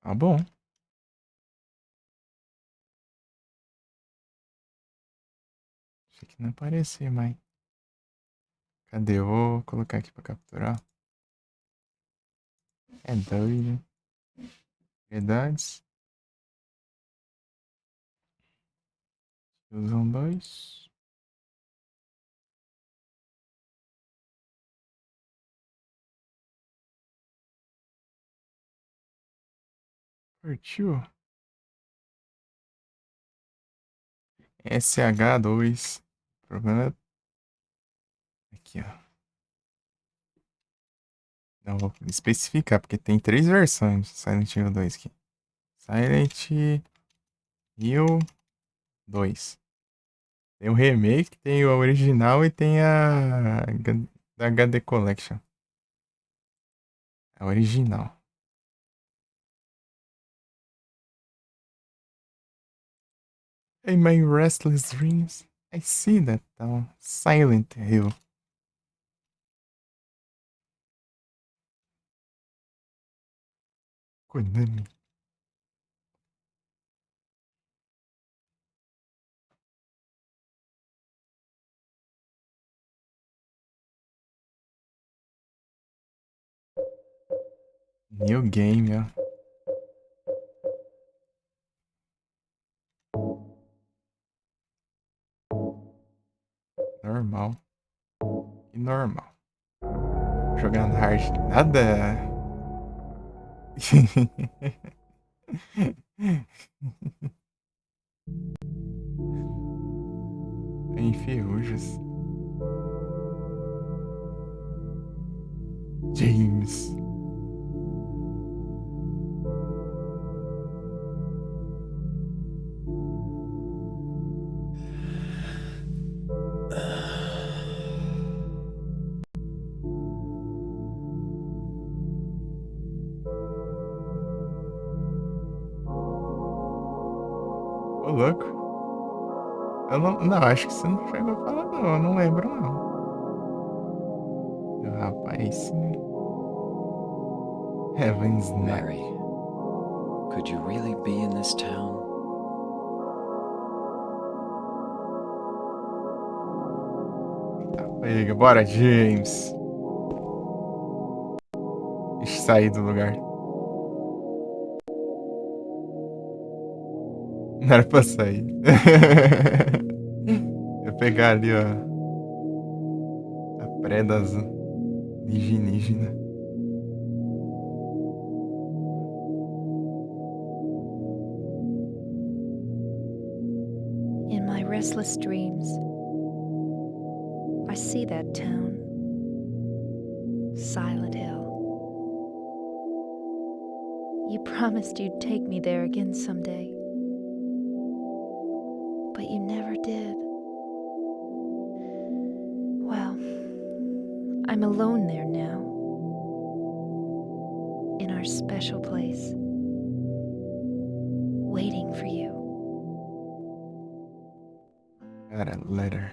Tá bom. Achei que não aparecia, mas. Cadê? Eu vou colocar aqui pra capturar. É doido. Verdades. Usam dois. Partiu. SH2. O problema é aqui, ó. Não vou especificar, porque tem três versões de Silent Hill 2 aqui. Silent Hill 2. Tem o remake, tem o original e tem a da HD Collection. A original. In my restless dreams, I see that town. Silent Hill. Konami. New game, ó. Normal. E normal. Jogar na hard. Nada. Em ferrugem. James. Ô, louco. Eu não. Não, acho que você não chegou a falar, não. Eu não lembro, não. Rapaz, sim. Heaven's Night. Mary, could you really be in this town? Pega, bora, James. Deixa eu sair do lugar. Não era pra sair. Eu pegar ali, ó. A pré das alienígenas. In my restless dreams, I see that town, Silent Hill. You promised you'd take me there again someday, but you never did. Well, I'm alone there now, in our special place, waiting for you. Got a letter.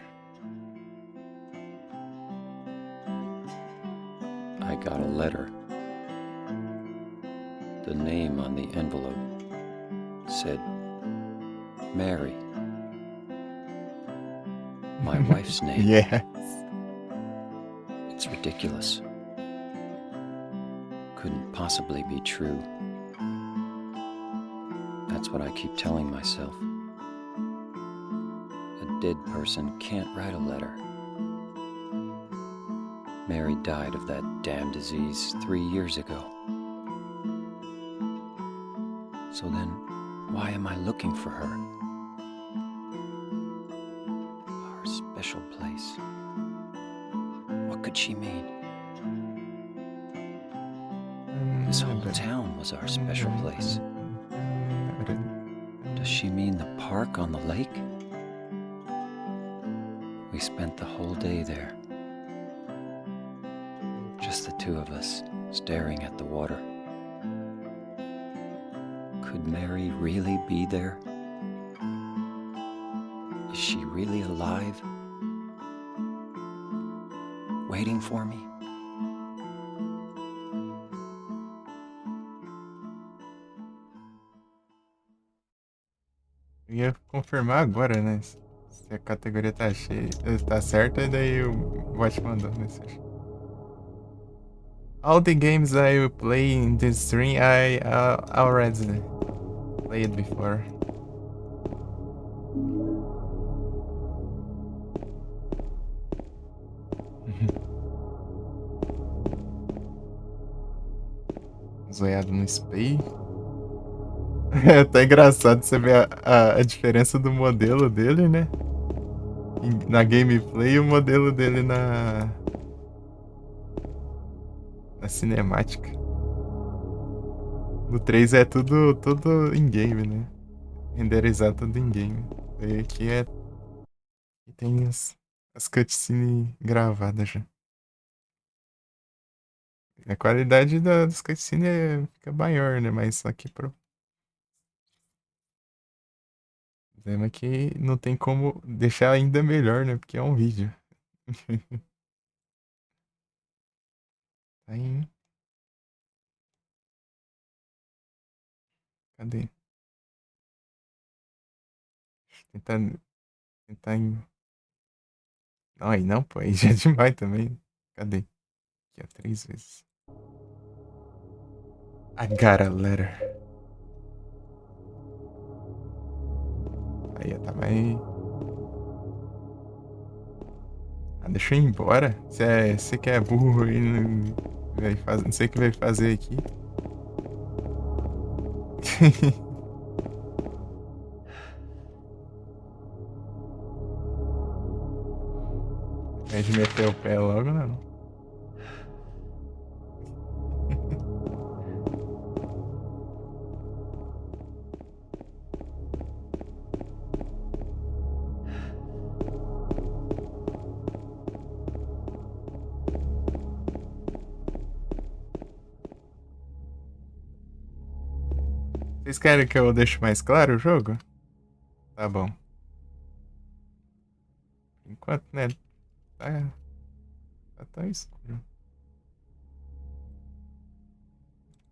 I got a letter. The name on the envelope said Mary. My wife's name. Yes. It's ridiculous. Couldn't possibly be true. That's what I keep telling myself. A dead person can't write a letter. Mary died of that damn disease 3 years ago. So then, why am I looking for her? Our special place. What could she mean? This whole town was our special place. Does she mean the park on the lake? We spent the whole day there. Just the two of us, staring at the water. Could Mary really be there? Is she really alive? Waiting for me? Eu ia confirmar agora, né? Se a categoria tá cheia, tá certa, e daí o bot mandou mensagem. All the games I will play in this stream, I already played before. Zoiado no Spay. É até engraçado você ver a diferença do modelo dele, né? Na gameplay e o modelo dele na cinemática. No 3 é tudo in-game, né? Renderizado tudo in-game. E aqui é. E tem as cutscenes gravadas já. A qualidade das cutscenes fica maior, né? Mas só que o problema é que não tem como deixar ainda melhor, né? Porque é um vídeo. Aí, cadê? Tentar, tentar em. Não, aí não, pô. Aí já é demais também. Cadê? Aqui, ó, 3 vezes. I got a letter. Aí, ó, tá mais. Ah, deixa eu ir embora. Você que é burro e não sei o que vai fazer aqui. Ao invés de meter o pé logo, não. Vocês querem que eu deixe mais claro o jogo? Tá bom. Enquanto, né? Tá tão escuro.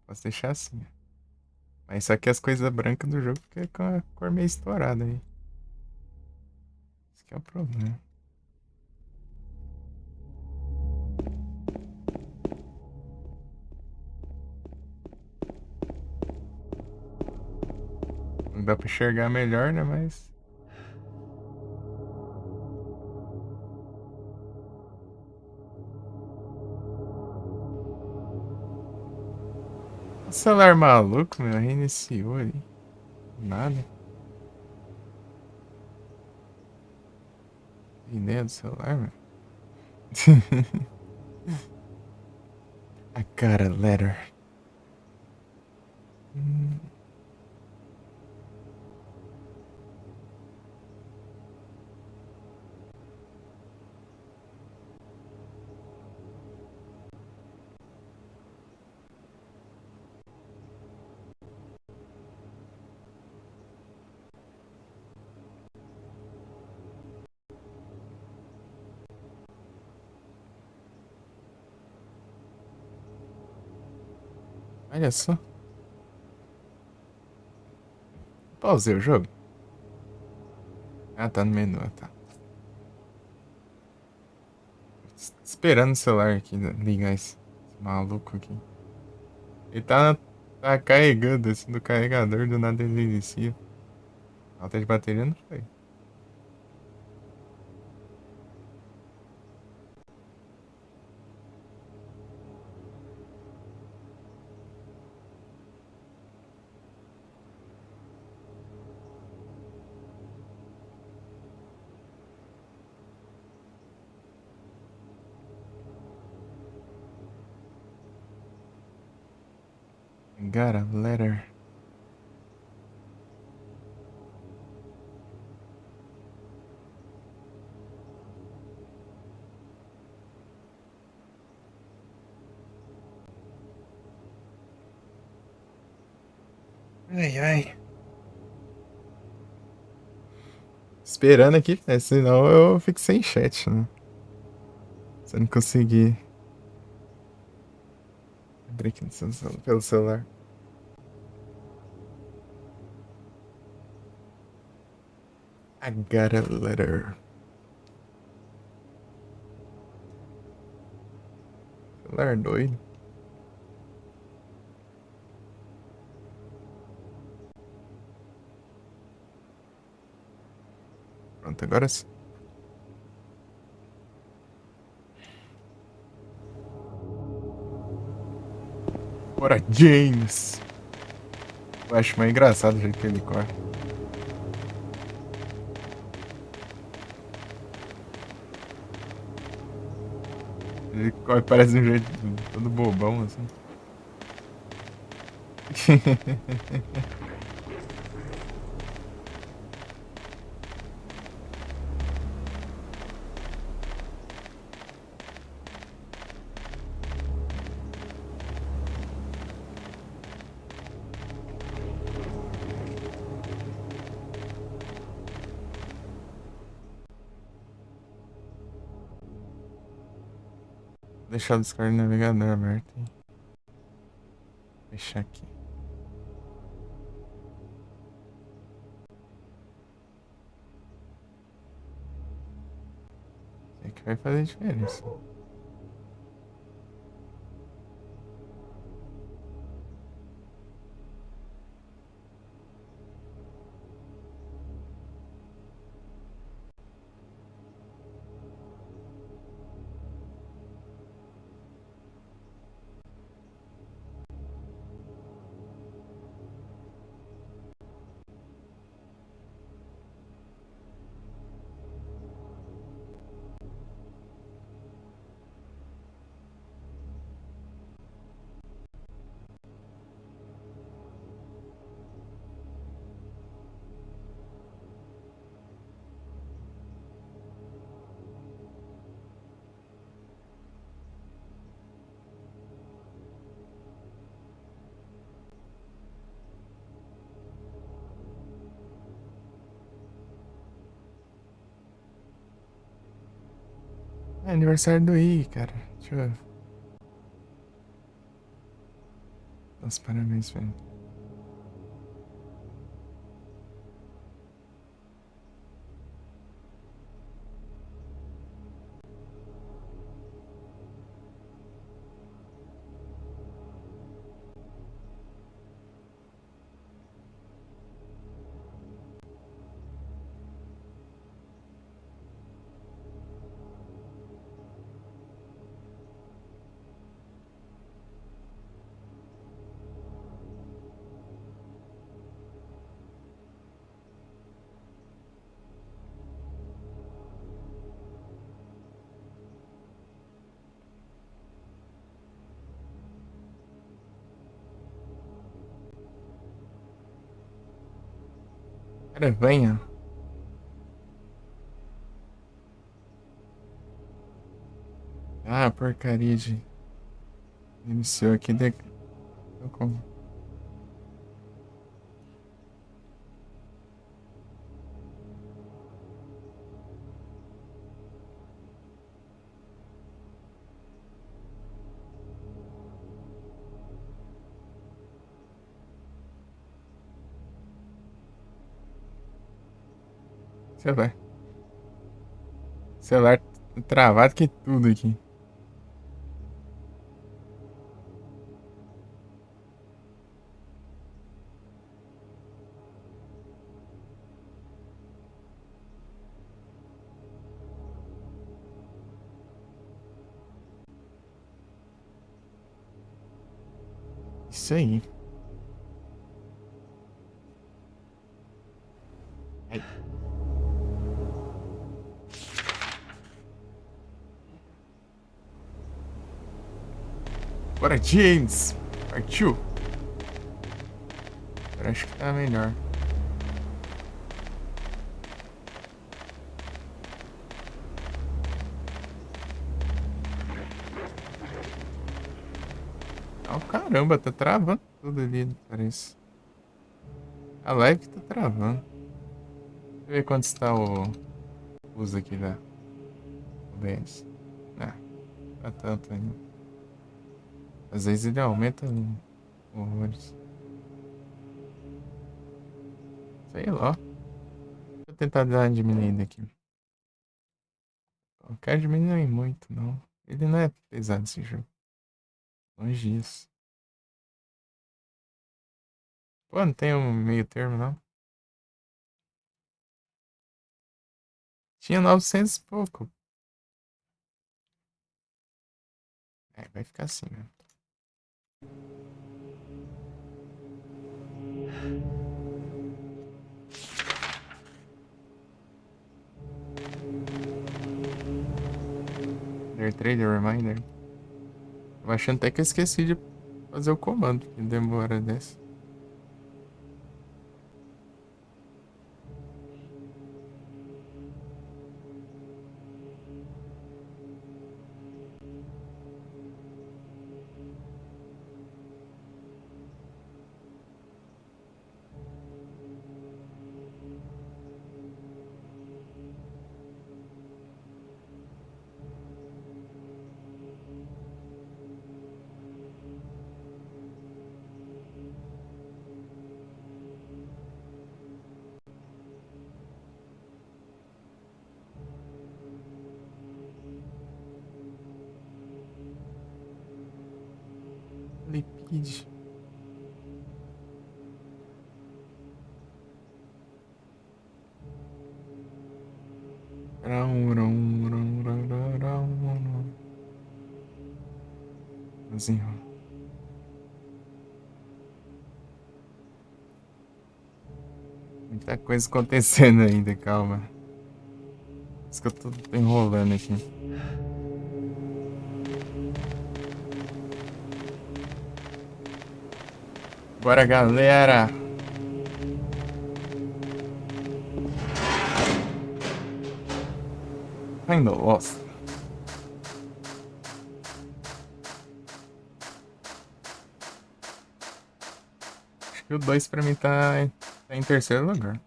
Posso deixar assim. Mas só que as coisas brancas do jogo ficam com a cor meio estourada aí. Esse que é o problema. Não dá pra enxergar melhor, né? Mas. O celular maluco, meu, reiniciou ali. Nada. Ideia do celular, meu. I got a letter. Hum, Olha só. Pausei o jogo. Ah, tá no menu, tá. Esperando o celular aqui ligar esse maluco aqui. Ele tá carregando assim do carregador, do nada ele inicia. Falta de bateria não foi. Got a letter. Ai, ai. Esperando aqui, né? Senão eu fico sem chat, né? Se eu não conseguir abrir aqui pelo celular. I got a letter. Celular doido. Pronto, agora sim. Bora, James! Eu acho mais engraçado o jeito que ele corre. Ele corre, parece um jeito todo bobão, assim. Deixar o Discord navegador aberto. Fechar aqui. Isso aqui vai fazer diferença. É aniversário do I, cara. Deixa eu. Dar os parabéns, velho. Cara, venha. Ah, porcaria de. Iniciou aqui de. Eu como. Celular. Celular travado que tudo aqui. Isso aí. Ai. Bora, James! Partiu! Agora acho que tá melhor. Oh, caramba, tá travando tudo ali, parece. A live tá travando. Deixa eu ver quanto está o uso aqui da OBS. Ah, tá tanto ainda. Às vezes ele aumenta horrores. Sei lá. tentar dar uma diminuída aqui. Eu quero diminuir muito, não. Ele não é pesado esse jogo. Longe disso. Pô, não tem um meio termo, não? Tinha 900 e pouco. É, vai ficar assim, né? Trader Reminder. Tô achando até que eu esqueci de fazer o comando, que demora dessa. Lipid. Assim, ó. Muita coisa acontecendo ainda, calma. Por isso que eu tô enrolando aqui. Bora, galera! Ainda lost. Acho que o 2 pra mim tá em terceiro lugar.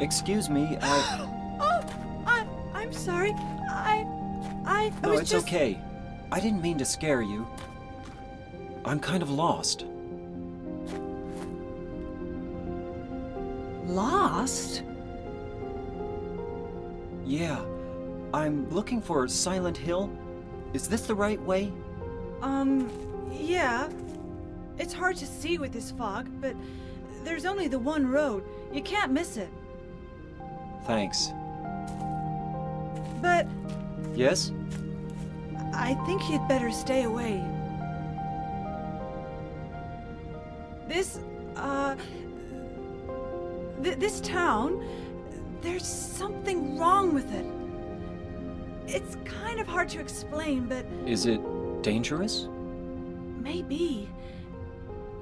Excuse me, I'm sorry. I No, was it's just... okay. I didn't mean to scare you. I'm kind of lost. Lost? Yeah, I'm looking for Silent Hill. Is this the right way? Yeah. It's hard to see with this fog, but there's only the one road. You can't miss it. Thanks. But Yes? I think you'd better stay away. This, this town, there's something wrong with it. It's kind of hard to explain, but Is it dangerous? maybe.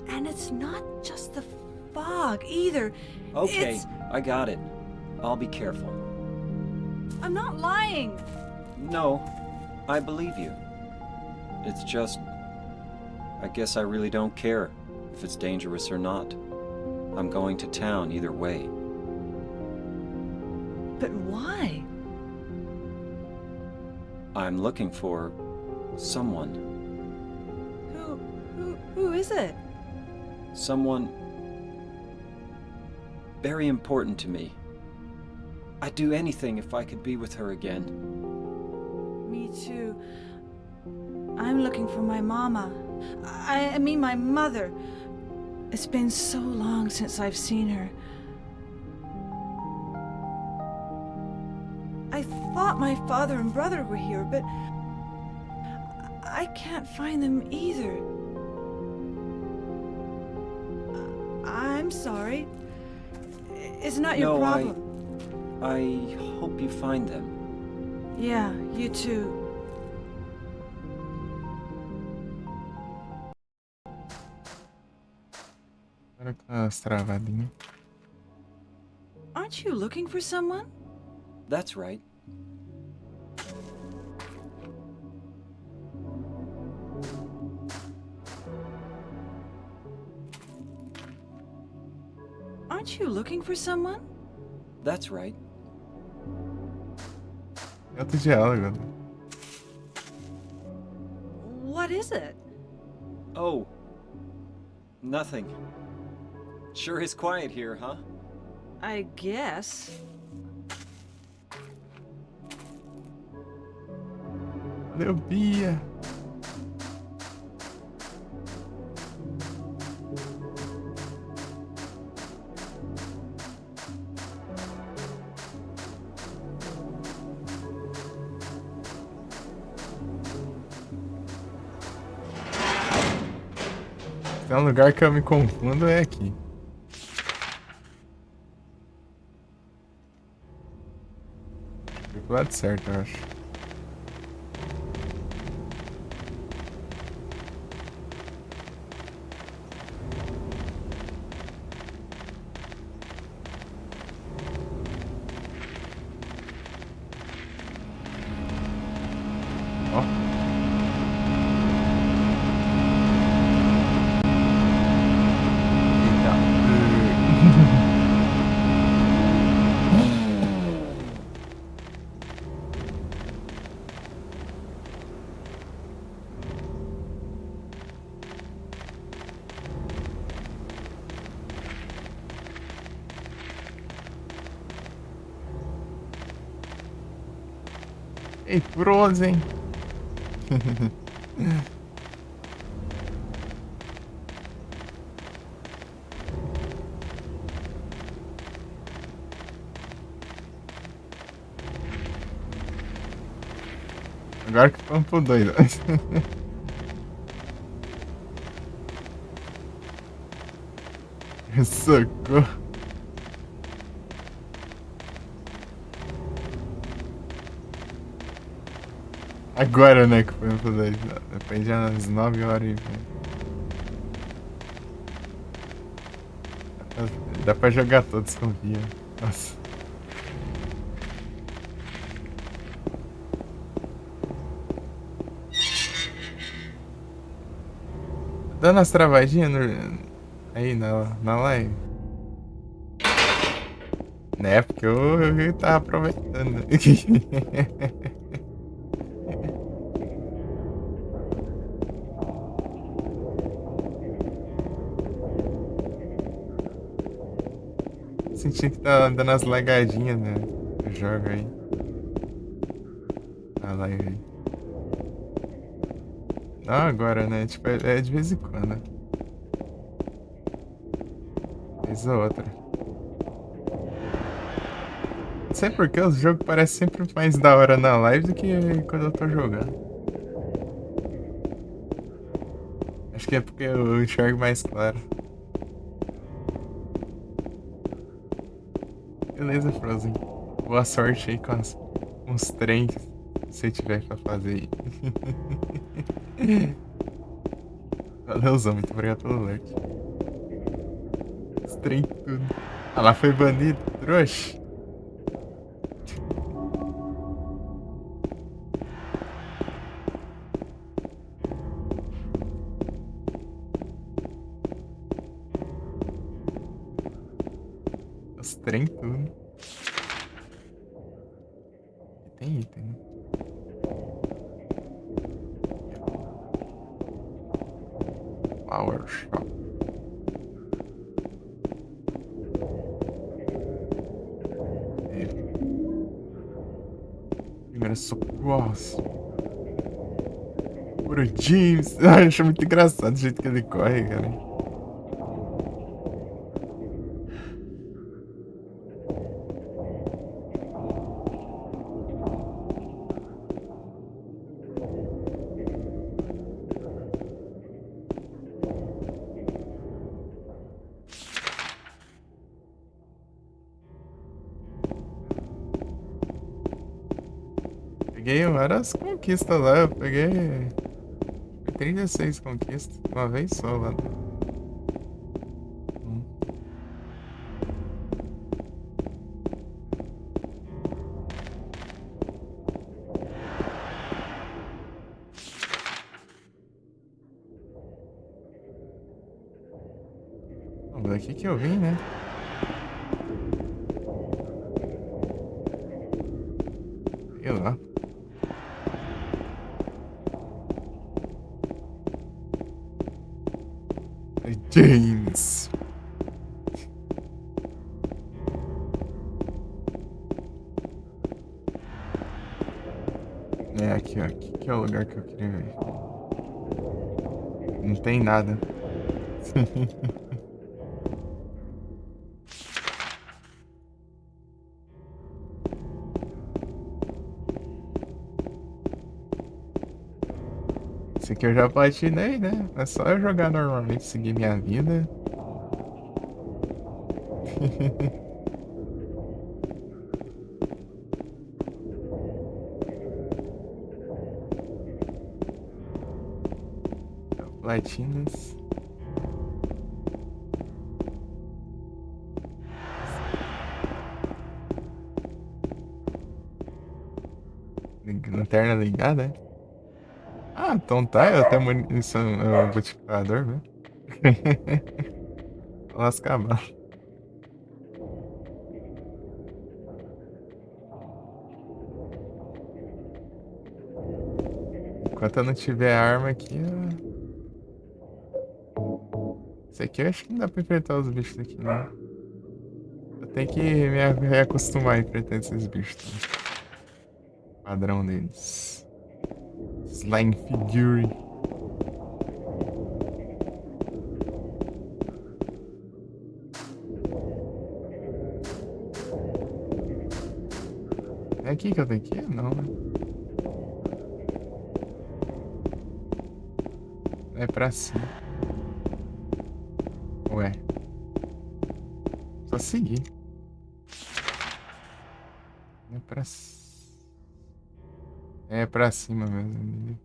And it's not just the fog either. Okay, It's... I got it. I'll be careful. I'm not lying. No, I believe you. It's just... I guess I really don't care if it's dangerous or not. I'm going to town either way. But why? I'm looking for... someone. Who is it? Someone... very important to me. I'd do anything if I could be with her again. Me too. I'm looking for my mama. I mean my mother. It's been so long since I've seen her. I thought my father and brother were here, but I can't find them either. I'm sorry. It's not your problem. I hope you find them. Yeah, you too. Olha aquelas travadinhas. Aren't you looking for someone? That's right. Aren't you looking for someone? That's right. É outro diálogo. What is it? Oh. Nothing. Sure is quiet here, huh? I guess. Valeu, Bia. Se tem um lugar que eu me confundo é aqui. Fui pro lado certo, eu acho. Ó. Eita. Ei, Frozen. Agora que ficamos pro doido. Socorro. Agora, né, que foi pro doido. Depois já nas 9 horas e... Dá pra jogar todos com via. Nossa. Dando as travadinhas aí na live. Né, porque eu tava aproveitando. Senti que tá dando as lagadinhas, né? Eu jogo aí. Na live aí. Não agora, né? Tipo, é de vez em quando. Vez ou outra. Não sei porque o jogo parece sempre mais da hora na live do que quando eu tô jogando. Acho que é porque eu enxergo mais claro. Beleza, Frozen. Boa sorte aí com uns trem que você tiver pra fazer aí. Valeuzão, muito obrigado pelo alert. Os trem tudo. Ah, lá foi banido, trouxa. Os trem tudo. E tem item, né? Power Shop. Primeiro socorros. Puro James. Eu acho muito engraçado o jeito que ele corre, cara. Peguei várias conquistas lá, eu peguei 36 conquistas, uma vez só lá. daqui que eu vim, né? Sei lá. James. É, aqui, ó. Aqui que é o lugar que eu queria ver. Não tem nada. Esse aqui eu já platinei, né? É só eu jogar normalmente, seguir minha vida. Platinas. Lanterna ligada, é? Ah, então tá, eu tenho munição, é o multiplicador, né? Lascar a bala. Enquanto eu não tiver arma aqui, esse aqui eu acho que não dá pra enfrentar os bichos daqui, né? Eu tenho que me reacostumar a enfrentar esses bichos, tá? Padrão deles. Slime Figure. É aqui que eu tenho que ir? Não, né? É pra cima. Ué. Só seguir. É pra... É pra cima mesmo.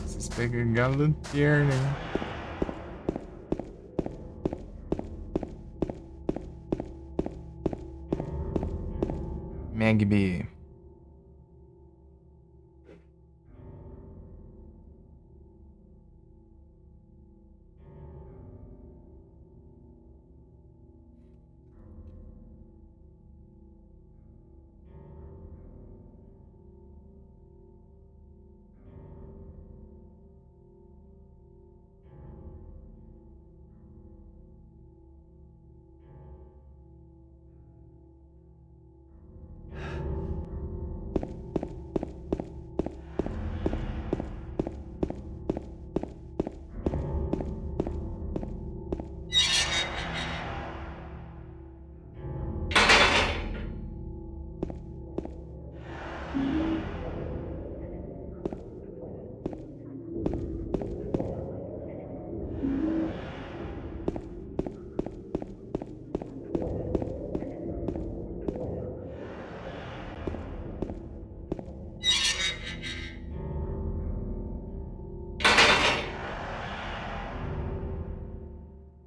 Vocês pegam a lanterna, hein? Magby.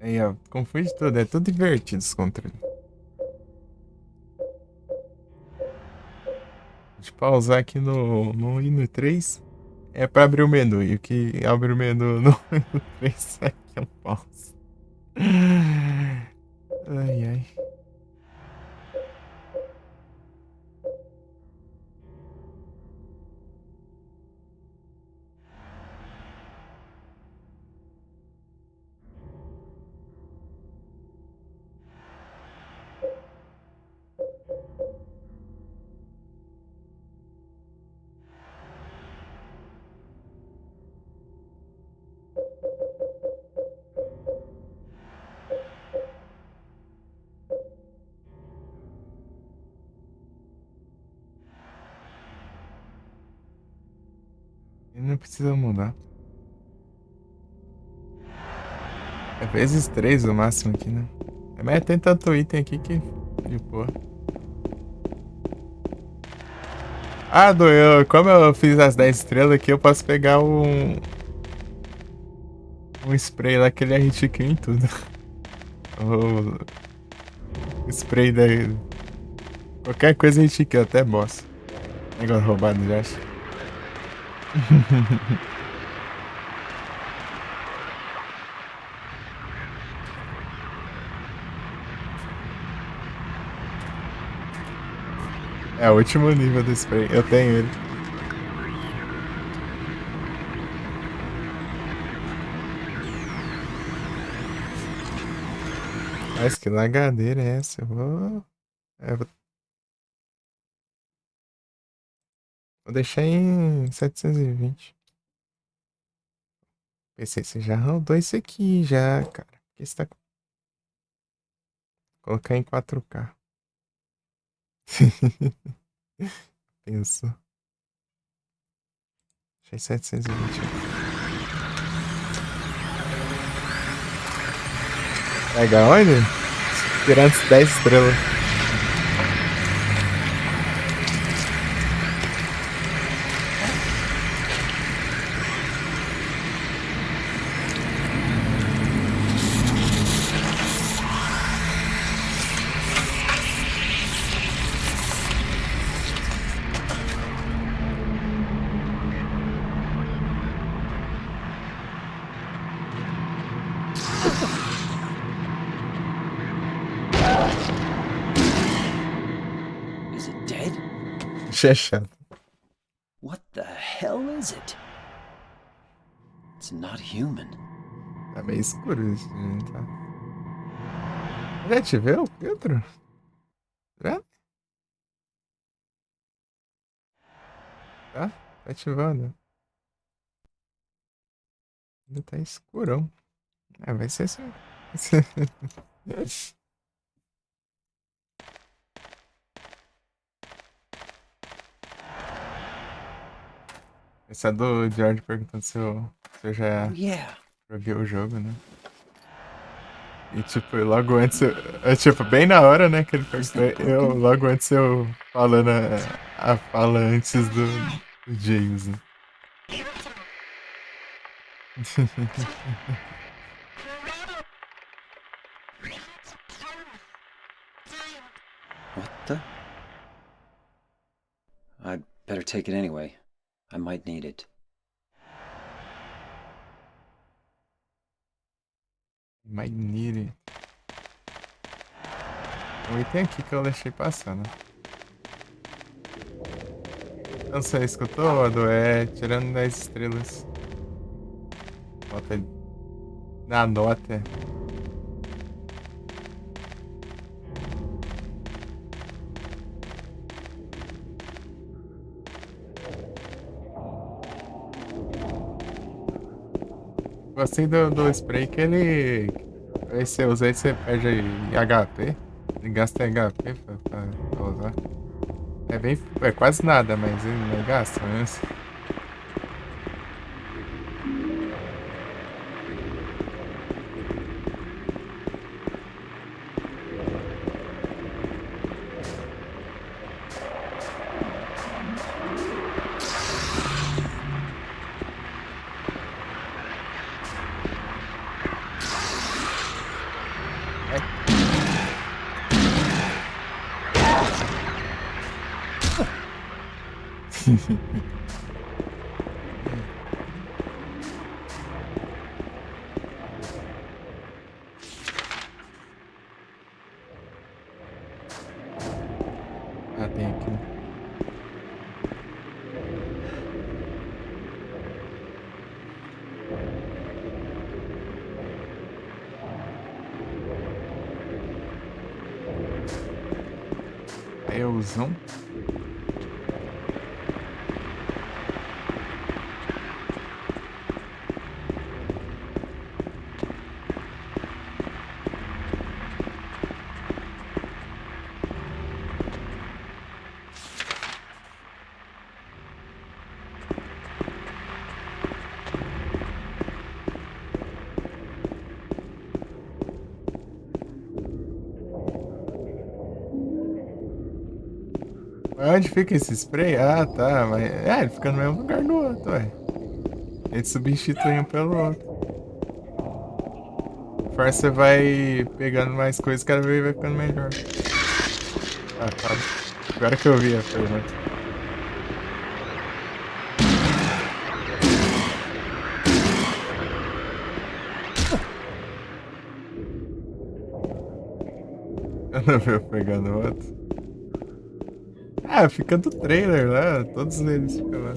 Aí, ó, confunde tudo, é tudo invertido esse controle. Deixa eu pausar aqui no I no 3. É pra abrir o menu. E o que abre o menu no 3 aqui é um pause. Ai, ai. Ele não precisa mudar. É vezes 3 o máximo aqui, né? Mas tem tanto item aqui que... De porra. Ah, como eu fiz as 10 estrelas aqui, eu posso pegar um spray lá que ele é hit kill em tudo. O spray da... Qualquer coisa é hit kill, até boss. Negócio roubado já acho. É o último nível do spray. Eu tenho ele. Mas que lagadeira é essa? Vou deixar em 720. Pensei, você já rodou isso aqui já, cara. Por que você tá... Colocar em 4K. Pensou. Deixei 720. Pega onde? Tirando 10 estrelas. Is it dead? Chato. What the hell is it? It's not human. Tá meio escuro isso, gente, tá? Já ativei o filtro? Já? Tá? Tá ativando. Ainda tá escurão. É, vai ser assim. Esse é do George perguntando se eu já Oh, yeah. joguei o jogo, né? E tipo, logo antes, tipo, bem na hora, né, que ele perguntou, logo antes eu falando a fala antes do James, né? What the? I'd better take it anyway. I might need it. Might need it. Um item aqui que eu deixei passar, né? Não sei, escutou, Ado? É tirando 10 estrelas. Bota ele na nota. Gostei do spray que ele. Aí você usa aí, você perde HP. Ele gasta HP pra usar. É bem. É quase nada, mas ele não gasta mesmo. Ah, tem aqui. Eusão. Onde fica esse spray? Ah, tá. Mas... É, ele fica no mesmo lugar do outro, ué. Eles substituem um pelo outro. Conforme você vai pegando mais coisas, cada vez vai ficando melhor. Ah, tá. Agora que eu vi a pergunta. Eu não vi eu pegando outro. Ah, fica do trailer lá. Todos eles ficam lá.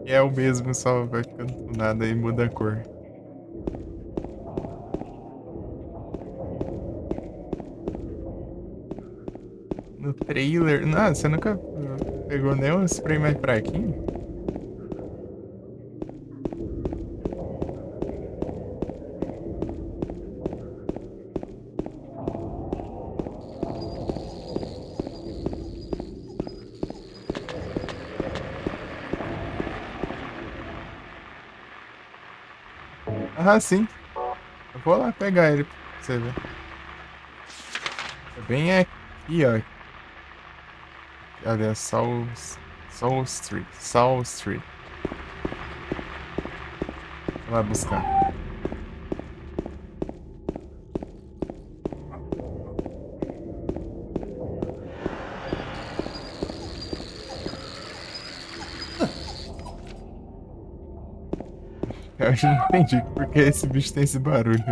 E é o mesmo, só vai ficando do nada e muda a cor. No trailer. Não, você nunca pegou nem um spray mais fraquinho? Ah, sim. Eu vou lá pegar ele pra você ver. É bem aqui, ó. Olha, Soul Street. Soul Street. Vou lá buscar. Eu acho que não entendi porque esse bicho tem esse barulho.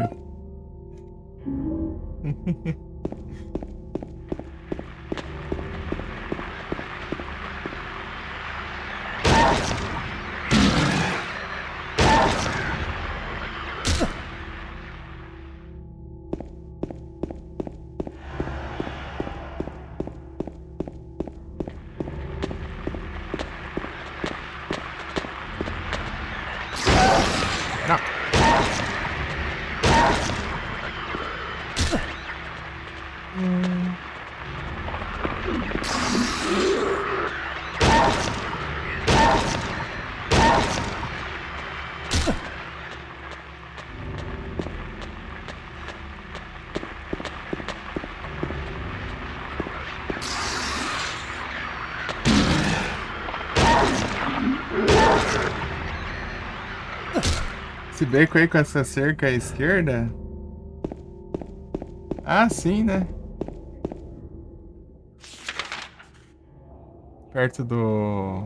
Não. Esse beco aí com essa cerca à esquerda? Ah, sim, né? Perto do...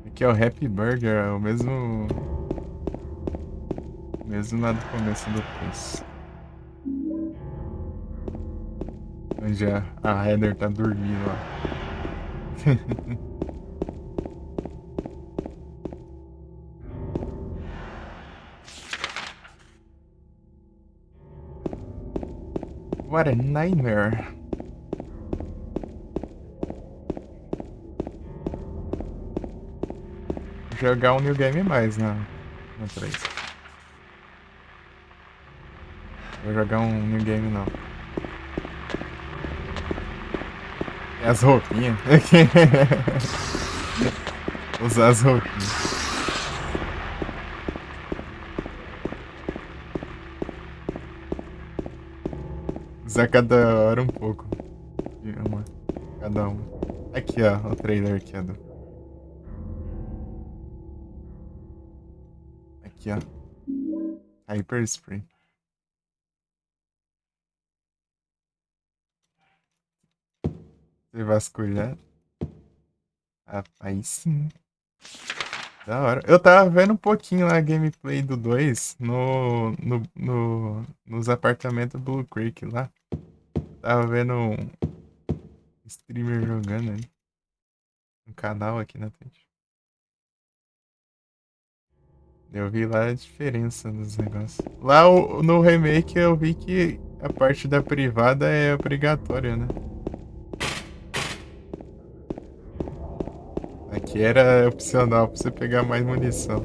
Aqui é o Happy Burger, é o mesmo... Mesmo lá do começo do preço. Onde a Heather tá dormindo lá. What a nightmare. Vou jogar um New Game mais no 3. Vou jogar um New Game não. E as roupinhas. Usar as roupinhas. Usar cada hora um pouco. De uma. Cada uma. Aqui, ó. O trailer aqui, ó. Aqui, ó. Hyper Spray. Você vasculhar. Ah, aí sim. Da hora. Eu tava vendo um pouquinho lá a gameplay do 2 nos apartamentos Blue Creek lá. Tava vendo um streamer jogando aí. Um canal aqui na frente. Eu vi lá a diferença dos negócios. Lá no remake eu vi que a parte da privada é obrigatória, né? Aqui era opcional pra você pegar mais munição.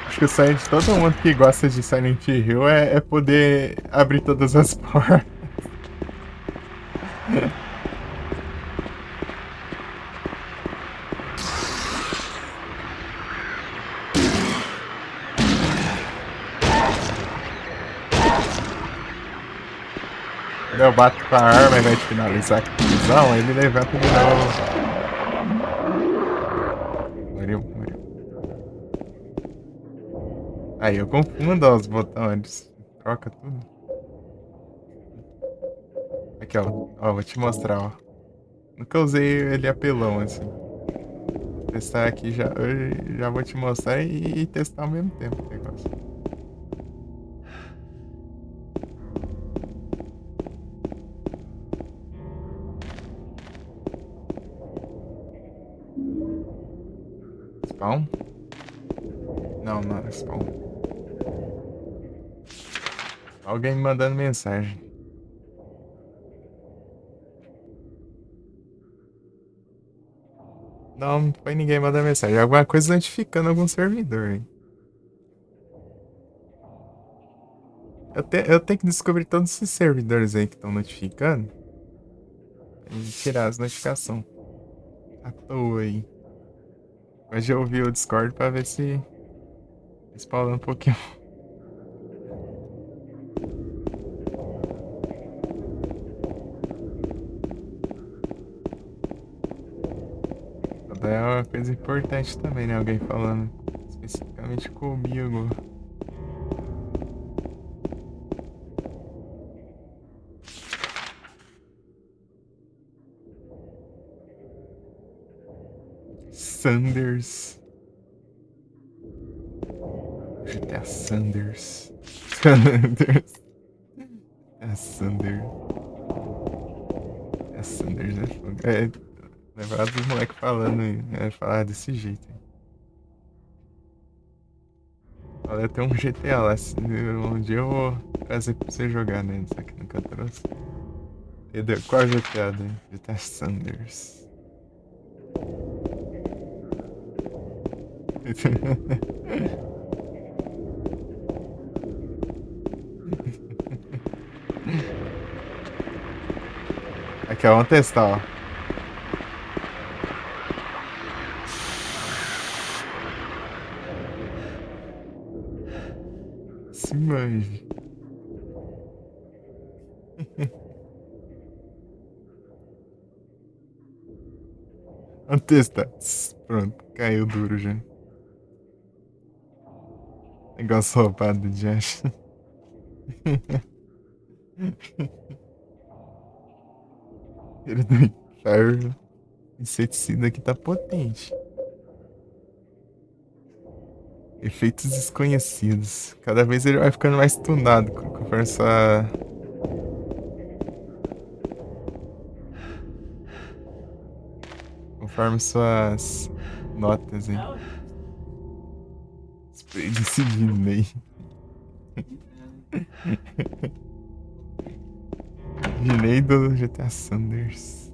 Acho que o sonho de todo mundo que gosta de Silent Hill é poder abrir todas as portas. Quando eu bato com a arma ao invés de finalizar com a visão, ele levanta de novo. Morreu. Aí eu confundo ó, os botões. Troca tudo. Aqui, ó. Ó, vou te mostrar, ó. Nunca usei ele apelão, assim. Vou testar aqui já. Eu já vou te mostrar e testar ao mesmo tempo o negócio. Spawn? Não, não é spawn. Alguém me mandando mensagem. Não, não foi ninguém mandando mensagem. Alguma coisa notificando algum servidor, hein? Eu tenho que descobrir todos esses servidores aí que estão notificando. E tirar as notificações. À toa aí. Hoje eu ouvi o Discord pra ver se spawna um pouquinho. É uma coisa importante também, né? Alguém falando especificamente comigo. Sanders. GTA Sanders. Sanders. É Sanders. É Sanders, é fogo. É, lembrar dos moleques falando aí. É falar desse jeito aí. Olha, tem um GTA lá. Um dia eu vou trazer pra você jogar, né? Isso aqui nunca trouxe. Qual GTA daí? GTA Sanders. Aqui, ó, vamos testar, ó. Se manje. Vamos testar. Pronto, caiu duro já. Negócio roubado de acha. Ele do inferno. Inseticida aqui tá potente. Efeitos desconhecidos. Cada vez ele vai ficando mais tunado conforme sua. Conforme suas notas, hein? Spray de Sidney. Sidney do GTA Sanders.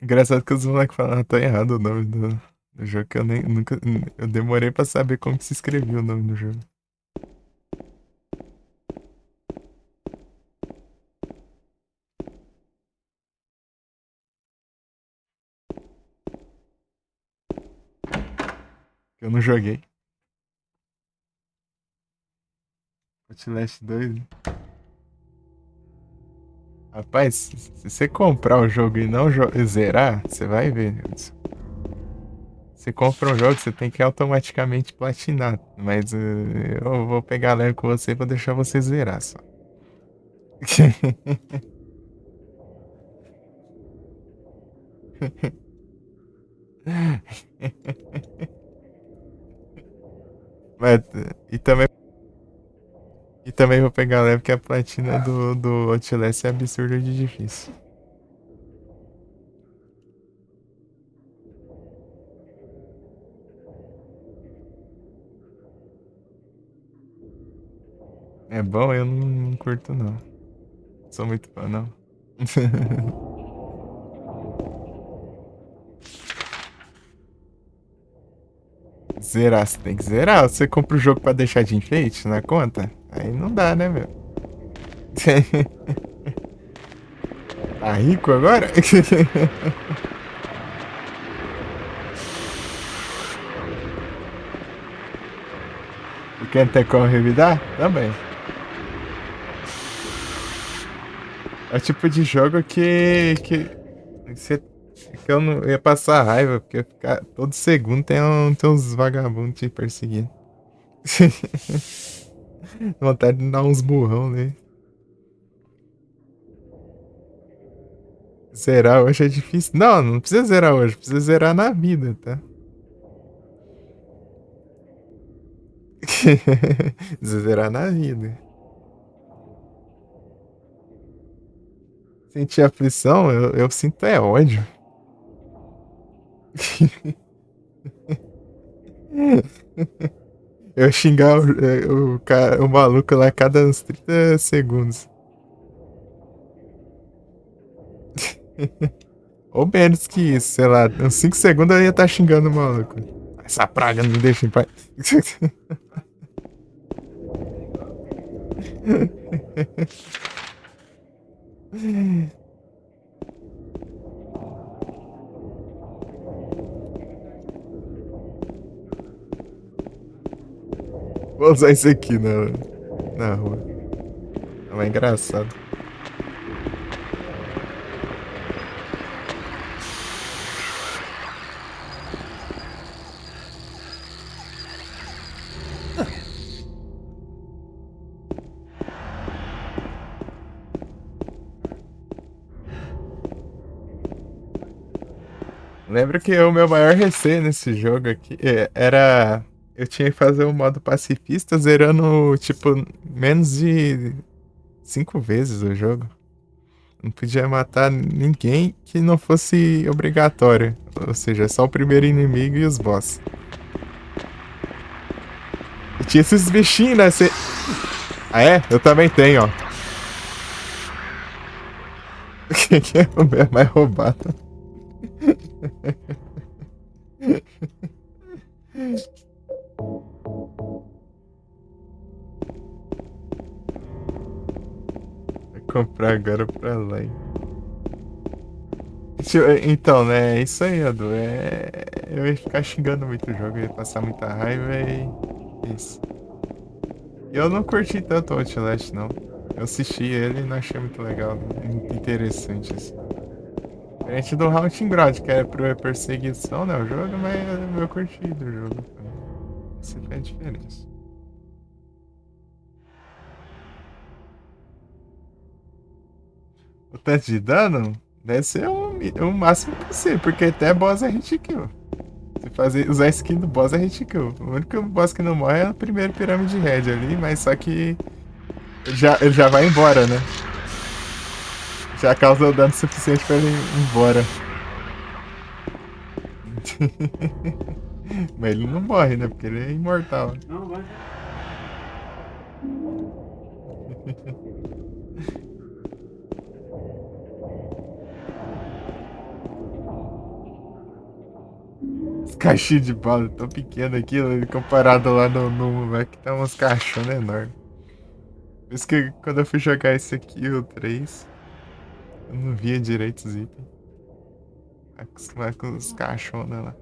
Engraçado que os moleques falaram, tá errado o nome do jogo, que eu nem nunca. Eu demorei pra saber como que se escrevia o nome do jogo. Que eu não joguei. Outlast 2. Rapaz, se você comprar o jogo e não zerar, você vai ver. Você compra um jogo, você tem que automaticamente platinar. Mas eu vou pegar leve com você e vou deixar você zerar só. Mas, e também vou pegar leve que a platina do Outlast é absurda de difícil. É bom? Eu não curto, não. Sou muito fã, não. Zerar, você tem que zerar. Você compra o jogo pra deixar de enfeite na conta? Aí não dá, né, meu? Tá rico agora? Porque não tem como revidar? Também. É o tipo de jogo você, que eu não ia passar raiva, porque todo segundo tem uns vagabundos te perseguindo. Vontade de dar uns burrão nele. Zerar hoje é difícil. Não, não precisa zerar hoje, precisa zerar na vida, tá? Precisa zerar na vida. Sentir aflição, eu sinto é ódio. Eu xingar o maluco lá a cada uns 30 segundos. Ou menos que isso, sei lá, uns 5 segundos eu ia estar xingando o maluco. Essa praga não me deixa em paz. Vou usar isso aqui na rua. É mais engraçado. Lembro que o meu maior receio nesse jogo aqui era. Eu tinha que fazer o modo pacifista zerando, tipo, menos de 5 vezes o jogo. Não podia matar ninguém que não fosse obrigatório. Ou seja, só o primeiro inimigo e os boss. E tinha esses bichinhos, né? Ah, é? Eu também tenho, ó. Que é o mais roubado? Vou comprar agora pra lá, hein? Então, né? É isso aí, Adu. Eu ia ficar xingando muito o jogo, eu ia passar muita raiva e. Isso. E eu não curti tanto o Outlast, não. Eu assisti ele e não achei muito legal, muito interessante, assim. Diferente do Haunting Ground, que é perseguição, né? O jogo, mas eu curti do jogo. Isso faz diferença. O tanto de dano deve ser o máximo possível, porque até boss é hit kill. Usar skin do boss é hit kill. O único boss que não morre é o primeiro Pirâmide Red ali, mas só que ele já vai embora, né? Já causa o dano suficiente pra ele ir embora. Mas ele não morre, né? Porque ele é imortal. Não, vai. Os caixinhos de bala tão pequenos aqui, comparado lá no Mac, tá uns caixões enormes. Por isso que quando eu fui jogar esse aqui, o 3, eu não via direito os itens. Acostumado com os caixões lá.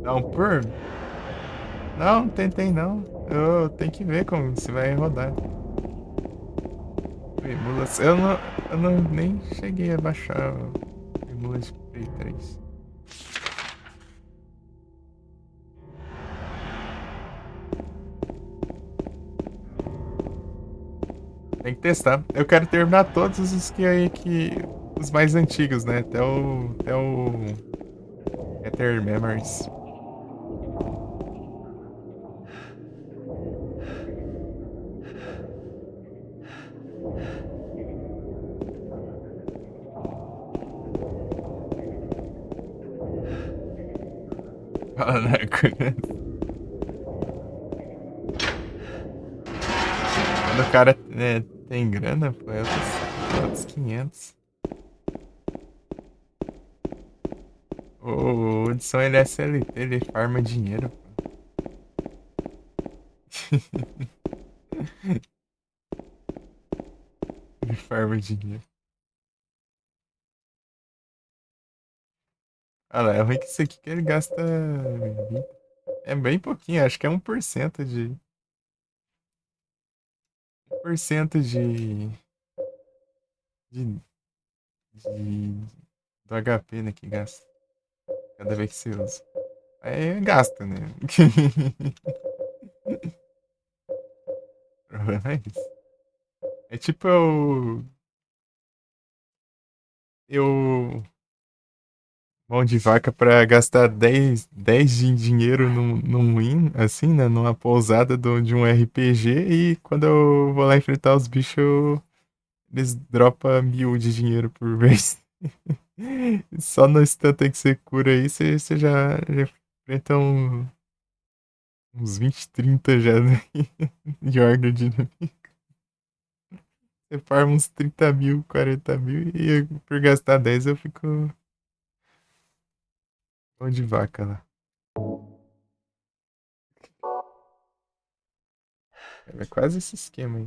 Dá um por? Não, não tentei não. Eu tenho que ver como se vai rodar. Emulação. Eu não nem cheguei a baixar o Emula de Play 3. Tem que testar. Eu quero terminar todos os os mais antigos, né? Até o Ether Memories. Fala, né? Quando o cara tem grana, pô, é outros 500. O Hudson, ele é CLT, ele farma dinheiro, pô. Ele farma dinheiro. Ah lá, é ruim que isso aqui que ele gasta. É bem pouquinho, acho que é 1% de. 1% de, do HP, né, que gasta. Cada vez que você usa. Aí gasta, né? O problema é isso. É tipo eu mão de vaca pra gastar 10 de dinheiro num win, assim, né? Numa pousada de um RPG e quando eu vou lá enfrentar os bichos, eles dropam 1000 de dinheiro por vez. Só no instante que você cura aí, você já enfrenta uns 20, 30 já, né? De ordem de inimigo. Você farma uns 30 mil, 40 mil e por gastar 10 eu fico mão de vaca lá. É quase esse esquema aí.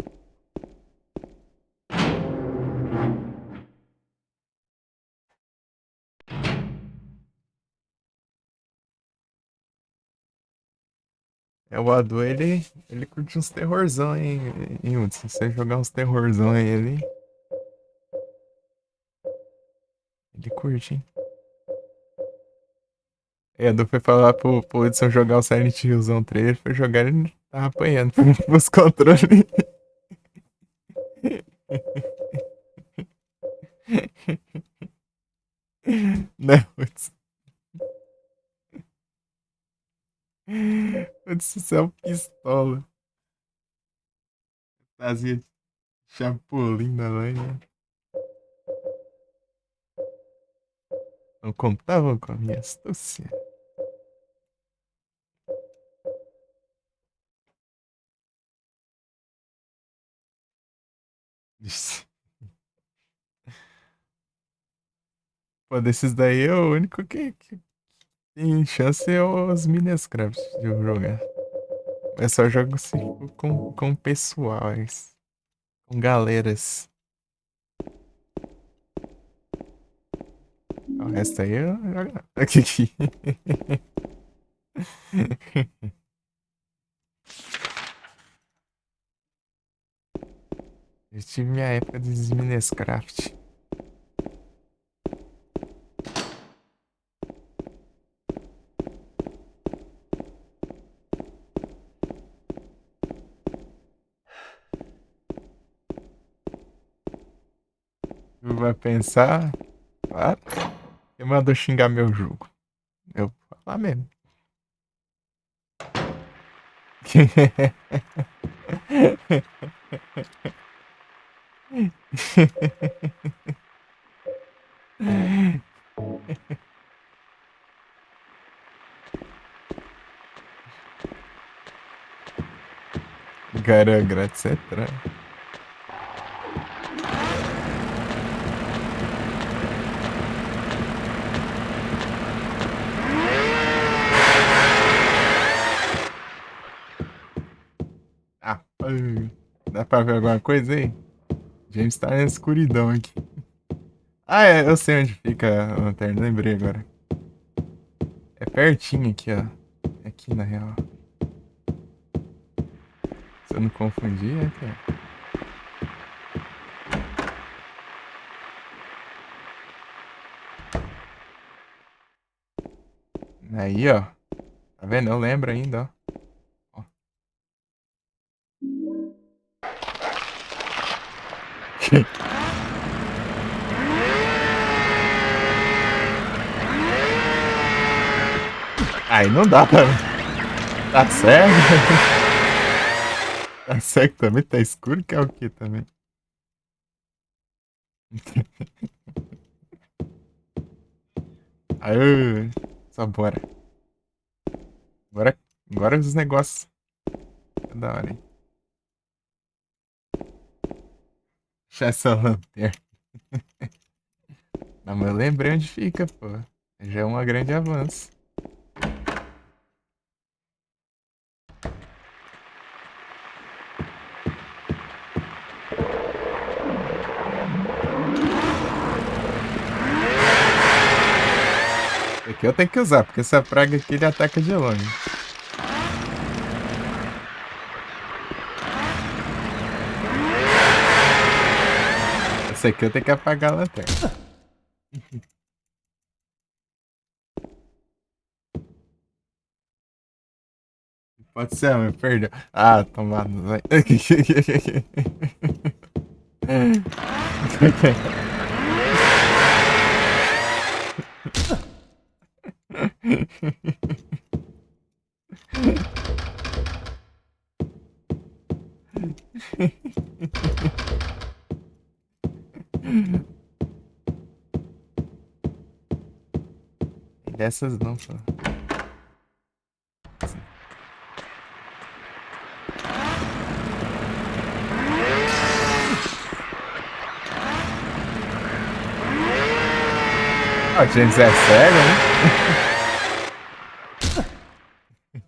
É, o Adu, ele curte uns terrorzão, hein, Hudson? Se você jogar uns terrorzão aí, ele curte, hein? É, Adu foi falar pro Hudson jogar o Silent Hillzão 3, ele foi jogar e ele tava apanhando pros controles. Né, Hudson? Hudson, você é um pistola. Fazia chapulim na lanha. Não contavam com a minha astúcia. Ixi. Pô, desses daí é o único que tem chance é os Minecraft de eu jogar. Eu só jogo se for com pessoais, com galeras. O resto aí eu jogo não. Aqui. Eu tive minha época dos Minecraft. Tu vai pensar, claro, quem mandou xingar meu jogo? Eu vou falar mesmo. Cara, grátis é estranho. Ah, dá pra ver alguma coisa aí? James tá na escuridão aqui. Ah, é, eu sei onde fica a lanterna, lembrei agora. É pertinho aqui, ó. É aqui na real. Se eu não confundir, é aqui, ó. Aí, ó. Tá vendo? Eu lembro ainda, ó. Aí não dá pra. Tá cego? Tá cego também? Tá escuro que é o que também? Aí, só bora. Agora os negócios. Tá da hora, hein? Deixa essa lanterna. Não, mas eu lembrei onde fica, pô. Já é um grande avanço. aqui eu tenho que usar, porque essa praga aqui ele ataca de longe. Essa aqui eu tenho que apagar a lanterna. Pode ser, mas perdeu. Ah, tomado, vai. Dessas não, pô. Ó, James é cego, né?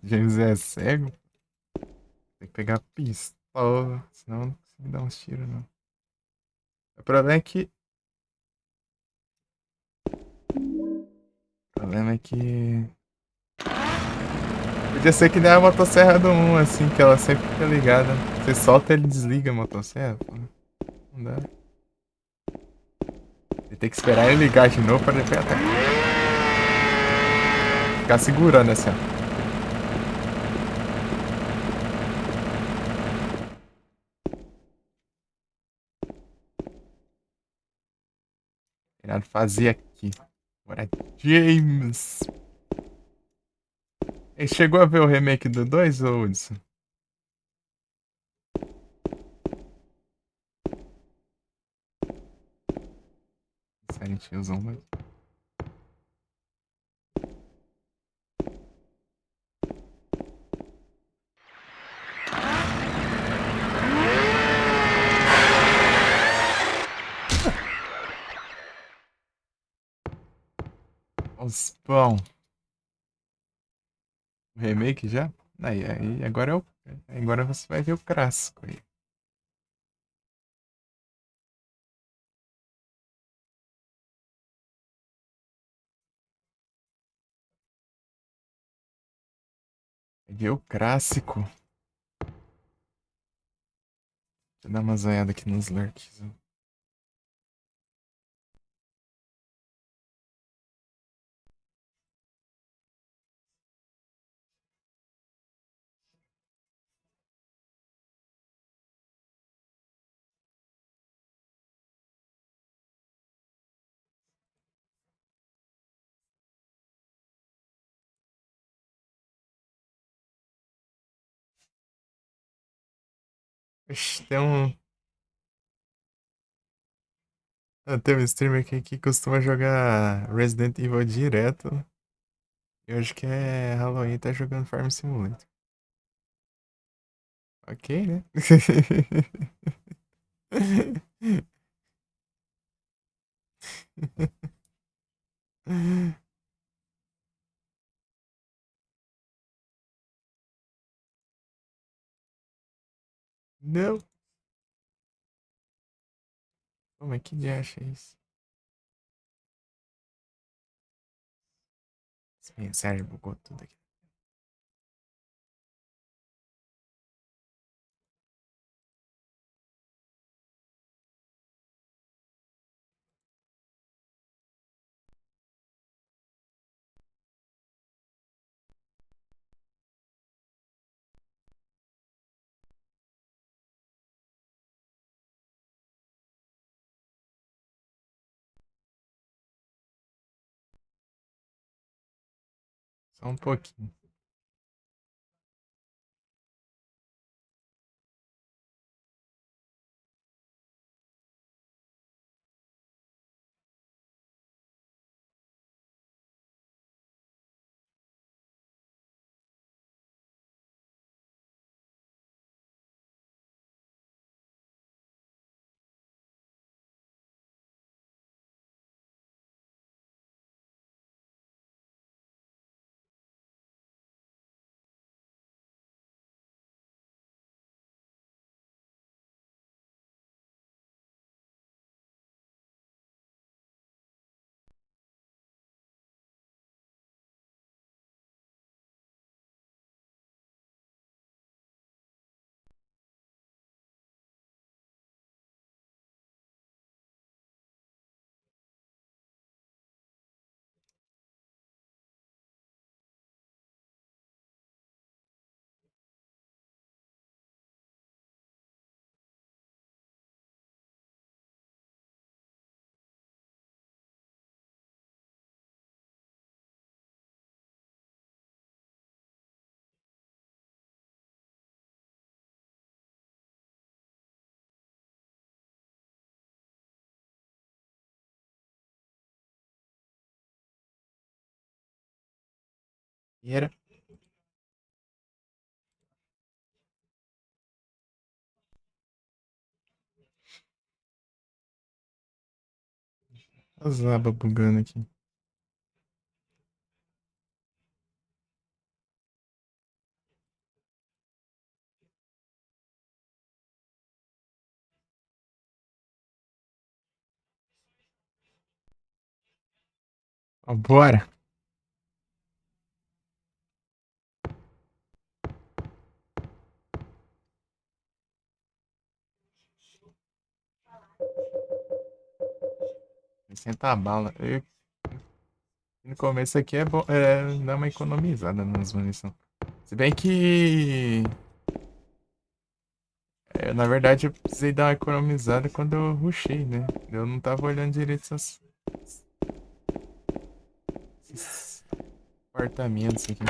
James é cego. Tem que pegar pistola, senão não consigo dar uns tiros, não. O problema é que. O problema é que. Podia ser que nem a motosserra do 1, assim, que ela sempre fica ligada. Você solta ele desliga a motosserra, pô. Não dá. Você tem que esperar ele ligar de novo pra depois atacar. Ficar segurando assim, ó. Tem nada pra fazer aqui. Bora, James! Ele chegou a ver o remake do 2, ou Hudson? Silent Hills 1, mas... Os pão. O remake já? Aí, agora é o... Agora você vai ver o clássico aí. Vai ver o clássico. Deixa eu dar uma zoiada aqui nos lurks. Ixi, tem um streamer aqui que costuma jogar Resident Evil direto. Eu acho que é Halloween, tá jogando Farm Simulator. Ok, né? Não. Como é que de acha isso? Essa mensagem bugou tudo aqui. Só um pouquinho. E era. As abas bugando aqui. Ó, bora! Senta a bala. No começo aqui é bom. Dá uma economizada nas munições. Se bem que. Na verdade, eu precisei dar uma economizada quando eu rushei, né? Eu não tava olhando direito esses apartamentos aqui.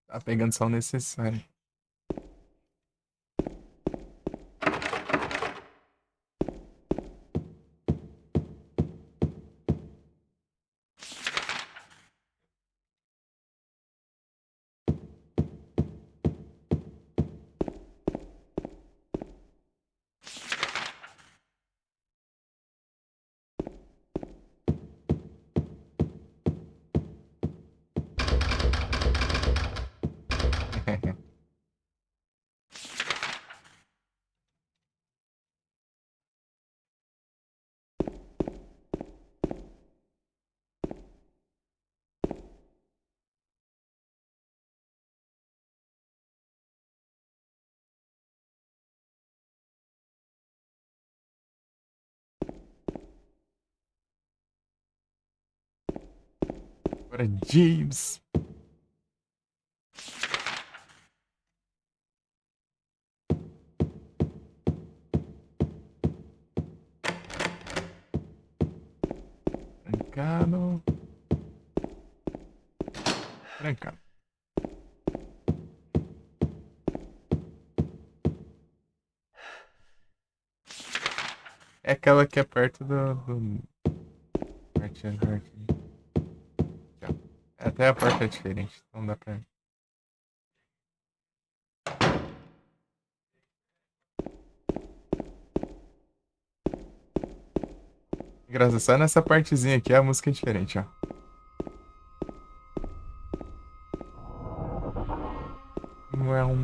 Tá pegando só o necessário. Agora, James. Trancado. Trancado. É aquela que é perto do... Até a porta é diferente, não dá pra... Engraçado, só nessa partezinha aqui a música é diferente, ó. Uau.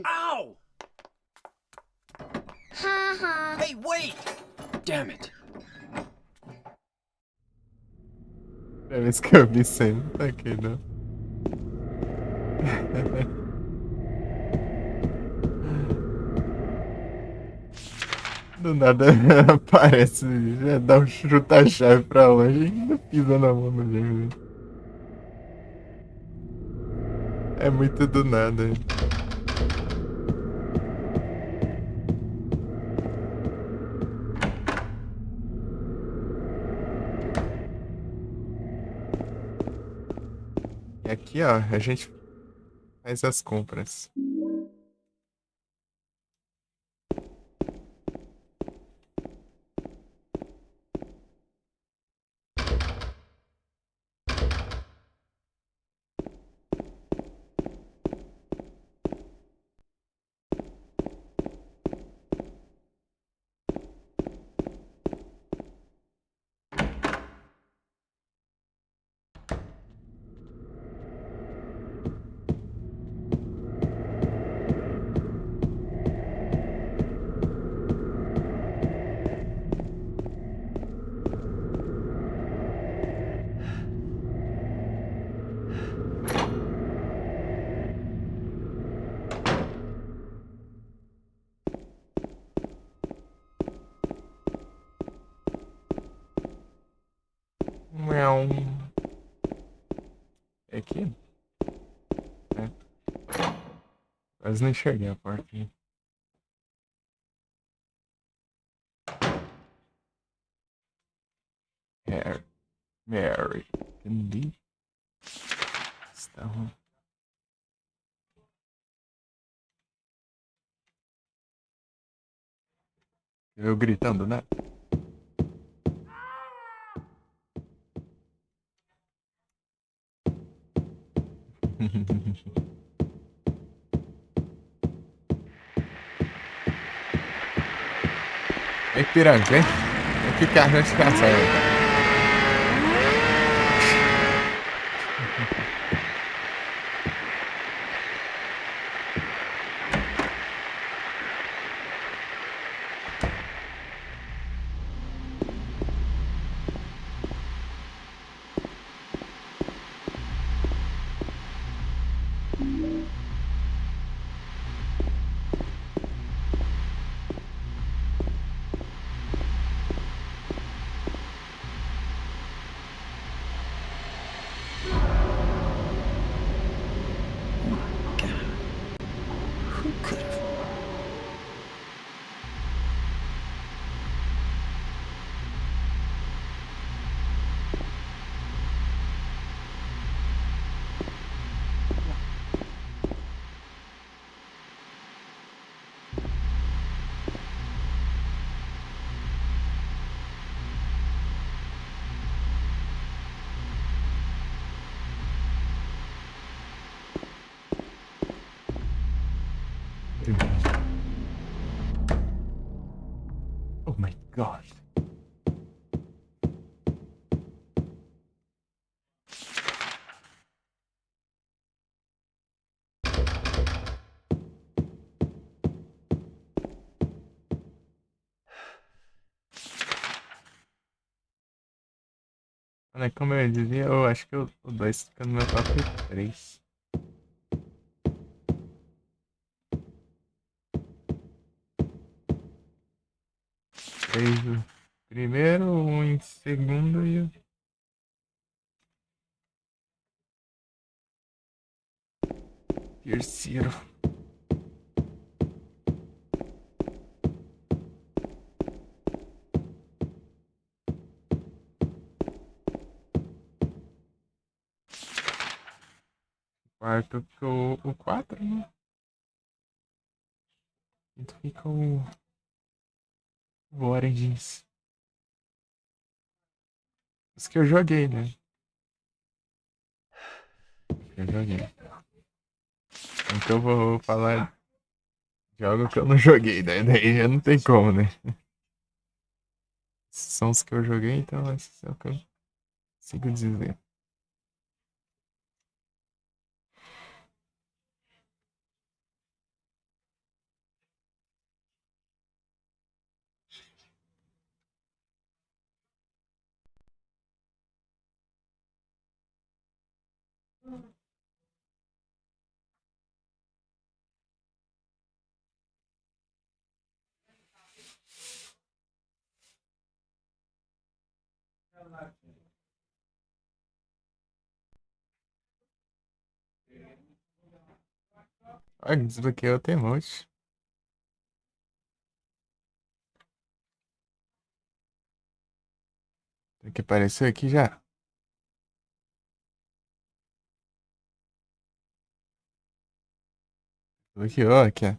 Ow! Hey, wait! Damn it. É vez que eu vi sempre, tá aqui, não. Do nada aparece, já dá um chuta-chave pra longe e ainda pisa na mão do James. É muito do nada. E aqui, ó, a gente faz as compras. Não. É aqui? É. Quase não enxerguei a porta aqui. Mary. Entendi. Então... Eu gritando, né? Vem, piranha, vem. Vem ficar na desgraça aí. Who could have? Oh my god. Olha, como eu dizia, eu acho que o 2 fica no meu top 3. Três o primeiro, um em segundo e o terceiro. Quarto fica o 4, né? Quinto fica o Origins. Os que eu joguei, né? Eu joguei. Então eu vou falar de algo que eu não joguei, daí já não tem como, né? Esses são os que eu joguei, então esses é o que eu consigo dizer. Olha, desbloqueei o Temote. Tem que aparecer aqui já. Bloqueou aqui, ó.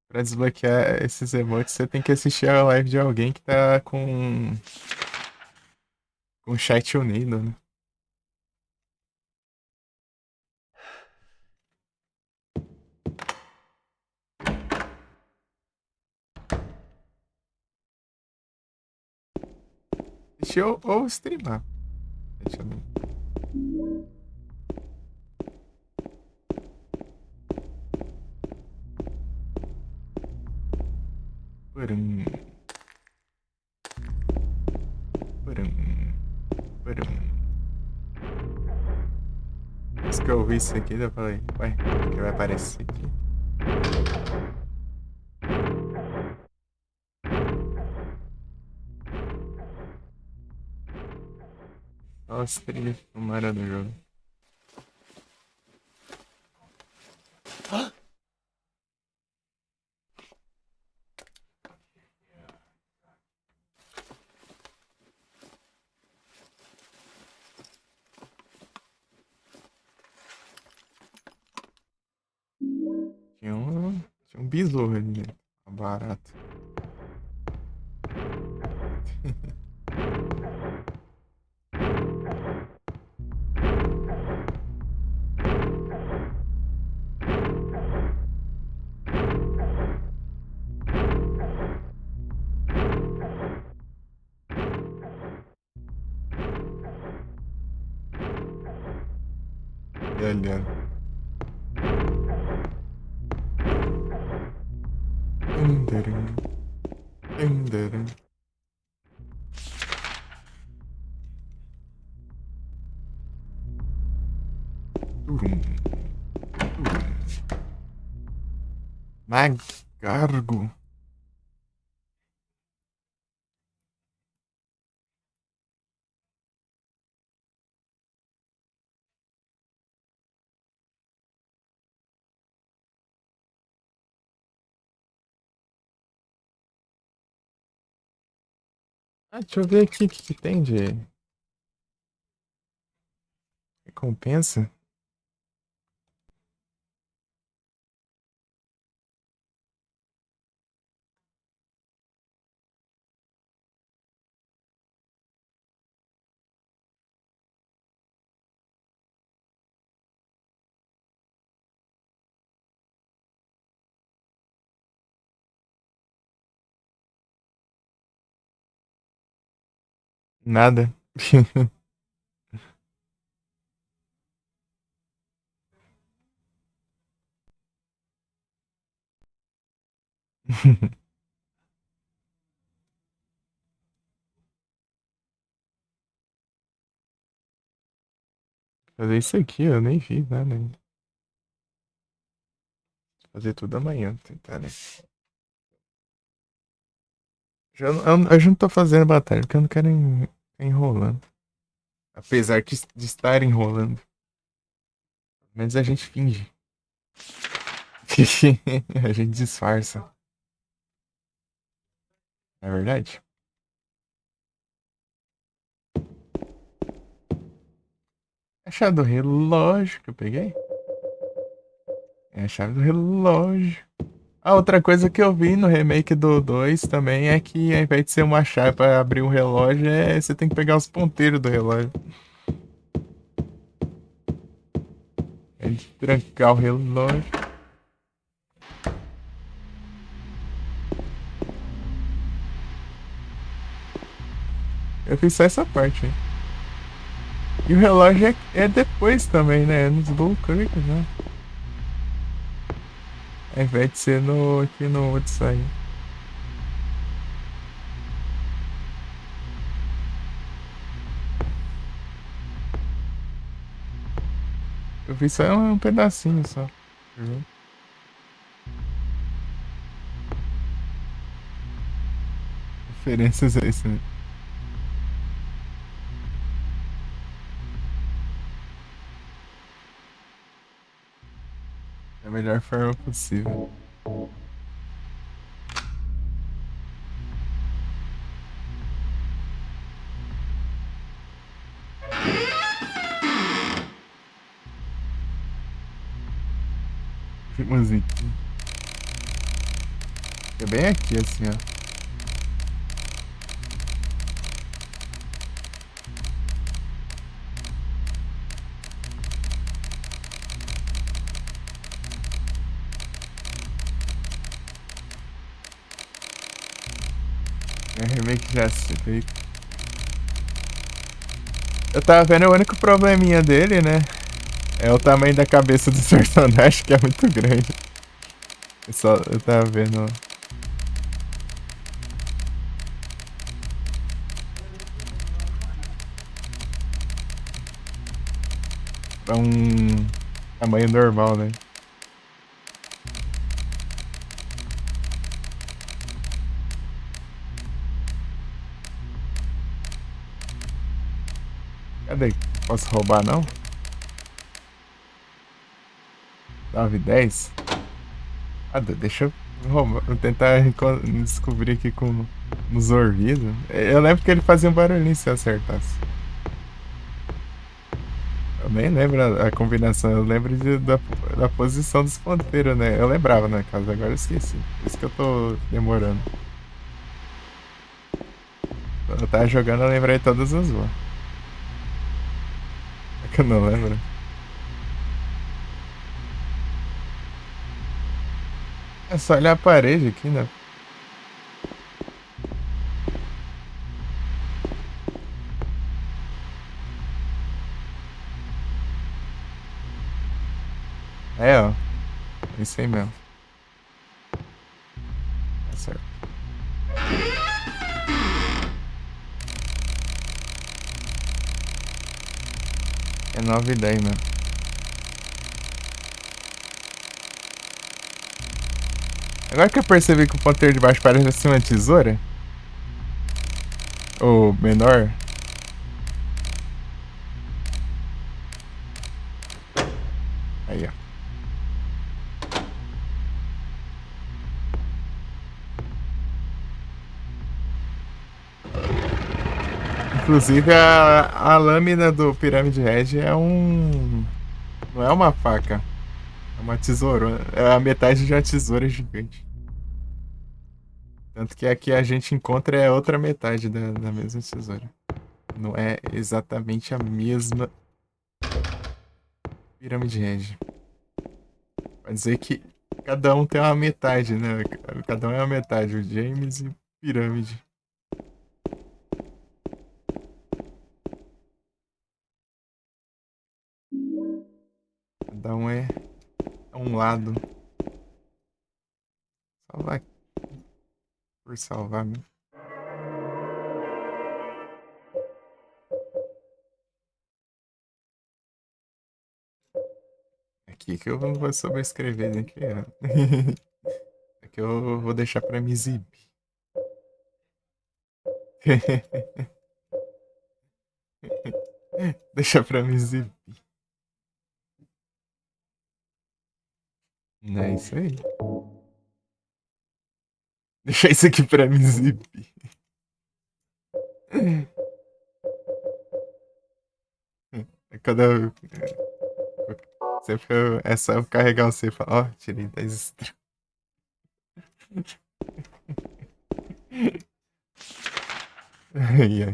Pra desbloquear esses emotes, você tem que assistir a live de alguém que tá com o chat unido, né? Assistir ou streamar. Deixa eu ver. Purum. Purum. Purum. Depois que eu vi isso aqui, eu falei, ué, o que vai aparecer aqui? Olha as trilhas sonoras do jogo. Tinha um besouro ali dentro. Uma barata. E olhando. Tundarum, tundarum. Turum, turum. Magargo. Ah, deixa eu ver aqui o que tem de recompensa. Nada. Fazer isso aqui, eu nem fiz nada ainda. Fazer tudo amanhã, tentar, né? Eu já não tô fazendo batalha, porque eu não quero ficar enrolando. Apesar de estar enrolando. Mas a gente finge. A gente disfarça. Não é verdade? A chave do relógio que eu peguei? É a chave do relógio. A outra coisa que eu vi no remake do 2 também é que ao invés de ser uma chave pra abrir um relógio, você tem que pegar os ponteiros do relógio. É de trancar o relógio. Eu fiz só essa parte, hein? E o relógio é depois também, né? É nos Bullkirk, né? Ao invés de ser aqui no Odyssey. Eu vi só um pedacinho só. Uhum. Referências a isso, né? Da melhor forma possível. Musiquinha. É bem aqui, assim, ó. É remake já feito. Eu tava vendo o único probleminha dele, né? É o tamanho da cabeça dos personagens, que é muito grande. Eu tava vendo. pra um tamanho normal, né? Cadê? Posso roubar, não? 9,10. Deixa eu tentar descobrir aqui nos ouvidos. Eu lembro que ele fazia um barulhinho se eu acertasse. Eu nem lembro a combinação, eu lembro da posição dos ponteiros, né? Eu lembrava na casa, agora eu esqueci. Por isso que eu tô demorando. Quando eu tava jogando, eu lembrei todas as voas. É que eu não lembro. É só olhar a parede aqui, né? É, ó. É isso aí mesmo. Tá certo. É 9,10 mesmo. Agora que eu percebi que o ponteiro de baixo parece assim uma tesoura. Ou menor. Aí, ó. Inclusive a lâmina do Pyramid Head é um. Não é uma faca. É uma tesoura. É a metade de uma tesoura gigante. Tanto que aqui a gente encontra é outra metade da mesma tesoura. Não é exatamente a mesma Pyramid Head. Pode dizer que cada um tem uma metade, né? Cada um é uma metade. O James e o Pirâmide. Cada um é um lado. Salvar por salvar mesmo. Aqui que eu não vou sobrescrever, né? Que é. Aqui eu vou deixar pra me exibir. Deixa pra me exibir. Não é isso aí. Deixa isso aqui pra me exibir. É quando eu. Sempre é só eu carregar você e falar, ó, tirei 10 estrelas. Ai, ai.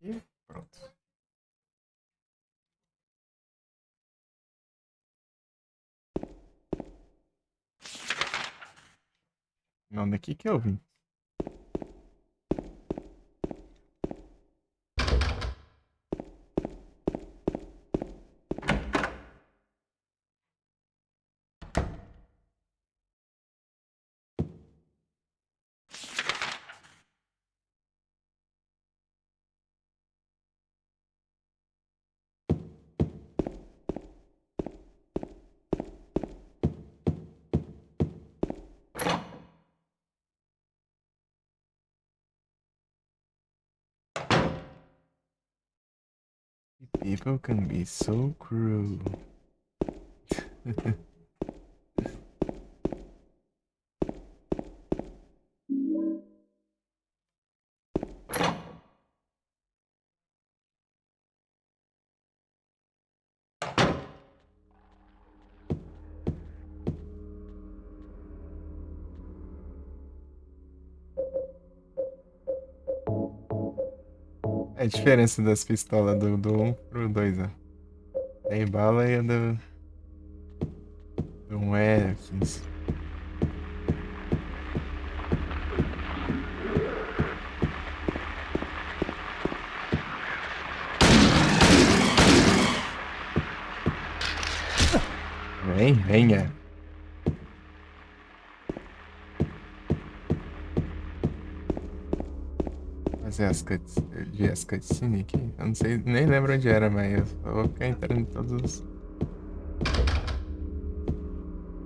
E pronto. Não, daqui que eu vim. People can be so cruel. É a diferença das pistolas do 1 pro 2, ó. 10 bala e a do 1 é 15. Venha. Fazer as cutscenes aqui. Eu não sei, nem lembro onde era, mas eu só vou ficar entrando em todos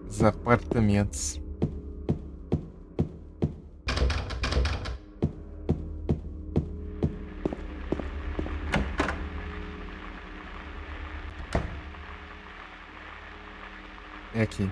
os apartamentos. É aqui.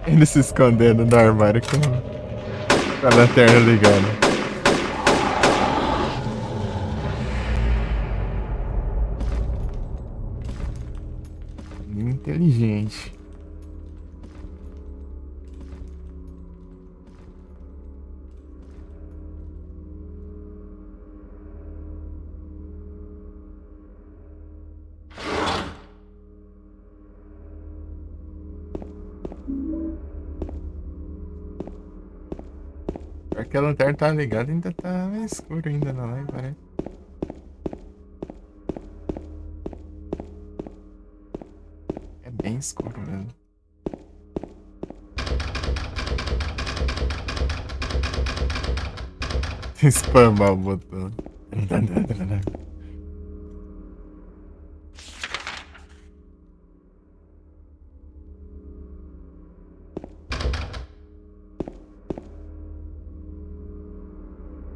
Ele se escondendo no armário com a lanterna ligada. Inteligente. Pior que a lanterna tá ligada, ainda tá meio escuro ainda na live, parece. É bem escuro mesmo. Spamar o botão.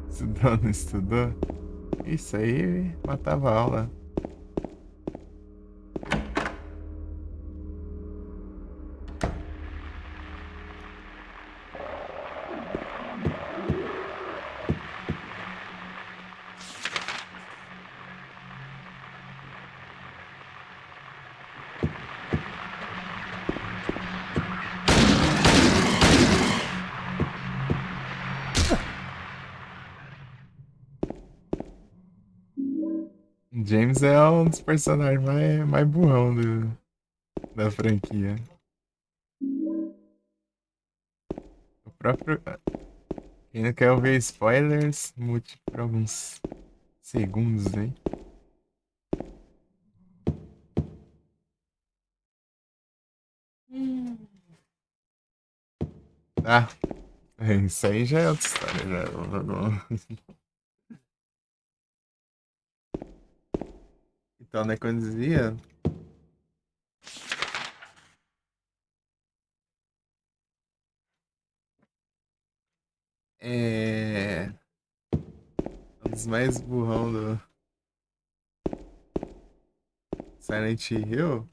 Estudou, não estudou? Isso aí matava a aula. James é um dos personagens mais burrão da franquia. O próprio. Quem não quer ouvir spoilers, mute por alguns segundos aí. Ah, isso aí já é outra história. Já. Então, né, quando dizia. É. Um dos mais burrão do Silent Hill.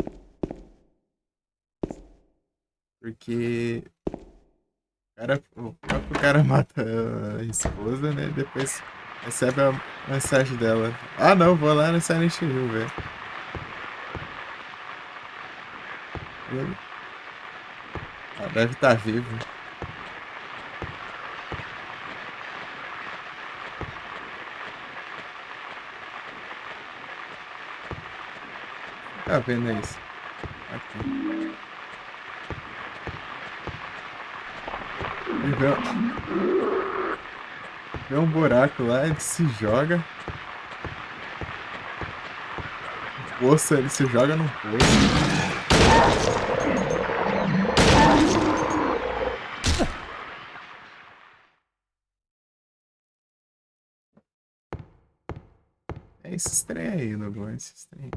Porque o próprio cara mata a esposa, né? Depois recebe a mensagem dela. Ah, não, vou lá no Silent Hill, velho. Ela deve estar vivo. Tá vendo isso? Aqui. Vê um buraco lá, ele se joga. Poço, ele se joga no poço. É esse trem aí, Douglas. Esse trem.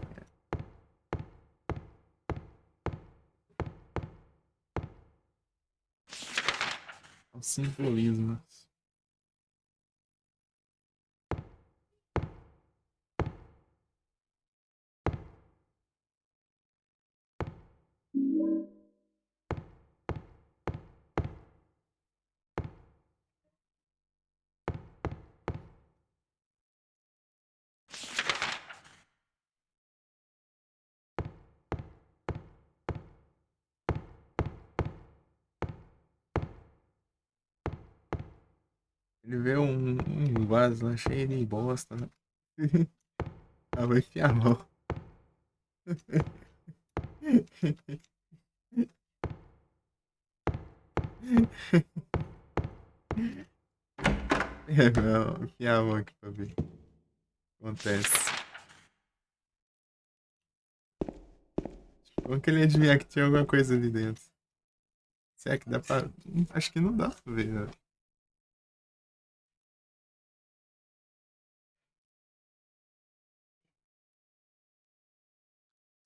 É o simbolismo. Ele vê um vaso lá cheio de bosta, né? Ah, vai enfiar a mão. É, não, enfiar a mão aqui pra ver o que acontece. Como que ele ia adivinhar que tinha alguma coisa ali dentro? Será que dá pra. Acho que não dá pra ver, né?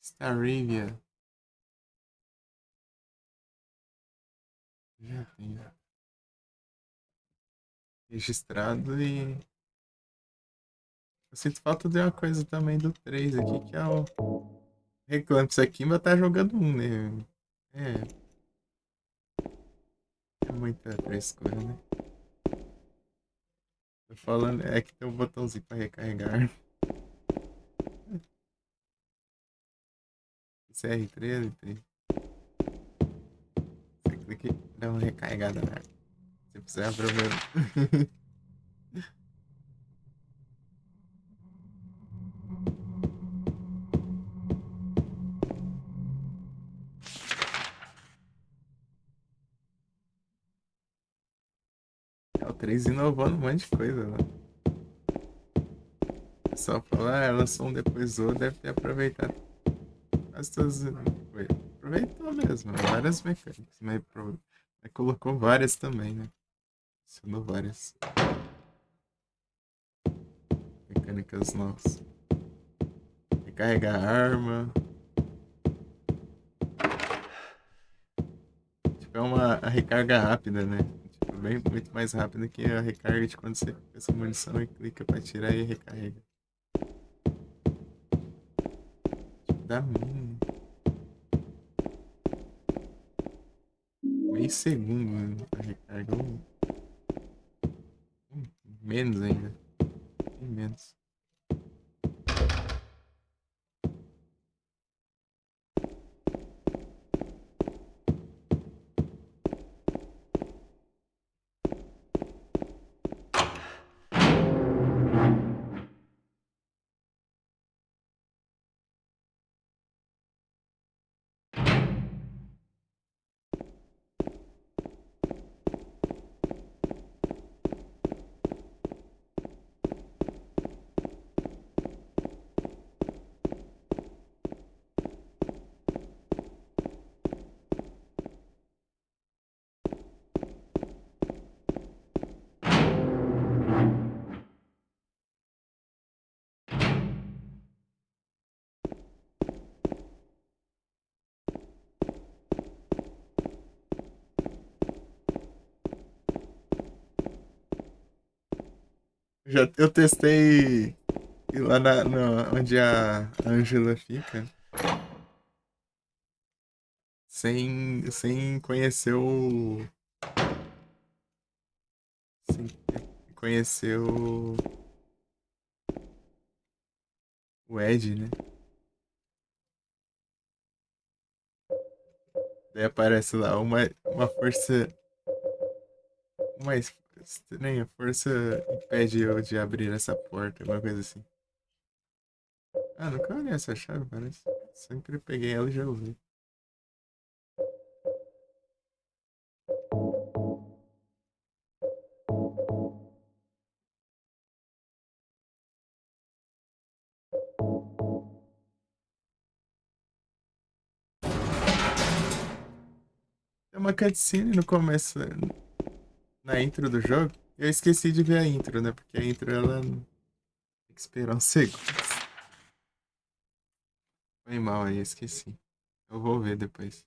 Staravia. Já tem registrado e. Eu sinto falta de uma coisa também do 3 aqui, que é o. Reclame isso aqui, mas tá jogando um, né? É muita frescura, né? Tô falando, é que tem um botãozinho pra recarregar. CR3, L3. Você clica e dá uma recarregada na. Se precisar, problema. É o 3 inovando um monte de coisa, né? O pessoal fala, ah, lançou um depois do outro, deve ter aproveitado as todas. Aproveitou mesmo, né? Várias mecânicas, mas colocou várias também, né? Adicionou várias mecânicas novas. Recarregar a arma. Tipo, é uma a recarga rápida, né? Tipo, bem, muito mais rápida que a recarga de quando você pega essa munição e clica pra tirar e recarrega. Tipo, dá meio segundo, né? A recarga. Menos ainda. Bem menos. Eu testei ir lá onde a Angela fica sem conhecer o. Sem conhecer o Ed, né? Daí aparece lá uma força. Uma estranha força impede eu de abrir essa porta, alguma coisa assim. Ah, nunca olhei essa chave, parece. Sempre peguei ela e já usei. uma cutscene no começo, na intro do jogo. Eu esqueci de ver a intro, né? Porque a intro, ela tem que esperar uns segundos. Foi mal aí, esqueci. Eu vou ver depois.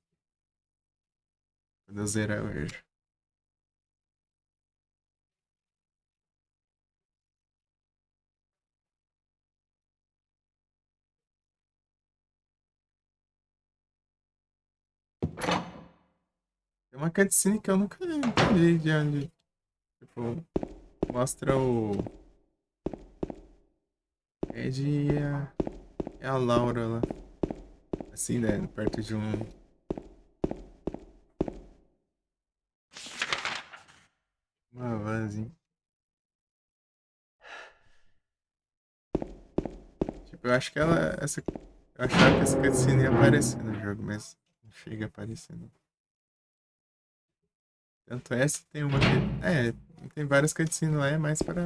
Quando eu zerar, eu vejo. Tem uma cutscene que eu nunca vi de onde. Tipo, mostra o Ed e a Laura lá. Assim, né? Perto de uma van, assim. Tipo, eu acho que eu achava que essa cutscene ia aparecer no jogo, mas não chega a aparecer, não. Tanto essa tem uma que. Tem várias cutscenes lá, é mais pra.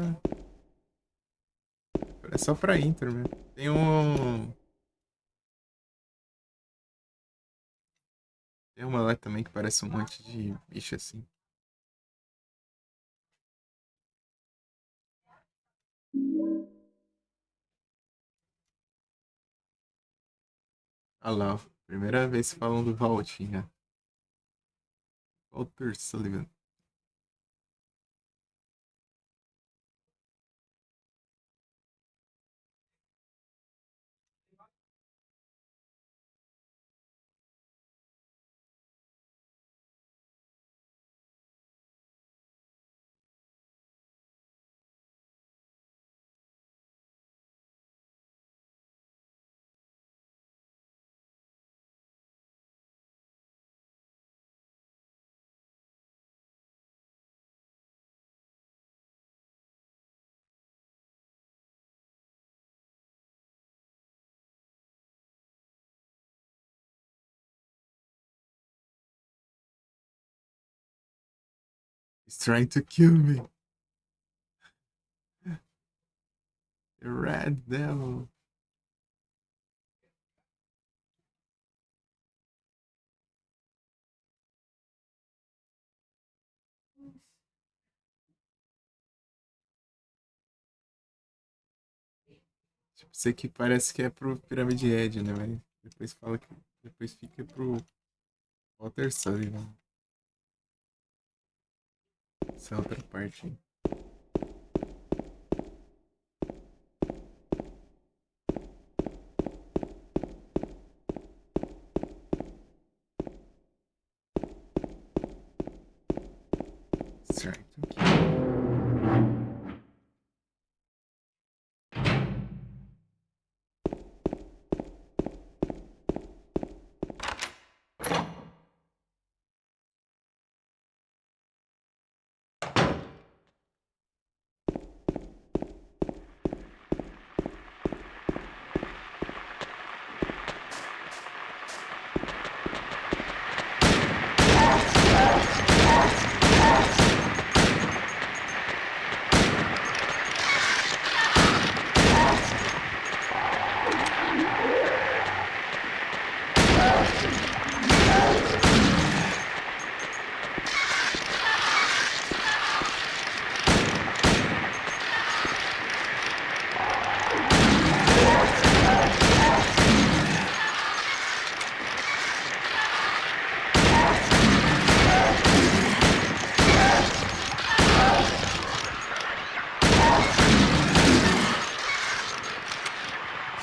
É só pra intro mesmo. Tem um. Tem uma lá também que parece um monte de bicho assim. Ah lá, ó. Primeira vez falando do Valtinha. Walter Sullivan. He's trying to kill me. The Red Devil. Tipo, isso aqui parece que é pro Pyramid Head, né? Mas depois fala que. Depois fica pro Walter Sullivan. Essa é outra parte. Certo.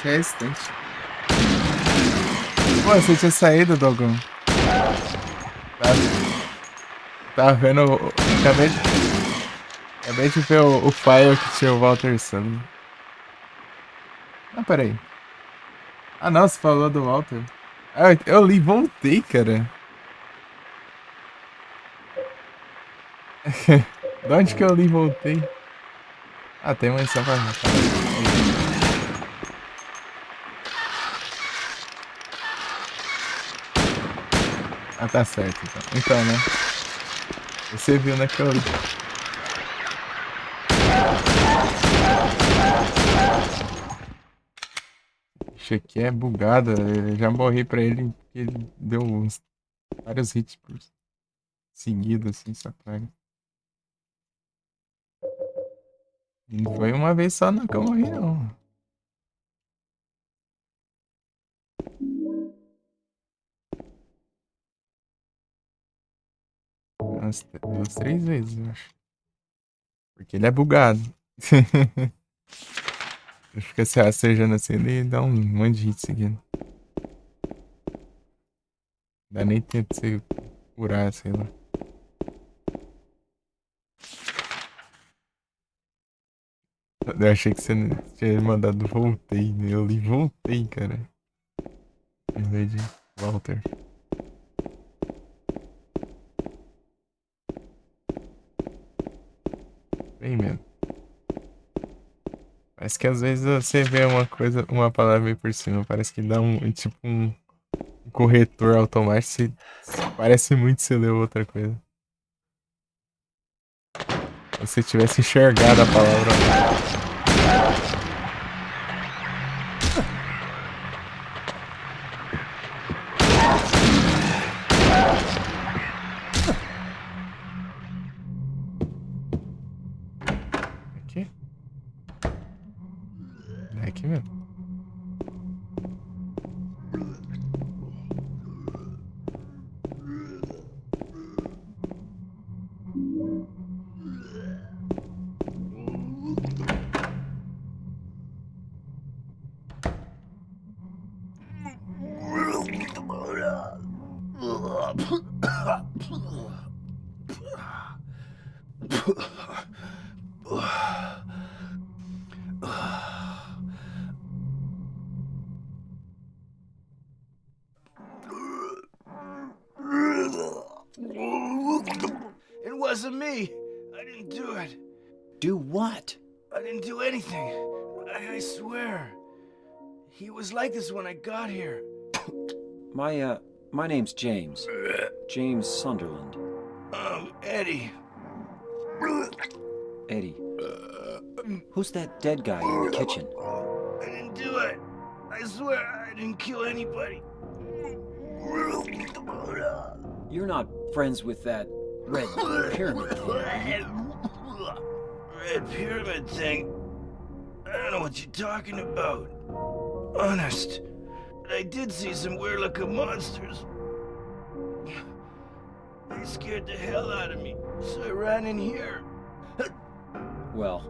É restante. Pô, você tinha saído, Dogão. Tava vendo. Acabei de ver o file que tinha o Walter Sullivan. Ah, peraí. Ah, não, você falou do Walter. Ah, eu li e voltei, cara. De onde que eu li e voltei? Ah, tem uma só pra. Ah, tá certo, então. Então, né? Você viu, né, que eu li. Isso aqui é bugado. Eu já morri pra ele porque ele deu vários hits por seguido, assim, essa praga. E não foi uma vez só não que eu morri, não. Umas 2, 3 vezes, eu acho. Porque ele é bugado. Ele fica se rastejando assim, ele dá um monte de hit seguindo. Dá nem tempo de você curar, sei lá. Eu achei que você tinha mandado voltei, né? Eu li voltei, cara. Em vez de Walter. Bem mesmo. Parece que às vezes você vê uma coisa, uma palavra aí por cima. Parece que dá tipo um corretor automático. Parece muito você leu outra coisa. Como se você tivesse enxergado a palavra. Aqui? É aqui mesmo. It wasn't me. I didn't do it. Do what? I didn't do anything. I swear. He was like this when I got here. My name's James. James Sunderland. Eddie. Eddie. Who's that dead guy in the kitchen? I didn't do it. I swear I didn't kill anybody. You're not friends with that red pyramid thing, are you? Red pyramid thing? I don't know what you're talking about. Honest. But I did see some weird looking monsters. They scared the hell out of me, so I ran in here. Well,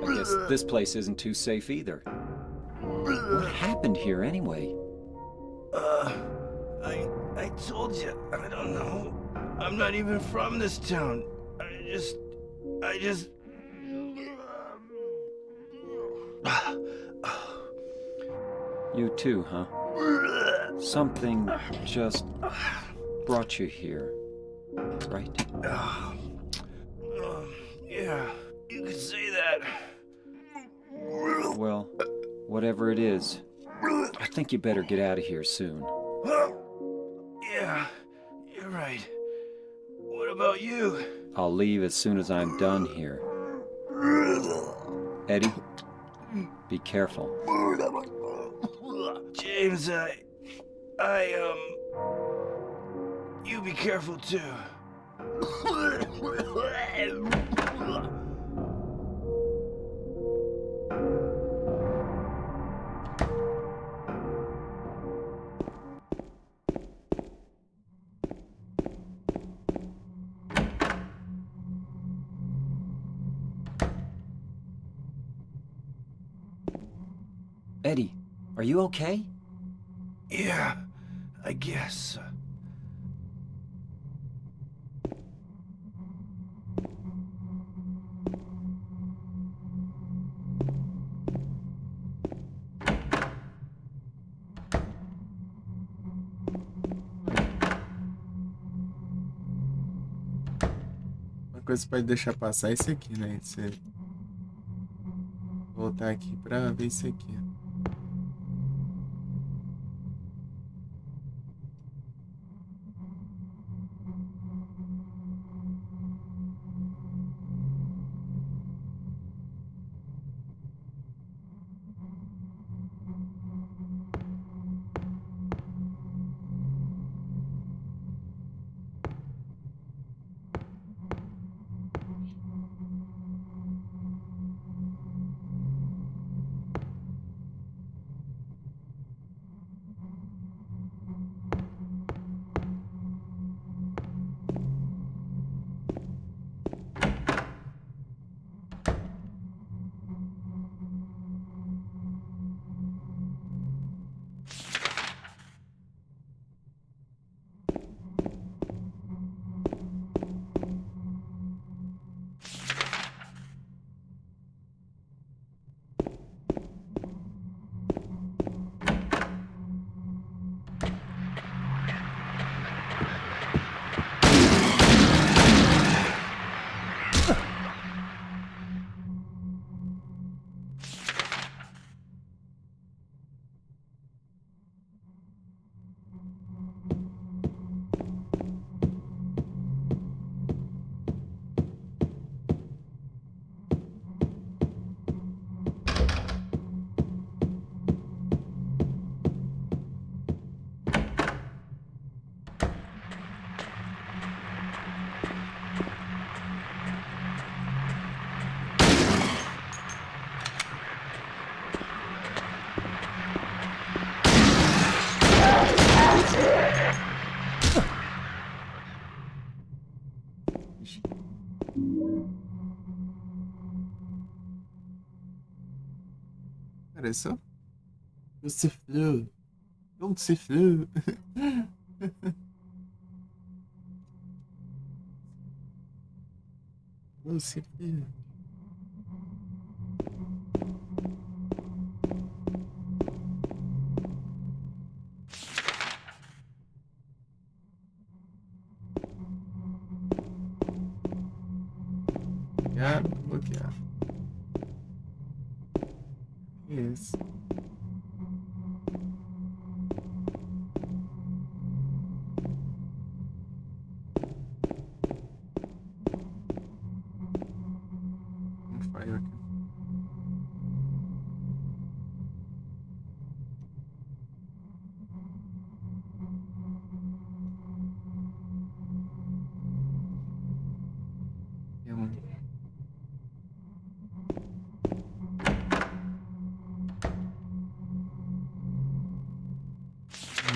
I guess this place isn't too safe either. What happened here anyway? I told you, I don't know. I'm not even from this town. I just... You too, huh? Something just brought you here, right? Yeah, you could say that. Well, whatever it is, I think you better get out of here soon. Yeah, you're right. What about you? I'll leave as soon as I'm done here. Eddie, be careful. James, you be careful too. Eddie, are you okay? Yeah, I guess. Uma coisa que pode deixar passar é esse aqui, né? Você voltar aqui pra ver isso aqui. Apareceu? Você flew. Onde você flew? Você flew. Bloqueado, bloqueado. Isso. Não falhou aqui. Tem um.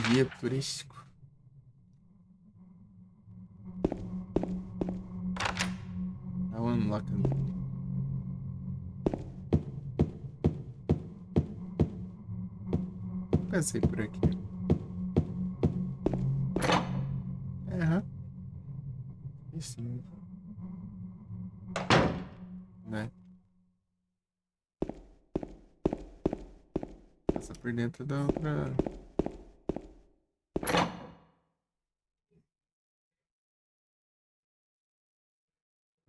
Guia turístico. Tá unlocked. Passei por aqui. Aham. Isso. Né? Passa por dentro da outra.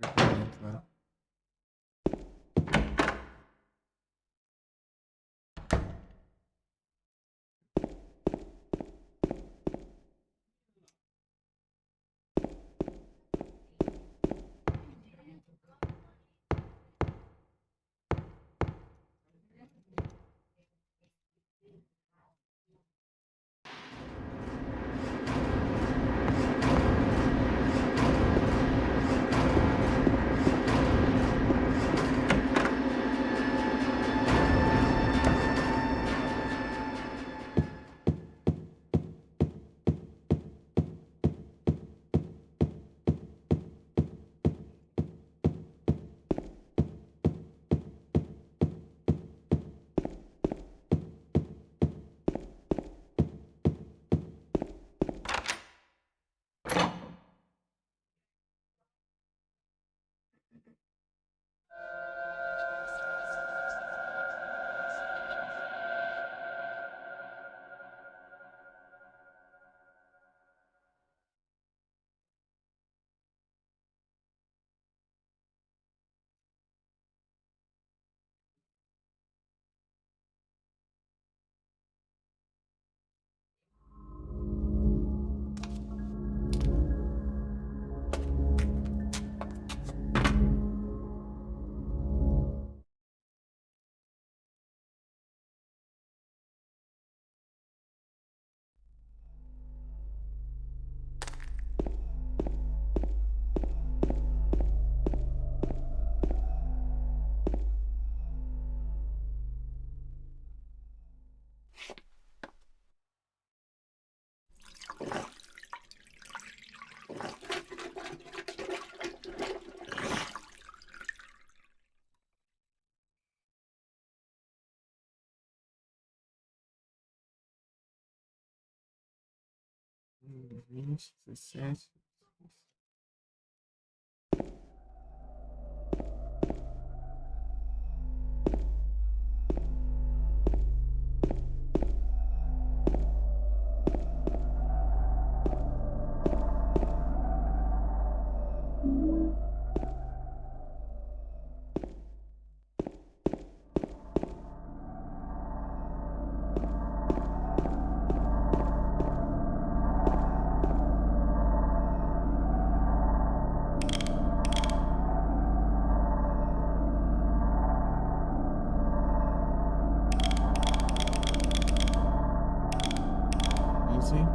Apartamento lá. Hum, 20, 17. Sim.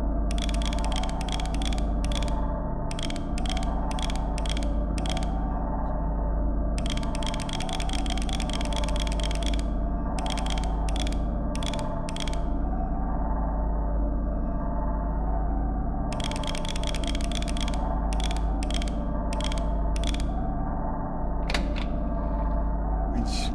Ixi.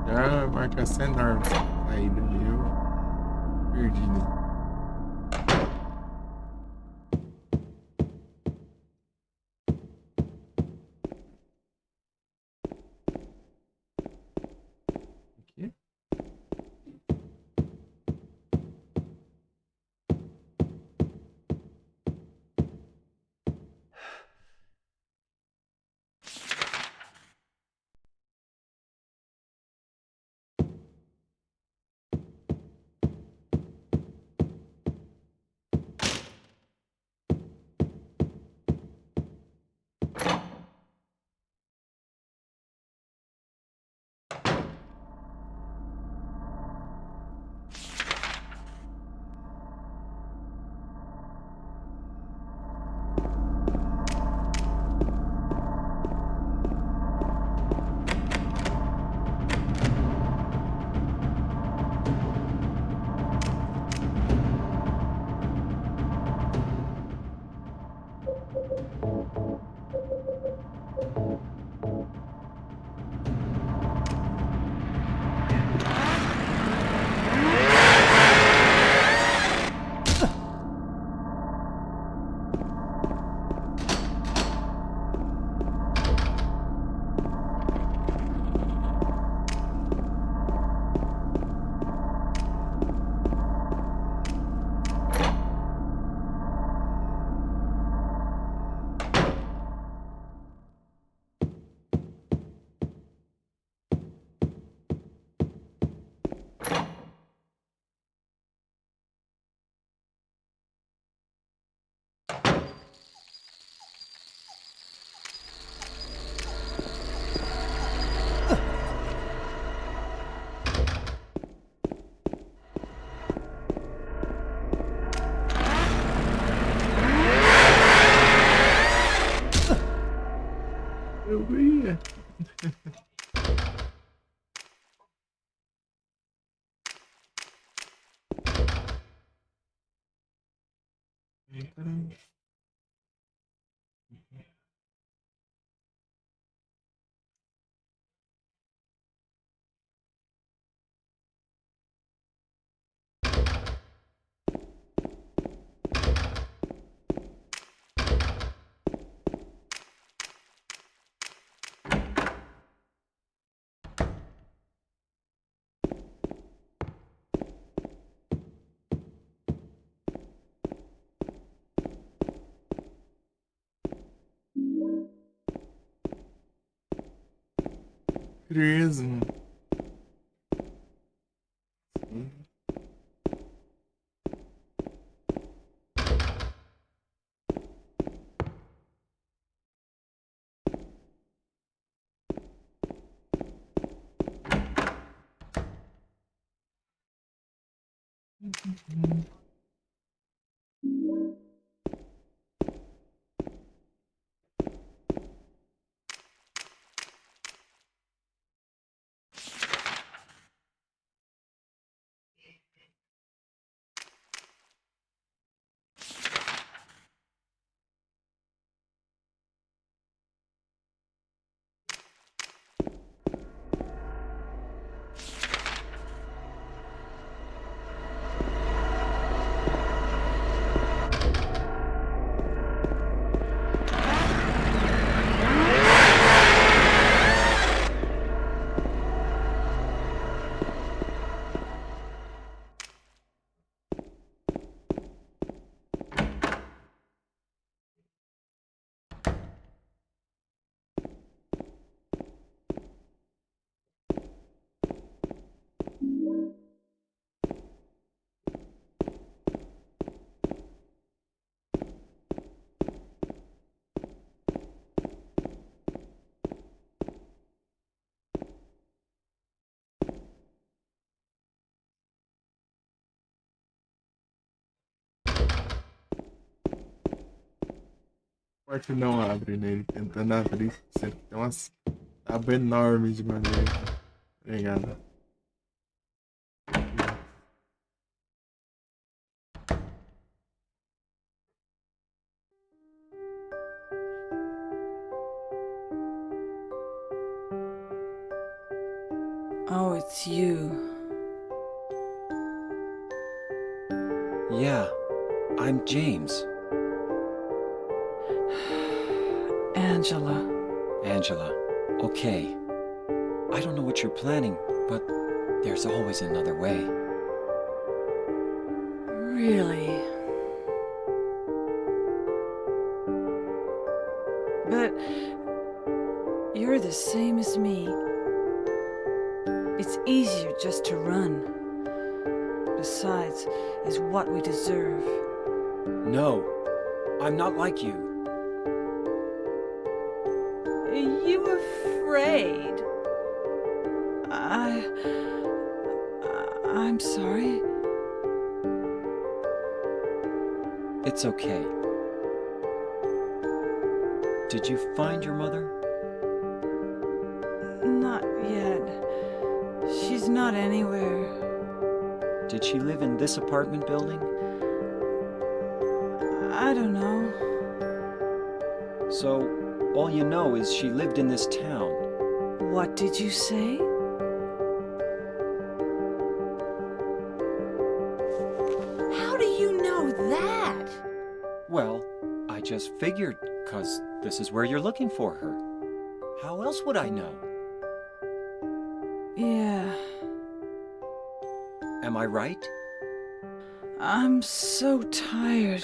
Já marcação enorme saída, viu? Perdido. Aqui. Eu ia. Ai, caramba. Beleza, mano. A porta não abre, né? Ele tentando abrir, sempre tem umas tábuas enormes de madeira. Obrigado. it's you. Yeah, I'm James. Angela. Angela. Okay. I don't know what you're planning, but there's always another way. Really? But you're the same as me. It's easier just to run. Besides, is what we deserve. No, I'm not like you. You afraid? I'm sorry. It's okay. Did you find your mother? Not yet. She's not anywhere. Did she live in this apartment building? I don't know. So, all you know is she lived in this town. What did you say? How do you know that? Well, I just figured, 'cause this is where you're looking for her. How else would I know? Yeah, Am I right? I'm so tired.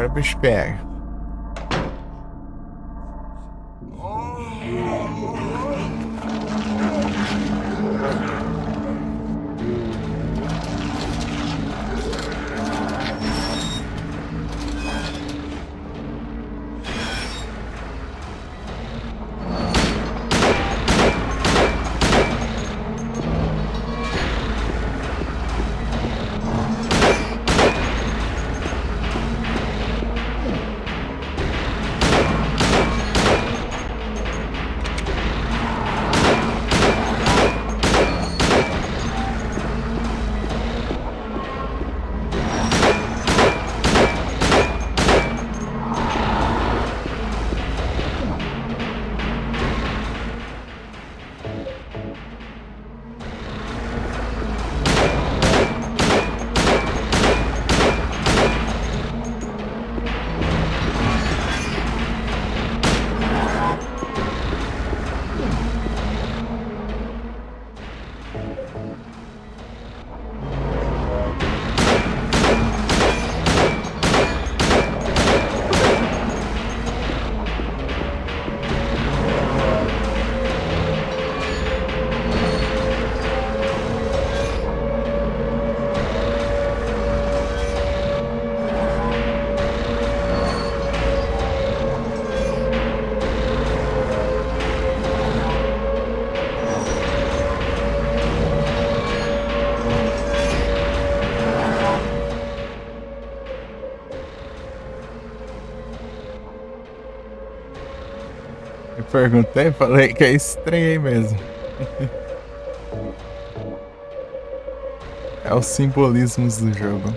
Agora o bicho pega. Eu perguntei, falei que é estranho mesmo. É os simbolismos do jogo.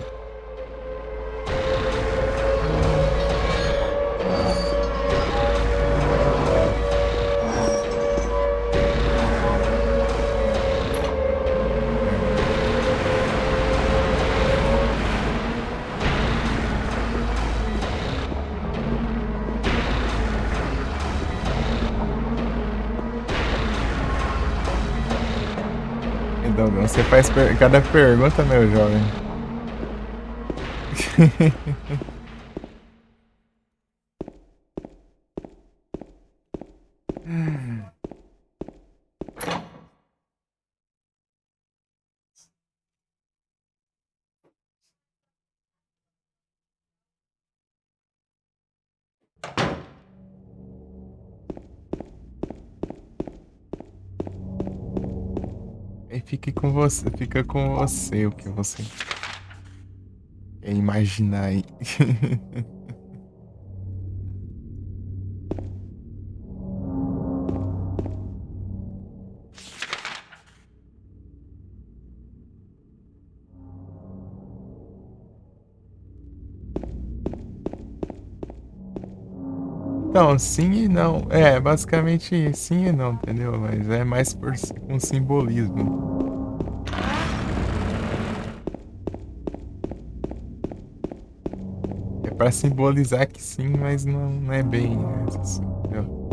Dogão, você faz cada pergunta, meu jovem. Aí fica com você o que você quer imaginar aí. Então, sim e não. É, basicamente sim e não, entendeu? Mas é mais com simbolismo. É pra simbolizar que sim, mas não é bem assim, entendeu?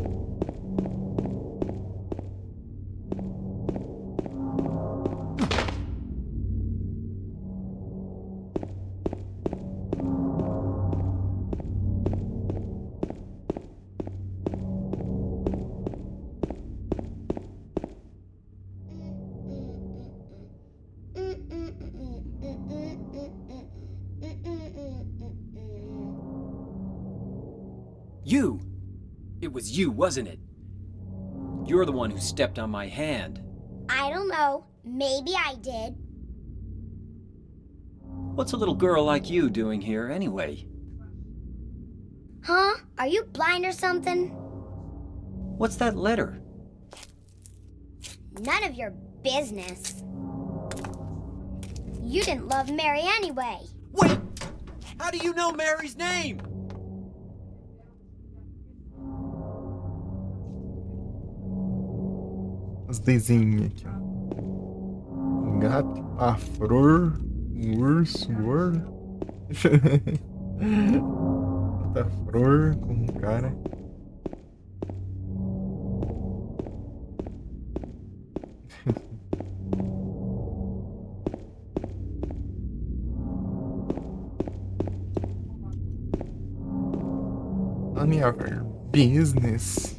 You! It was you, wasn't it? You're the one who stepped on my hand. I don't know. Maybe I did. What's a little girl like you doing here anyway? Huh? Are you blind or something? What's that letter? None of your business. You didn't love Mary anyway. Wait! How do you know Mary's name? Os desenhos aqui, ó. Um gato, a flor, um urso, gordo. Outra flor com um cara. None of your business.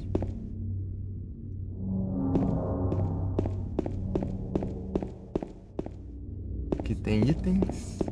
Aqui tem itens.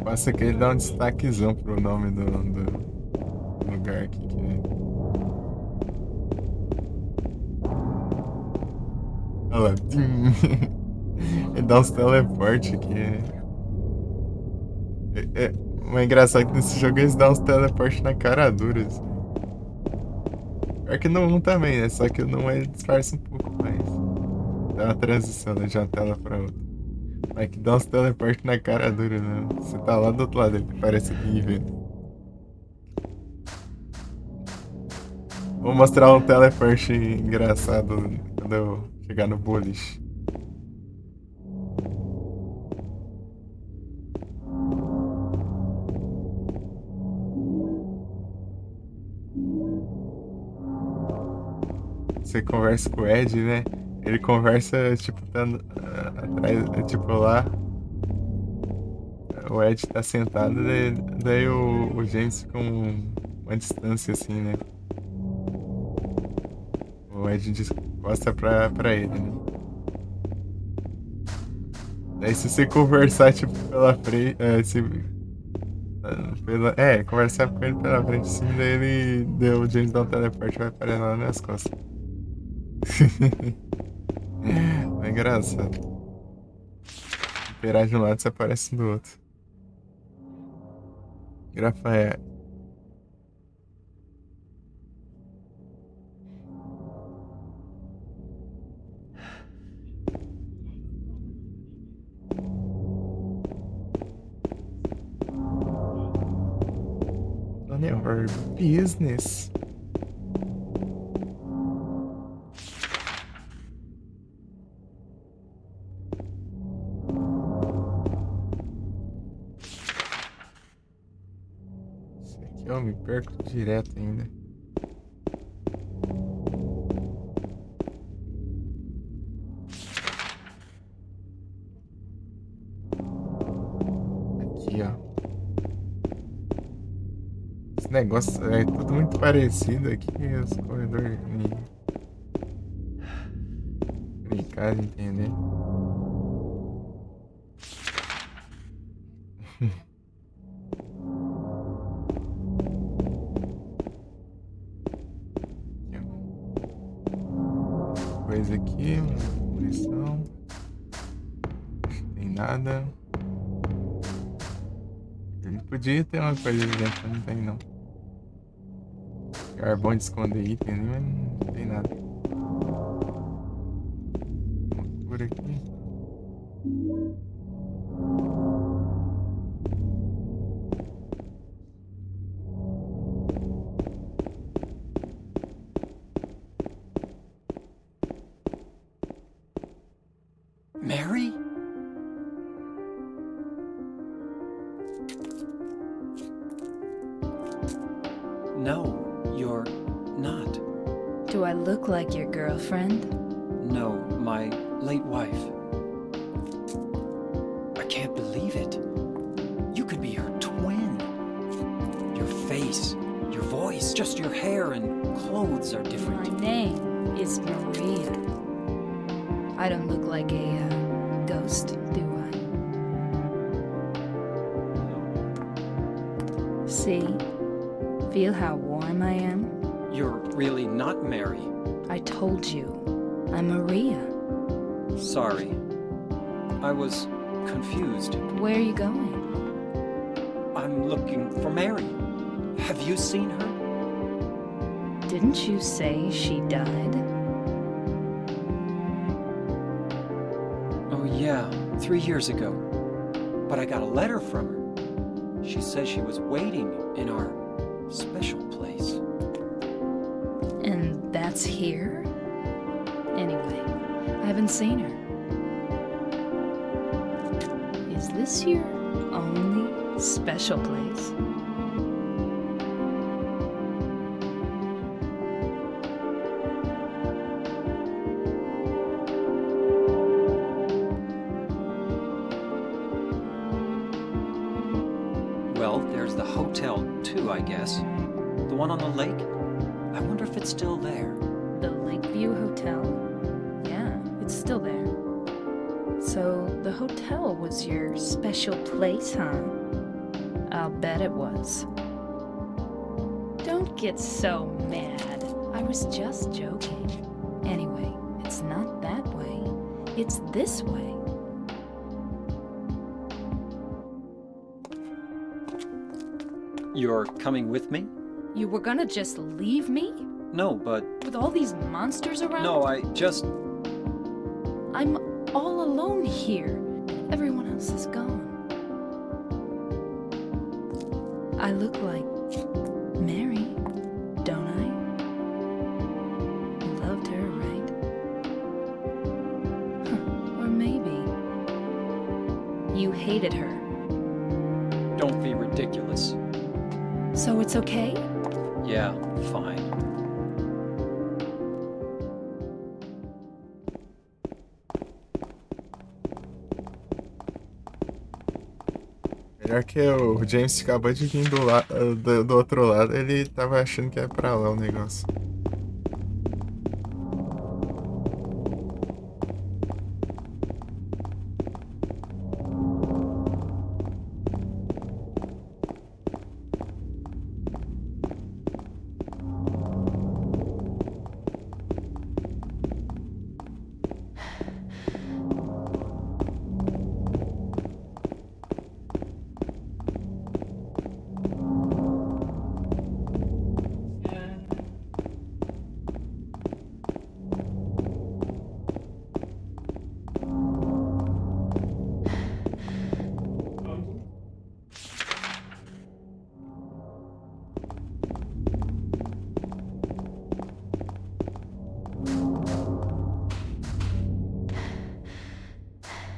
Passa que ele dá um destaquezão pro nome do lugar aqui. Olha lá. Ele dá uns teleportes aqui. O engraçado é que nesse jogo eles dão uns teleportes na cara dura. Assim. Pior que no 1 também, né? Só que no 1 ele disfarça um pouco mais. Dá uma transição, né? De uma tela pra outra. Mas que dá uns teleportes na cara dura, né? Você tá lá do outro lado, ele parece aqui vendo. Vou mostrar um teleporte engraçado quando eu chegar no boliche. Você conversa com o Ed, né? Ele conversa, tipo, tá atrás, tipo, lá. O Ed tá sentado, daí o James fica uma distância, assim, né? O Ed encosta pra ele, né? Daí se você conversar, tipo, pela frente, conversar com ele pela frente, assim, daí o James dá um teleporte e vai parar lá nas costas. É engraçado. Operar de um lado, você aparece do outro. Rafael. None of our business. Esse aqui eu me perco direto ainda. Aqui, ó. Esse negócio é tudo muito parecido aqui, os corredores brincar de entender. Aqui, ó. Coisa aqui, munição. Não tem nada. Ele podia ter uma coisa ali dentro, mas não tem não. Lugar bom de esconder item ali, mas não tem nada. Vamos por aqui. Mary? No, you're not. Do I look like your girlfriend? No, my late wife. I can't believe it. You could be her twin. Your face, your voice, just your hair and clothes are My different. name is Maria. I don't look like a ghost, do I? See? Feel how warm I am? You're really not Mary. I told you, I'm Maria. Sorry. I was confused. Where are you going? I'm looking for Mary. Have you seen her? Didn't you say she died? Oh, yeah, 3 years ago. But I got a letter from her. She says she was waiting in our special place. And that's here? Anyway, I haven't seen her. Is this your only special place? Well, there's the hotel too, I guess. The one on the lake? I wonder if it's still there. The Lakeview Hotel? Yeah, it's still there. So the hotel was your special place, huh? I'll bet it was. Don't get so mad. I was just joking. Anyway, it's not that way. It's this way. You're coming with me? You were gonna just leave me? No, but With all these monsters around? no, I just. I'm all alone here. Everyone else is gone. I look like Mary, don't I? You loved her, right? Huh. Or maybe you hated her. Don't be ridiculous. So it's okay? Yeah, fine. Melhor que o James acabou de vir do outro lado, ele tava achando que era pra lá o negócio.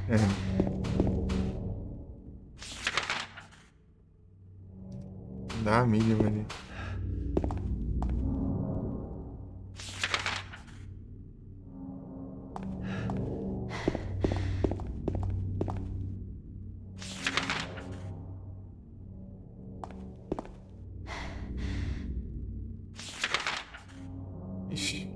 É. Dá a mínima ali. Ixi.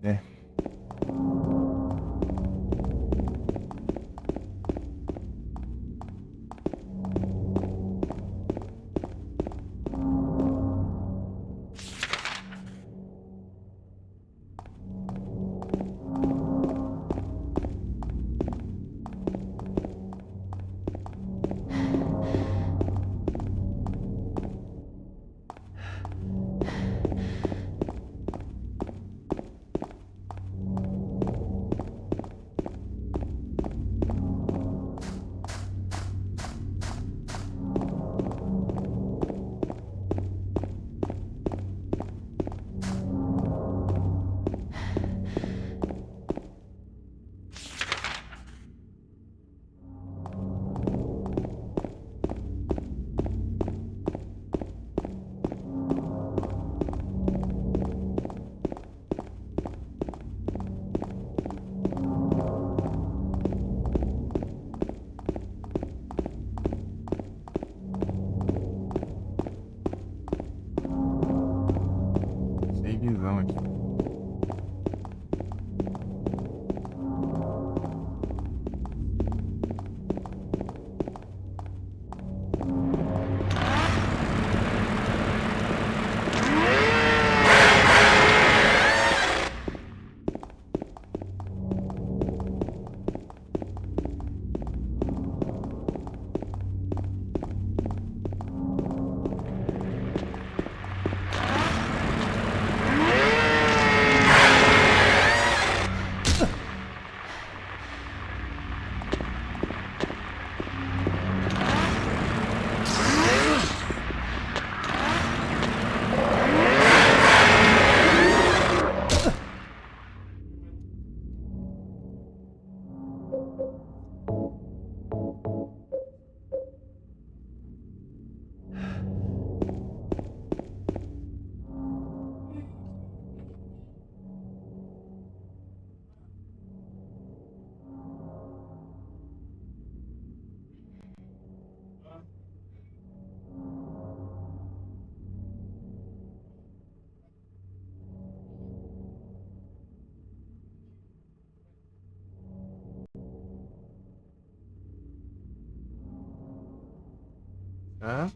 É. Sem visão aqui. Tá?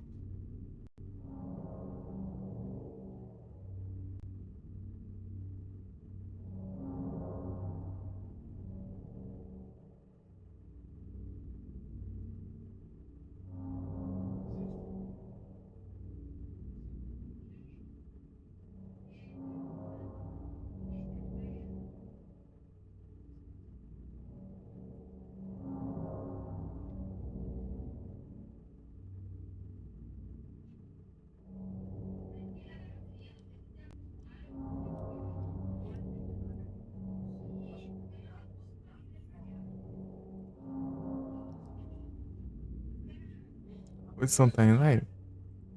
Posição tá indo aí?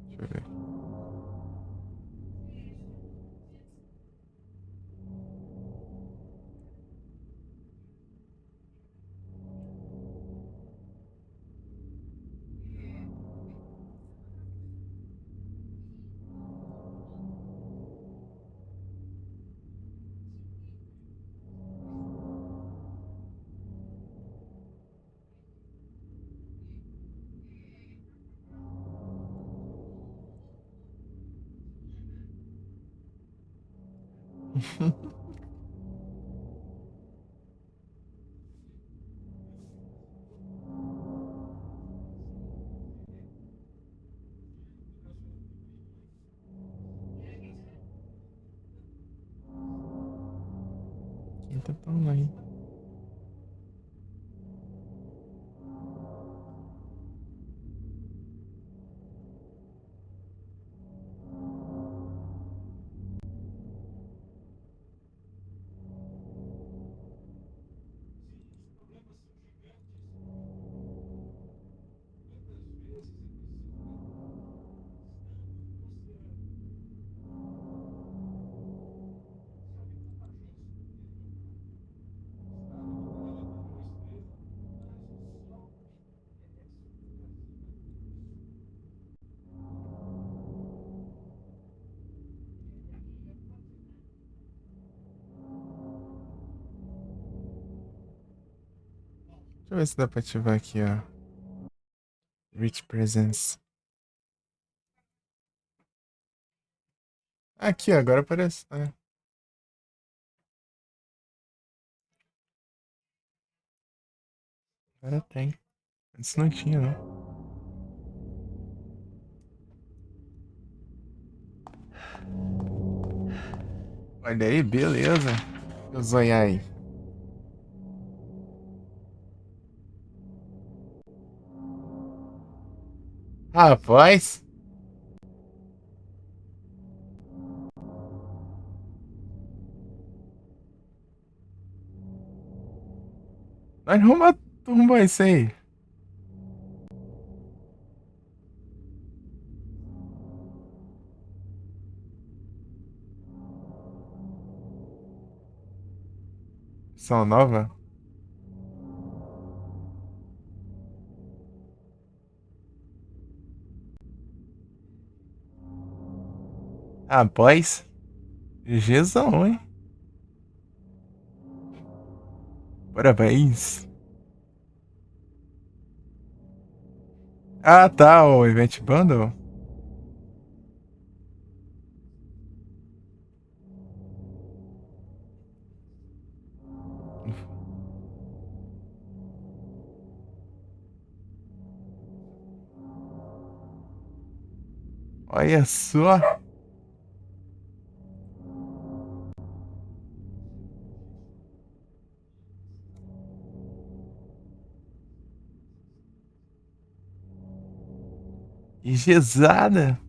Deixa eu ver. Quinta tá online. Deixa eu ver se dá pra ativar aqui, ó. Rich Presence. Aqui, ó, agora aparece. Agora tem. Antes não tinha, não. Olha aí, beleza. Deixa eu zoiar aí. Rapaz. Nós vamos turma isso aí. São nova? Rapaz. GGzão, hein? Parabéns. Ah, tá, o Event Bundle. Olha só. GGzada.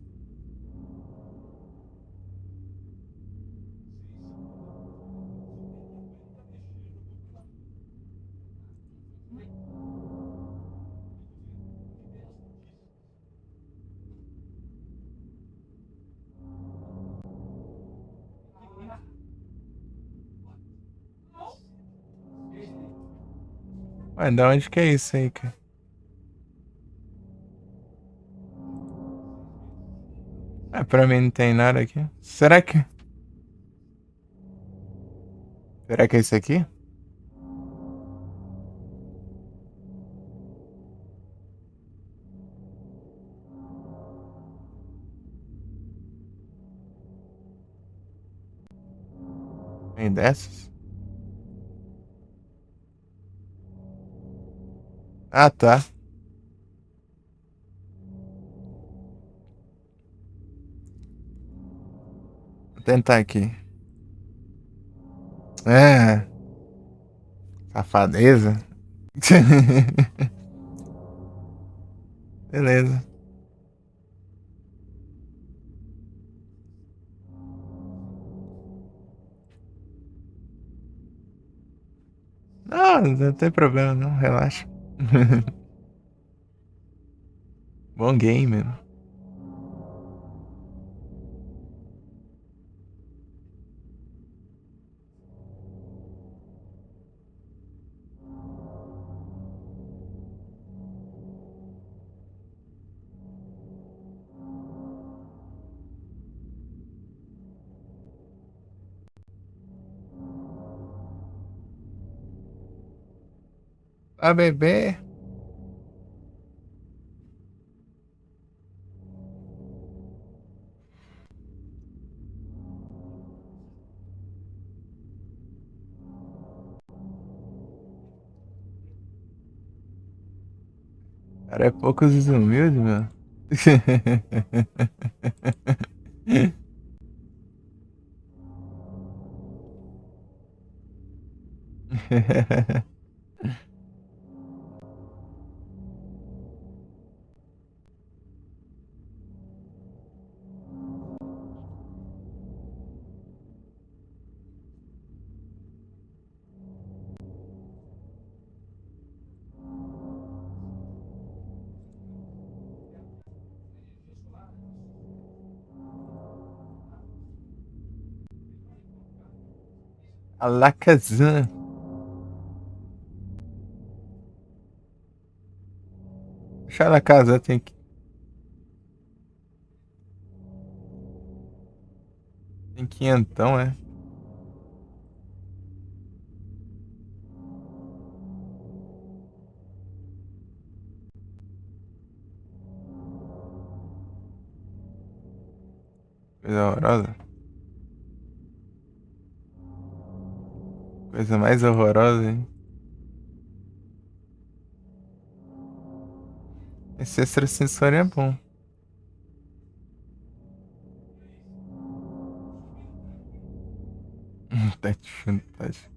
Ué, da onde que é isso aí, cara? Ah, pra mim não tem nada aqui. Será que... Será que é isso aqui? Tem dessas? Ah, tá. Vou tentar aqui. É. Safadeza. Beleza. Não tem problema não, relaxa. Bom game, mano. Ah, bebê. Cara, é poucos desumildes, meu. Alakazam. Deixa na casa, tem que. Tem quinhentão, é? Coisa horrorosa. Coisa mais horrorosa, hein? Esse extrasensório é bom. Tá de chantagem.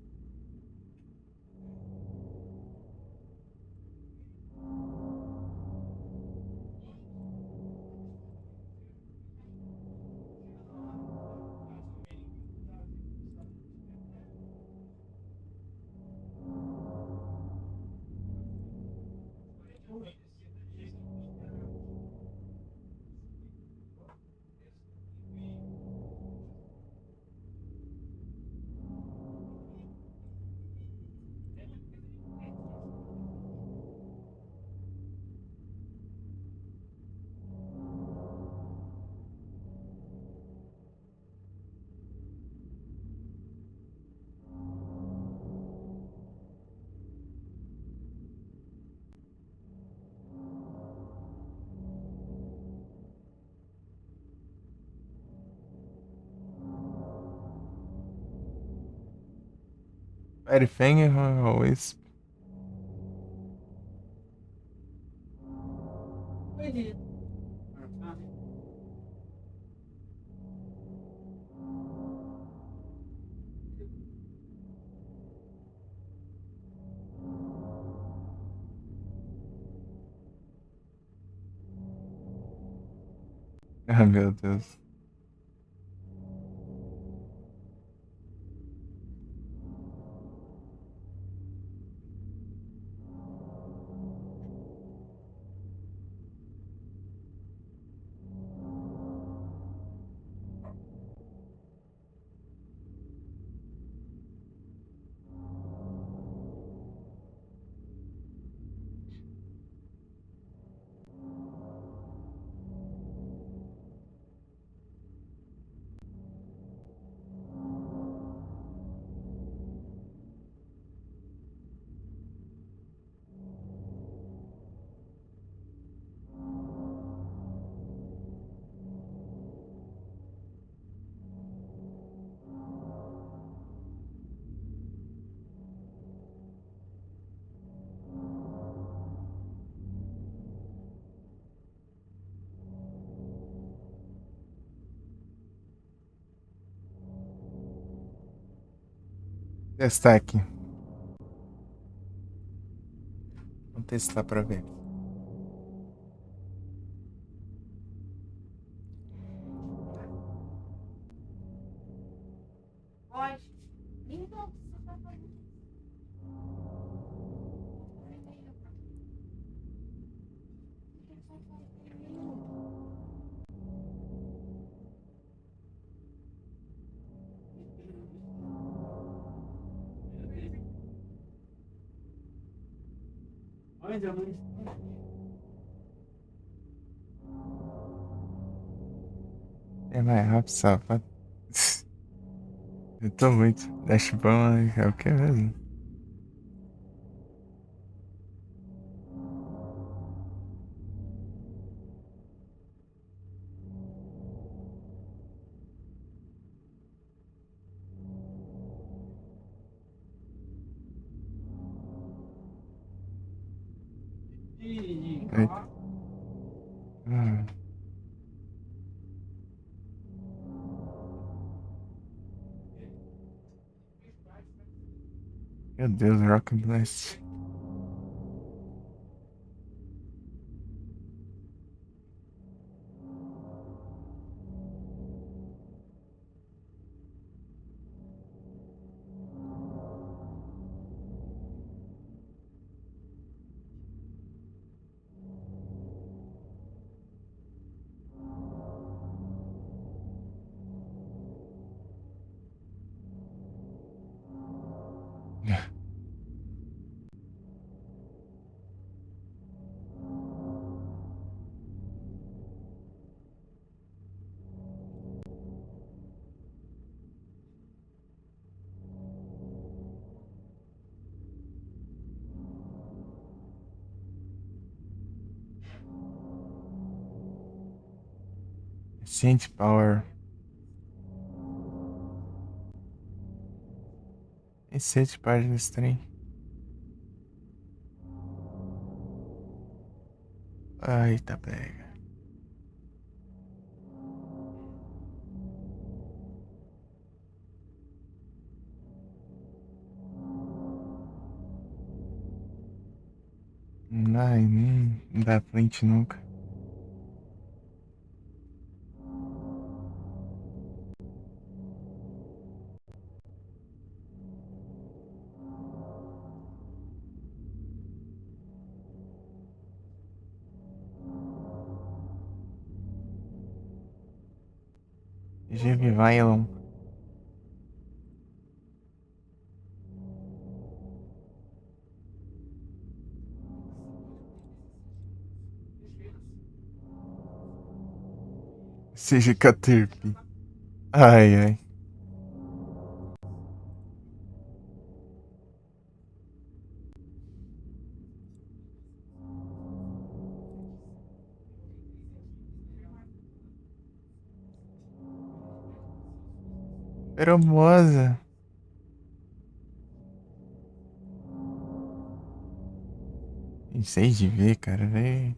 Firefinger always. Ah, meu Deus. Testar aqui. Vamos testar pra ver. É mais rápido, safado. Eu tô muito. Dash bom é o que mesmo? Eita. Ah, meu Deus, Rock Blast. Saint Power. Tem 7 páginas esse trem. Ai, tá pega. Ai, não dá frente nunca. Gevivylon. Seja Caterpie. Ai, ai. Hermosa. Não sei de ver, cara, velho.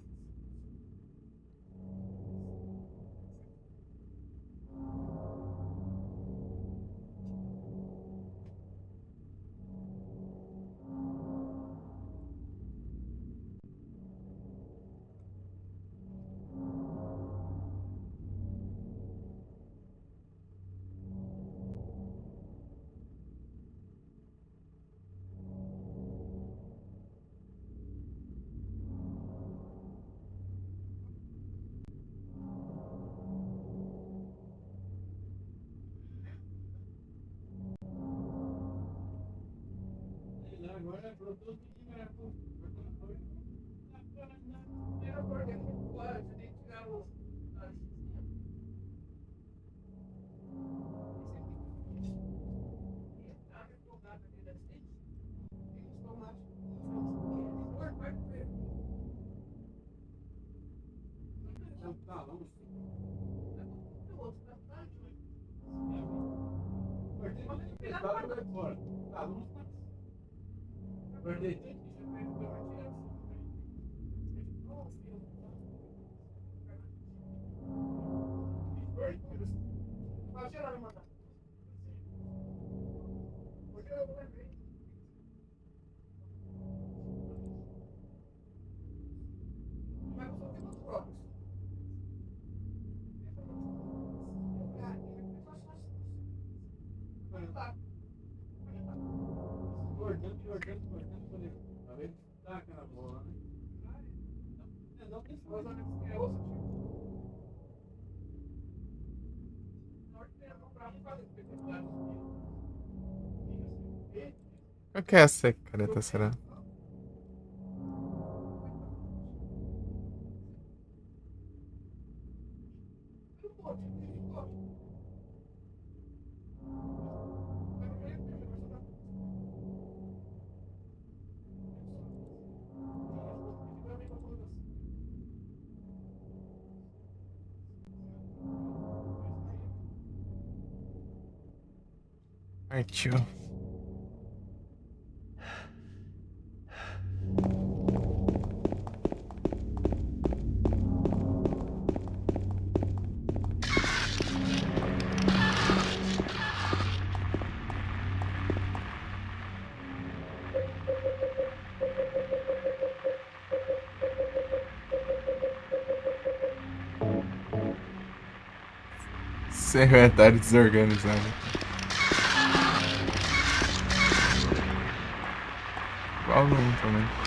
Qual que é essa careta, será? Partiu. Inventário desorganizado. Igual no 1 também.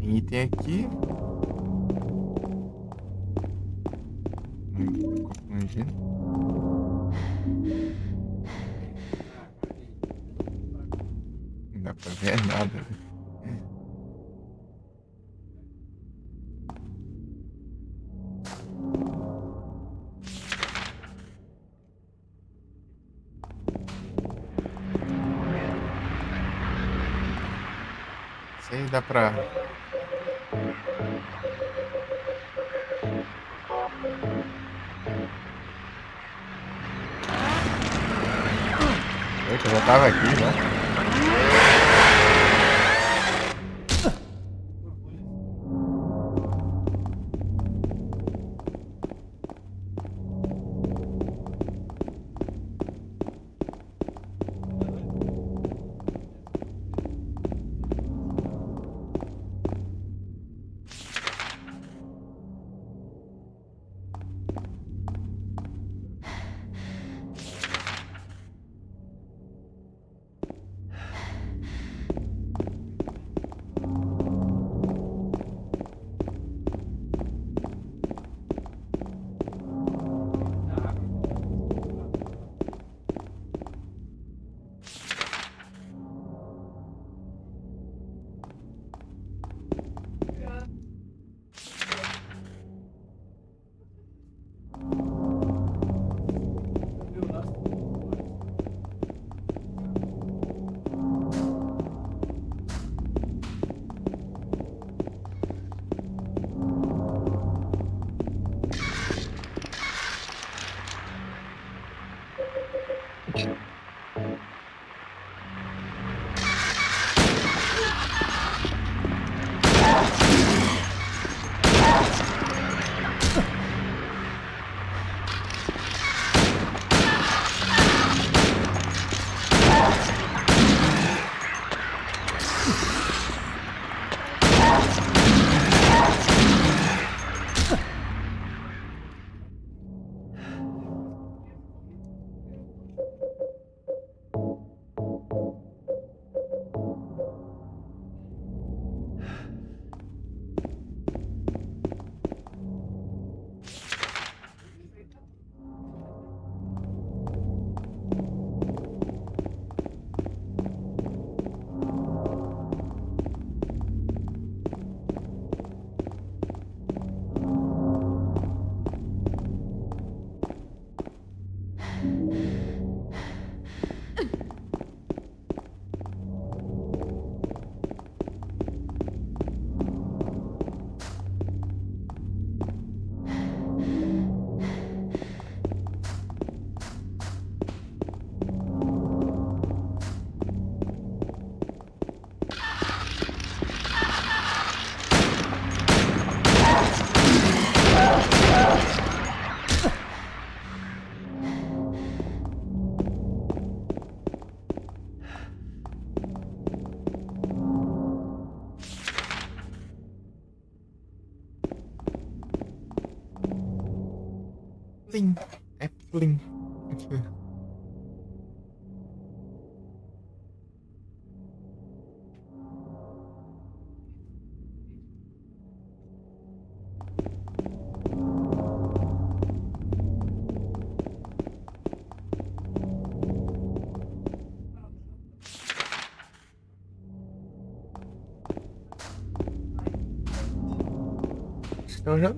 Tem item aqui. Imagina. Não dá pra ver nada, né? Isso aí dá pra. Eita, eu já tava aqui já. Plim. É plim. Acho que eu já.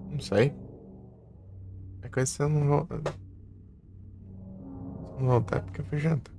Não sei. É coisa se eu não vou. Se eu não voltar é porque eu fui jantar.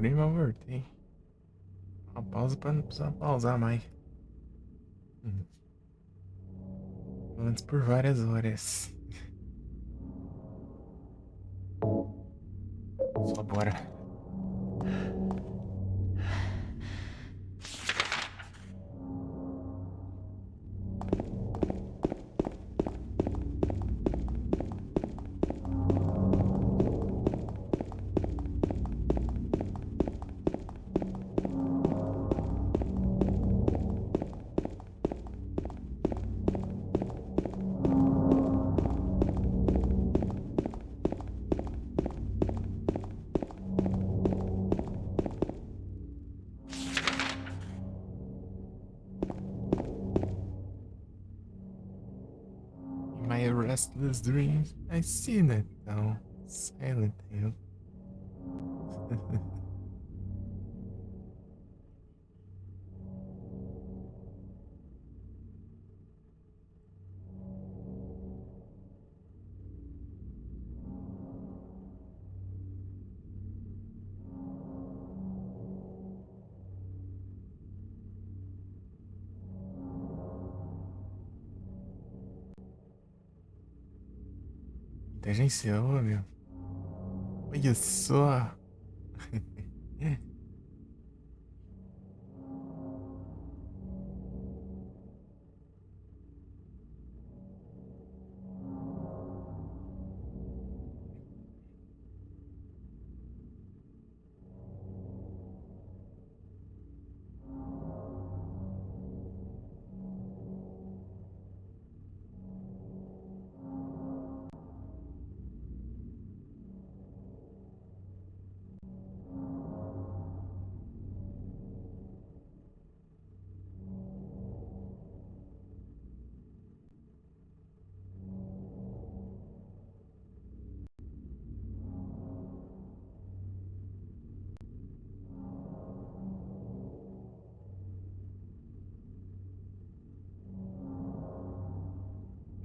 demorei, mas voltei. Uma pausa pra não precisar pausar mais. Antes por várias horas. Só bora. In my restless dreams, I see that now. Silent Hill. Tangencial, meu. Olha só.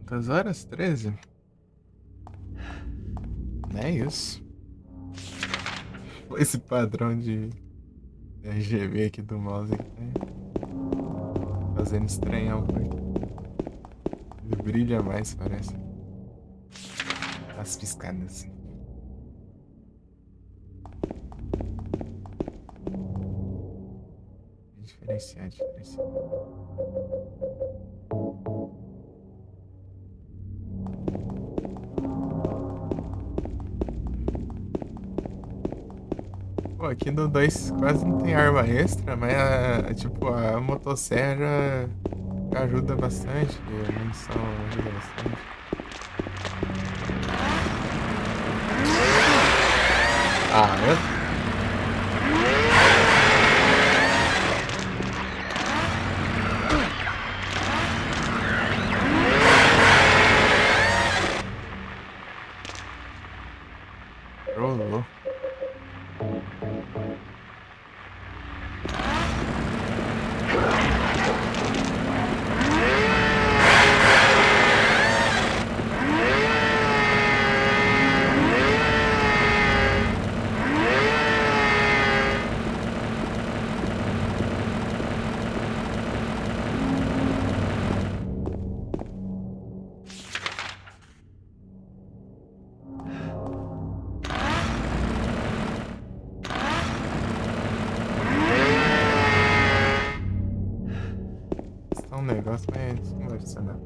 Quantas horas? 13? Não é isso. Esse padrão de RGB aqui do mouse aqui tá fazendo estranhar um pouco. Ele brilha mais, parece. As piscadas. Diferenciar. Pô, aqui no 2 quase não tem arma extra, mas tipo, a motosserra já ajuda bastante, e a munição ajuda bastante. Ah, eu... Rolou. Um negócio, mas não deve ser nada.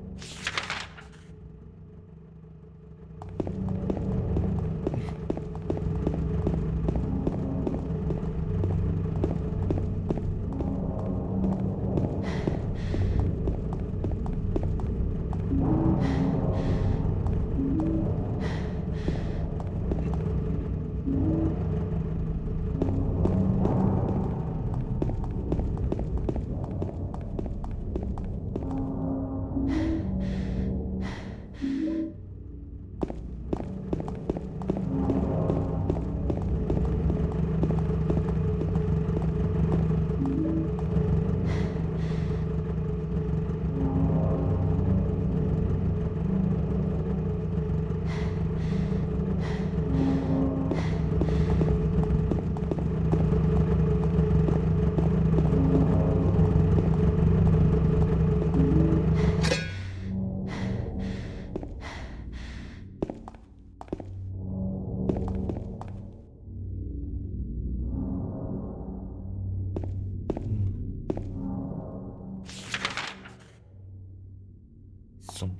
Som.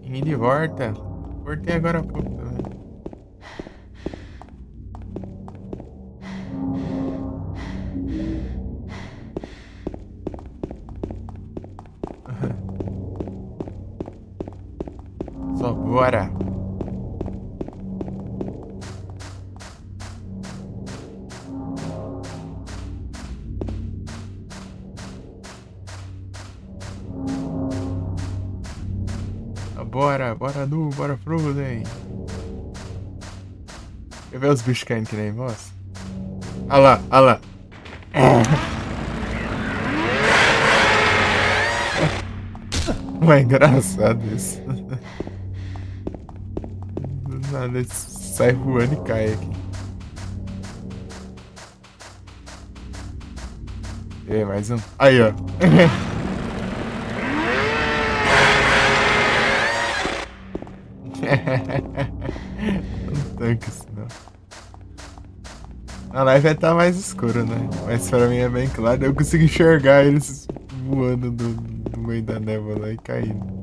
E de volta. Cortei agora há pouco também. Só, bora. Bora Nu, bora Frozen. Quer ver os bichos caindo que nem boss? Olha lá. É engraçado isso. Do nada ele sai voando e cai aqui. E mais um. Aí, ó. Não tanque isso, não. Na live vai estar mais escuro, né? Mas pra mim é bem claro. Eu consigo enxergar eles voando no meio da névoa lá e caindo.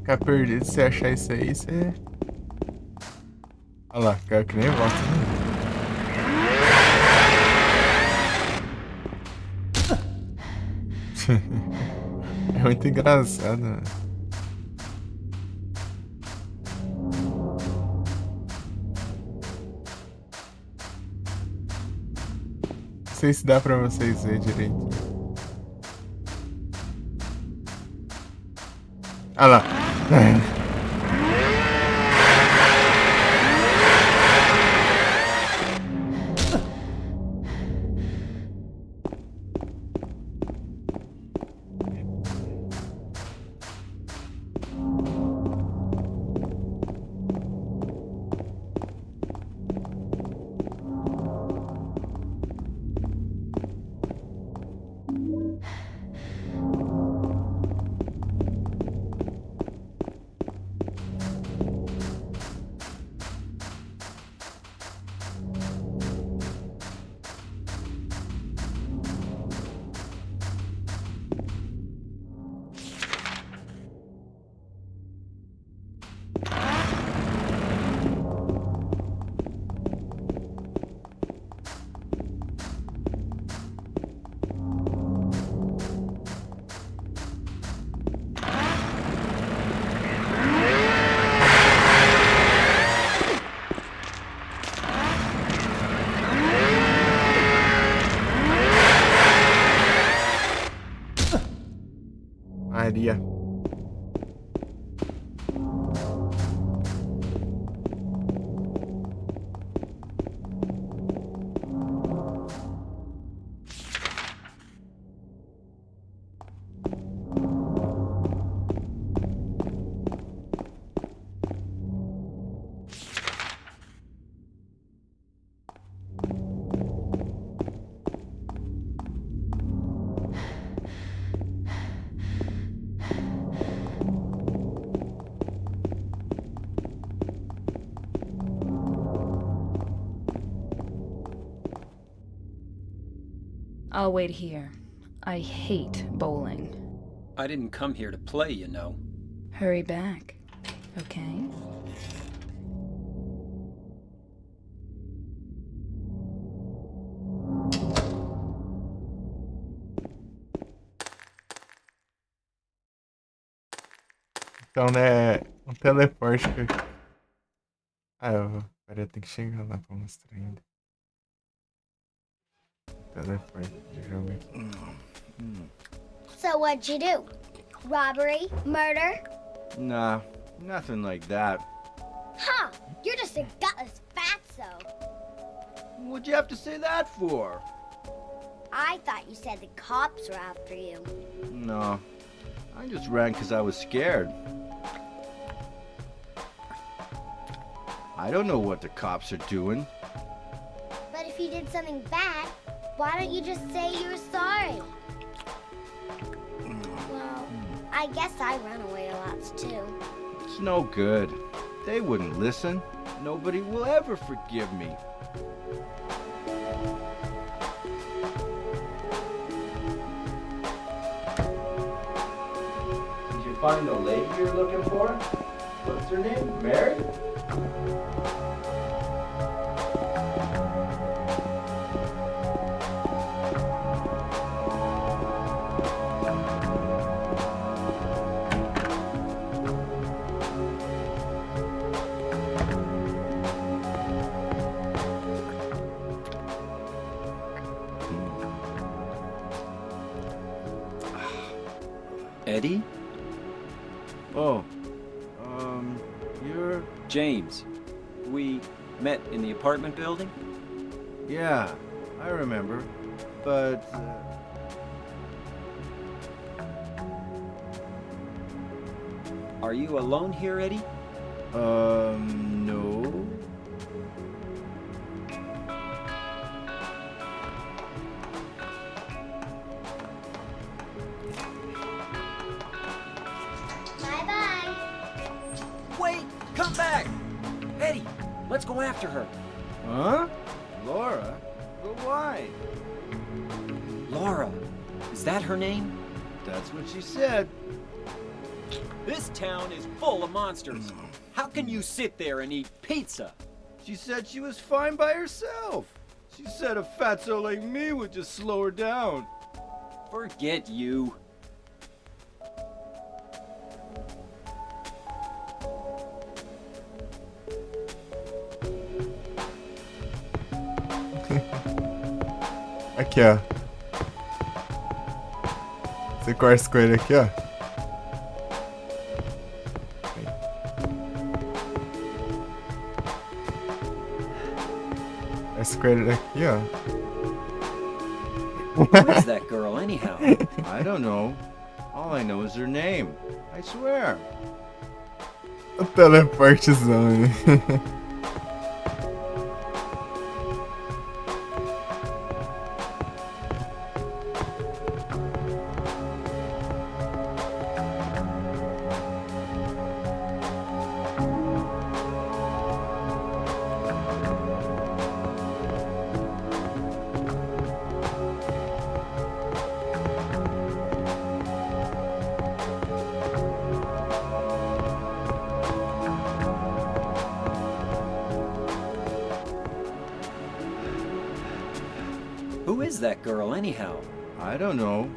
Ficar perdido, se achar isso aí, você... Olha lá, fica que nem volta, né? É muito engraçado, mano. Não sei se dá pra vocês verem direito. Olha lá. Maria. I'll wait here. I hate bowling. I didn't come here to play, you know. Hurry back, okay? Então, né? Um teleporte que... Ah, pera, eu tenho que chegar lá pra mostrar ainda. Teleporte, deixa eu ver aqui. So what'd you do? Robbery? Murder? Nah, nothing like that. Huh, you're just a gutless fatso. What'd you have to say that for? I thought you said the cops were after you. No, I just ran 'cause I was scared. I don't know what the cops are doing. But if you did something bad, why don't you just say you're sorry? Well, I guess I run away a lot too. It's no good. They wouldn't listen. Nobody will ever forgive me. Did you find the lady you're looking for? What's her name? Mary? Eddie? Oh, you're... James. We met in the apartment building? Yeah, I remember. But, Are you alone here, Eddie? no. Bye-bye. Wait! Come back! Eddie, let's go after her. Huh? Laura? But why? Laura. Is that her name? That's what she said. This town is full of monsters. How can you sit there and eat pizza? She said she was fine by herself. She said a fatso like me would just slow her down. Forget you. Aqui, ó. Você conversa com ele aqui, ó. Conversa com ele aqui, ó. Who is that girl, anyhow? I don't know. All I know is her name. I swear. O teleportezão, né? Who is that girl, anyhow? I don't know.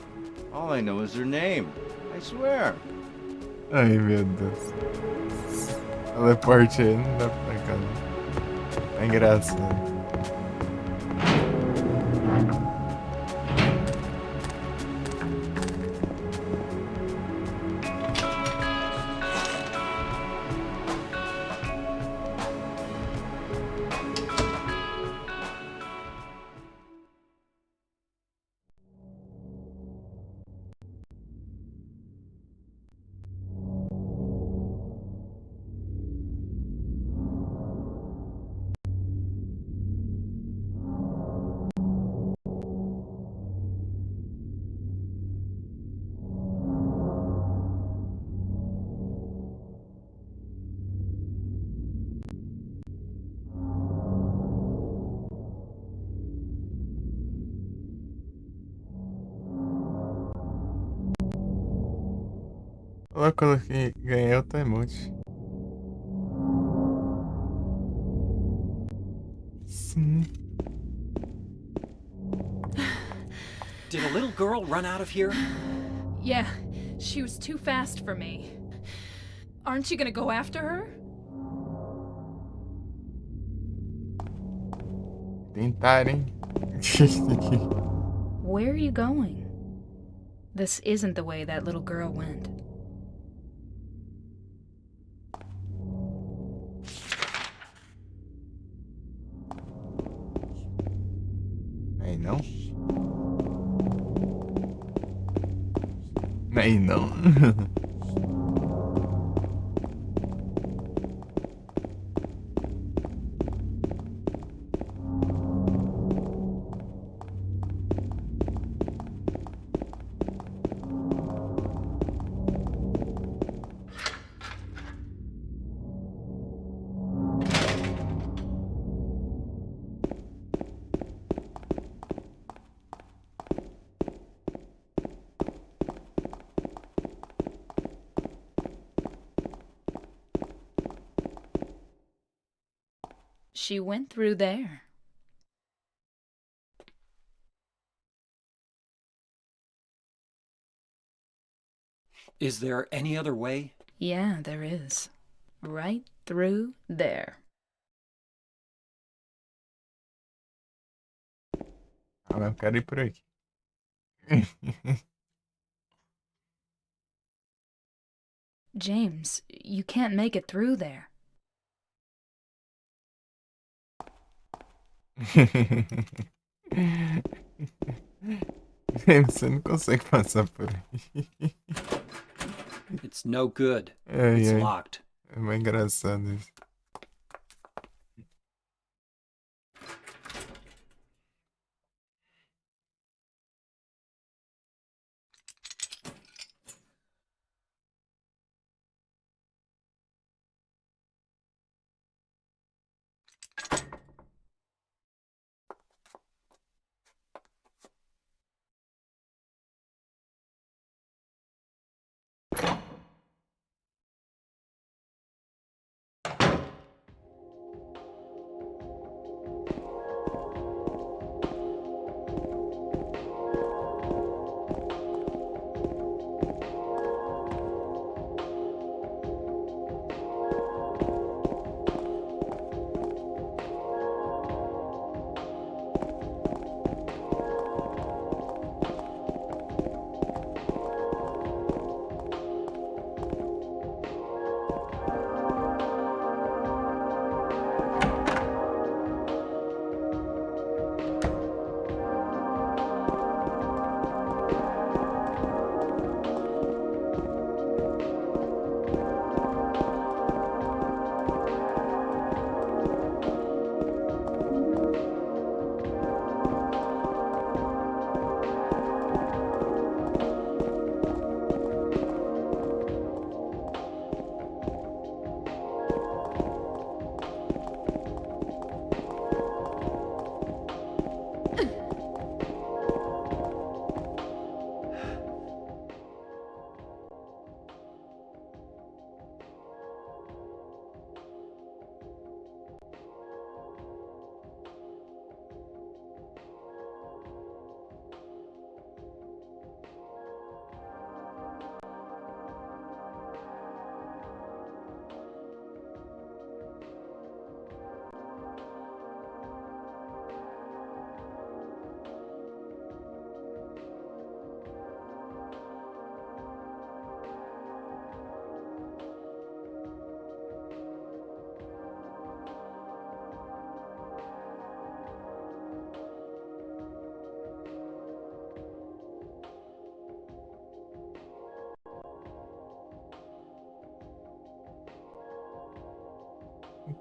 All I know is her name. I swear. Ai, meu Deus. Teleporte aí não dá pra cá, não. É engraçado. Eu coloquei, ganhei outro emote. Sim. Did a little girl run out of here? Yeah, she was too fast for me. Aren't you gonna go after her? Tentar, hein? Where are you going? This isn't the way that little girl went. Aí não. Aí não. She went through there. Is there any other way? Yeah, there is. Right through there. Ah, mas eu quero ir por aqui. James, you can't make it through there. Você não consegue passar por aí. It's no good. Ai, It's ai. locked. É mais engraçado isso.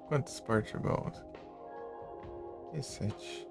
Quantos Portugals? E 7.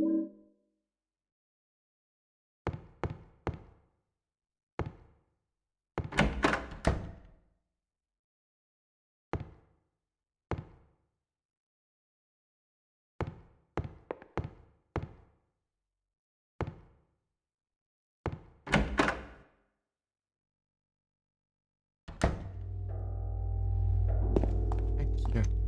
Aqui, ó.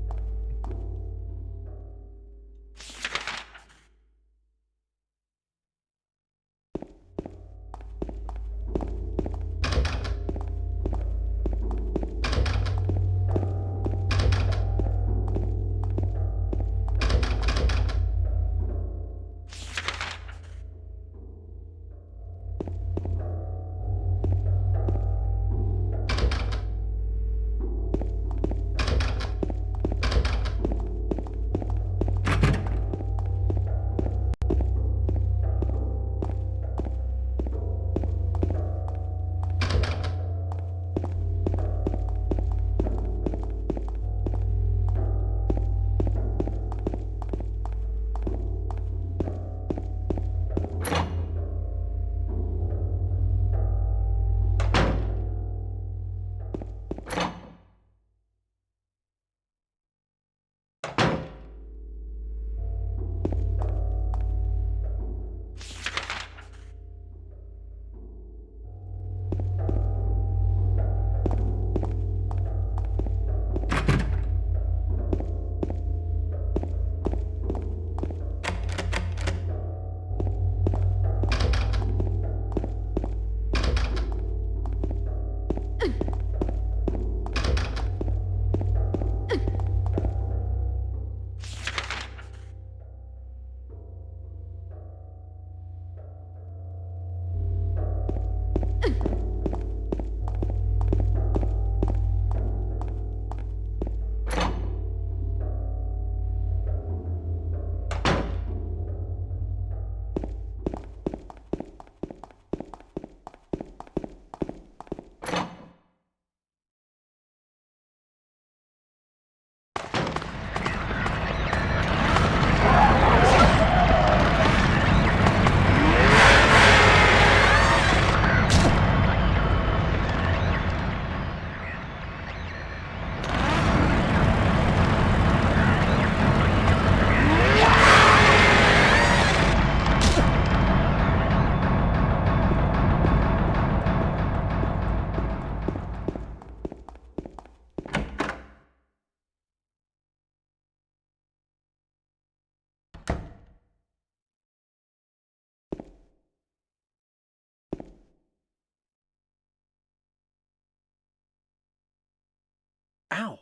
Ow!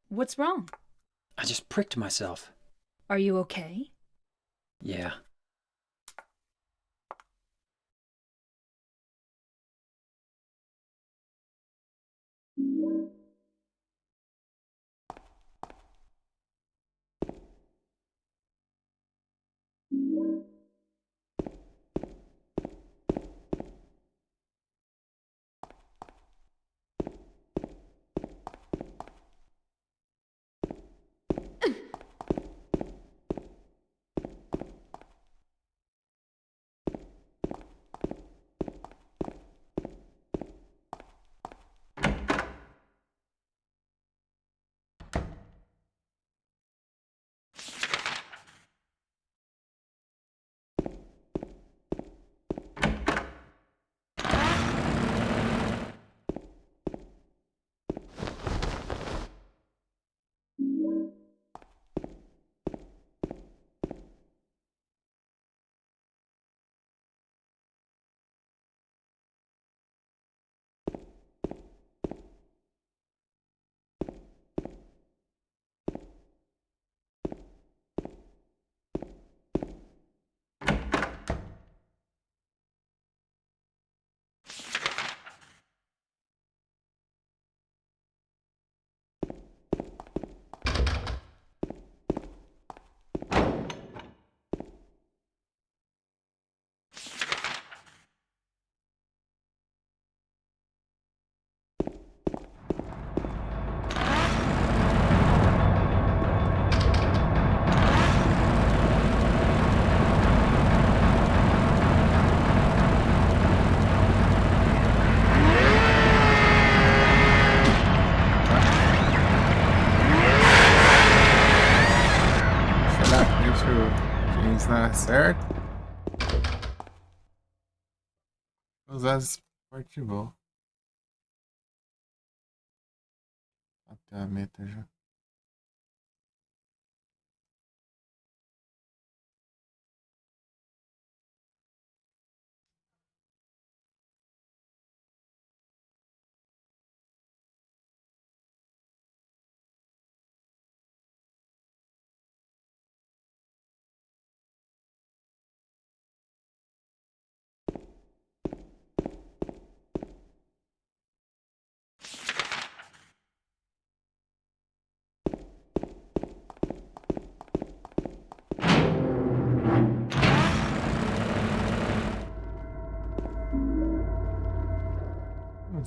What's wrong? I just pricked myself. Are you okay? Yeah. não é certo. Vou usar as portibol. Até a meta já.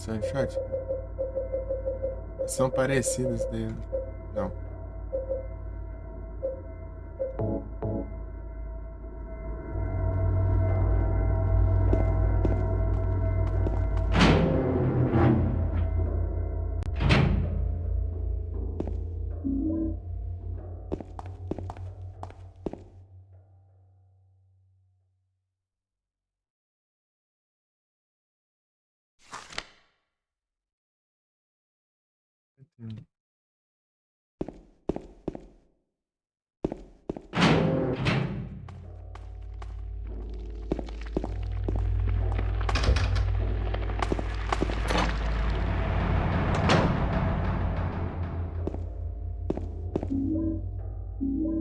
São shot? São parecidos dele. Não.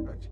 Pode.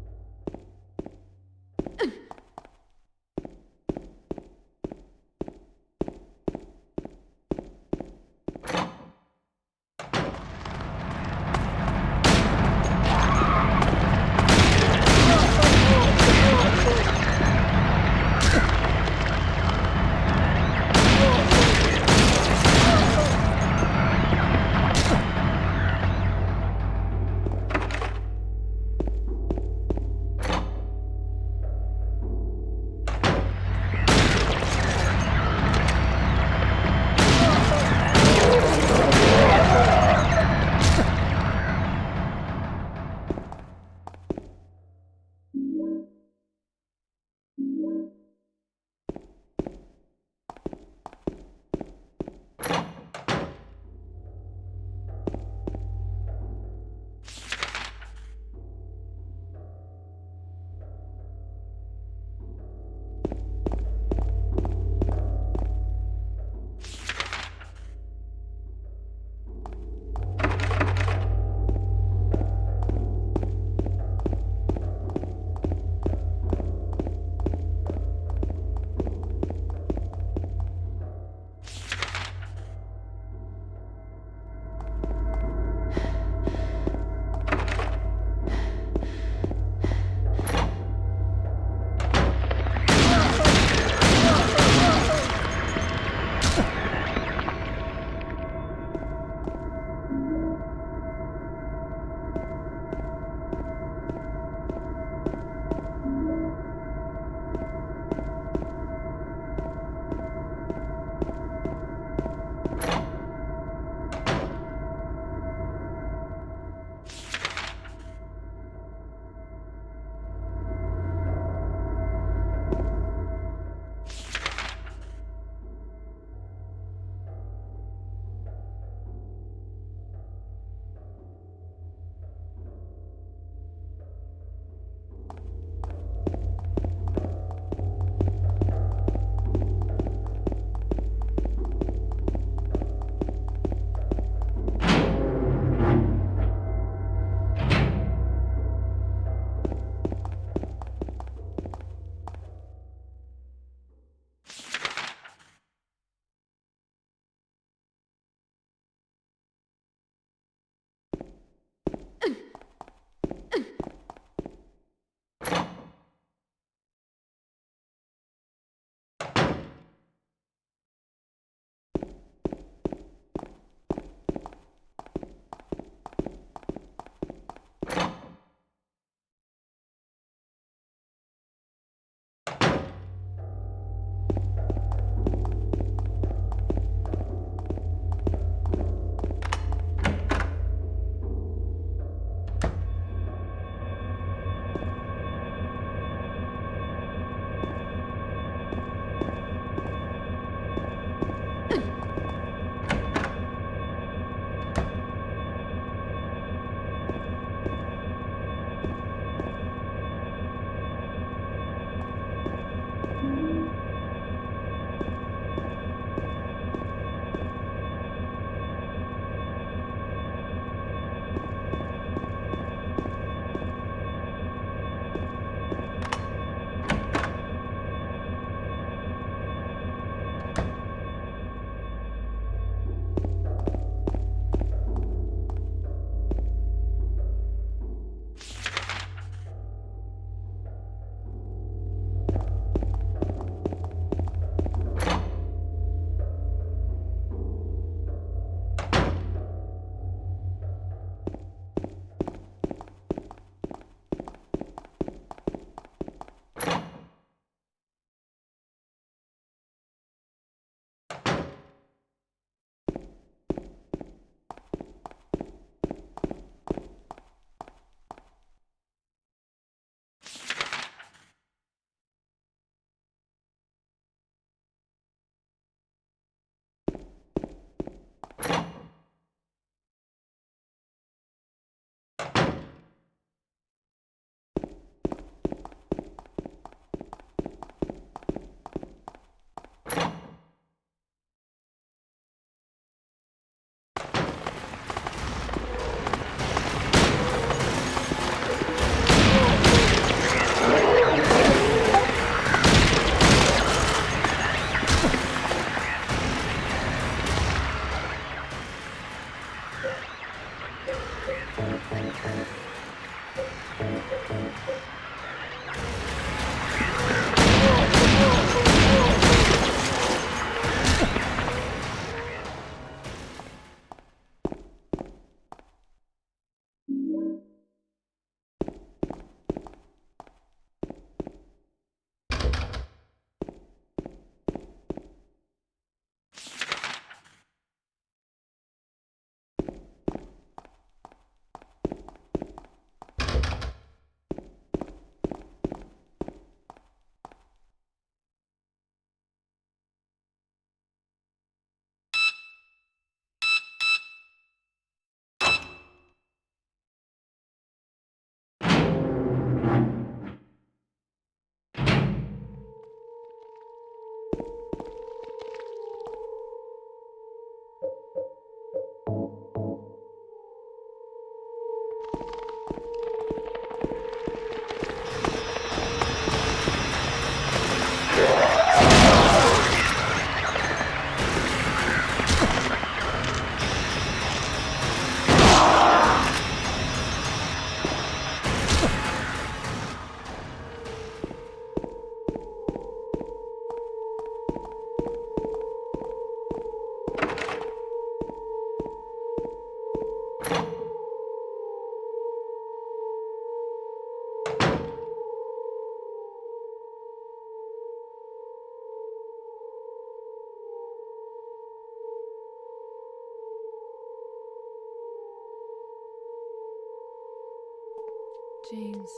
James.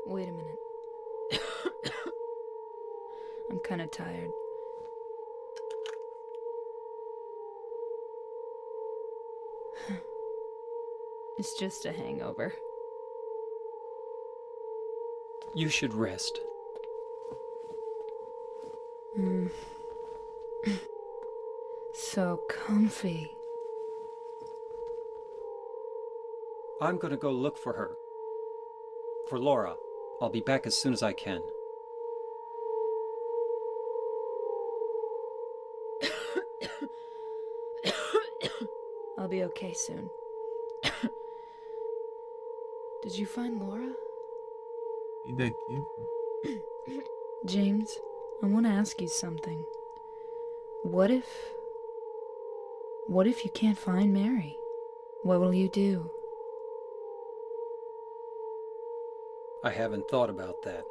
Wait a minute. I'm kind of tired. It's just a hangover. You should rest. So comfy. I'm gonna go look for her. For Laura. I'll be back as soon as I can. I'll be okay soon. Did you find Laura? E daqui, pô. James, I want to ask you something. What if you can't find Mary? What will you do? I haven't thought about that.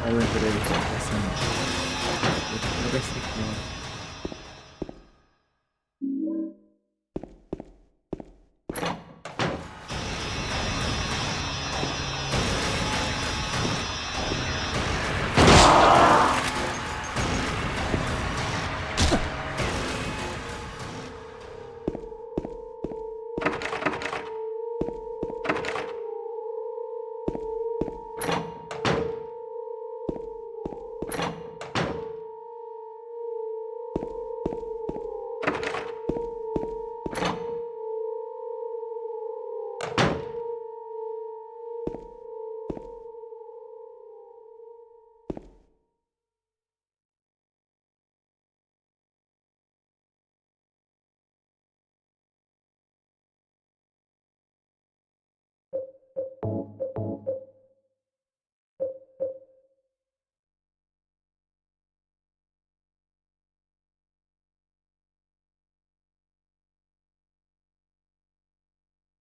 Aí eu entrei essa não. Vai ser aqui, ó.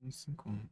Isso, como?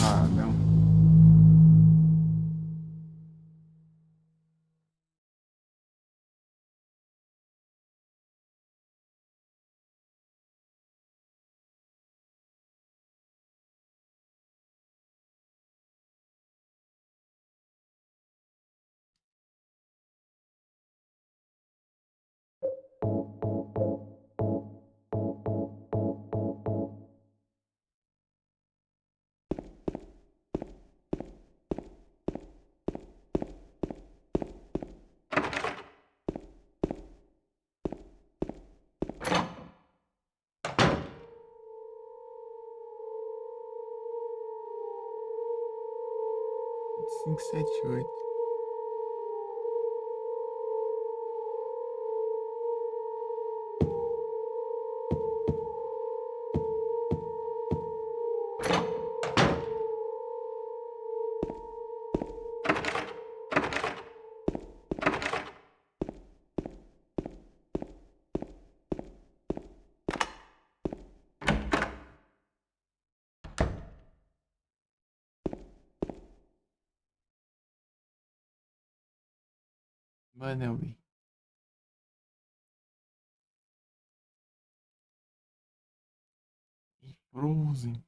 Ah, não. Cinco, sete, oito. Manelli. E Frozen.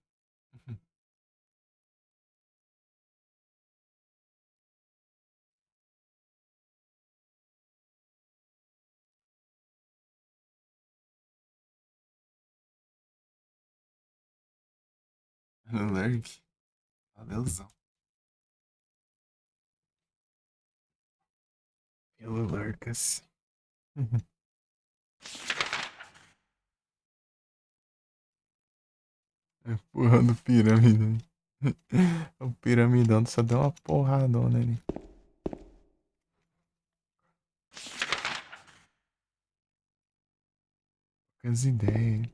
Lurk. Valeuzão. Pelo Lurkas. Empurrando pirâmide. O piramidão só deu uma porradona ali. Poucas ideias.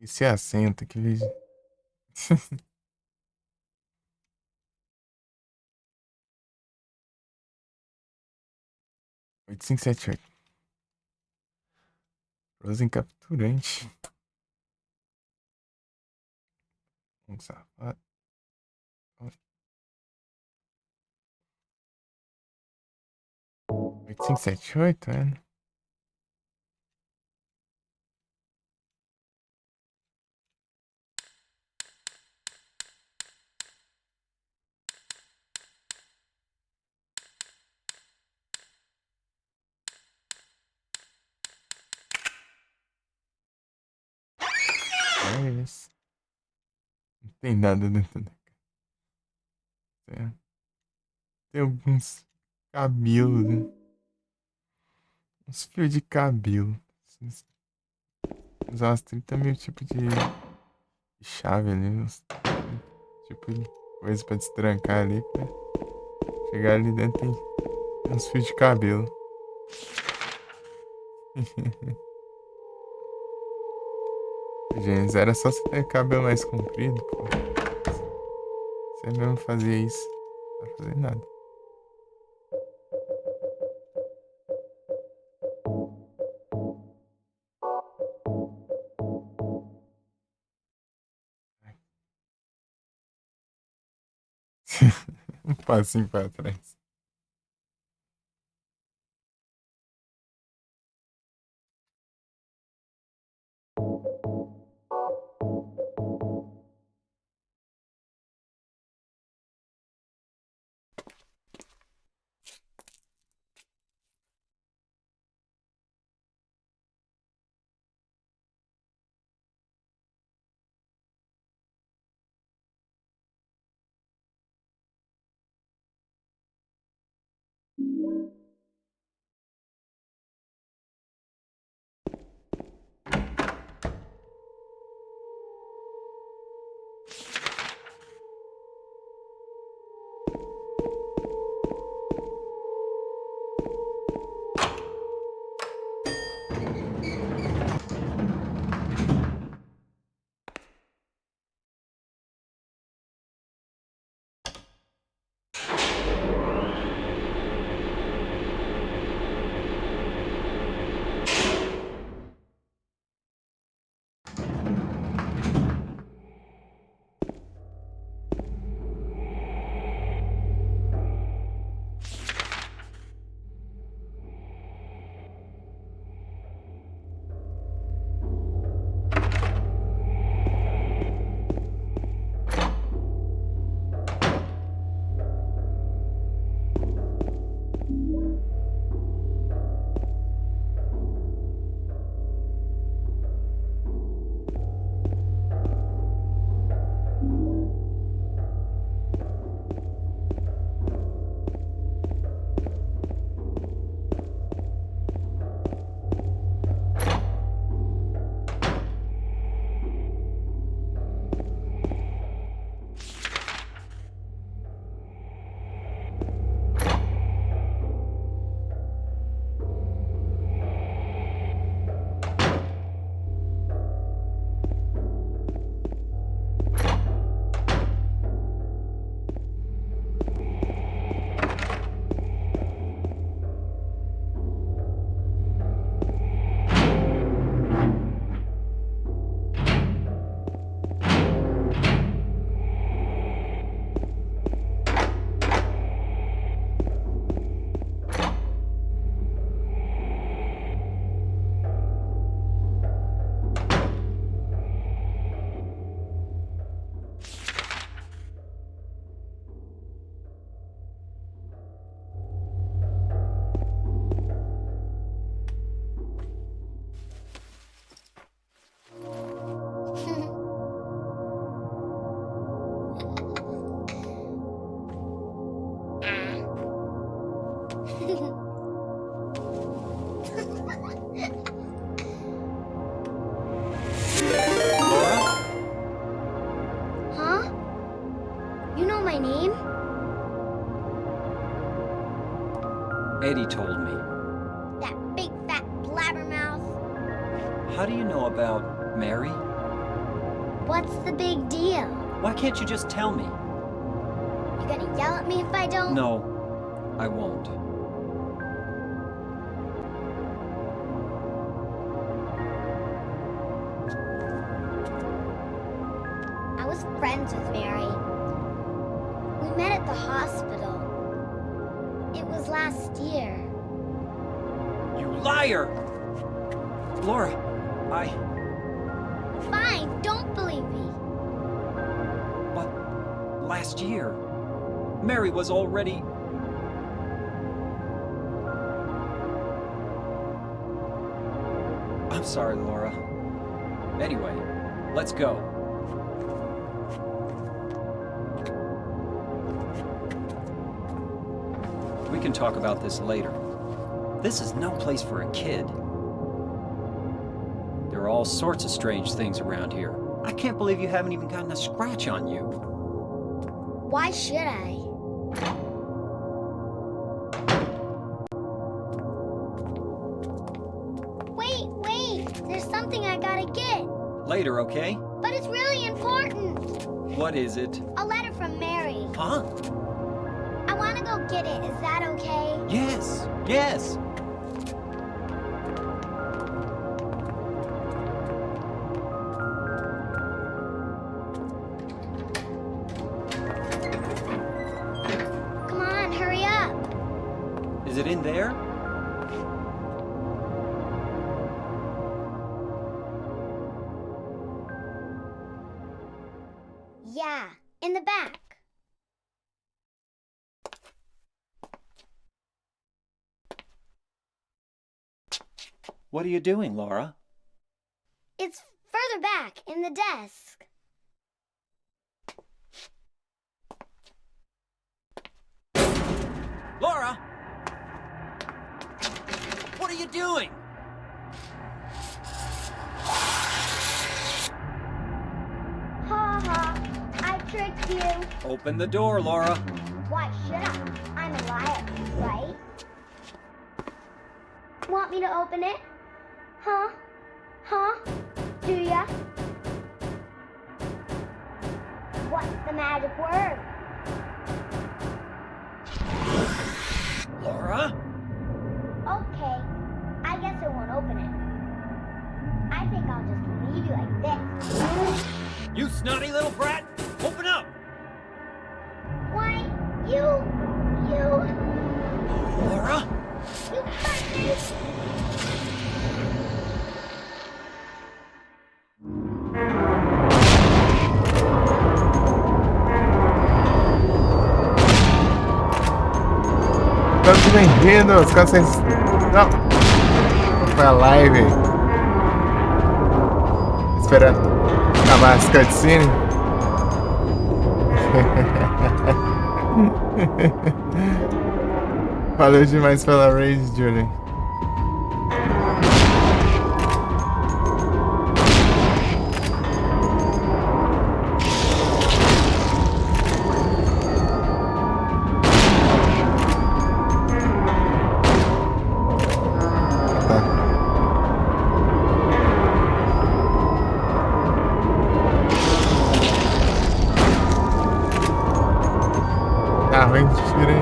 Esse assento que vejo. 8578. Frozen capturante. Um safado. 8578, é? É isso. Não tem nada dentro da casa. Tem alguns cabelos, né? Uns fios de cabelo. Usar umas 30 mil tipos de chave ali. Uns tipo de coisa pra destrancar ali. Pra chegar ali dentro tem uns fios de cabelo. Gente, era só você ter cabelo mais comprido, pô. Você mesmo fazia isso. Não vai fazer nada. Um passinho pra trás. Huh? You know my name? Eddie told me. That big fat blabbermouth. How do you know about Mary? What's the big deal? Why can't you just tell me? You gonna yell at me if I don't? No, I won't. I was friends with Mary. We met at the hospital. It was last year. You liar! Laura, Fine, don't believe me. But last year, Mary was already... I'm sorry, Laura. Anyway, let's go. We can talk about this later. This is no place for a kid. There are all sorts of strange things around here. I can't believe you haven't even gotten a scratch on you. Why should I? Wait, there's something I gotta get. Later, okay? But it's really important. What is it? A letter from Mary. Huh? I wanna go get it. Is that okay? Yes, yes. Come on, hurry up. Is it in there? Yeah, in the back. What are you doing, Laura? It's further back in the desk. Laura! you doing? Ha ha. I tricked you. Open the door, Laura. Why should I? I'm a liar, right? Want me to open it? Huh? Huh? Do ya? What's the magic word? Laura? Okay, I guess I won't open it. I think I'll just leave you like this. You snotty little brat! Open up! Why, you... Laura? You hurt me! Todos bem-vindos, caso vocês... Não! Foi a live. Esperando acabar as cutscenes. Valeu demais pela raid, Julie. Ah, vem, tira aí.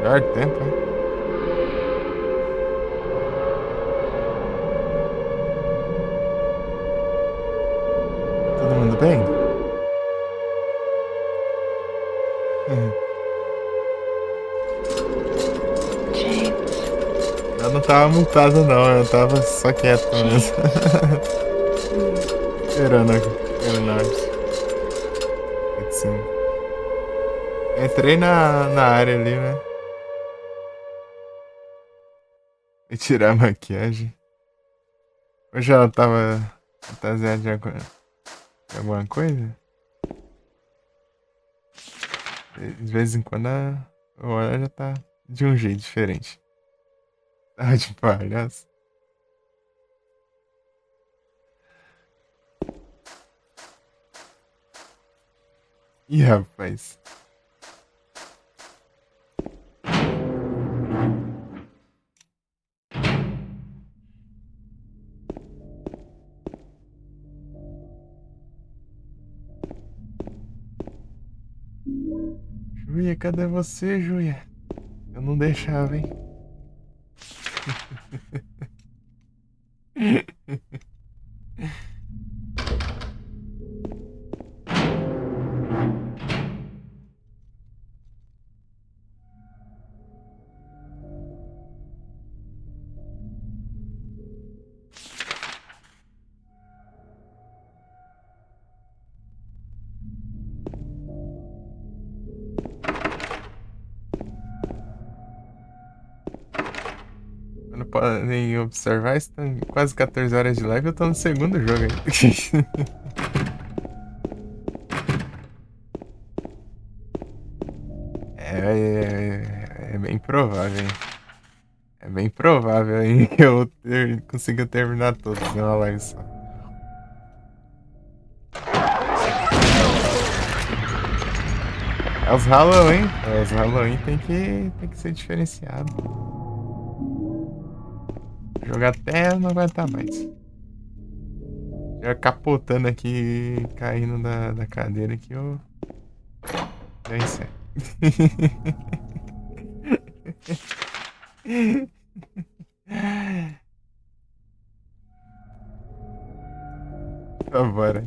Melhor tempo, hein? Todo mundo bem? Eu não tava mutado não, eu tava só quieto mesmo. Esperando nós. Assim. Entrei na área ali, né? E tirar a maquiagem. Hoje ela tava fantasiada de alguma coisa? De vez em quando a hora já tá de um jeito diferente. Tá de palhaço. Ih, rapaz. Julia, cadê você, Julia? Eu não deixava, hein? Quando podem observar, estão quase 14 horas de live, eu tô no segundo jogo aí. É bem provável, hein? É bem provável aí que eu consiga terminar todos em uma live só. É os Halloween. Os Halloween tem que ser diferenciado. Jogar até não aguentar mais. Já capotando aqui, caindo da cadeira que eu. Já encerro. Então bora.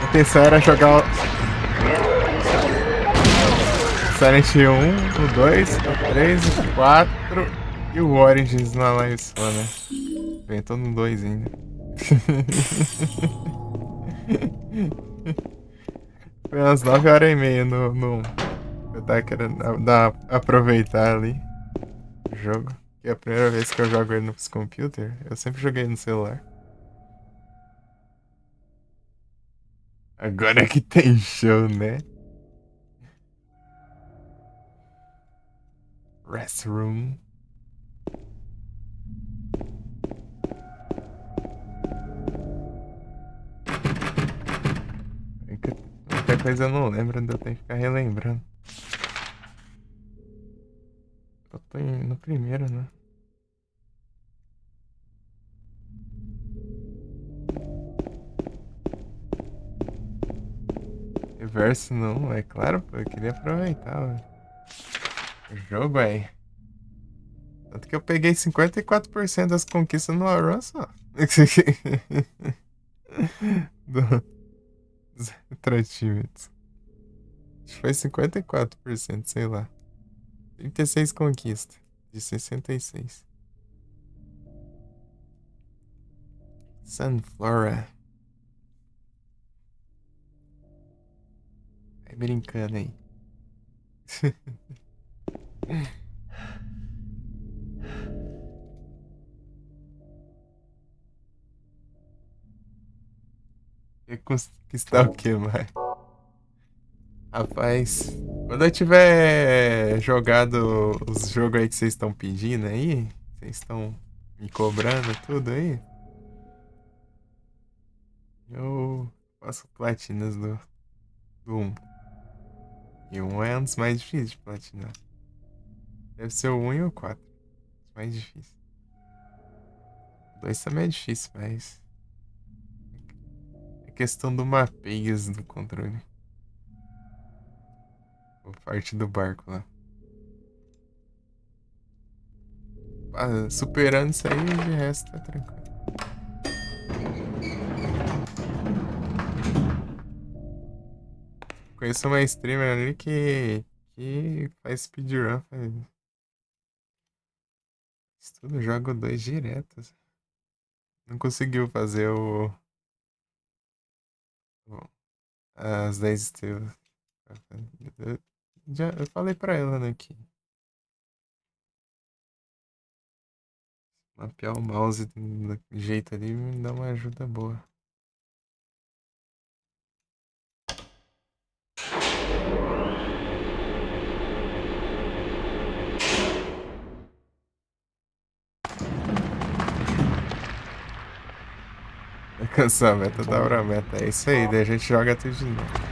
A intenção era jogar Silent Hill 1, o 2, o 3, o 4 E o Origins na live só, né? Inventou no 2 ainda. Foi umas 9h30 no 1. Eu tava querendo aproveitar ali o jogo. Que é a primeira vez que eu jogo ele nos computers. Eu sempre joguei no celular. Agora que tem show, né? Restroom. Muita coisa eu não lembro, então eu tenho que ficar relembrando. Eu tô no primeiro, né? Reverso não, é claro, pô, eu queria aproveitar o jogo aí. Tanto que eu peguei 54% das conquistas no Aron só. Dos achievements. Acho que foi 54%, sei lá. 36 conquistas de 66. Sunflora. Vai brincando aí. Conquistar o que mais? Rapaz, quando eu tiver jogado os jogos aí que vocês estão pedindo aí, vocês estão me cobrando tudo aí, eu faço platinas do 1. E o 1 é um dos mais difíceis de platinar. Deve ser o 1 e o 4. Os mais difíceis. O 2 também é difícil, mas é questão do mapeias do controle. Ou parte do barco lá. Superando isso aí, de resto tá tranquilo. Conheço uma streamer ali que faz speedrun, faz tudo, joga o 2 direto. Não conseguiu fazer as 10 estrelas. Eu falei pra ela, né, que mapear o mouse do jeito ali me dá uma ajuda boa. Alcançar a meta da hora meta. É isso aí, daí a gente joga tudo de novo.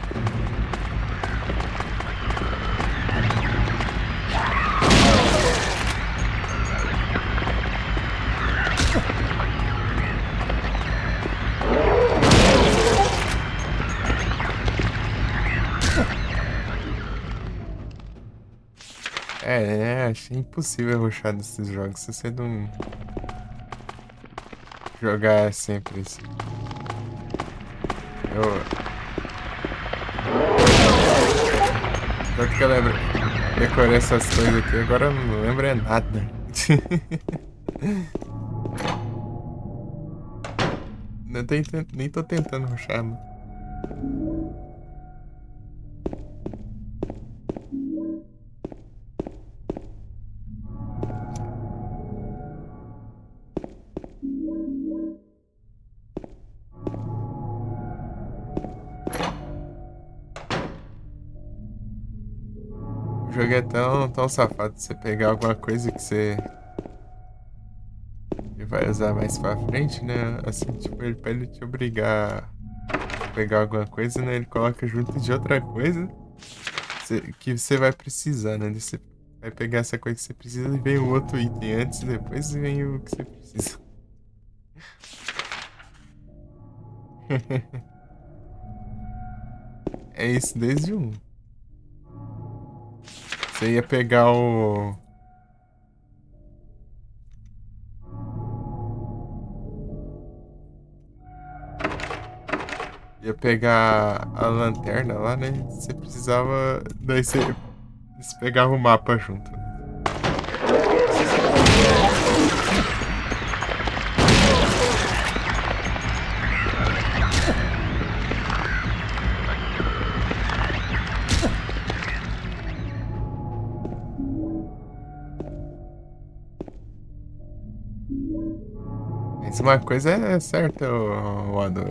Achei impossível rushar desses jogos se você não jogar sempre assim. Só que eu lembro, decorei essas coisas aqui, agora eu não lembro é nada. Nem tô tentando rushar, né? O jogo é tão safado de você pegar alguma coisa que você vai usar mais pra frente, né? Assim, tipo, ele pra ele te obrigar a pegar alguma coisa, né? Ele coloca junto de outra coisa que você vai precisar, né? Você vai pegar essa coisa que você precisa e vem o outro item antes e depois vem o que você precisa. É isso desde o 1. Você ia pegar Ia pegar a lanterna lá, né? Você precisava. Daí você pegava o mapa junto. Mas uma coisa é certa, Wado.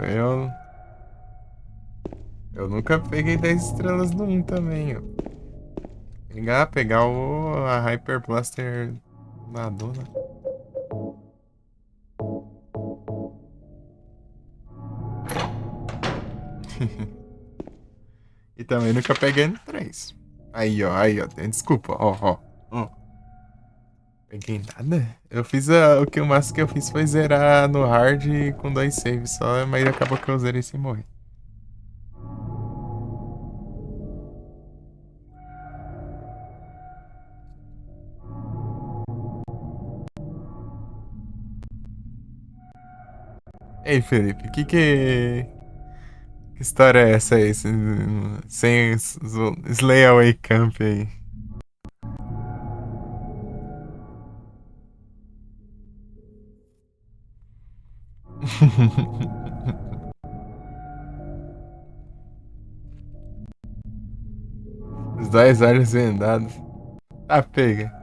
Eu nunca peguei 10 estrelas no 1 também, ó. Pegar a Hyper Blaster na dona. E também nunca peguei no 3. Aí, ó. Tem desculpa, ó. Peguei nada. Eu fiz o máximo que eu fiz foi zerar no hard com 2 saves só, mas acabou que eu zerei sem morrer. Ei, Felipe, que história é essa aí? Sem Slay Away Camp aí. Os 2 olhos vendados. Tá, pega.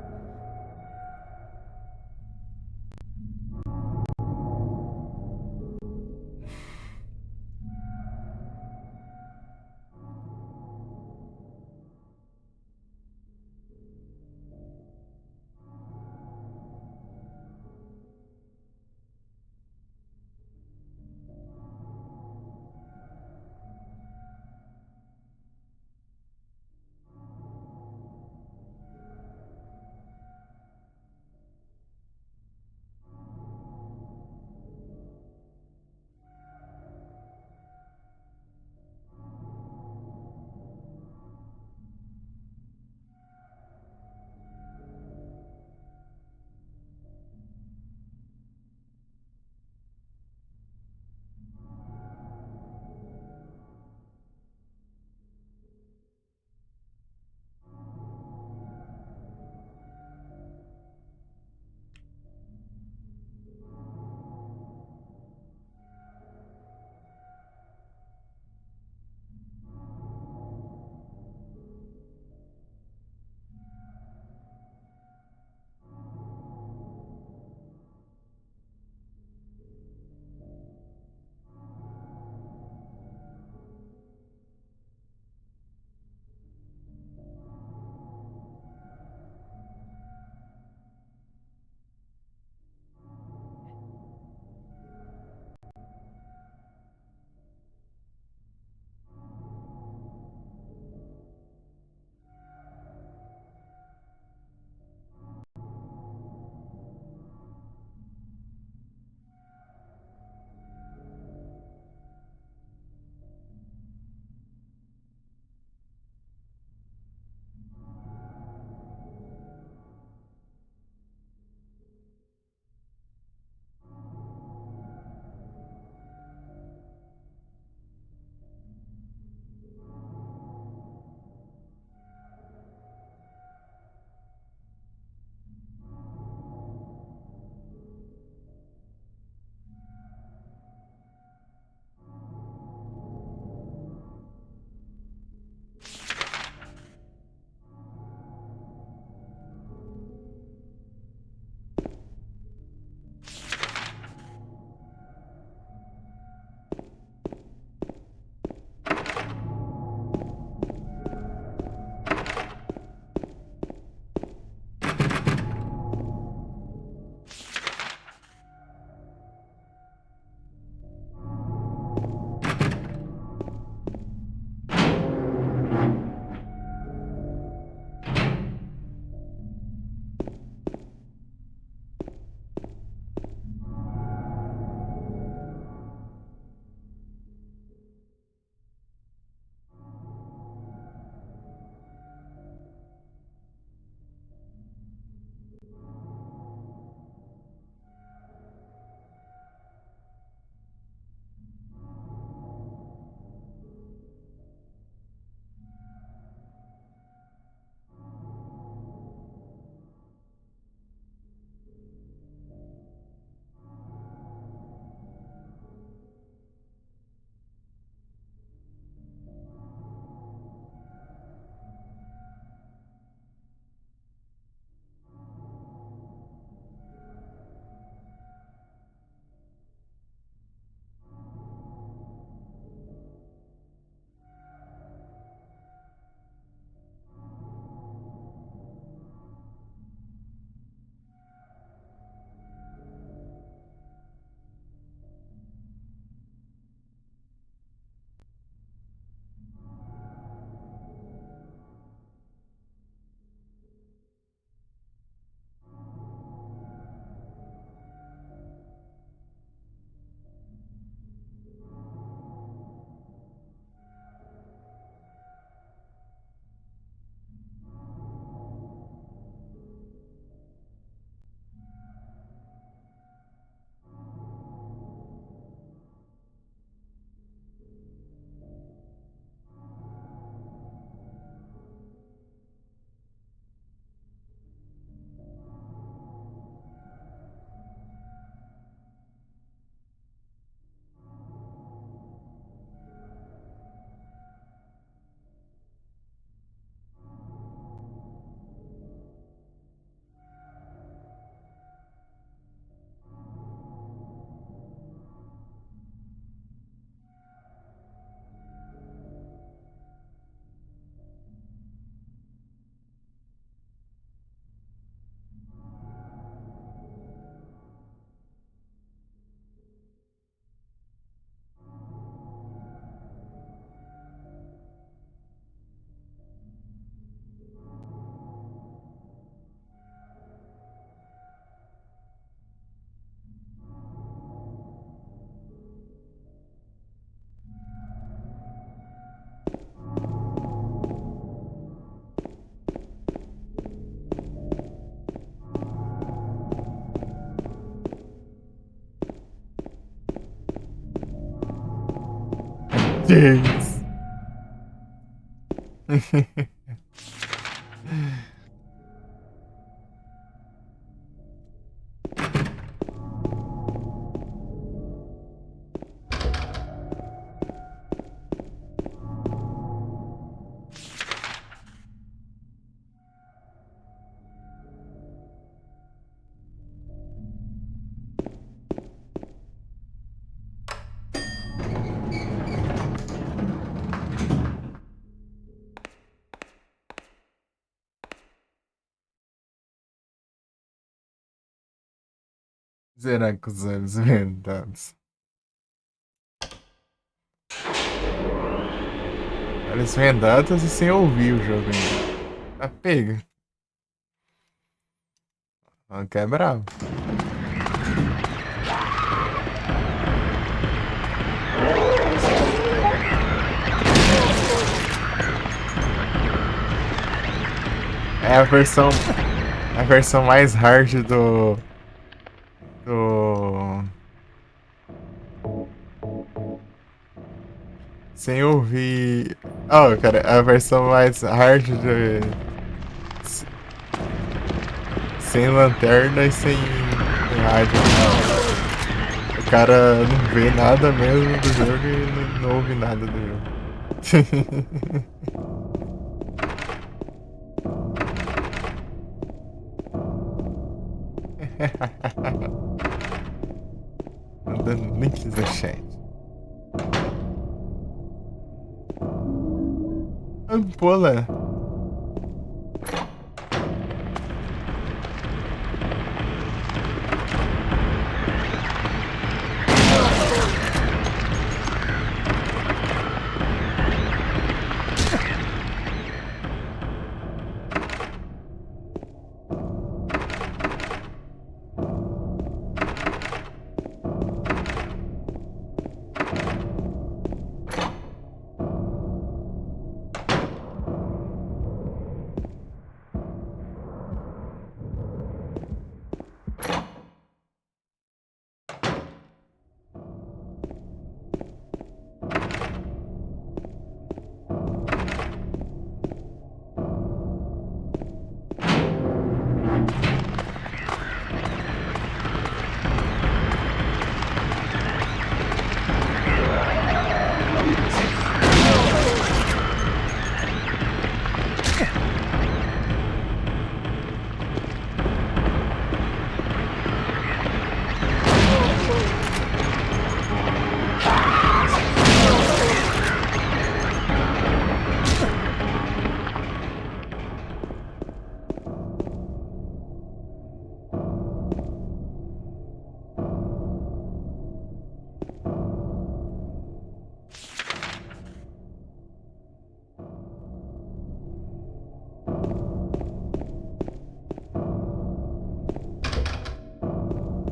Que isso? Será que os olhos vendados? Olhos vendados e sem ouvir o jogo ainda. Tá pega. Não que é bravo. É a versão mais hard do sem ouvir. Oh, cara, a versão mais hard sem lanterna e sem rádio. O cara não vê nada mesmo do jogo e não ouve nada do jogo. Mandando links no chat. Ampola.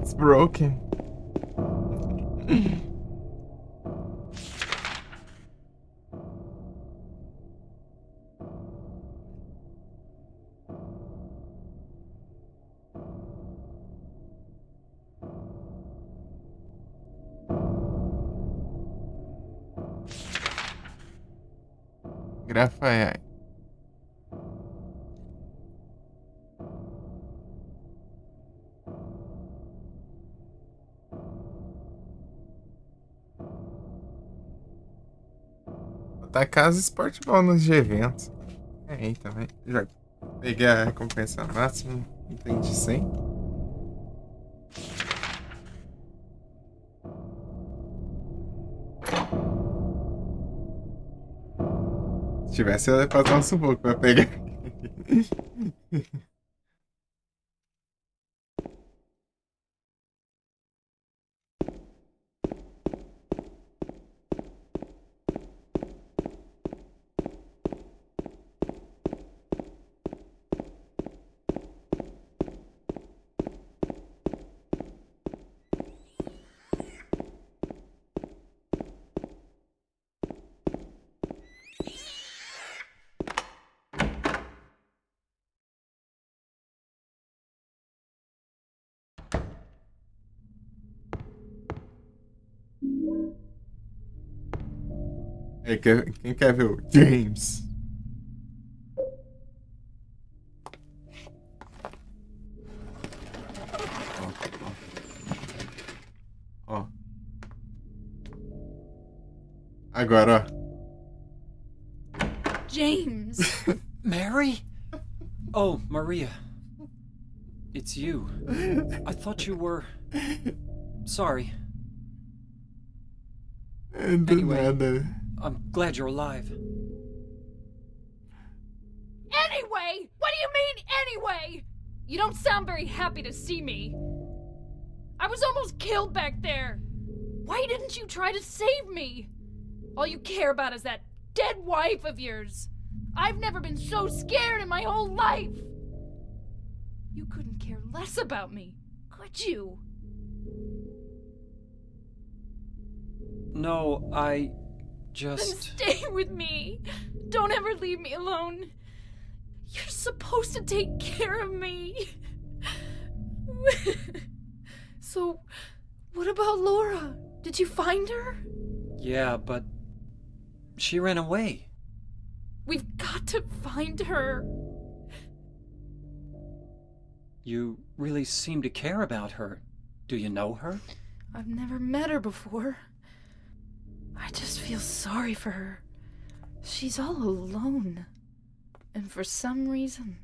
It's broken. Grafaia. Botar casa esporte bônus de eventos. É aí também. Já peguei a recompensa máxima. Entendi 100. Se tivesse, eu ia fazer um sufoco pra pegar. Quem quer ver o James? Ó. Agora, ó. James! Mary? Oh, Maria. It's you. I thought you were... Sorry. Do Anyway. nada. I'm glad you're alive. Anyway! What do you mean, anyway? You don't sound very happy to see me. I was almost killed back there. Why didn't you try to save me? All you care about is that dead wife of yours. I've never been so scared in my whole life. You couldn't care less about me, could you? No, I Then just... stay with me. Don't ever leave me alone. You're supposed to take care of me. So, what about Laura? Did you find her? Yeah, but... She ran away. We've got to find her. You really seem to care about her. Do you know her? I've never met her before. I just feel sorry for her. She's all alone. And for some reason,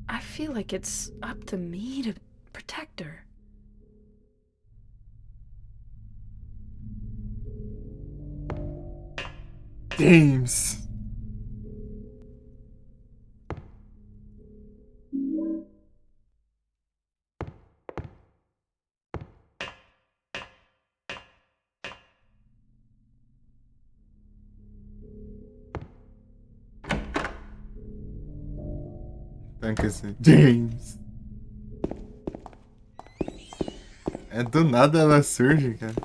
I feel like it's up to me to protect her. James. Tanca esse James. É do nada ela surge, cara.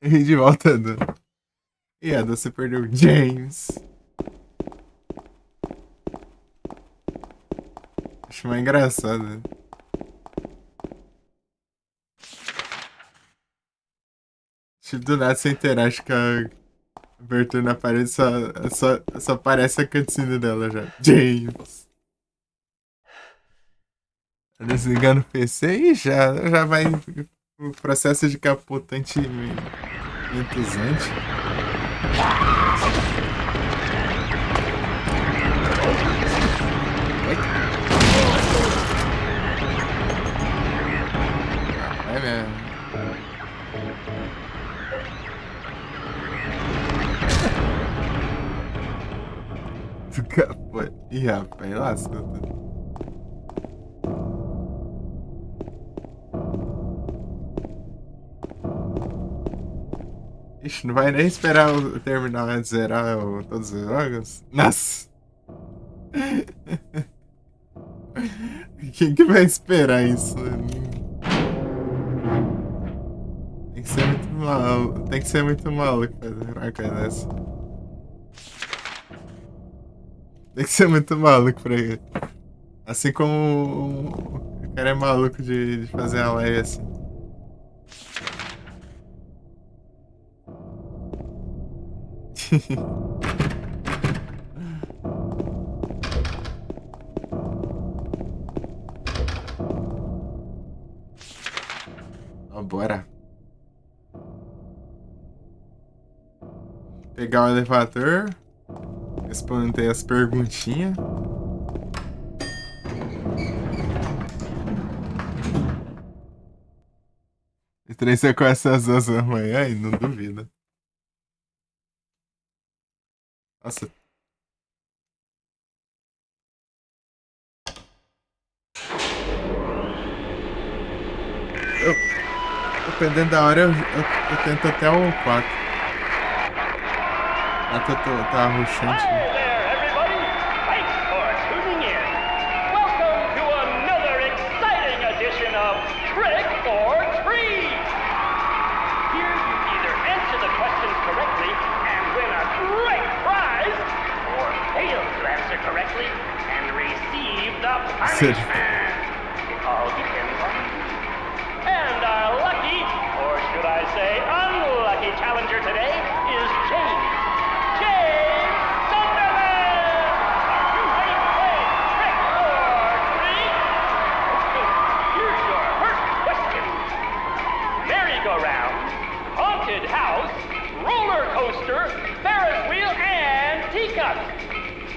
E de volta do. E Ada, você perdeu James. Acho mais engraçado. Acho que do nada você interage com a abertura na parede, só aparece a cutscene dela já. James. Tá desligando o PC e já vai o processo de capotante entusante. Vai mesmo. Ih, rapaz, lascou tudo. Ixi, não vai nem esperar o terminal de zerar todos os jogos? Nossa! Quem que vai esperar isso? Tem que ser muito maluco. Tem que ser muito maluco pra fazer uma coisa dessa. Tem que ser muito maluco pra ir. Assim como o cara é maluco de fazer a live assim. Ó, bora. Pegar o elevador. Responder as perguntinhas. E 3 sequências às 2 da manhã e não duvida. Nossa. Dependendo da hora, eu tento até o 4. Tá rushante. Hi there, everybody! Thanks for tuning in. Welcome to another exciting edition of Trick or Treat. Here you either answer the questions correctly and win a great prize, or fail to answer correctly and receive the punishment. It all depends on you. And our lucky or should I say, unlucky challenger today is James. James Sunderland! Ready to play trick or treat? Okay, here's your first question. Merry-go-round, haunted house, roller coaster, Ferris wheel, and teacups.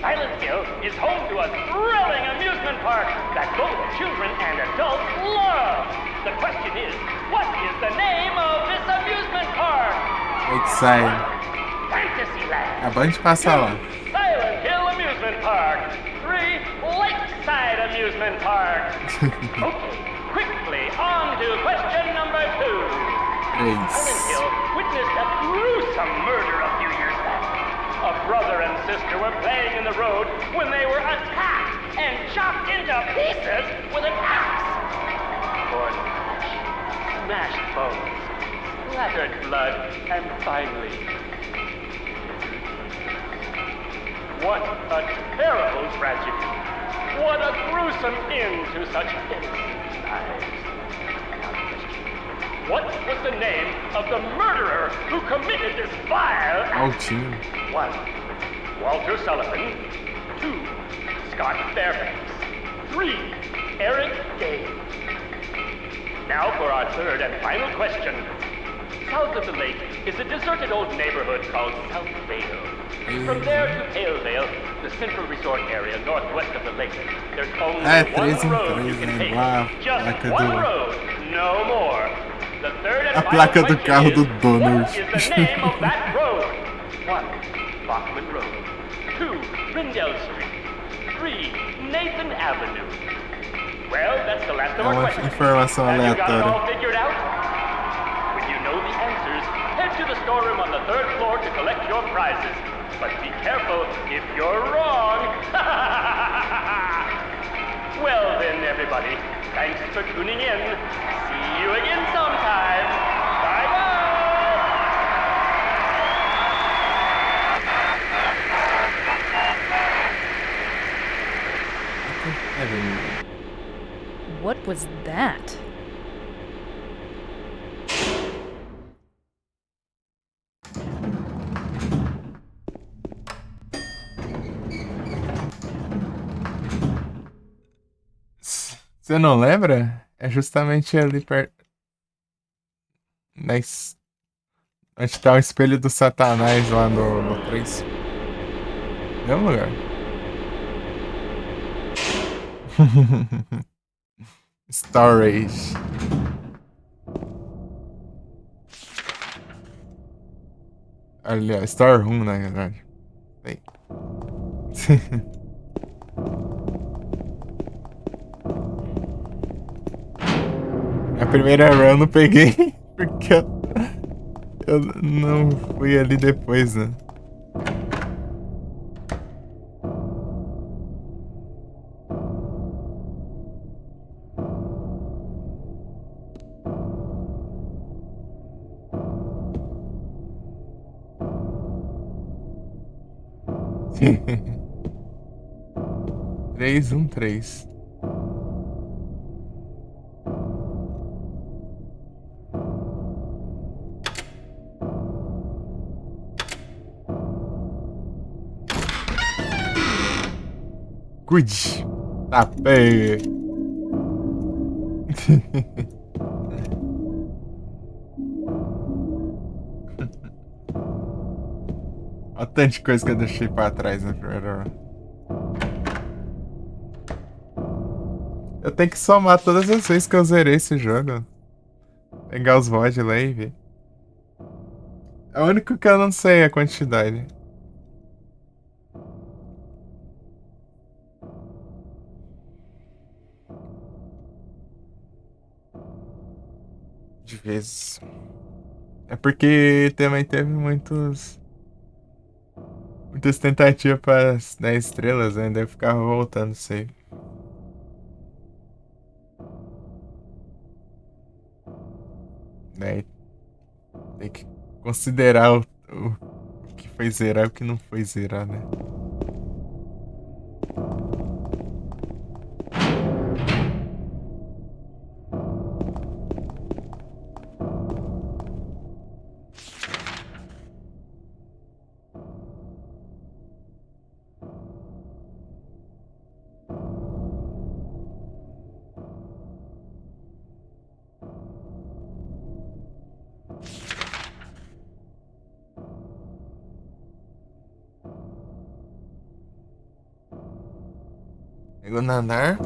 Silent Hill is home to a thrilling amusement park that both children and adults love. The question is, what is the name of this amusement park? Lakeside. Fantasyland. Acabamos de passar lá. 2, Silent Hill Amusement Park. 3, Lakeside Amusement Park. Okay, quickly on to question number 2. Silent Hill witnessed a gruesome murder a few years back. A brother and sister were playing in the road when they were attacked and chopped into pieces with an axe. Torn flesh, smashed bones, splattered blood, and finally... What a terrible tragedy. What a gruesome end to such innocent lives. What was the name of the murderer who committed this vile act? Altinho. 1, Walter Sullivan. 2, Scott Fairbanks. 3, Eric Day. Now for our third and final question. South of the lake is a deserted old neighborhood called South Vale. From there to Palevale, the central resort area northwest of the lake, there's only one road you can take. Just one road, no more. The third and A final placa do question carro is, do Donald. what is the name of that road? 1, Bachman Road. 2, Rindell Street. 3, Nathan Avenue. Well, that's the last of É our uma questions. informação Have you got it aleatória. all figured out? When you know the answers, head to the storeroom on the 3rd floor to collect your prizes. But be careful if you're wrong. Well then, everybody, thanks for tuning in. See you again sometime. Bye-bye. What was that? Você não lembra? É justamente ali perto. Onde tá o espelho do Satanás lá no 3. Mesmo lugar. Storage. Ali, ó. Storeroom, na verdade. Aí. A primeira run eu não peguei porque eu não fui ali depois, né? Três, 3. Good. Tá pega. Olha tanta de coisa que eu deixei pra trás na primeira run. Eu tenho que somar todas as vezes que eu zerei esse jogo. Pegar os VOD lá e ver. É o único que eu não sei a quantidade. De vezes. É porque também teve muitas tentativas para as 10 estrelas, né? Daí eu ficava voltando save. Daí tem que considerar o que foi zerar e o que não foi zerar, né? Segundo andar.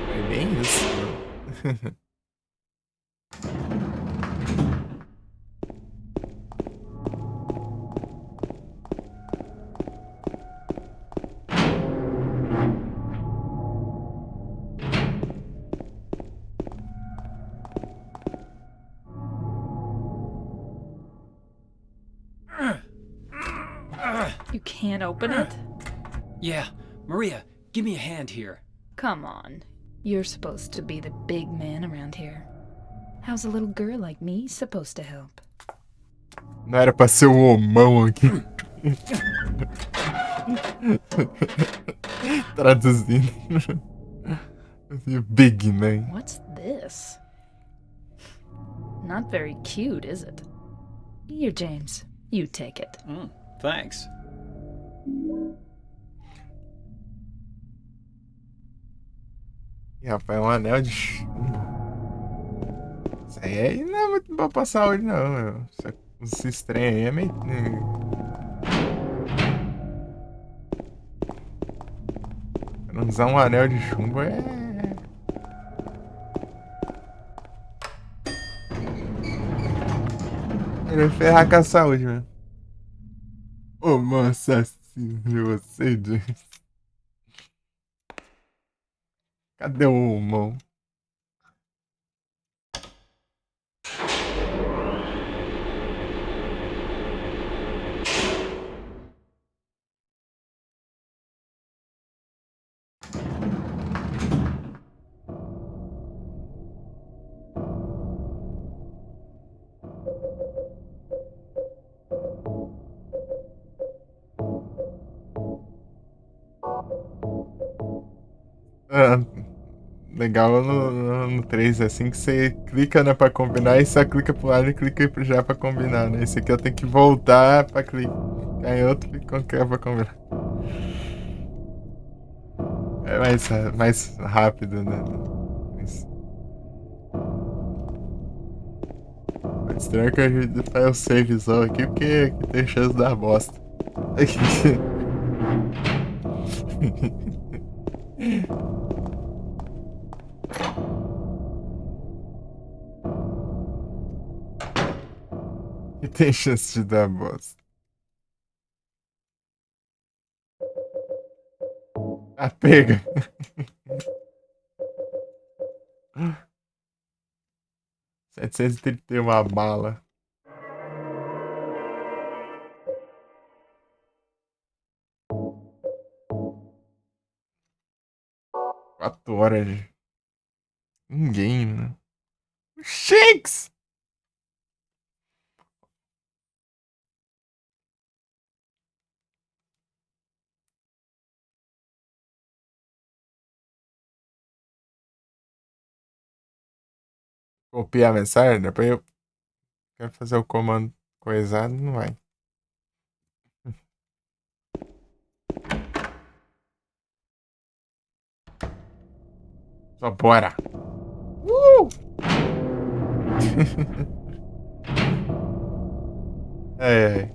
Foi bem isso. You can't open it? Yeah, Maria, give me a hand here. Come on. You're supposed to be the big man around here. How's a little girl like me supposed to help? Não era pra ser um homão aqui. Traduzindo. Big man. What's this? Not very cute, is it? Here, James. You take it. Thanks. Ih, rapaz, é um anel de chumbo. Isso aí não é muito bom pra saúde, não, meu. Esse estranho aí é meio. Pra não usar um anel de chumbo é. Ele ferrar com a saúde, mano. Ô, mano, assassino de você, James. Cadê o humão? Legal no 3, assim que você clica, né, pra combinar, e só clica pro lado e clica já pra combinar, né? Esse aqui eu tenho que voltar pra clicar em outro e clicar pra combinar. É mais rápido, né? É estranho que a gente faz o savezão aqui, porque aqui tem chance de dar bosta. E tem chance de dar bosta. Ah, pega. R$731 bala. Quatro horas de um game, né? Shakes! Copiar a mensagem, depois eu quero fazer o comando coisado, não vai. Só bora! Ai.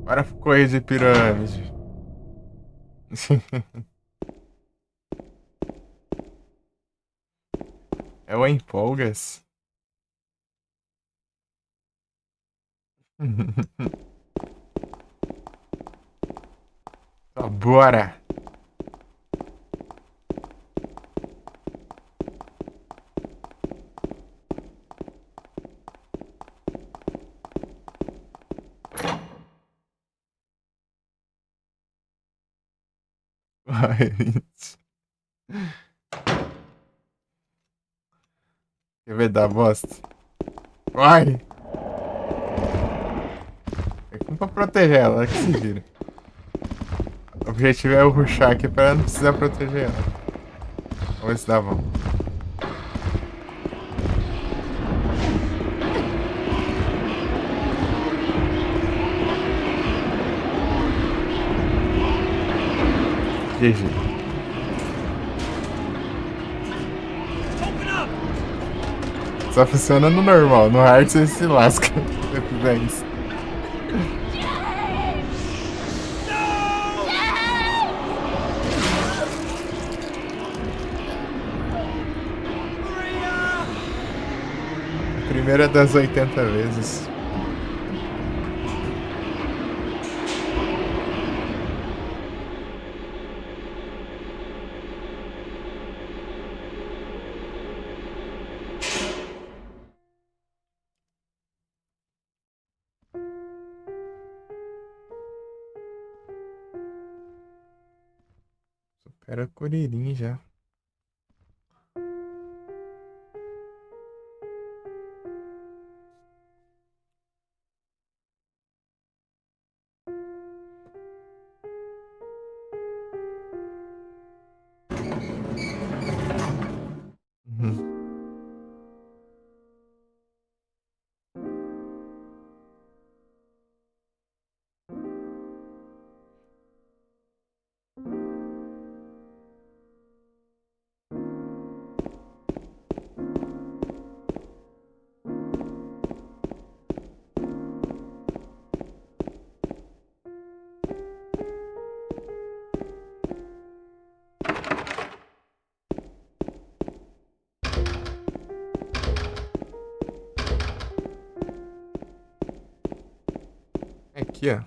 Bora correr de pirâmide. É o empolgas. Só bora. Vai. Quer ver dar bosta? Vai! É como pra proteger ela, que se vira. O objetivo é eu rushar aqui pra não precisar proteger ela. Vamos ver se dá bom. GG. Só funciona no normal, no hard você se lasca. Se fizer isso. Primeira das 80 vezes. Supera Kuririn já. Uhum. Aqui, ó.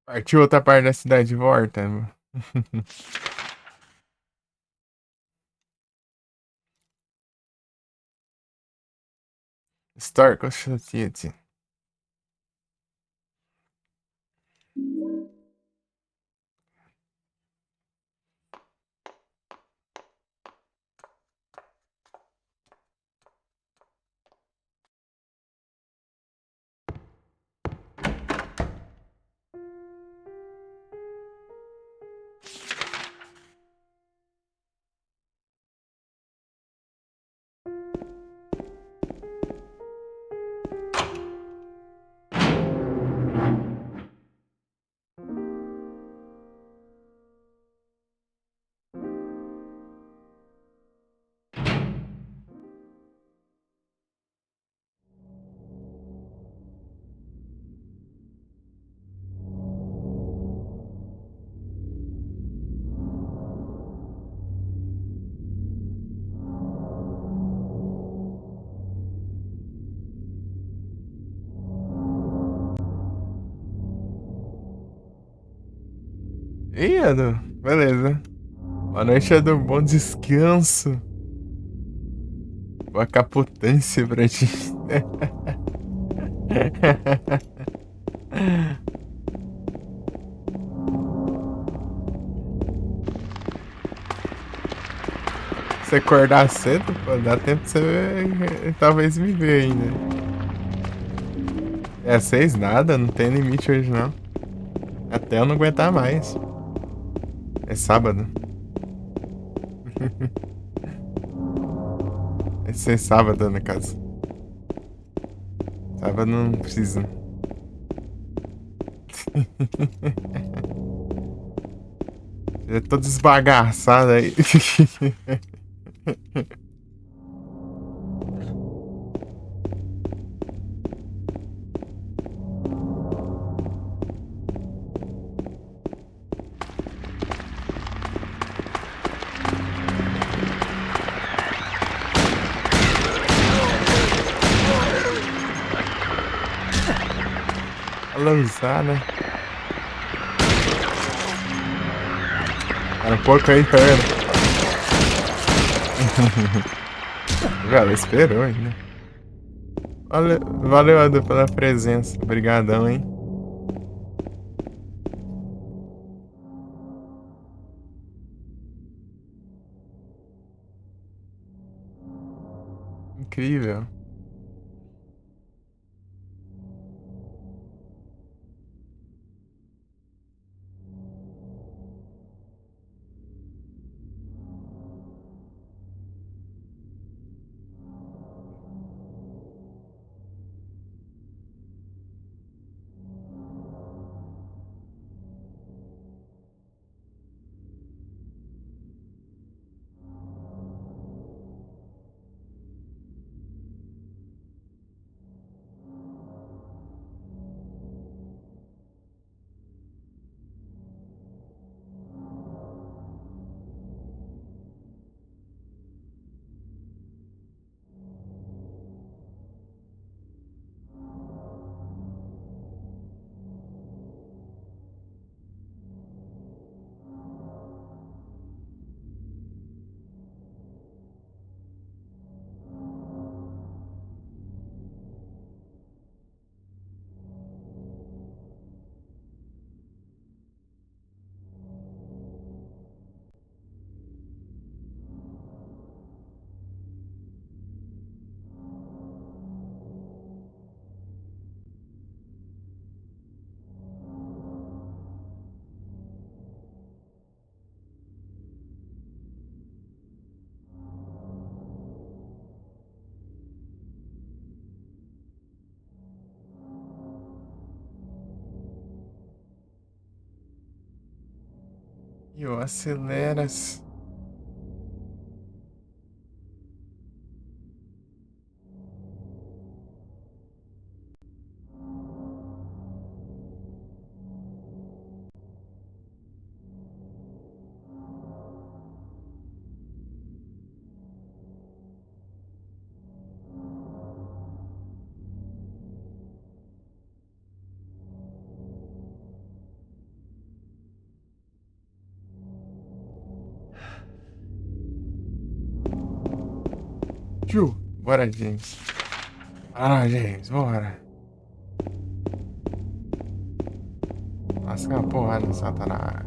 Partiu outra parte da cidade de volta. Historical Society. Ih, Edu, beleza. Boa noite, Edu. Bom descanso. Boa capotância pra ti. Se acordar cedo, pô, dá tempo de você talvez me ver ainda. É 6 nada, não tem limite hoje não. Até eu não aguentar mais. É sábado. Vai ser sábado, na casa. Sábado não precisa. Eu tô desbagaçado aí. Lançar, né? Era um pouco aí, tá vendo? Ela esperou ainda. Valeu, Edu, pela presença. Obrigadão, hein? Incrível. E o aceleras. Bora, James. Bora, James, bora. Lasca a porrada, Satanás.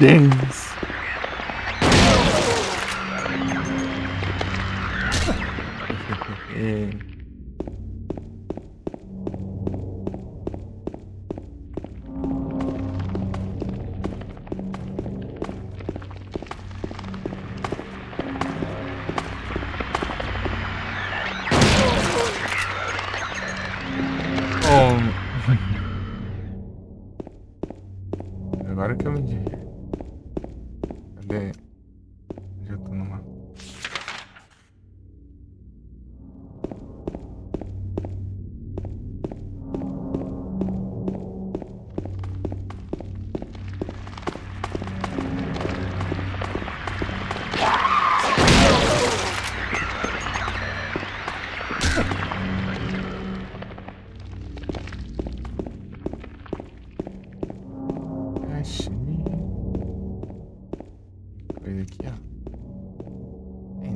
James. Agora que eu me digo. Cadê? Onde eu tô no mapa?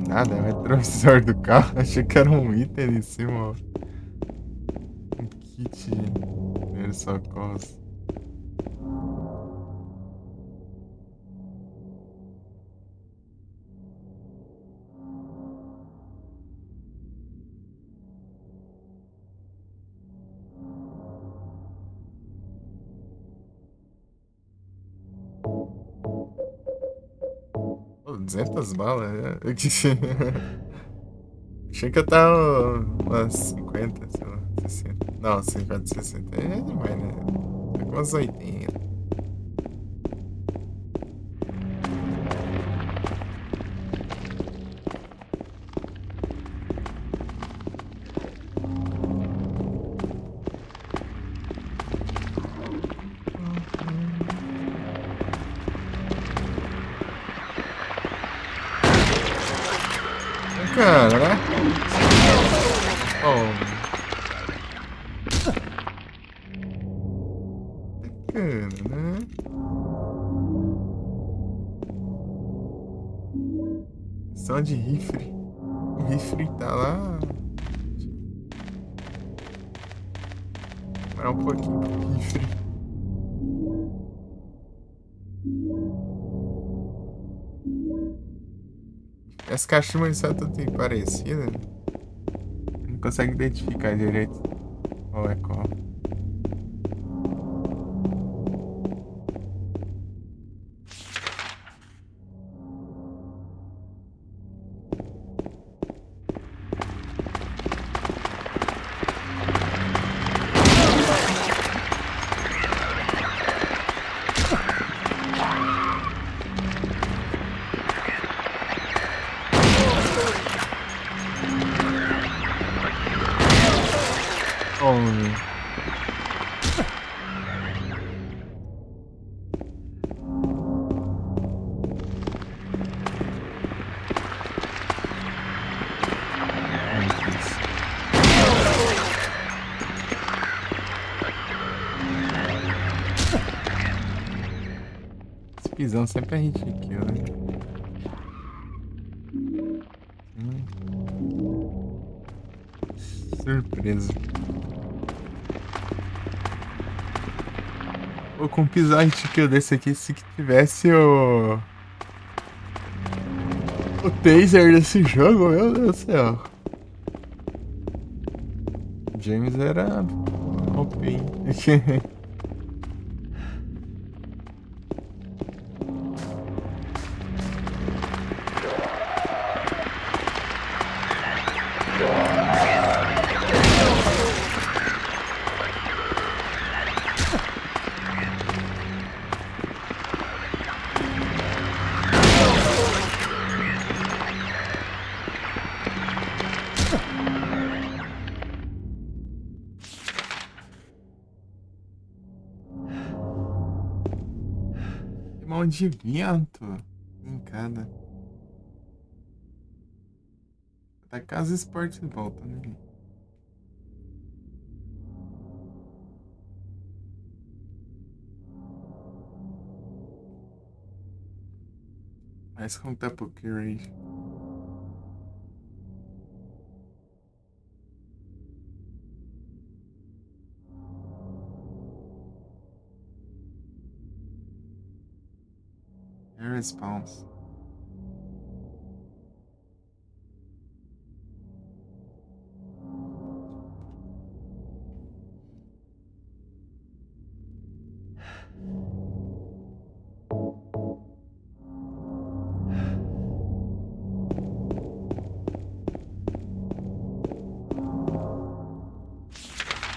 Nada, é o retrovisor do carro. Achei que era um item em cima, ó. Um kit de primeiros socorros. Pô, 200 balas, né? Achei que eu tava umas 50, sei lá, 60. Não, 50, 60 é demais, né? Tá com umas 80. Cara, né? Oh. Bacana, né? Só de rifle. O rifle tá lá. Parar um pouquinho pro rifle. As caixas de munição tudo tem parecido. Não consegue identificar direito qual é qual. Esse pisão sempre a gente kill, né? Surpresa. Pô, com um pisão a gente kill desse aqui, se tivesse o taser desse jogo, meu Deus do céu. James era OP. Mão de vento em cada. Da casa esporte de volta, né? Mas como tá pro Rage? Response.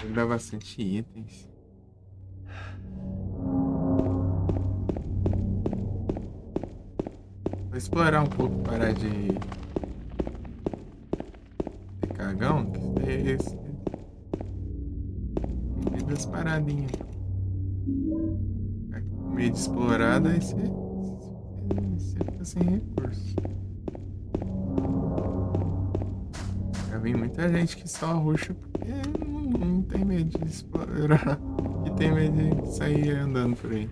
Ele dá bastante itens. Vou explorar um pouco, parar de cagão, que é esse. Tem duas paradinhas. Meio de explorada, aí você fica sem recurso. Já vi muita gente que só rusha porque não tem medo de explorar e tem medo de sair andando por aí.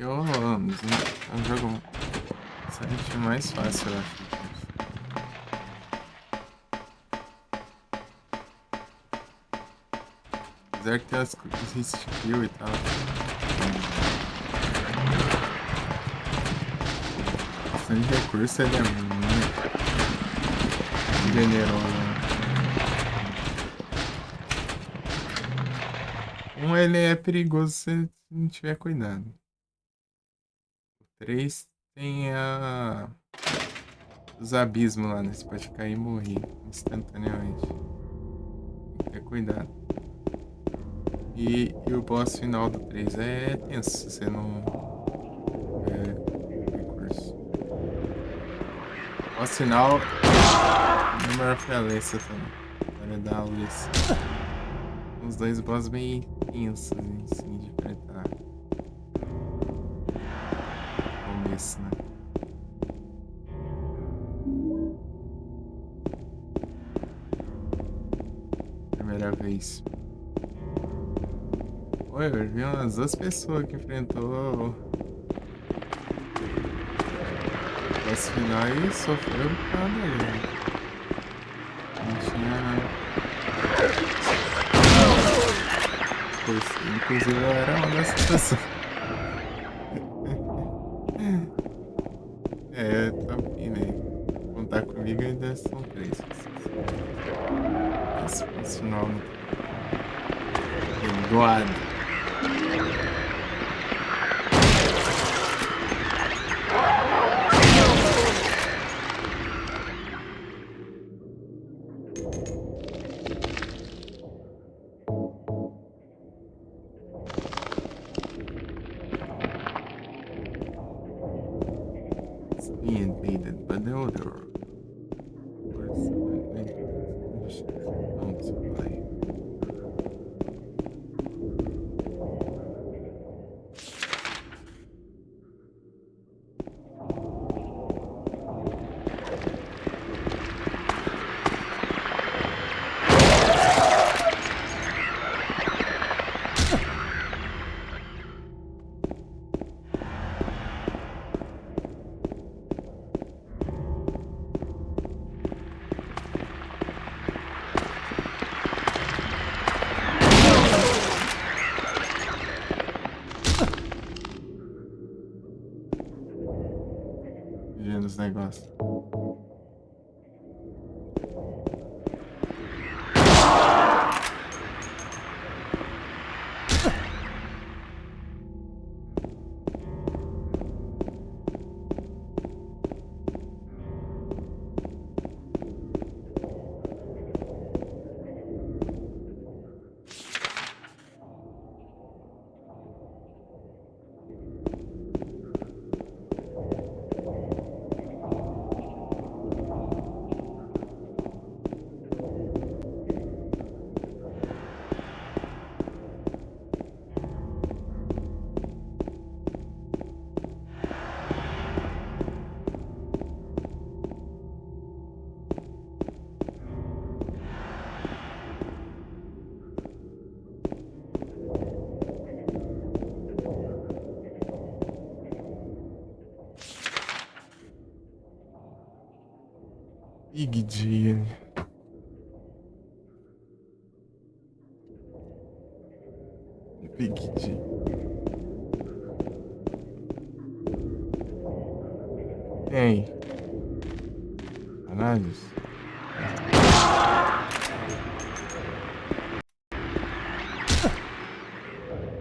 que é o Ramos, né? É um jogo bastante mais fácil, eu acho. Apesar que tem as coisas skill e tal. Bastante recurso, ele é muito generoso. Ele é perigoso se não tiver cuidado. O 3 tem os abismos lá, né? Você pode cair e morrer instantaneamente. Tem que ter cuidado. E o boss final do 3 é tenso se você não recurso. O boss final é maior falência também. Para dar a luz. Os dois boss bem tensos assim, de enfrentar. No começo, né? Primeira vez. Oi, eu vi umas 2 pessoas que enfrentou o boss final e sofreu por causa dele. Não tinha. Inclusive eu era uma dessas pessoas. Tá bem, né? Contar comigo ainda são 3. Esse final doado. Being invaded by the other. Don't play. Vendo os negócios. Big Deal. Big Deal. Tem. Análise.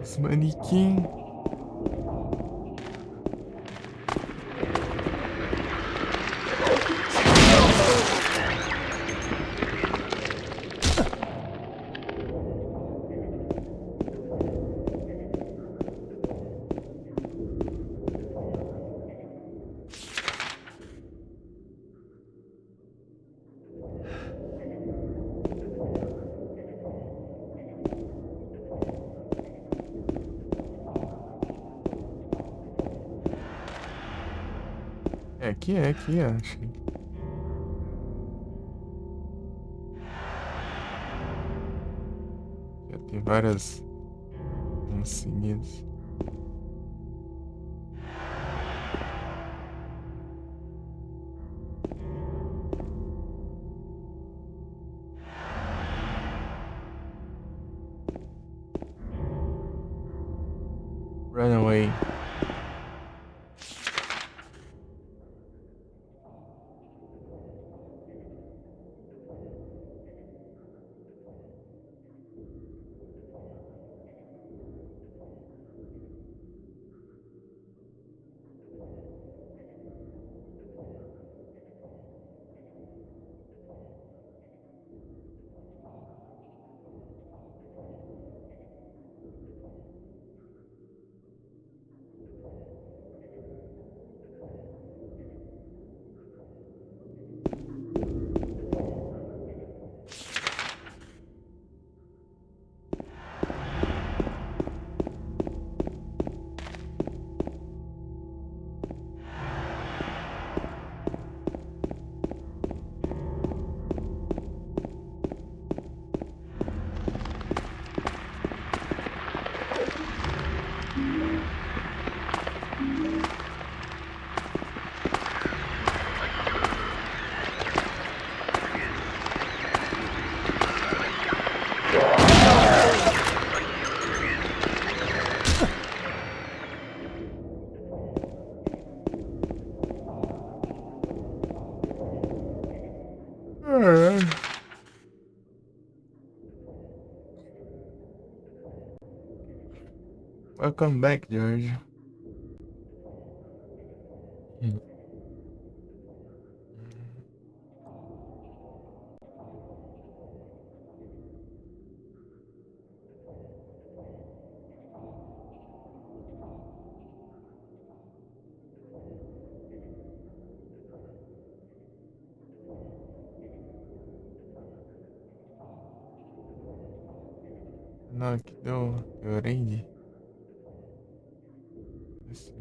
Os manequim. Aqui, acho. Já tem várias seguidas. Run away. Welcome back, George. Não, aqui deu orange. Assim.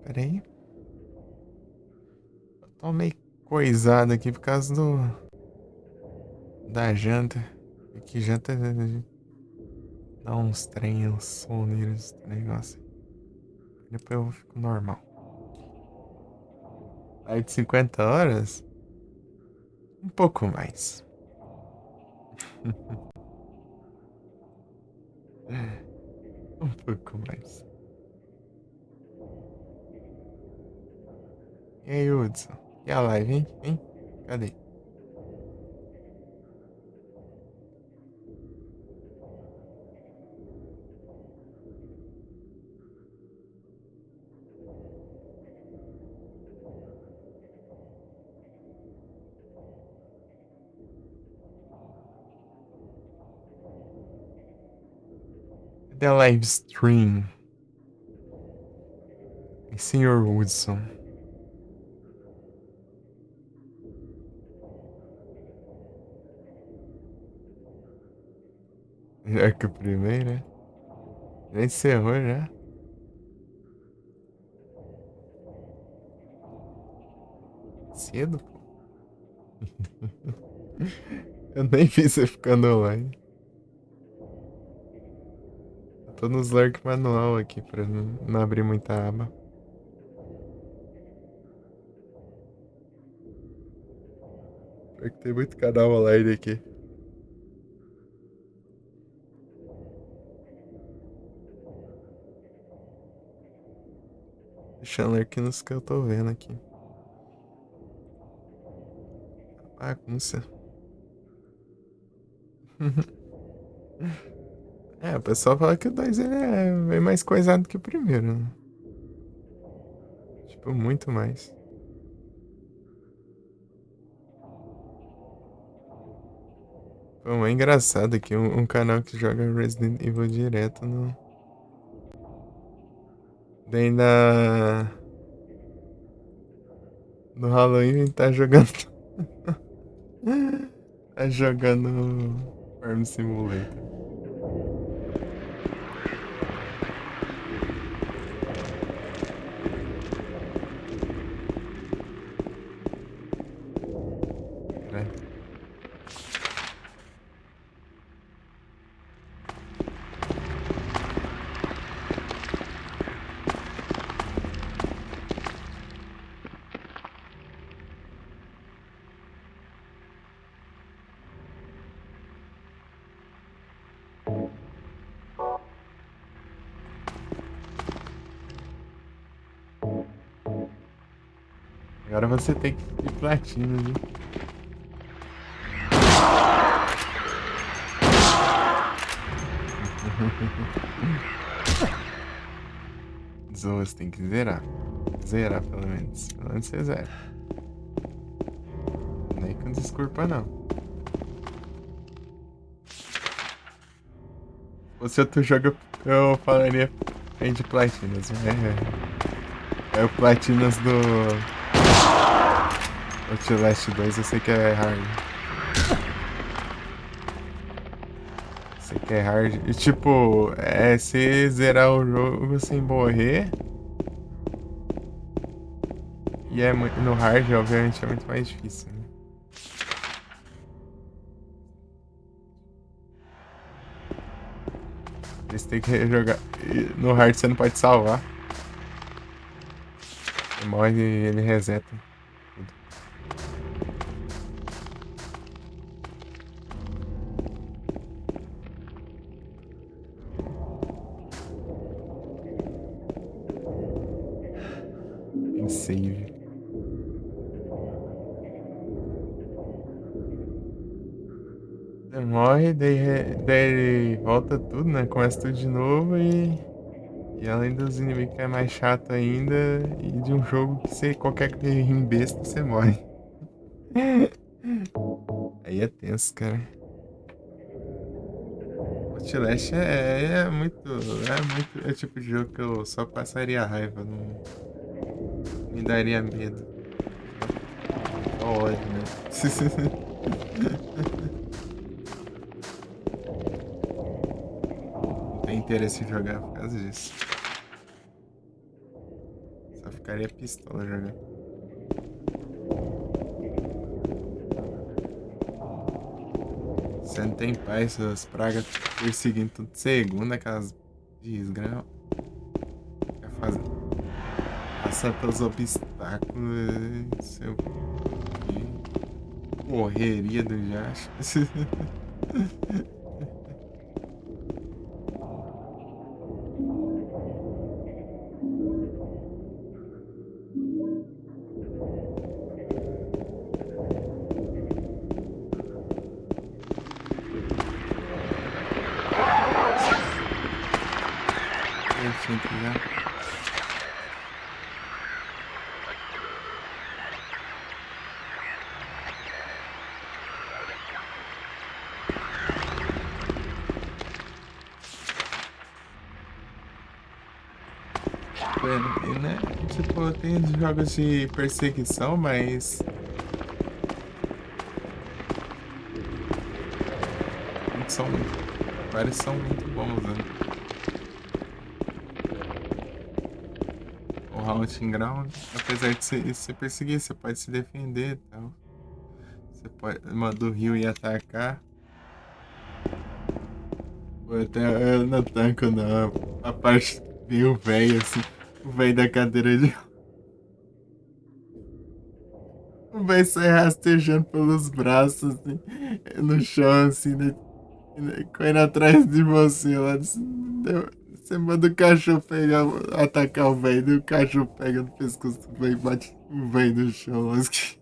Pera aí. Eu tô meio coisado aqui por causa da janta. Que janta dá uns trem, uns soneiros, esse negócio. Depois eu fico normal. Aí de 50 horas? Um pouco mais. Um pouco mais. E aí, Hudson? E a live, hein? Hein? Cadê? Cadê a live stream? E Sr. Hudson? Já que o primeiro, né? Já encerrou, já? Cedo, pô. Eu nem vi você ficando online. Eu tô nos lurk manual aqui pra não abrir muita aba. Porque tem muito canal online aqui. Deixando lurk nos que eu tô vendo aqui. Bagunça. É, o pessoal fala que o 2 ele é bem mais coisado que o primeiro, né? Tipo, muito mais. Pô, é engraçado aqui um canal que joga Resident Evil direto no. Daí no Halloween tá jogando. Tá jogando Farm Simulator. Né? Agora você tem que ir platina, viu? Zoa, você tem que zerar. Zerar, pelo menos. Pelo menos você zera. Nem com desculpa, não. Se fosse outro jogo, eu falaria de platinas. É o platinas do Outlast 2, eu sei que é hard. Sei que é hard. E tipo, se zerar o jogo sem morrer. E no hard, obviamente, é muito mais difícil, né? Você tem que jogar. No hard você não pode salvar. Você morre e ele reseta tudo. Tem save. Você morre, daí volta tudo, né? Começa tudo de novo e além dos inimigos que é mais chato ainda, e de um jogo que você, qualquer errinho besta, você morre. Aí é tenso, cara. Outlast é muito. É o tipo de jogo que eu só passaria raiva, não me daria medo. Só ódio, né? Não tem interesse em jogar por causa disso. Só ficaria pistola jogando. Você não tem paz, suas pragas perseguindo tudo segundo, aquelas desgramas. Fica fazendo. Passar pelos obstáculos. Seu. Que correria do Jacho. Né? Tipo, tem jogos de perseguição, mas vários são muito bons, né? O Haunting Ground, apesar de você perseguir, você pode se defender e tal. Você pode mandar o rio e atacar. Ou até eu não tanco não. A parte meio velho assim. O velho da cadeira de. O velho sai rastejando pelos braços, assim, no chão, assim, né? Correndo atrás de você lá. Você manda o cachorro atacar o velho, e o cachorro pega no pescoço do velho e bate o velho no chão. Assim.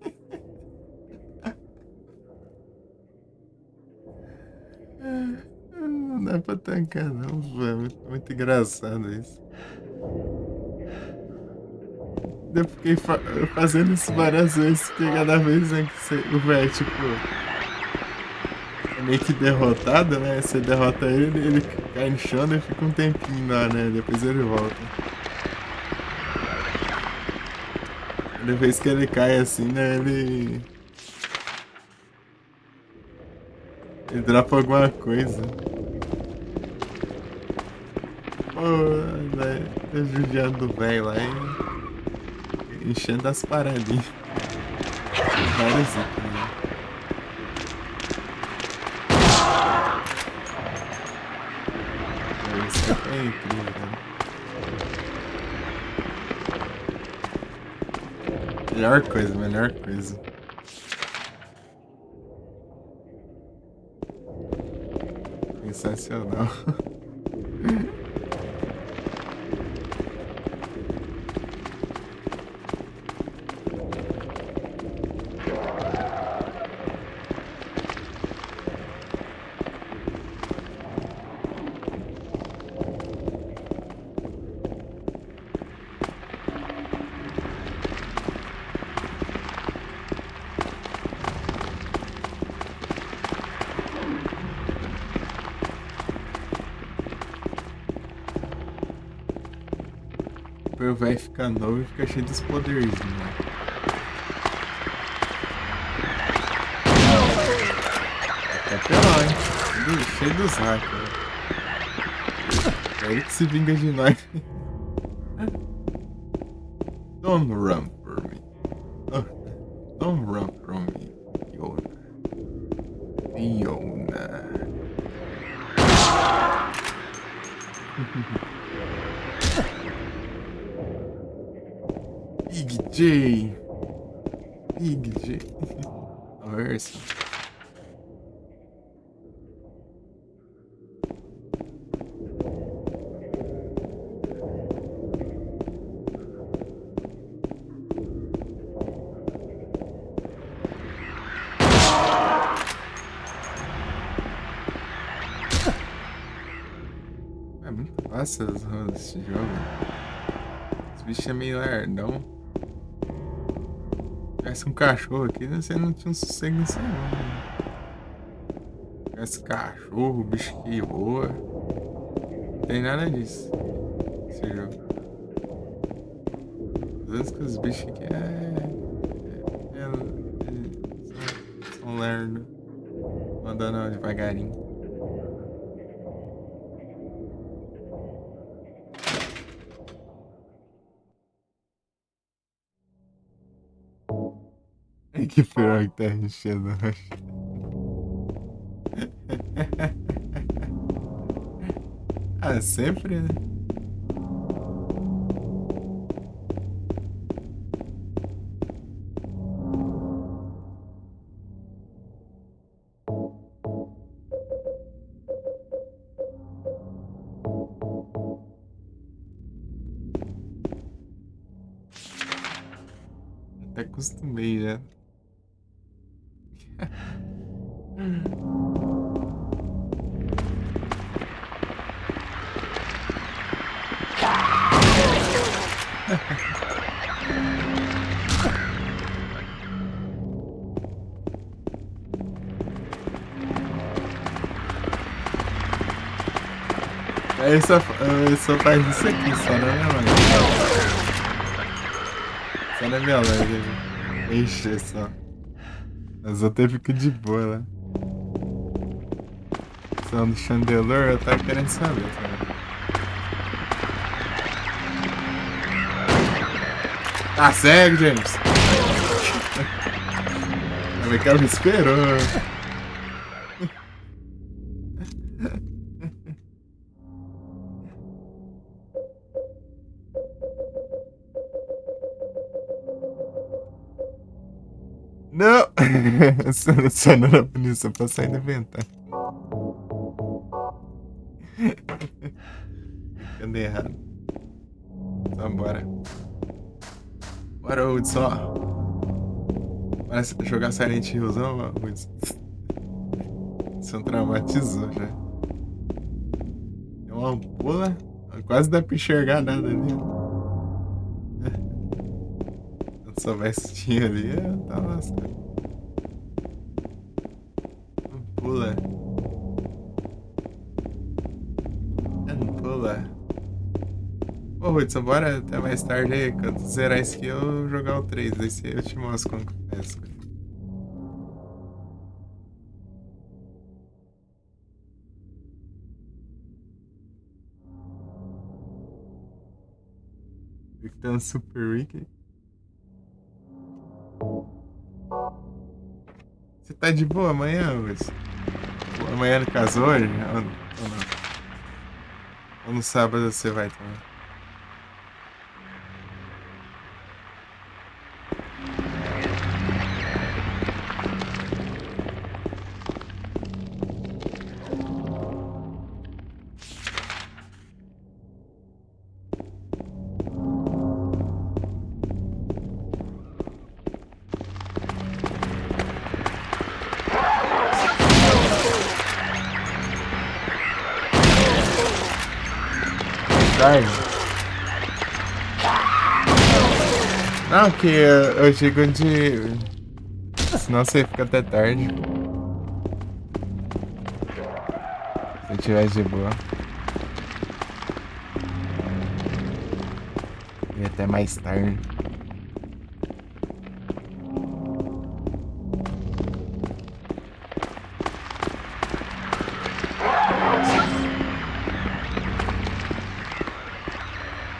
Não dá pra tancar, não, velho. Muito engraçado isso. Eu fiquei fazendo isso várias vezes, porque cada vez né, que o velho, tipo, é meio que derrotado, né? Você derrota ele cai no chão e fica um tempinho lá, né? Depois ele volta. Cada vez que ele cai assim, né? Ele dropa alguma coisa. Pô, velho, tô judiando do velho lá e enchendo as paradinhas. Várias itens, né? Isso é incrível, né? Melhor coisa. Sensacional. Depois vai ficar novo e fica cheio dos poderzinhos, né? Até lá, hein? Cheio dos hackers. É ele que se vinga de nós. Don't run for me. Oh, don't run from me, Fiona. Fiona. Big J. Big J. Versa. É muito fácil as rodas desse jogo. Esse bicho é meio lerdão. Se tivesse um cachorro aqui, você não tinha um sossego nisso não. Se tivesse cachorro, bicho que voa. Não tem nada disso. Esse jogo. Todos que os bichos aqui são lerdos. Andando devagarinho. Ai, que pior que tá enchendo. Ah, sempre, né? Até acostumei já. Aí só faz isso aqui, só na minha live. Só na minha live. Enche só. As outras ficam de boa lá. Só do chandelor eu tava querendo saber, cara. Tá cego, James. O cara me esperou. Não! Selecionando a punição pra sair da ventana. Ficando errado. Então bora. Bora, Hudson. Bora jogar Silent Hillzão, Hudson. Você traumatizou já. Tem uma ampola. Quase dá pra enxergar nada ali. Se soubesse que tinha ali, tá lascado. Pula. Não pula. Ô, Hudson, bora até mais tarde aí. Quando zerar isso aqui, eu jogar o 3. Esse aí eu te mostro como que faz. Victor Super Ricky. Você tá de boa amanhã, Lúcio? Amanhã no caso hoje? Ou não? Ou no sábado você vai também? Não, que eu digo de... Senão você fica até tarde. Se tiver de boa. E até mais tarde.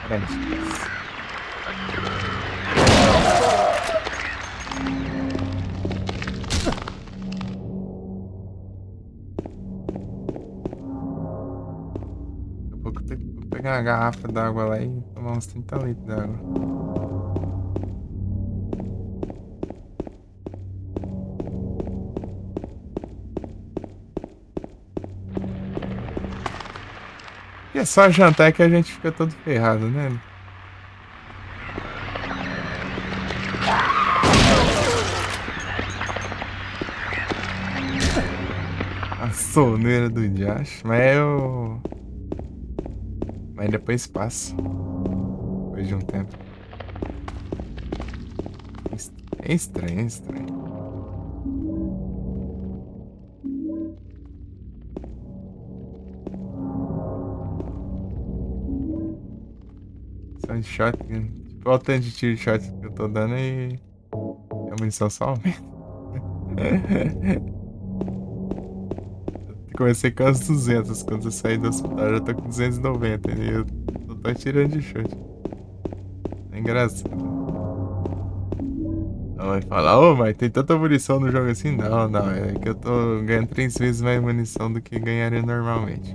Parece. Daqui a pouco eu tenho que pegar uma garrafa d'água lá e tomar uns 30 litros d'água. E é só jantar que a gente fica todo ferrado, né? A soneira do diacho. Mas depois passa. Depois de um tempo. É estranho, é estranho. Só de shotgun. Tipo, olha o tanto de tiro de shotgun que eu tô dando e a munição só aumenta. Eu comecei com as 200 quando eu saí do hospital. Eu já tô com 290 e eu tô atirando de shot. É engraçado. Ela vai falar, ô, mas tem tanta munição no jogo assim? Não, não. É que eu tô ganhando 3 vezes mais munição do que ganharia normalmente.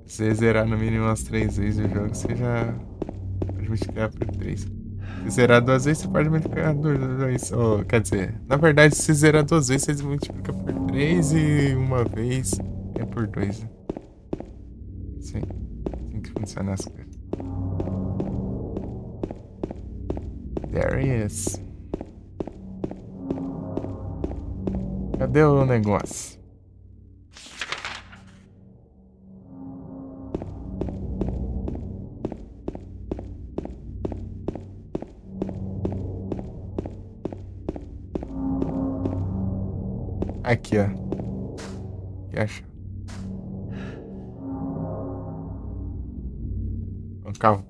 Se você zerar no mínimo umas 3 vezes o jogo, você já pode multiplicar por 3. Se zerar 2 vezes, você pode multiplicar por 2. Oh, quer dizer, na verdade, se zerar 2 vezes, você multiplica por 3 e uma vez é por 2. Né? Sim, assim que funciona as coisas. There he is. Cadê o negócio? Aqui, ó. Que acha? O carro.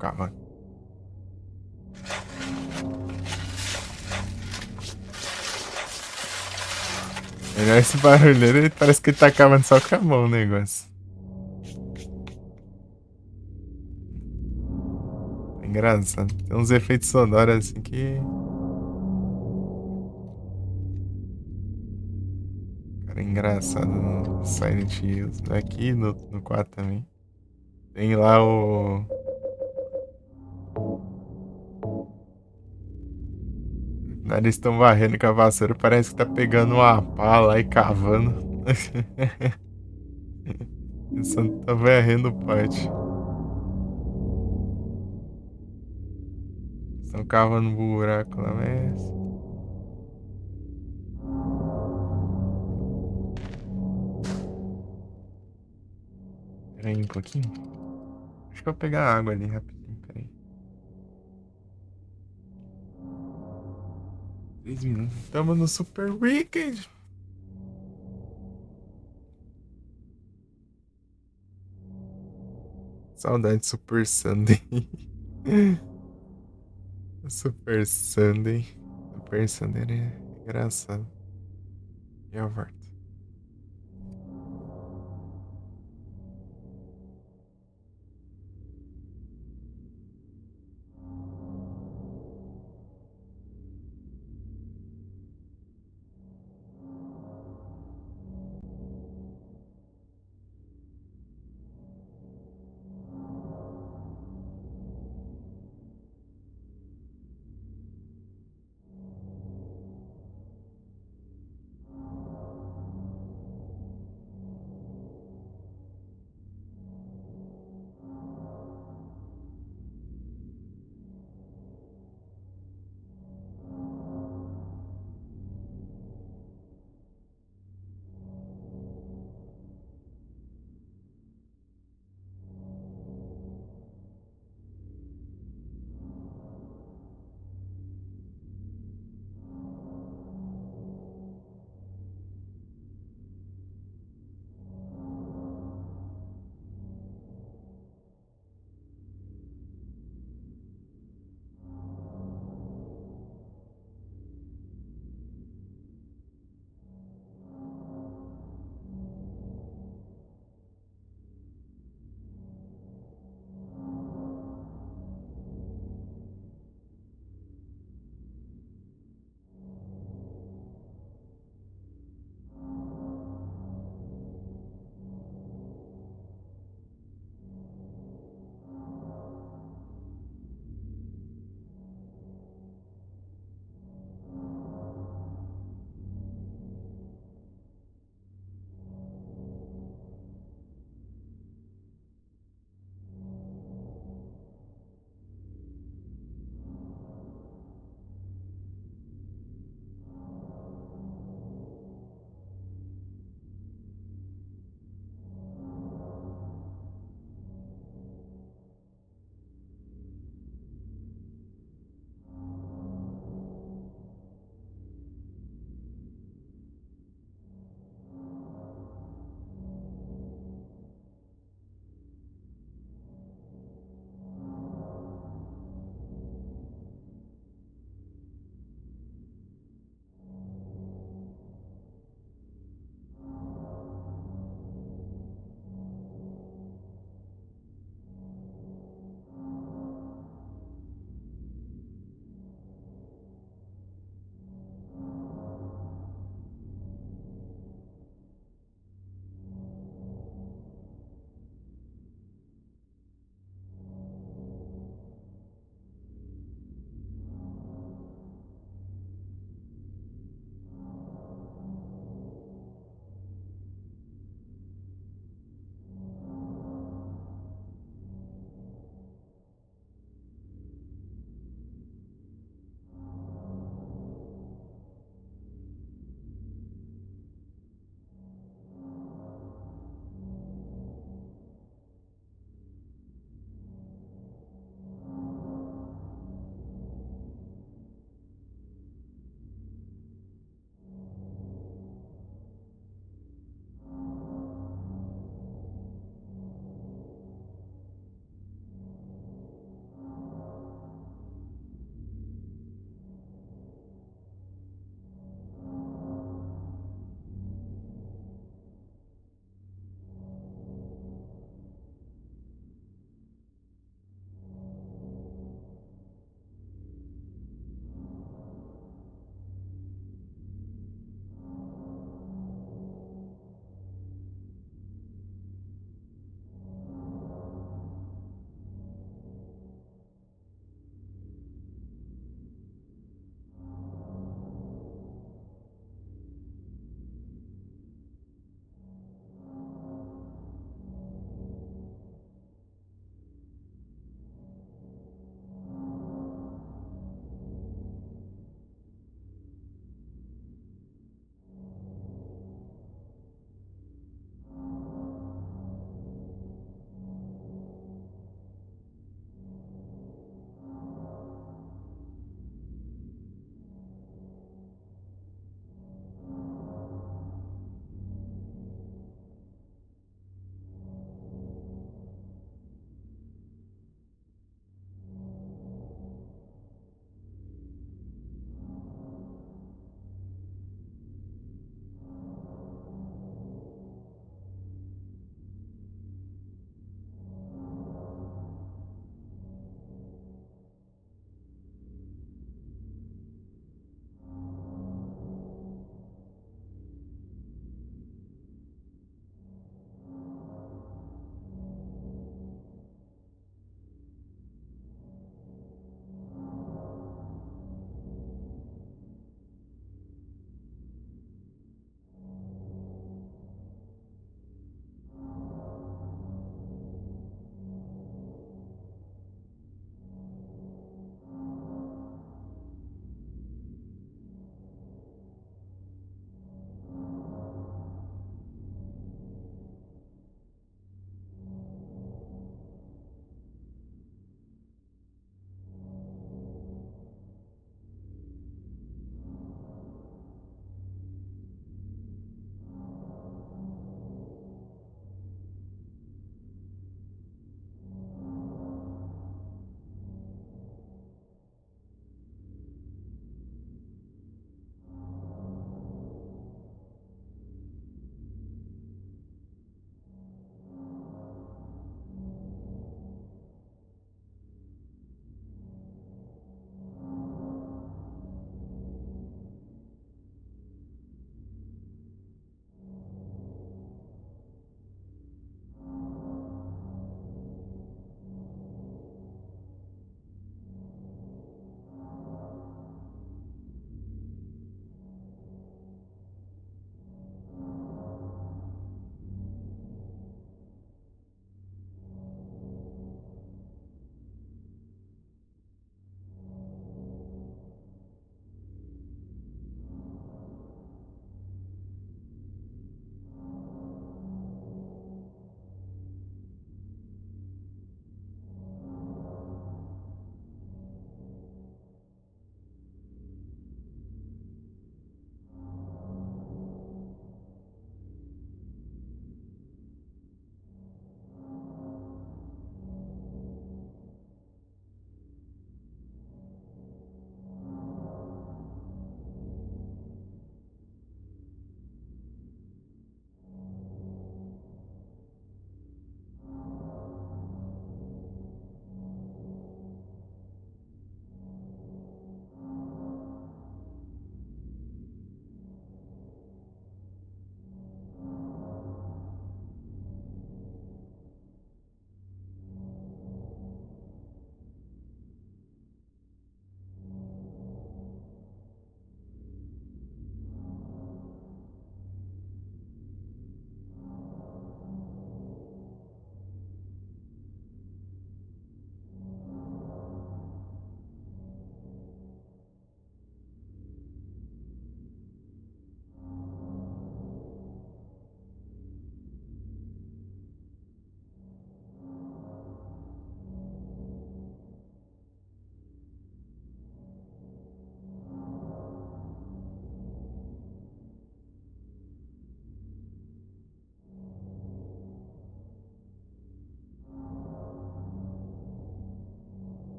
Melhor esse barulheiro, ele parece que ele tá cavando só com a mão o negócio. É engraçado. Tem uns efeitos sonoros assim que. Cara, é engraçado no Silent Hill. Aqui no 4 também. Tem lá o. Eles estão varrendo com a vassoura, parece que tá pegando uma pá lá e cavando. Eles só tá varrendo o pátio. Estão cavando um buraco lá, mas. Pera aí um pouquinho. Acho que eu vou pegar água ali rapidinho, pera aí. 3 minutos. Tamo no Super Weekend. Saudade de Super Sunday. Super Sunday. Super Sunday é engraçado. E eu volto.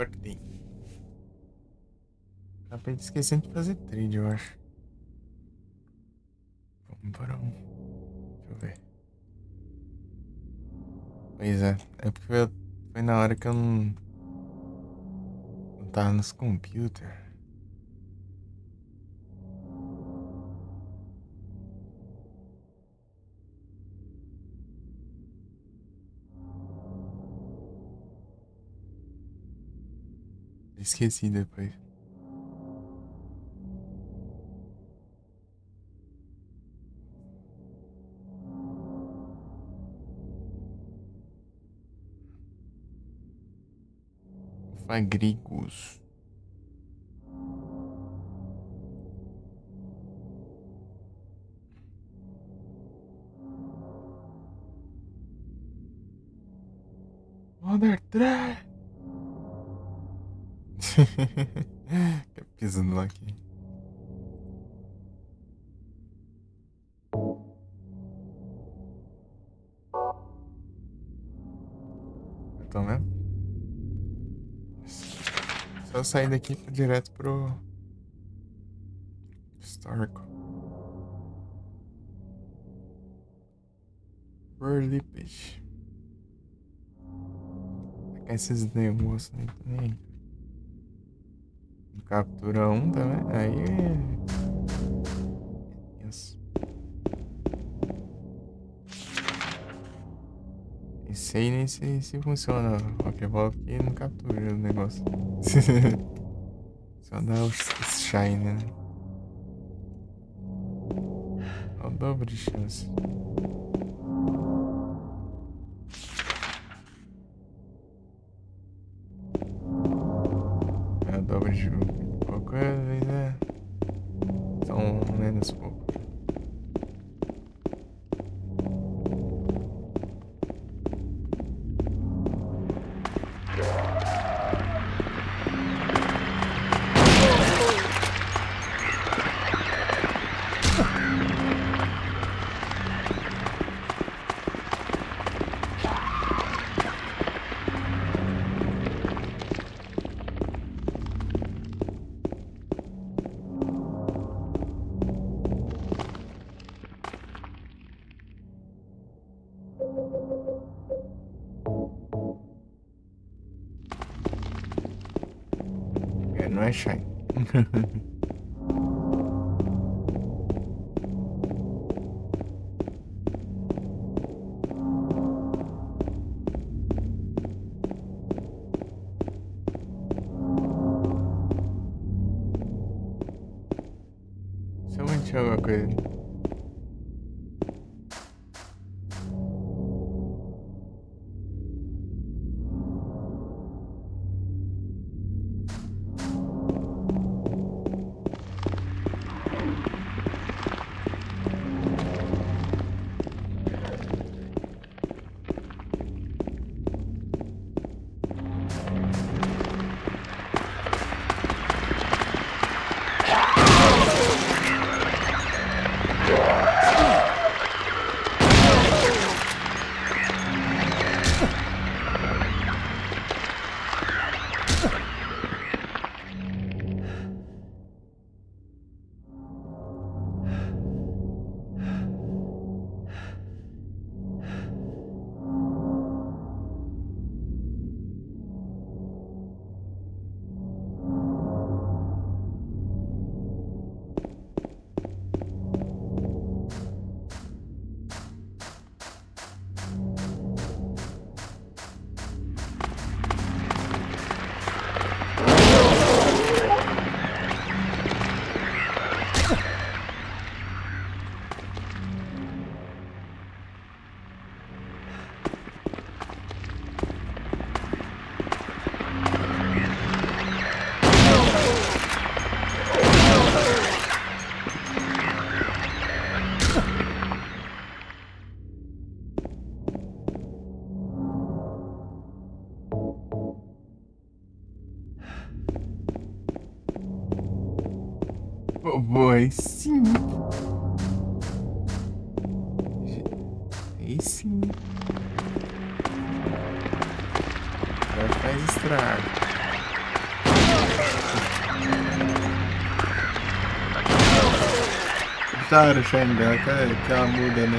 Agora que tem. Acabei de esquecendo de fazer trade, eu acho. Vamos para um. Deixa eu ver. Pois é. É porque foi na hora que eu não tava nos computers. Esqueci depois. Fagrigos. Mother Trap. Fica pisando lá aqui. Então, né? Só sair daqui direto pro histórico. Burlipage. Esses negócios aí também. Captura um também. Aí. Isso. E sei nem se funciona. Pokébola aqui não captura o negócio. Só dá os shine, né? Olha o dobro de chance. É o dobro de qualquer vez, né? São menos pouco. Não é shine. Se eu mentir alguma coisa. Oh boy, sim. Aí sim. Agora faz estrago. gostaram, Shine dela, que ela muda, né?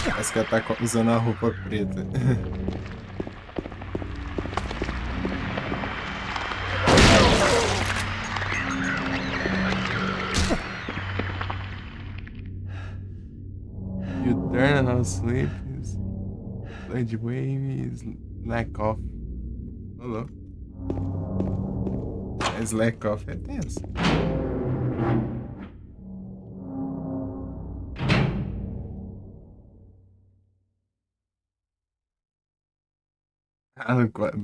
Parece que ela tá usando a roupa preta. You turn on sleep is blood wave is lack of. Alô? Slack off é tenso. Ah,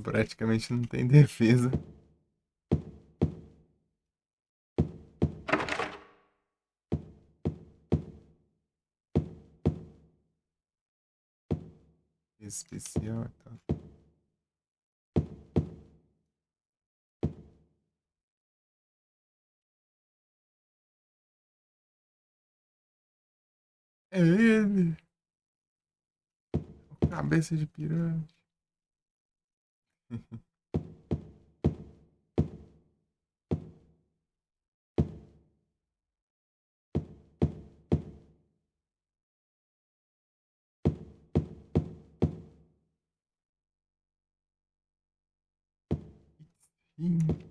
praticamente não tem defesa. Especial, tá? É ele. Cabeça de pirâmide. Sim.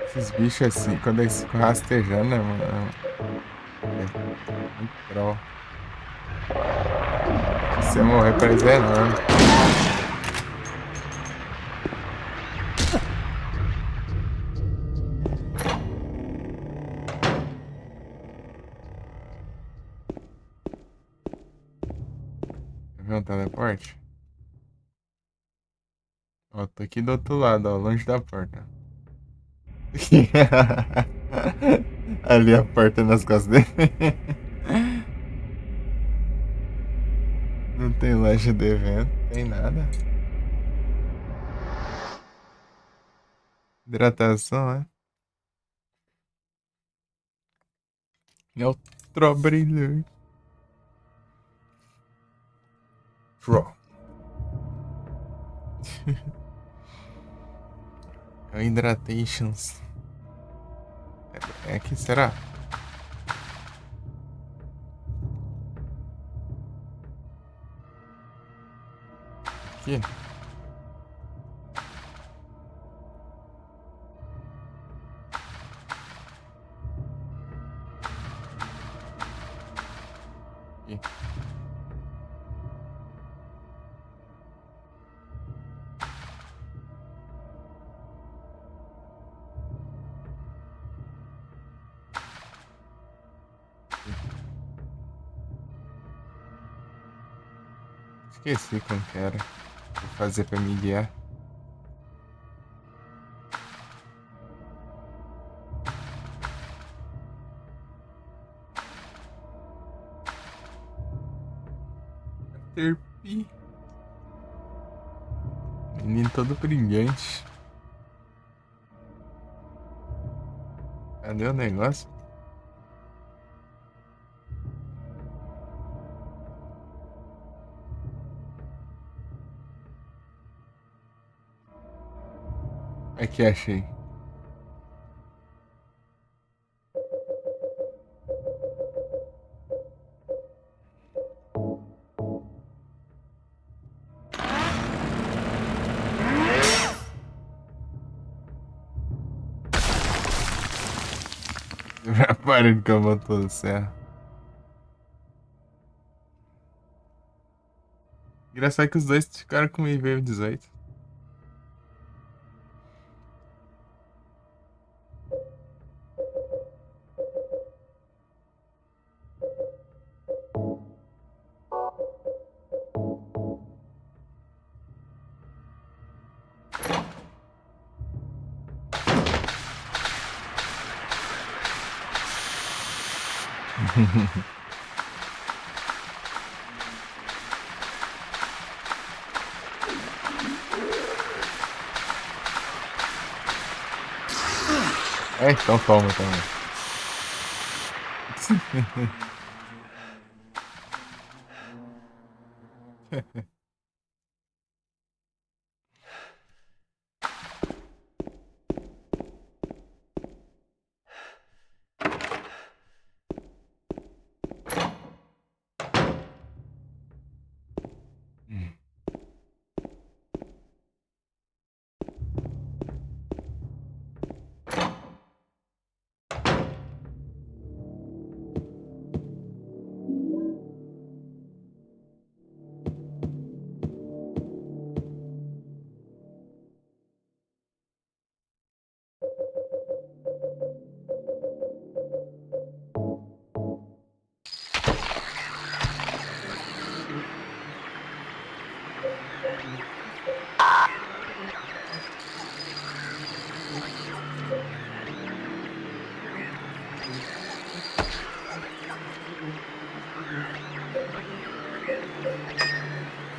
Esses bichos assim, quando eles ficam rastejando, né, mano? É muito troll. Se você morrer, pra eles é enorme. Quer ver um teleporte? Ó, tô aqui do outro lado, ó, longe da porta. Ali a porta nas costas dele. Não tem loja de evento, tem nada. Hidratação, é? É o Trobrilhante. Draw. É o Hydratations. É aqui, será? Aqui? Aqui. Esqueci como que era. Vou fazer pra me guiar. Terpi. Menino todo brilhante. Cadê o negócio? Aqui, achei. Aparelho que eu botou no serra. Engraçado que os dois ficaram com nível 18. É, então toma também.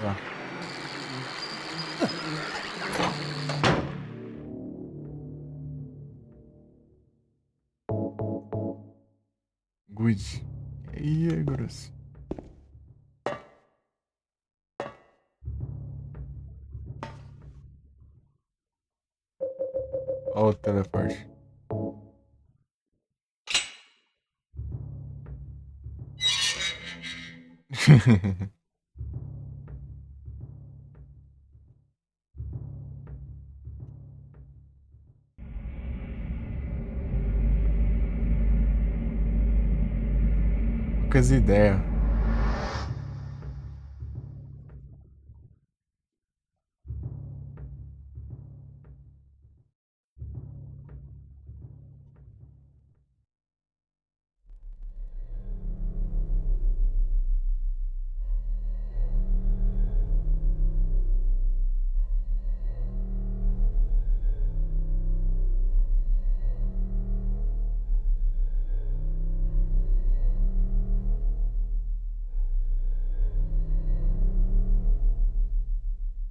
Ó. Good. E aí, grosso. Ó o teleporte. Poucas ideias.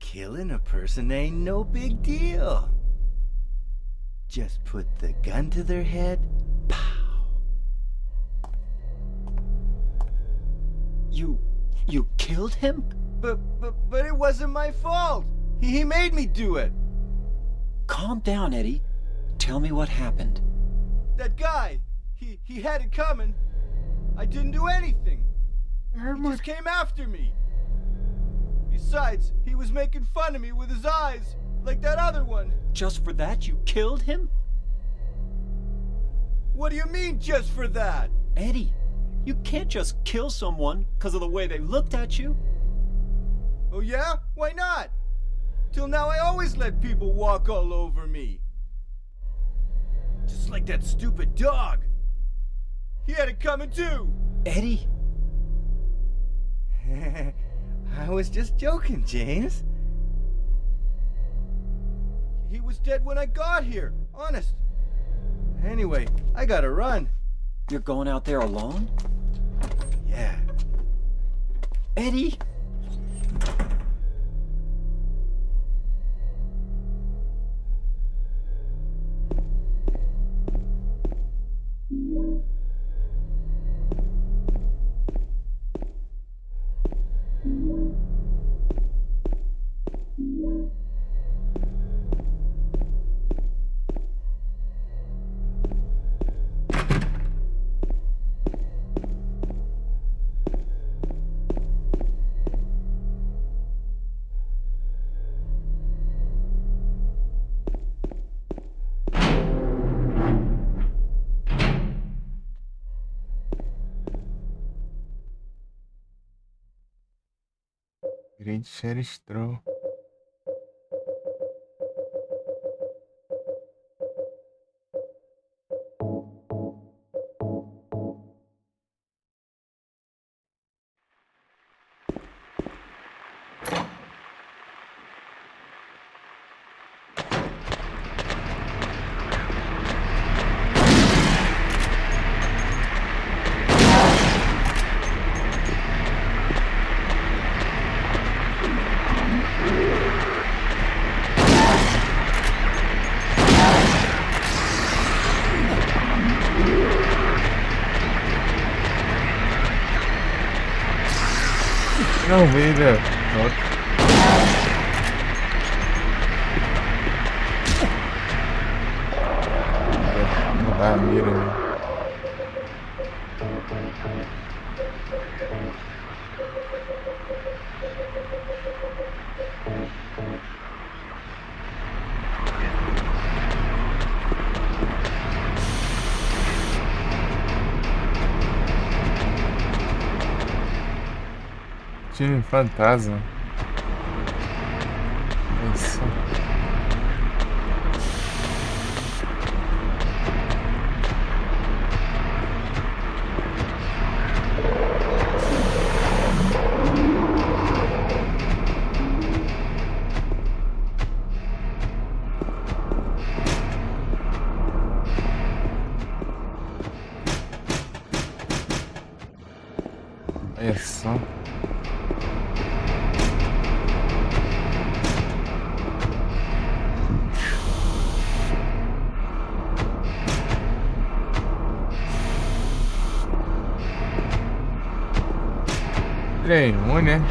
Killing a person ain't no big deal. Just put the gun to their head. Pow. You killed him? But it wasn't my fault. He made me do it. Calm down, Eddie. Tell me what happened. That guy, he had it coming. I didn't do anything. He just came after me. Besides, he was making fun of me with his eyes, like that other one. Just for that, you killed him? What do you mean, just for that? Eddie, you can't just kill someone because of the way they looked at you. Oh yeah? Why not? Till now I always let people walk all over me. Just like that stupid dog. He had it coming too. Eddie? I was just joking, James. He was dead when I got here, honest. Anyway, I gotta run. You're going out there alone? Yeah. Eddie? Virei de Sheristro. Não, vida. Não dá a mira, né? Time fantasma. É isso. Olha só. Ele é imune, né?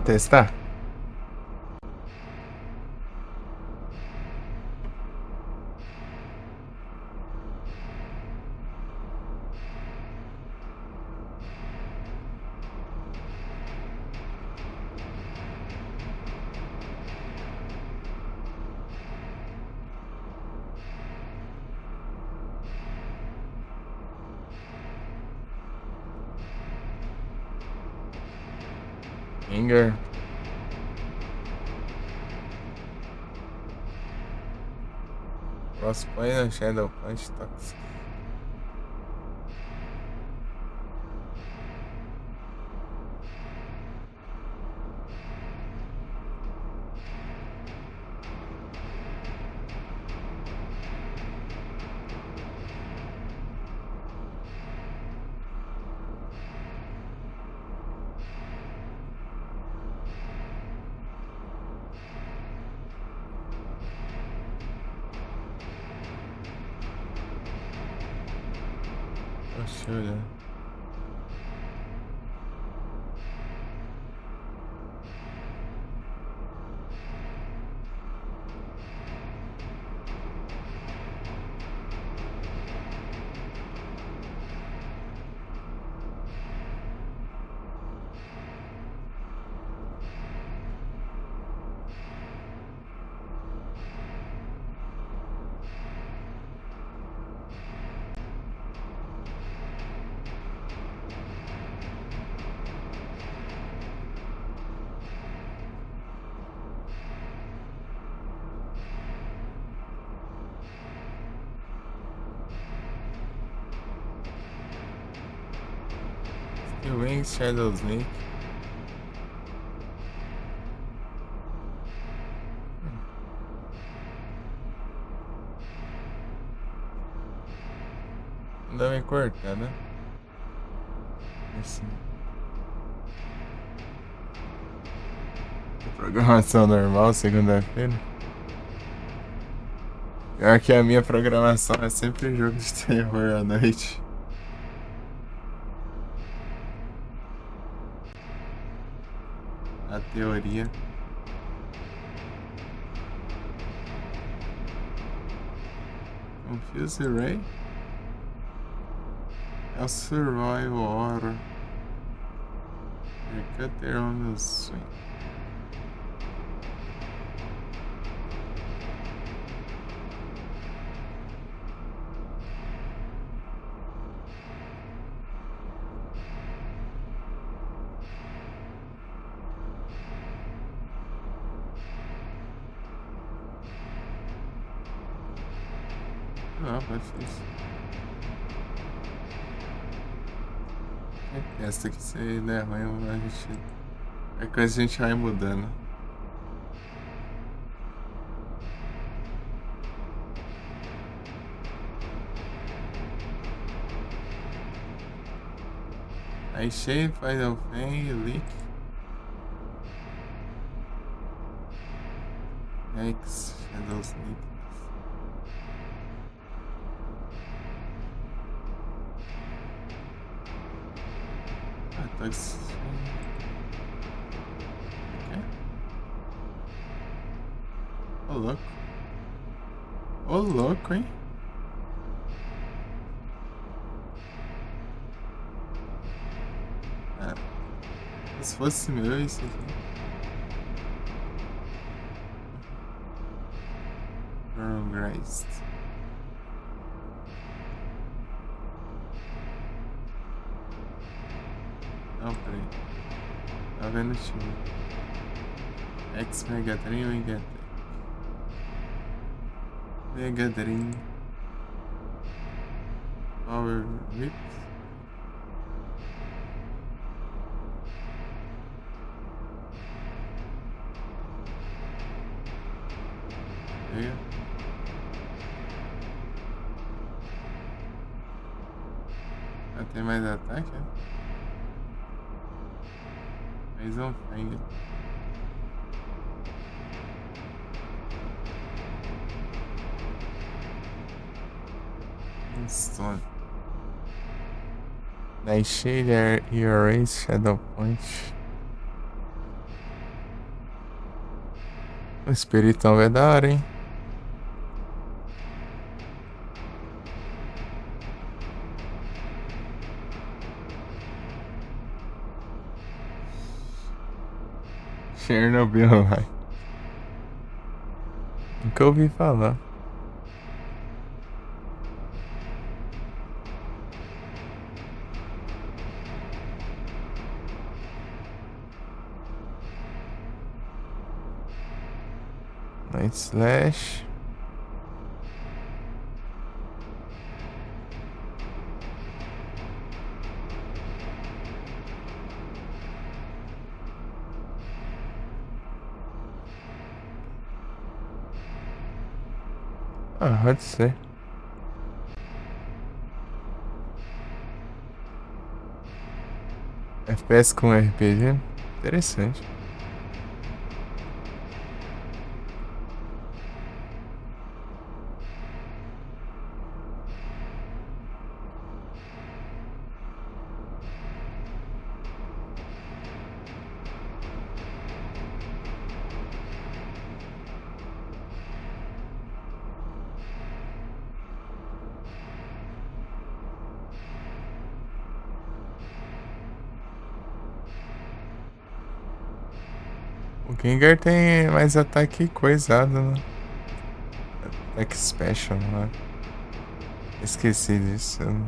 Vamos testar? Anger. Crossplay, Shadow Punch, Toxic. Deixa eu olhar. Steel Wings, Shadow Snake. Ainda vai cortar, né? Assim. Programação normal, segunda-feira. Pior que a minha programação é sempre jogo de terror à noite. A teoria. Confuse Ray. É o Survival Horror. Cutter on the Swing. Não, vai ser isso. Essa aqui, se der ruim, a gente. É coisa a gente vai mudando. Aí cheio, faz o Fen, Leak. X, Shadow Snake. Toxic. Ô louco. Ô louco, hein? Ah, se fosse meu, isso aqui. Grace. Não, peraí. Tá vendo o time? X Mega Dream ou Mega Dream. Power Whip. Tem mais ataque, é? Mais um Fang. Stone. Nightshade, Erase, Shadow Punch. O espiritão vai da hora, hein? Chernobyl, vai. Nunca ouvi falar. Night Slash. Ah, pode ser. FPS com RPG? Interessante. O Gengar tem mais ataque coisado, né? Ataque special, né? Esqueci disso. Eu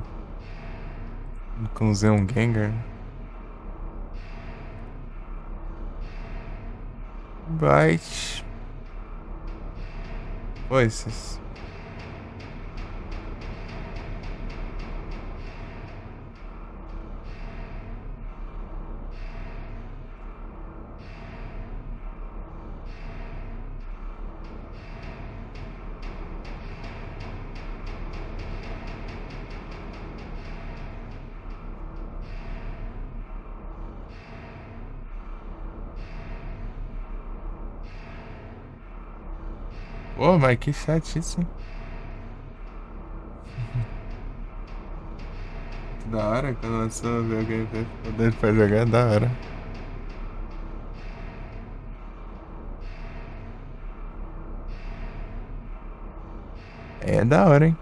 nunca usei um Gengar. Bite. Voices. Pô, mas que chatice, hein? Que da hora quando lançou ver alguém poder pra jogar, da hora. É da hora, hein?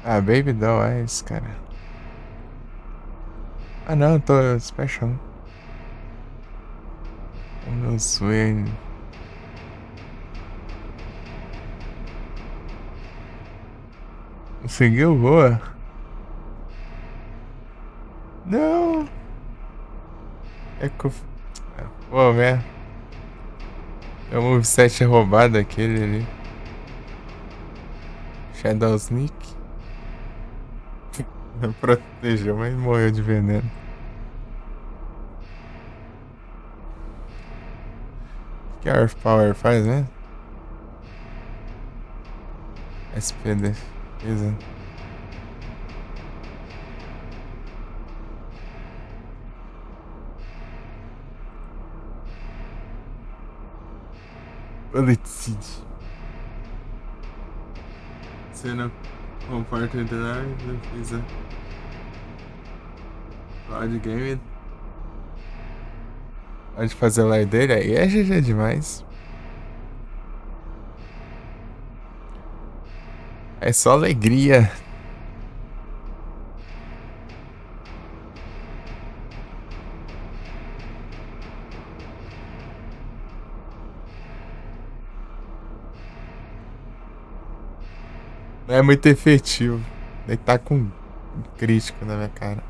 Ah, Baby Doll Eyes, cara. Ah não, tô special. O meu swing. Conseguiu, boa. Não. É que eu... Pô, velho. É o moveset roubado aquele ali. Shadow Sneak. Protegeu, mas morreu de veneno. O que a Earth Power faz, né? SP defesa. Bullet Seed. Cena comporta entrar defesa. Pode game. Pode fazer o live dele, aí é GG demais. É só alegria. Não é muito efetivo. Ele tá com um crítico na minha cara.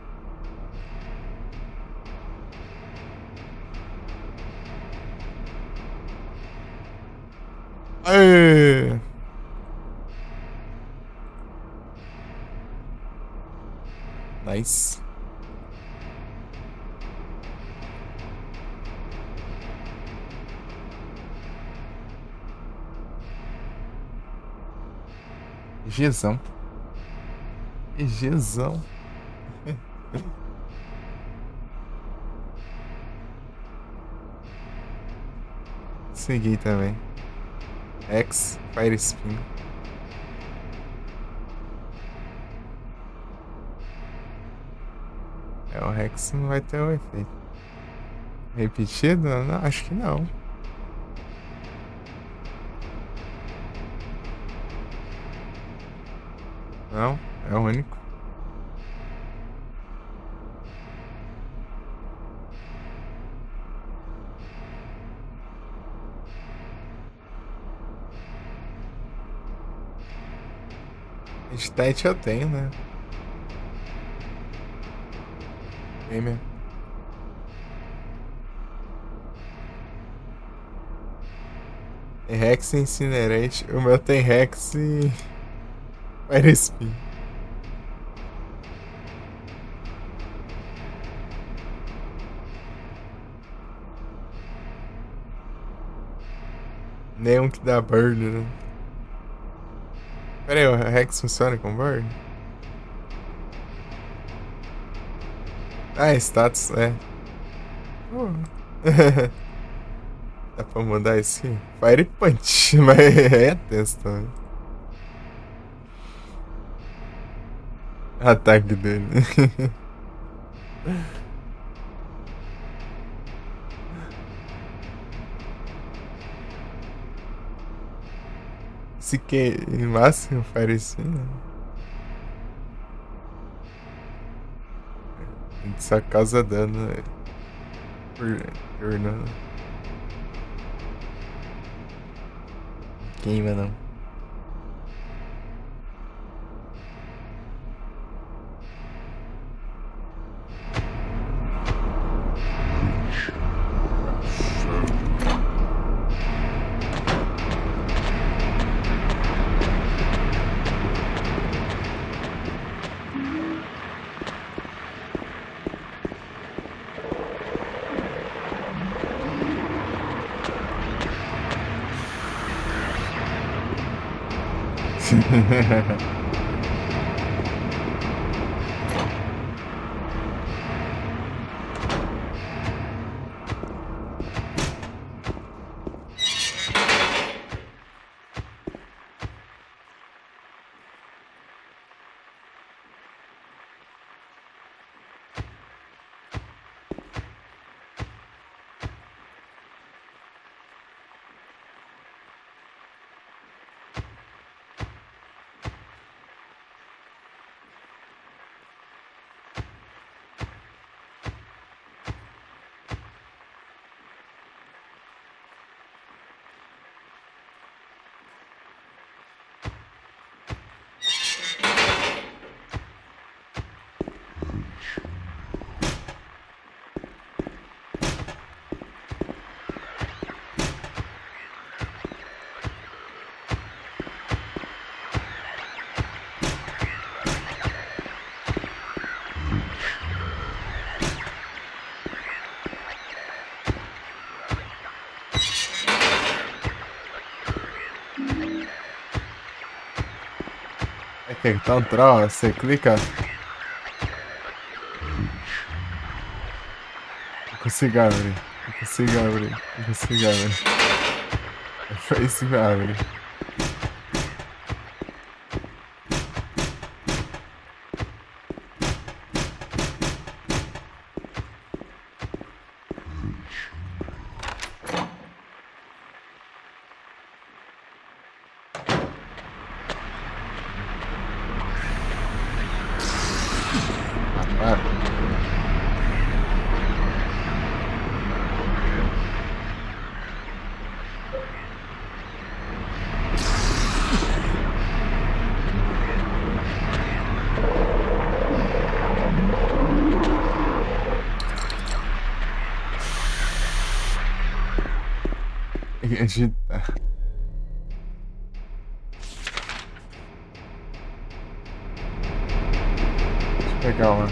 Aê! Nice. Gzão. Gzão. Segui também. X, Fire Spin. O Rex não vai ter o efeito. Repetido? Não, acho que não. Não, é o único. Stat eu tenho, né? Tem mesmo. Tem Rex e Incinerate. O meu tem Rex e Fire Spin. Nenhum que dá burn, né? Pera aí, o Rex funciona com burn? Ah, status, é. Dá pra mudar isso aqui? Fire Punch, mas é testa, né? Ataque dele. Se queimasse o Fire Spin, né? A gente só causa dano, né? Por turno, né? Queima não. Então, troll, você clica. Não consigo abrir. Não consigo abrir. Não consigo abrir. Foi isso que abre. Agitar. Deixa eu pegar uma.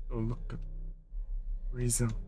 Tô louco. Prison.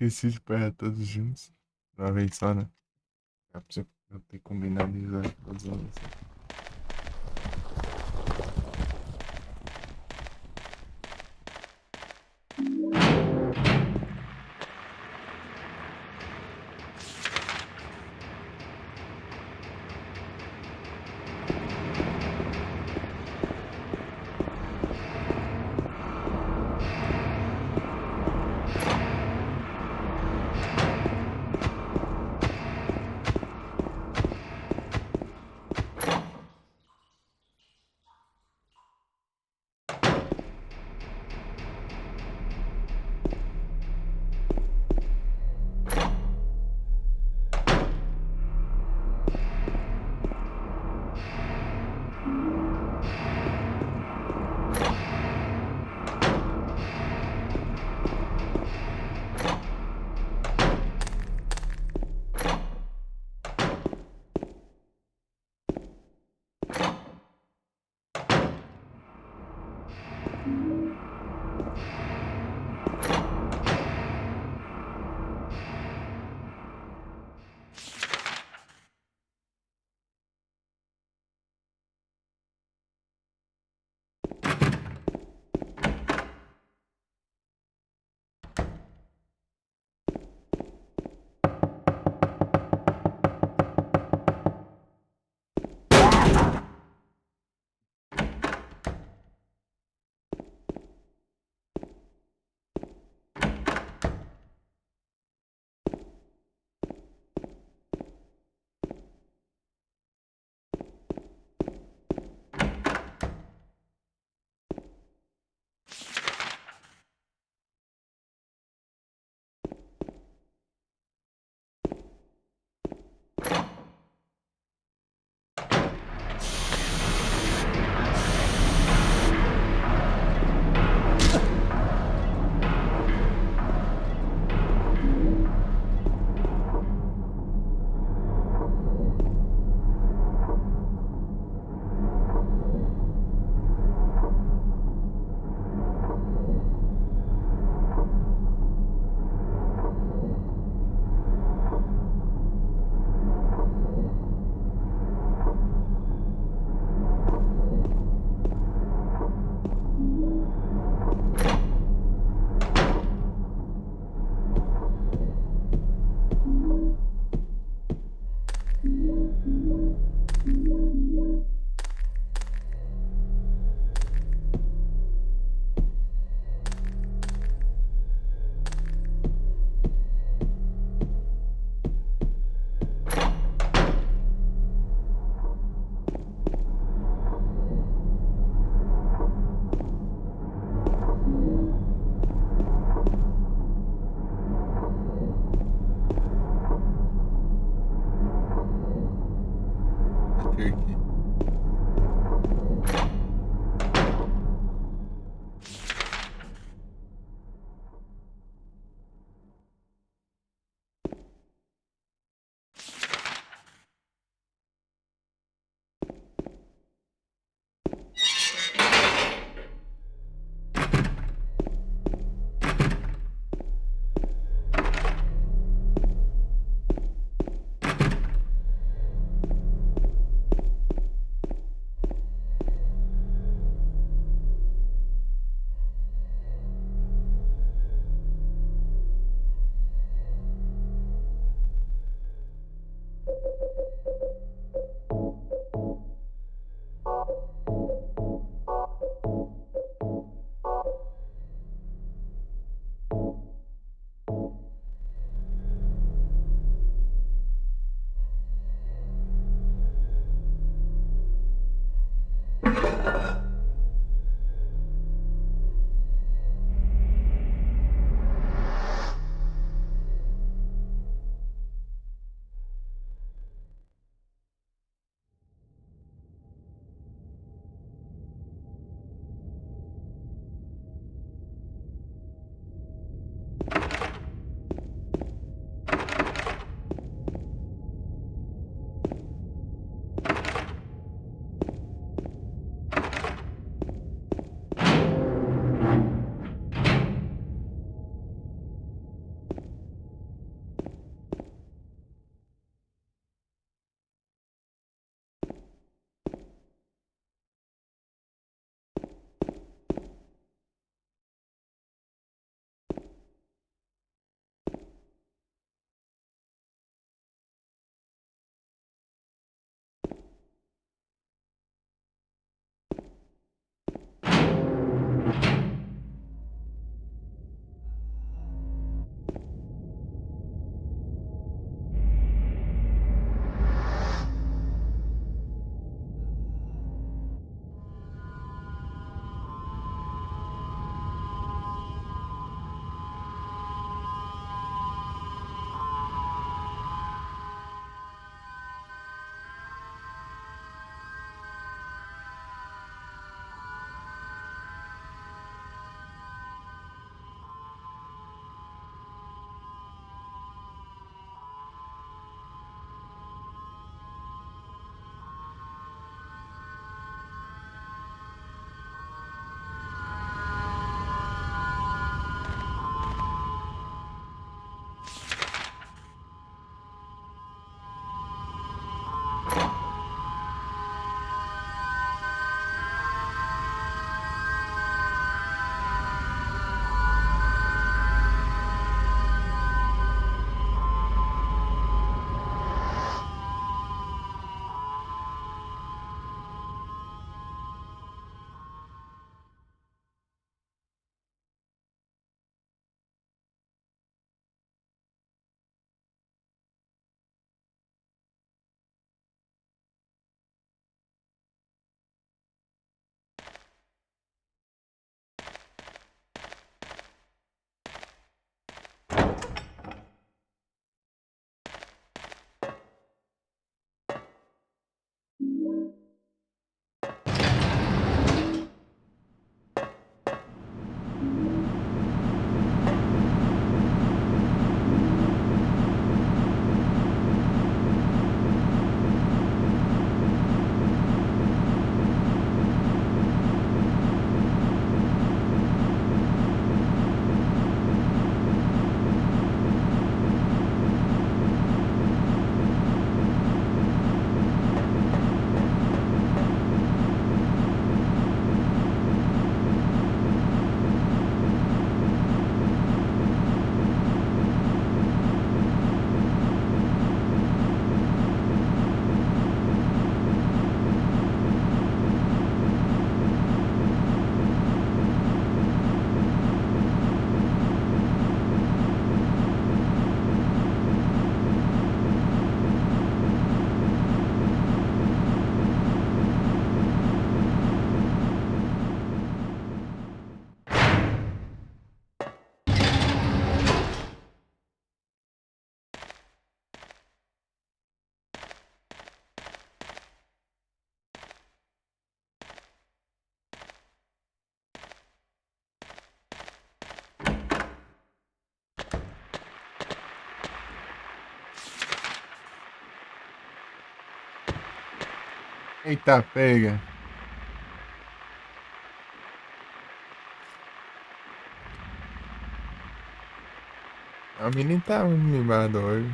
Esqueci de pegar todos juntos. De uma vez só, né? É pra eu ter combinado de usar todos uma vez só. Eita, pega. A menina tá mimada hoje.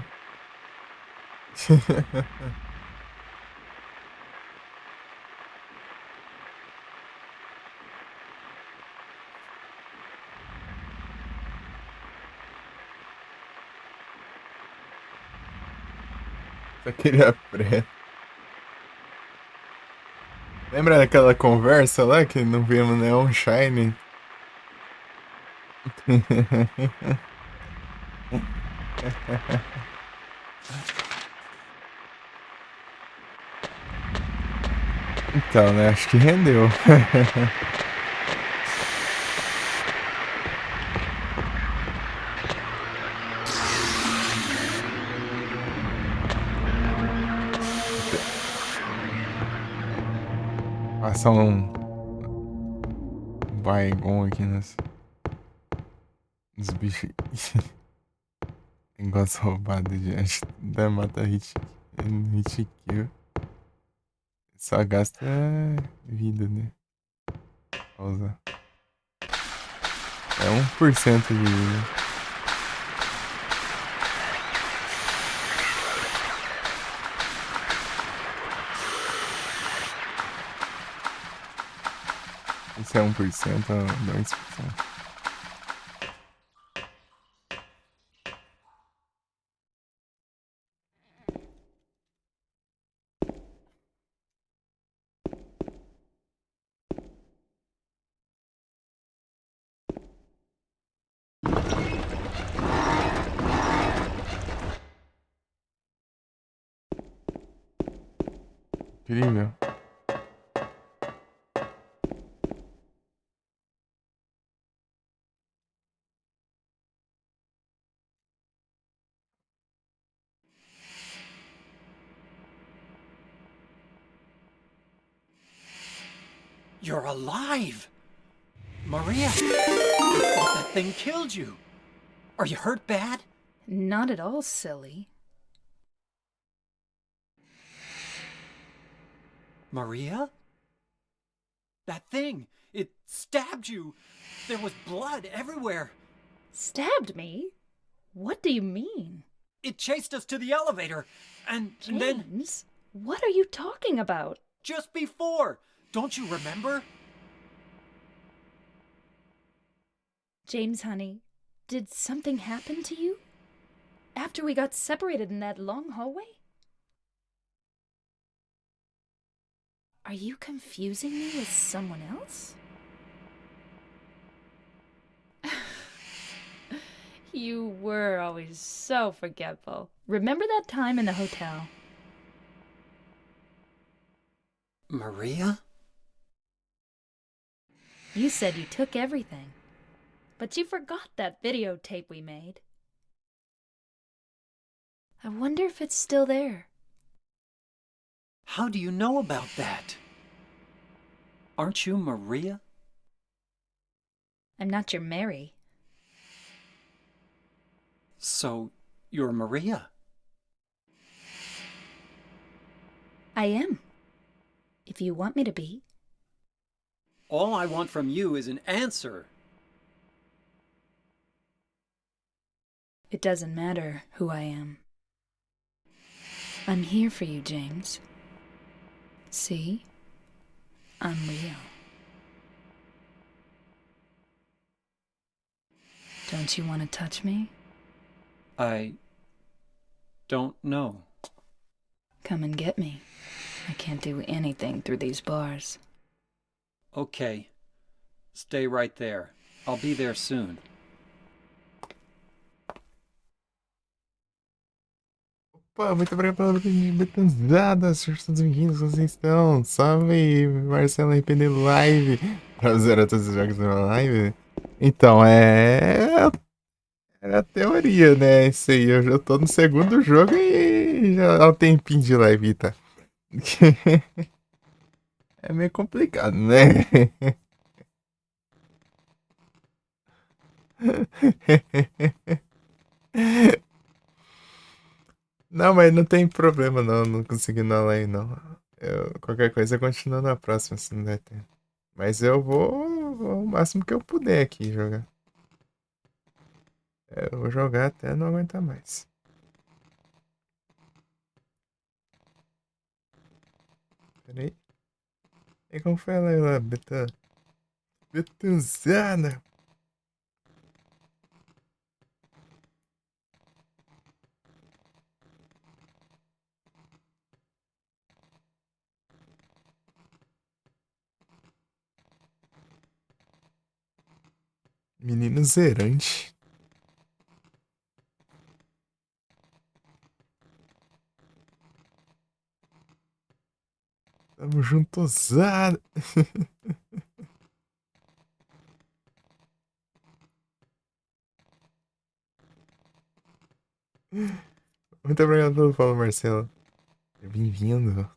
Só queria preta. Lembra daquela conversa lá que não vimos Neon Shine? Então, né? Acho que rendeu. Passar um Baigon aqui nos bichos. Negócio roubado, gente. Da mata hit kill. Só gasta vida, né? Pra usar. É 1% de vida. Isso é 1% ou 2%? Incrível. You're alive! Maria! I thought that thing killed you. Are you hurt bad? Not at all, silly. Maria? That thing! It stabbed you! There was blood everywhere! Stabbed me? What do you mean? It chased us to the elevator, and then James, what are you talking about? just before! Don't you remember? James, honey, did something happen to you? After we got separated in that long hallway? Are you confusing me with someone else? You were always so forgetful. Remember that time in the hotel? Maria? You said you took everything, but you forgot that videotape we made. I wonder if it's still there. How do you know about that? Aren't you Maria? I'm not your Mary. So, you're Maria? I am. If you want me to be. All I want from you is an answer. It doesn't matter who I am. I'm here for you, James. See? I'm real. Don't you want to touch me? I don't know. Come and get me. I can't do anything through these bars. Okay. Stay right there. I'll be there soon. Opa, muito obrigado pela betanzada, sejam todos bem-vindos, vocês estão? Salve, Marcelo RPD Live, pra zerar todos os jogos da live. Então, é a teoria, né, isso aí, eu já tô no segundo jogo e já há um tempinho de live, tá? É meio complicado, né? Não, mas não tem problema não consegui na live não. Qualquer coisa eu continuo na próxima, se não der tempo. Mas eu vou o máximo que eu puder aqui jogar. Eu vou jogar até não aguentar mais. Peraí. E como foi ela lá, Betanzana? Menino zerante. Tamo juntosado. Muito obrigado pelo follow, Marcelo. Bem-vindo.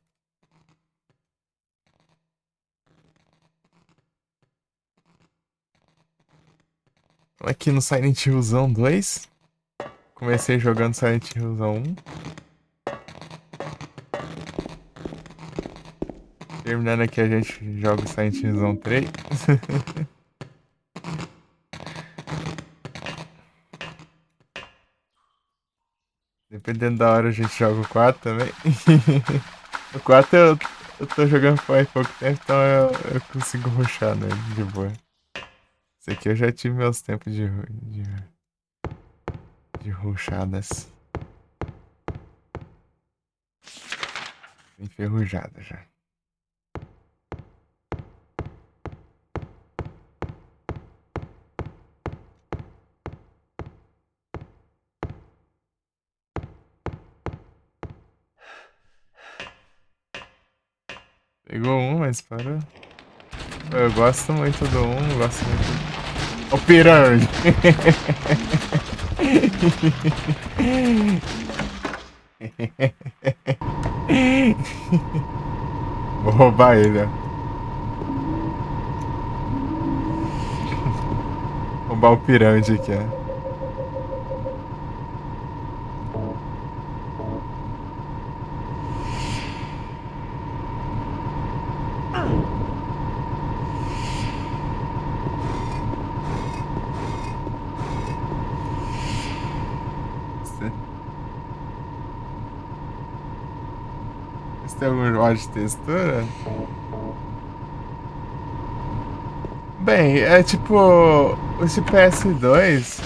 Aqui no Silent Hillzão 2. Comecei jogando Silent Hillzão 1. Terminando aqui a gente joga o Silent Hillzão 3. Dependendo da hora a gente joga o 4 também. O 4 eu tô jogando faz pouco tempo, então eu consigo rushar nele de boa. Esse aqui eu já tive meus tempos de rushadas. Enferrujada já. Pegou um, mas parou. Eu gosto muito do 1, gosto muito. Ô pirâmide! Vou roubar ele, ó. Roubar o pirâmide aqui, ó. Você tem algum mod de textura? Bem, é tipo. Esse PS2.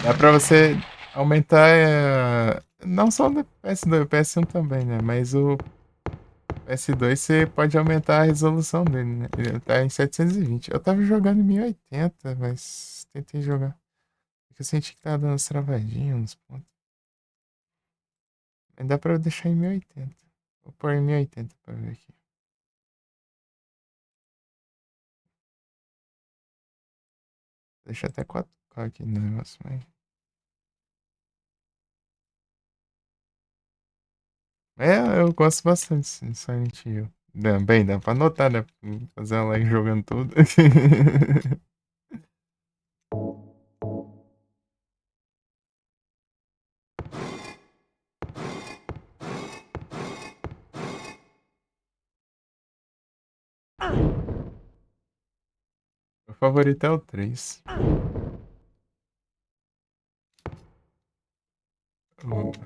Dá pra você aumentar. Não só do PS2, o PS1 também, né? Mas o PS2 você pode aumentar a resolução dele, né? Ele tá em 720. Eu tava jogando em 1080, mas tentei jogar. Eu senti que tava dando umas travadinhas nos pontos. Mas dá pra eu deixar em 1080. Vou pôr em 1080 pra ver aqui. Deixa até 4K aqui no negócio, mas. É, eu gosto bastante de Silent Hill. Bem, dá pra anotar, né? Fazer uma live jogando tudo. Meu favorito é o 3.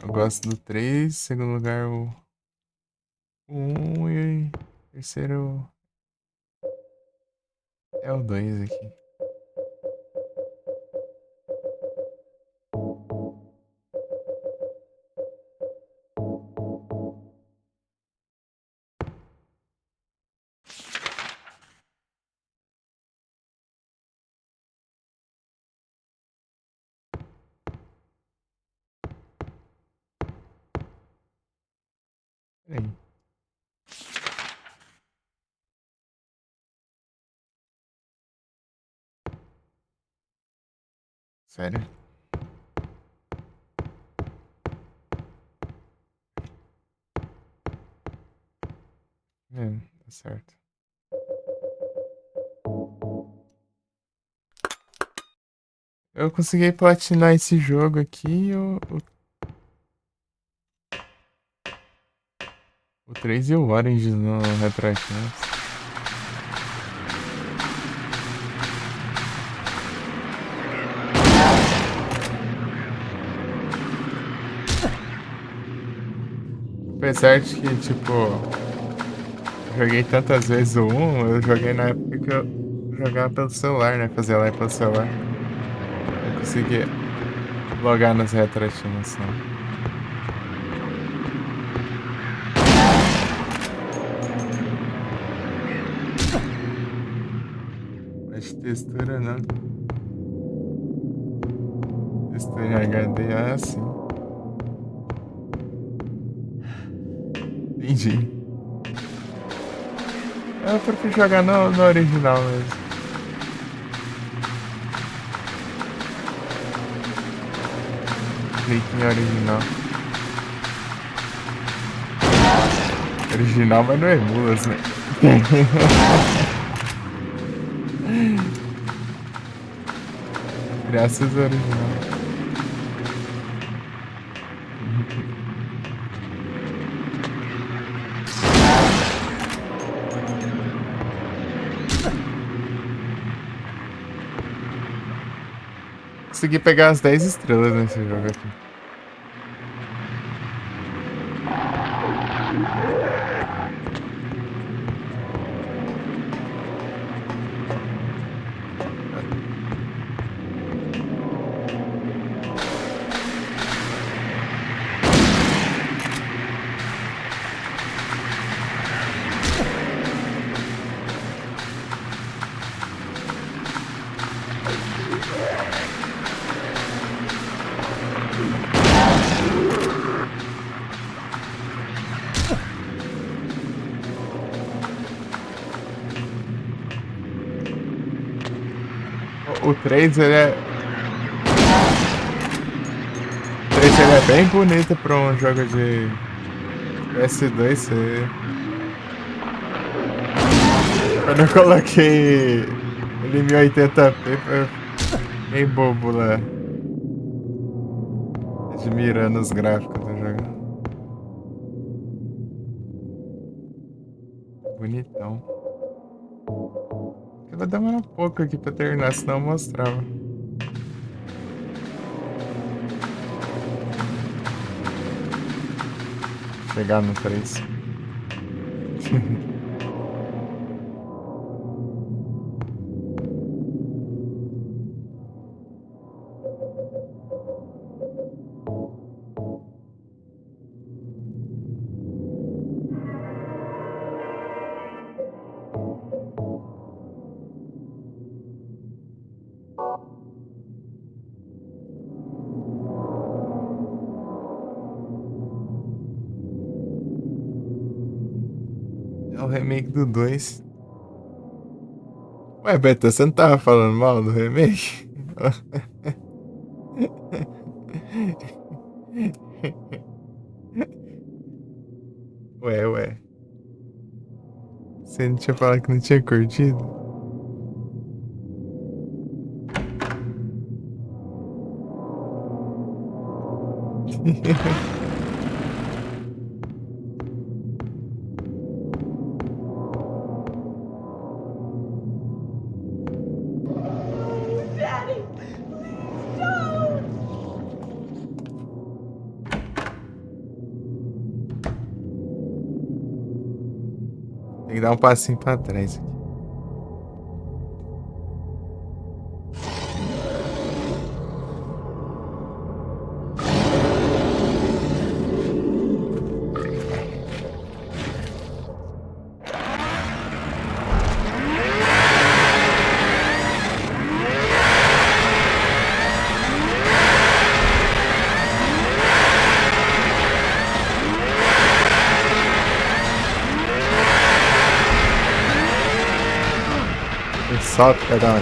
Eu gosto do 3, segundo lugar o 1 e terceiro é o 2 aqui. Peraí. Sério? Tá certo. Eu consegui platinar esse jogo aqui e o 3 e o Orange no Retroactivos. Apesar de que, tipo, joguei tantas vezes o 1, eu joguei na época que eu jogava pelo celular, né? Fazia live pelo celular. Eu consegui logar nas retroativações. Mas textura não. Textura em HD é assim. Entendi. Eu prefiro jogar no original mesmo. Jeitinho original. Original, mas não emulas, né? Graças ao original. Consegui pegar as 10 estrelas nesse jogo aqui. O 3, ele é... O 3, ele é bem bonito pra um jogo de PS2. Quando eu coloquei ele em 1080p, foi bem bobo lá. Admirando os gráficos do jogo. Bonitão. Eu vou demorar um pouco aqui pra terminar, senão eu mostrava. Chegar no 3. É o remake do 2. Ué, Beto, você não tava falando mal do remake? Ué. Você não tinha falado que não tinha curtido? Tem que dar um passinho pra trás aqui. Solta, cada um.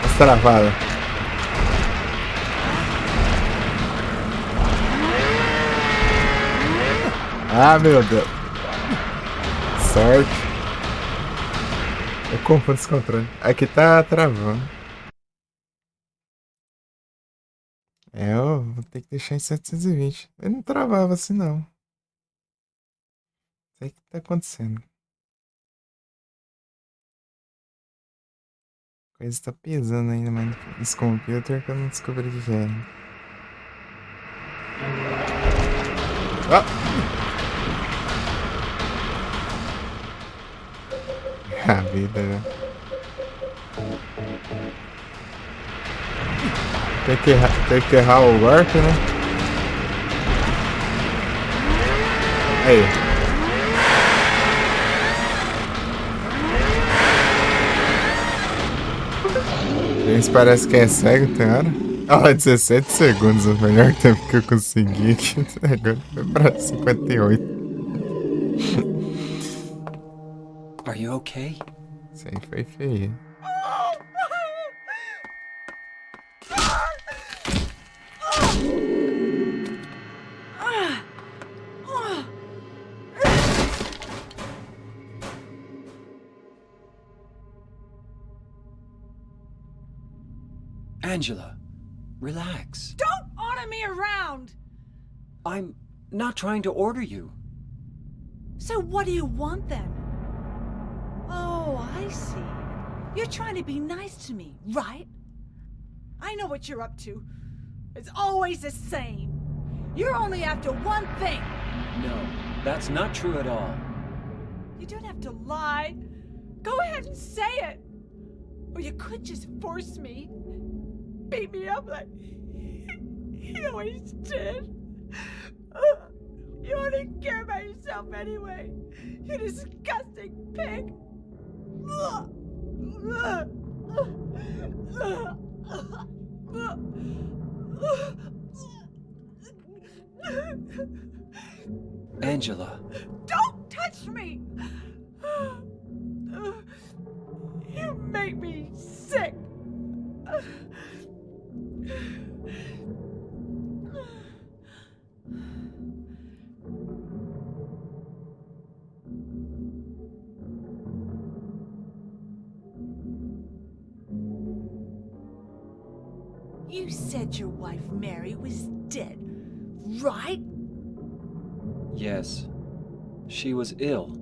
As travadas. Ah, meu Deus. Sorte. Eu confundo esse controle. Aqui tá travando. vou ter que deixar em 720. Ele não travava assim, não. Não sei o que tá acontecendo. A coisa tá pesando ainda mais nesse computer que eu não descobri o que é. Ah! A vida, né? Tem que errar o golpe, né? Aí. Gente, parece que é cego, tem hora? Ó, 17 segundos, o melhor tempo que eu consegui aqui. Agora foi pra 58. Are you okay? Isso aí foi feio. Angela, relax. Don't order me around! I'm not trying to order you. So what do you want then? Oh, I see. You're trying to be nice to me, right? I know what you're up to. It's always the same. You're only after one thing. No, that's not true at all. You don't have to lie. Go ahead and say it. Or you could just force me. Beat me up like he always did. You only care about yourself anyway. You disgusting pig. Angela, Don't touch me! You make me sick. You said your wife Mary was dead, right? Yes. She was ill.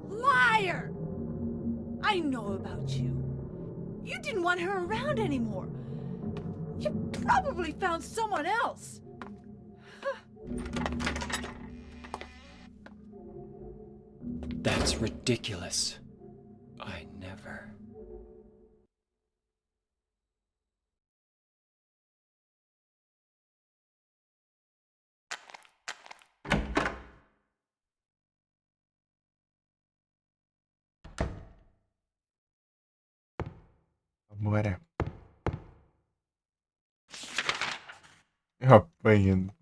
Liar! I know about you. You didn't want her around anymore. You probably found someone else. that's ridiculous. I never. Bora. Eu apanhando.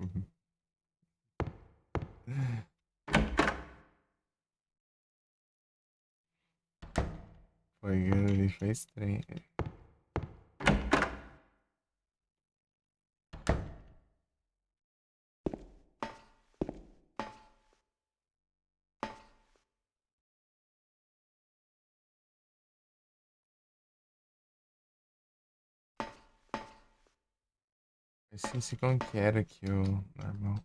Apanhando ali foi estranho. Eu esqueci como que era aqui o normal.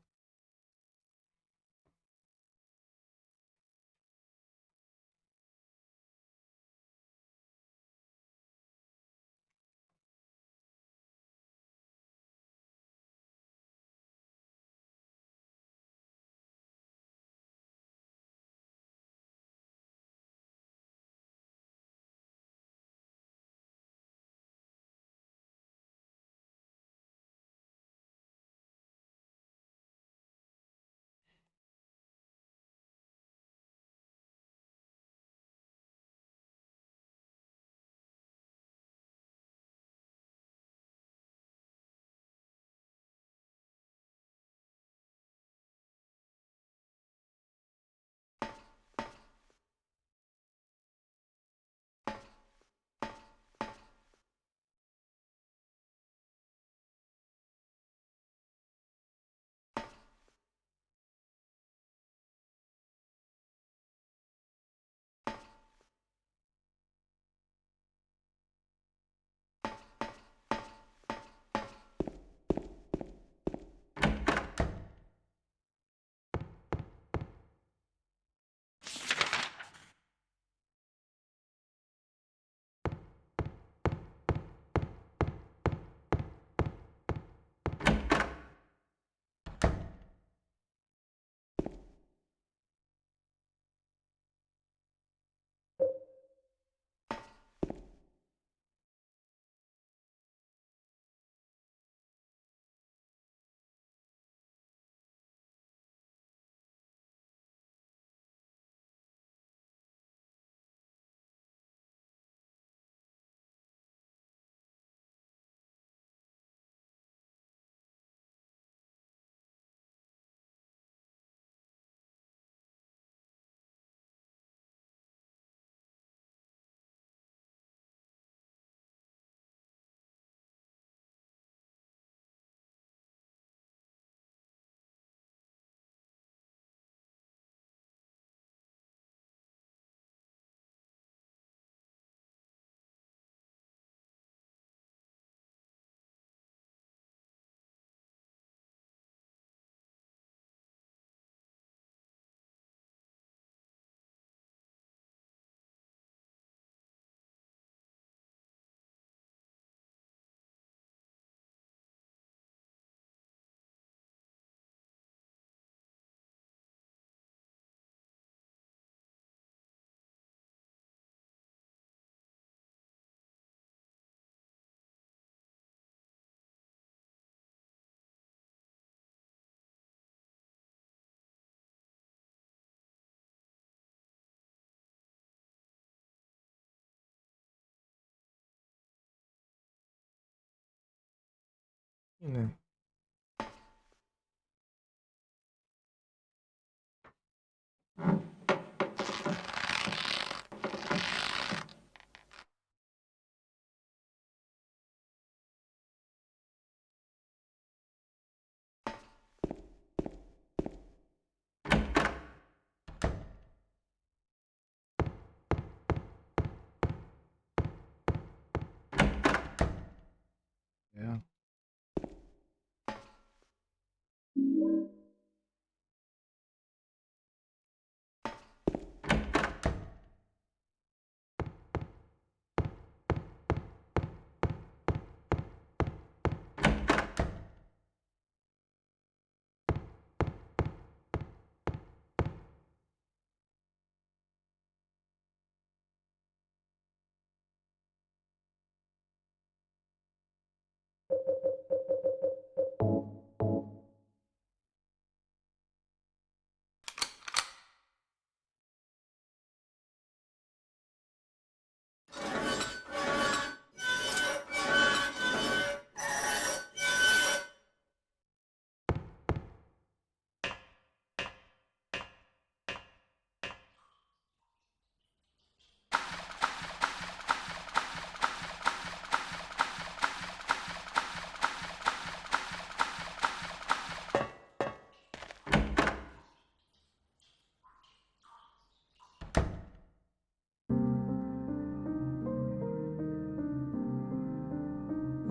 né? É.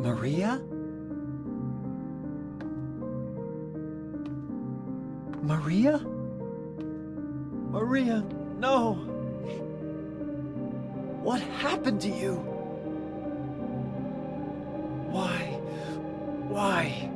Maria? Maria? Maria, no! What happened to you? Why? Why?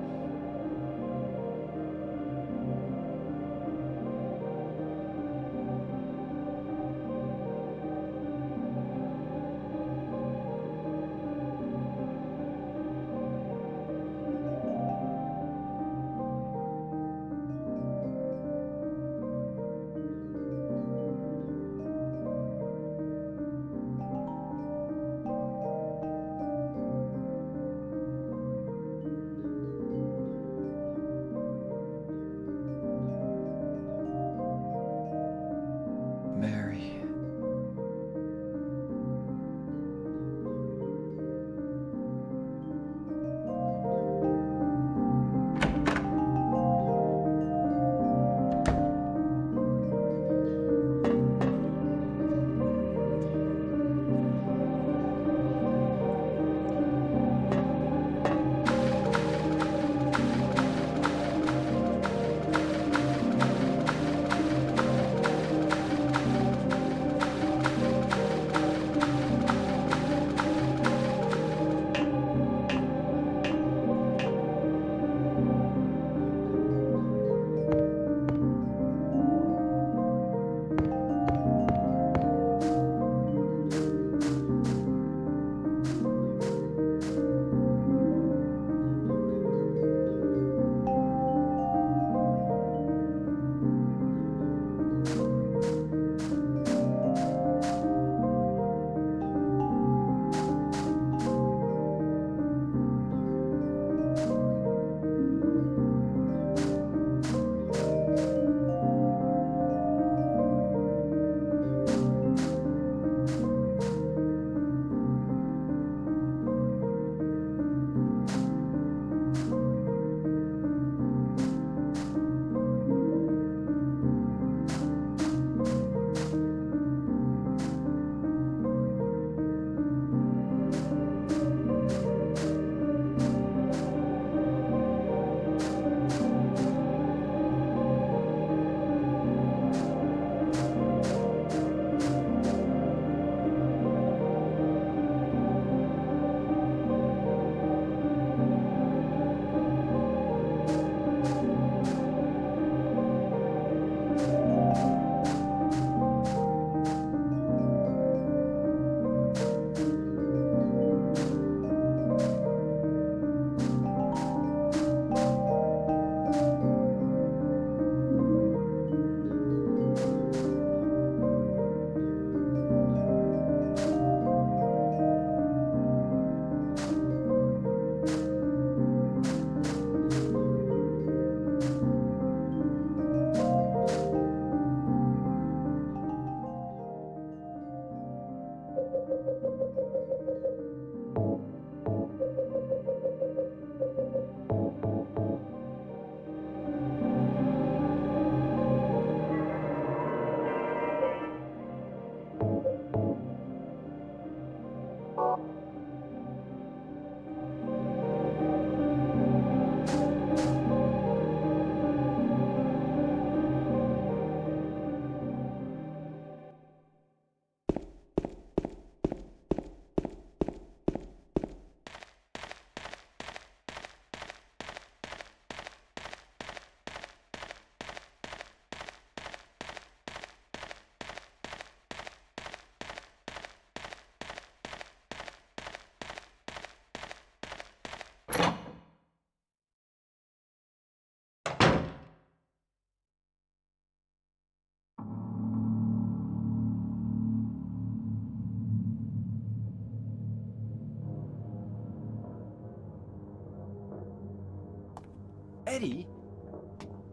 Eddie,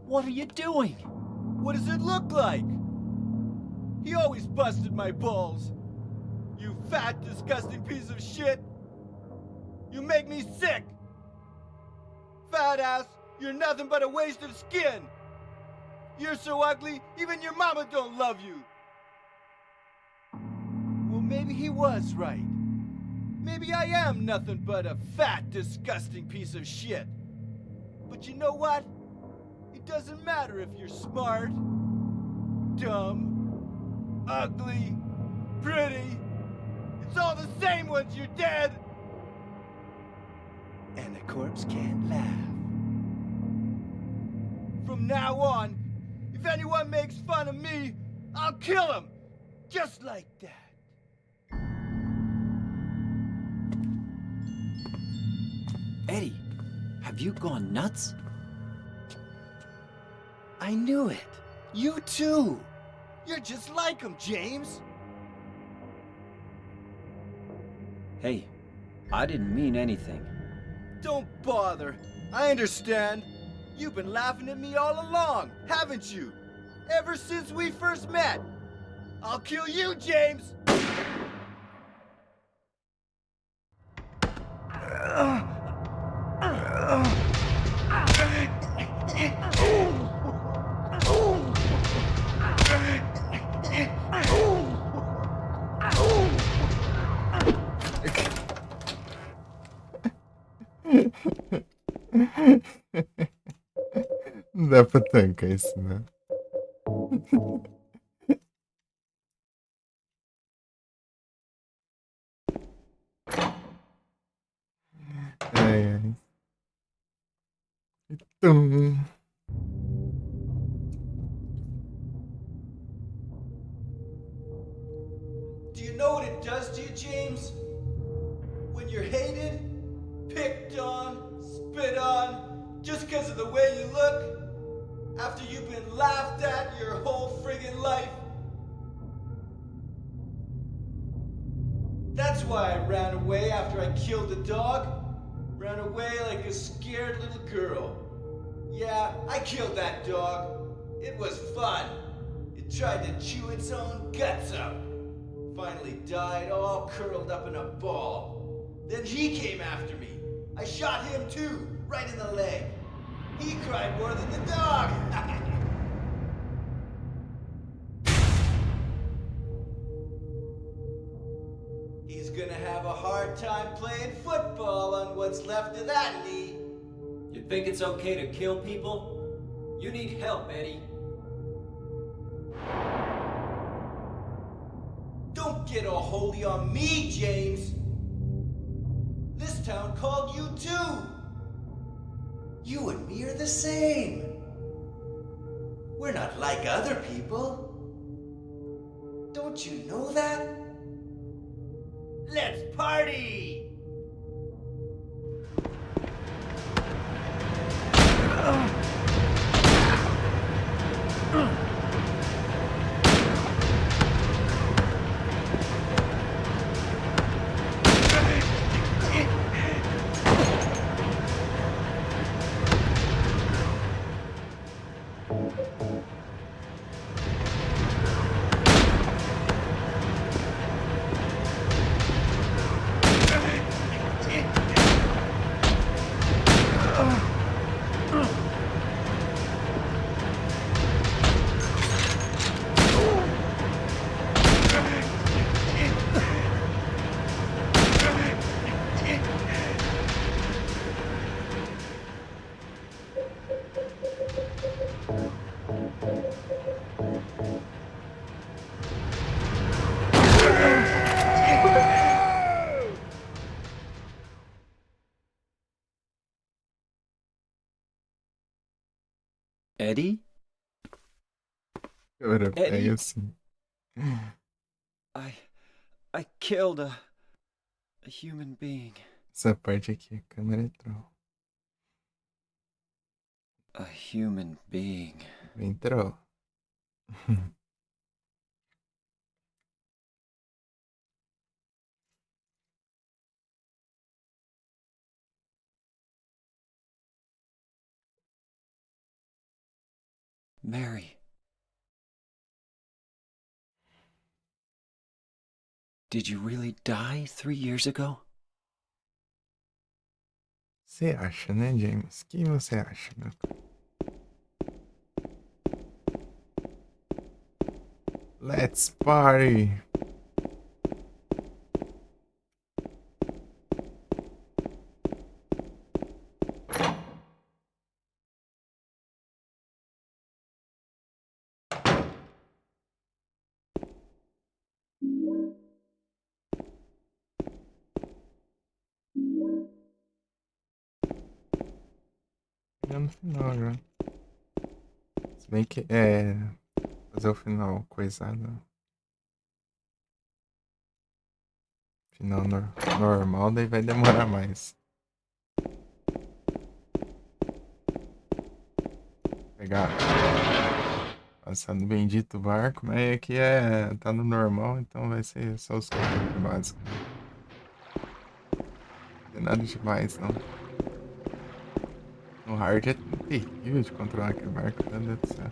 what are you doing? What does it look like? He always busted my balls. You fat, disgusting piece of shit. You make me sick. Fat ass, you're nothing but a waste of skin. You're so ugly, even your mama don't love you. Well, maybe he was right. Maybe I am nothing but a fat, disgusting piece of shit. But you know what? It doesn't matter if you're smart, dumb, ugly, pretty. It's all the same once you're dead. And a corpse can't laugh. From now on, if anyone makes fun of me, I'll kill him. Just like that. Eddie, have you gone nuts? I knew it. You too. You're just like him, James. Hey, I didn't mean anything. Don't bother. I understand. You've been laughing at me all along, haven't you? Ever since we first met. I'll kill you, James! Não dá pra tancar isso, né? Ai, ai. Então. Do you know what it does to you, James? When you're hated, picked on, spit on, just because of the way you look, after you've been laughed at your whole friggin' life. That's why I ran away after I killed the dog. Ran away like a scared little girl. Yeah, I killed that dog. It was fun. It tried to chew its own guts out. Finally died all curled up in a ball. Then he came after me. I shot him too, right in the leg. He cried more than the dog. He's gonna have a hard time playing football on what's left of that knee. You think it's okay to kill people? You need help, Eddie. Don't get all holy on me, James. This town called you too. You and me are the same. We're not like other people. Don't you know that? Let's party! Eddie? Câmera pega Eddie? assim. I killed a human being. Essa parte aqui, a câmera é troll. A human being. Bem troll. Mary. Did you really die 3 years ago? Você acha, né, James? O que você acha, meu? Let's party! Chegando no final já. Se bem que fazer o final coisado. Final normal, daí vai demorar mais. Pegar. Passar no bendito barco, mas aqui tá no normal, então vai ser só os controles básicos. Não tem nada demais, não. No hard é terrível de controlar aquele barco, meu Deus do céu.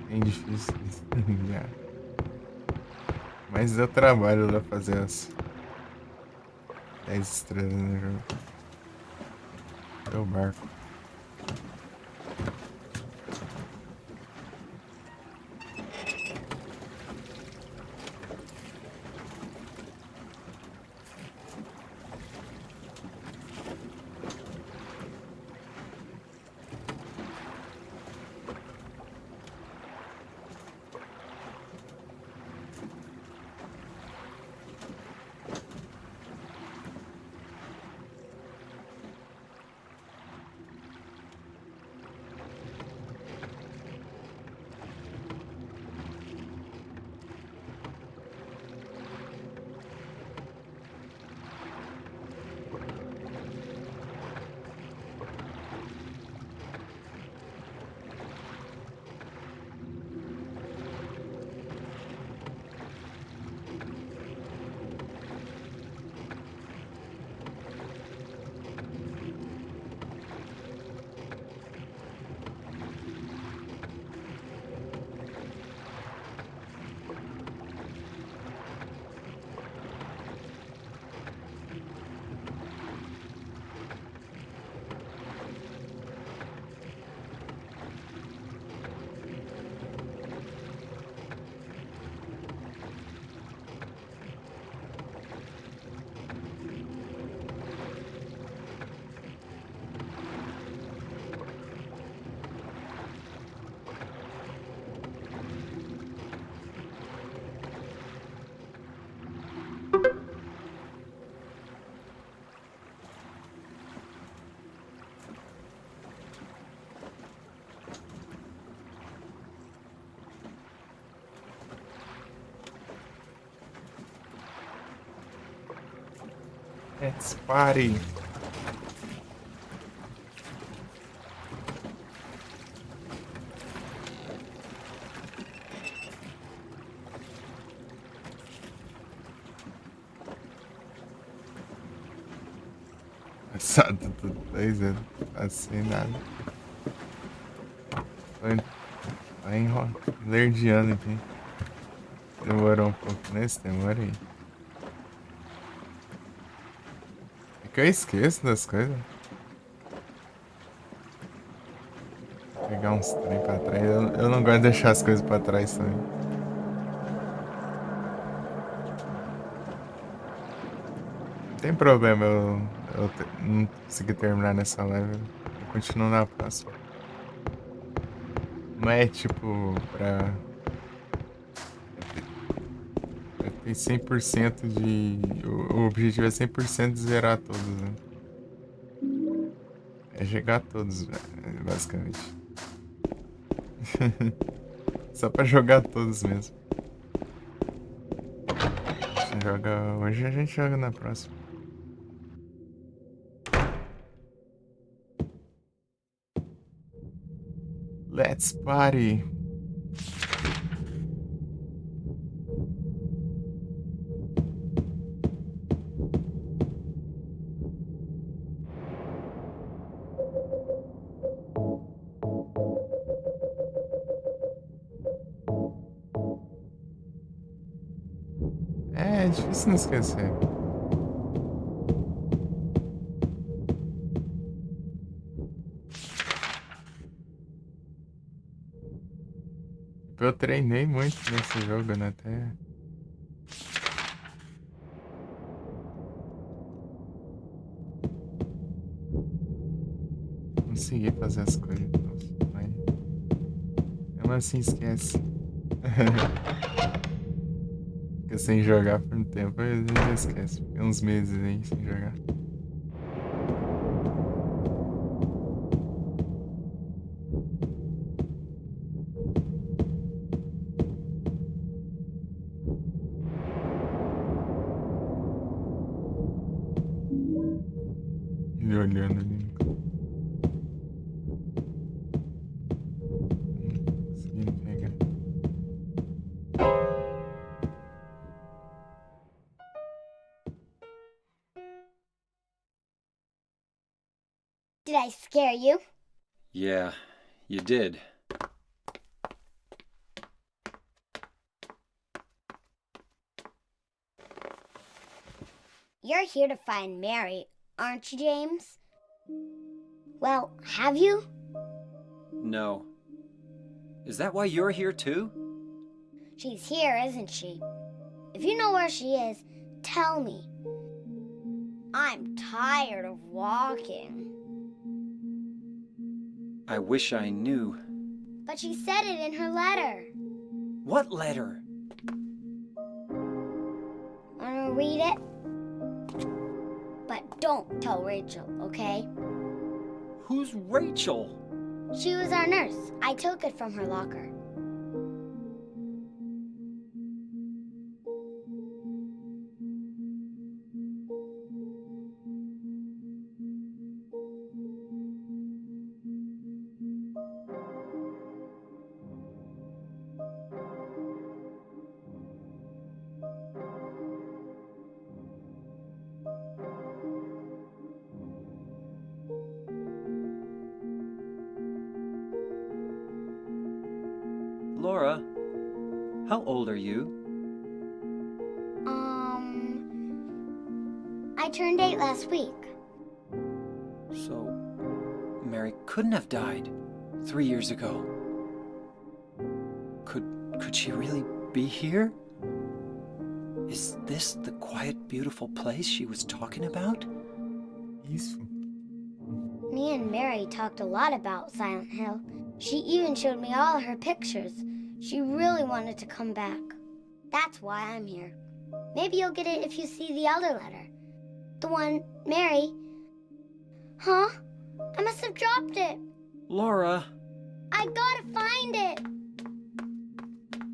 Bem difícil. Já. Mas deu trabalho lá fazer as 10 estrelas no jogo. É o barco. Let's party! Passado tudo 2 anos, passei nada. Vai lerdeando aqui. Demorou um pouco nesse, demorei. É que eu esqueço das coisas. Vou pegar uns trem pra trás. Eu não gosto de deixar as coisas pra trás também. Não tem problema não conseguir terminar nessa live. Eu continuo na próxima. Não é tipo pra ter 100% de. O objetivo é 100% de zerar todos, né? É chegar a todos, basicamente. Só pra jogar todos mesmo. Hoje a gente joga na próxima. Let's party! É difícil não esquecer. Eu treinei muito nesse jogo, né? Até. Consegui fazer as coisas. Nossa, mas... Mesmo assim, esquece. Fica sem jogar por um tempo, aí a gente já esquece. Fica uns meses aí sem jogar. Ele olhando ali. Conseguindo pegar. Did I scare you? Yeah, you did. You're here to find Mary, aren't you, James? Well, have you? No. Is that why you're here too? She's here, isn't she? If you know where she is, tell me. I'm tired of walking. I wish I knew. But she said it in her letter. What letter? Wanna read it? But don't tell Rachel, okay? Who's Rachel? She was our nurse. I took it from her locker. Laura, how old are you? I turned 8 last week. So, Mary couldn't have died 3 years ago. Could she really be here? Is this the quiet, beautiful place she was talking about? Isso. Me and Mary talked a lot about Silent Hill. She even showed me all her pictures. She really wanted to come back. That's why I'm here. Maybe you'll get it if you see the other letter. The one Mary... Huh? I must have dropped it. Laura! I gotta find it.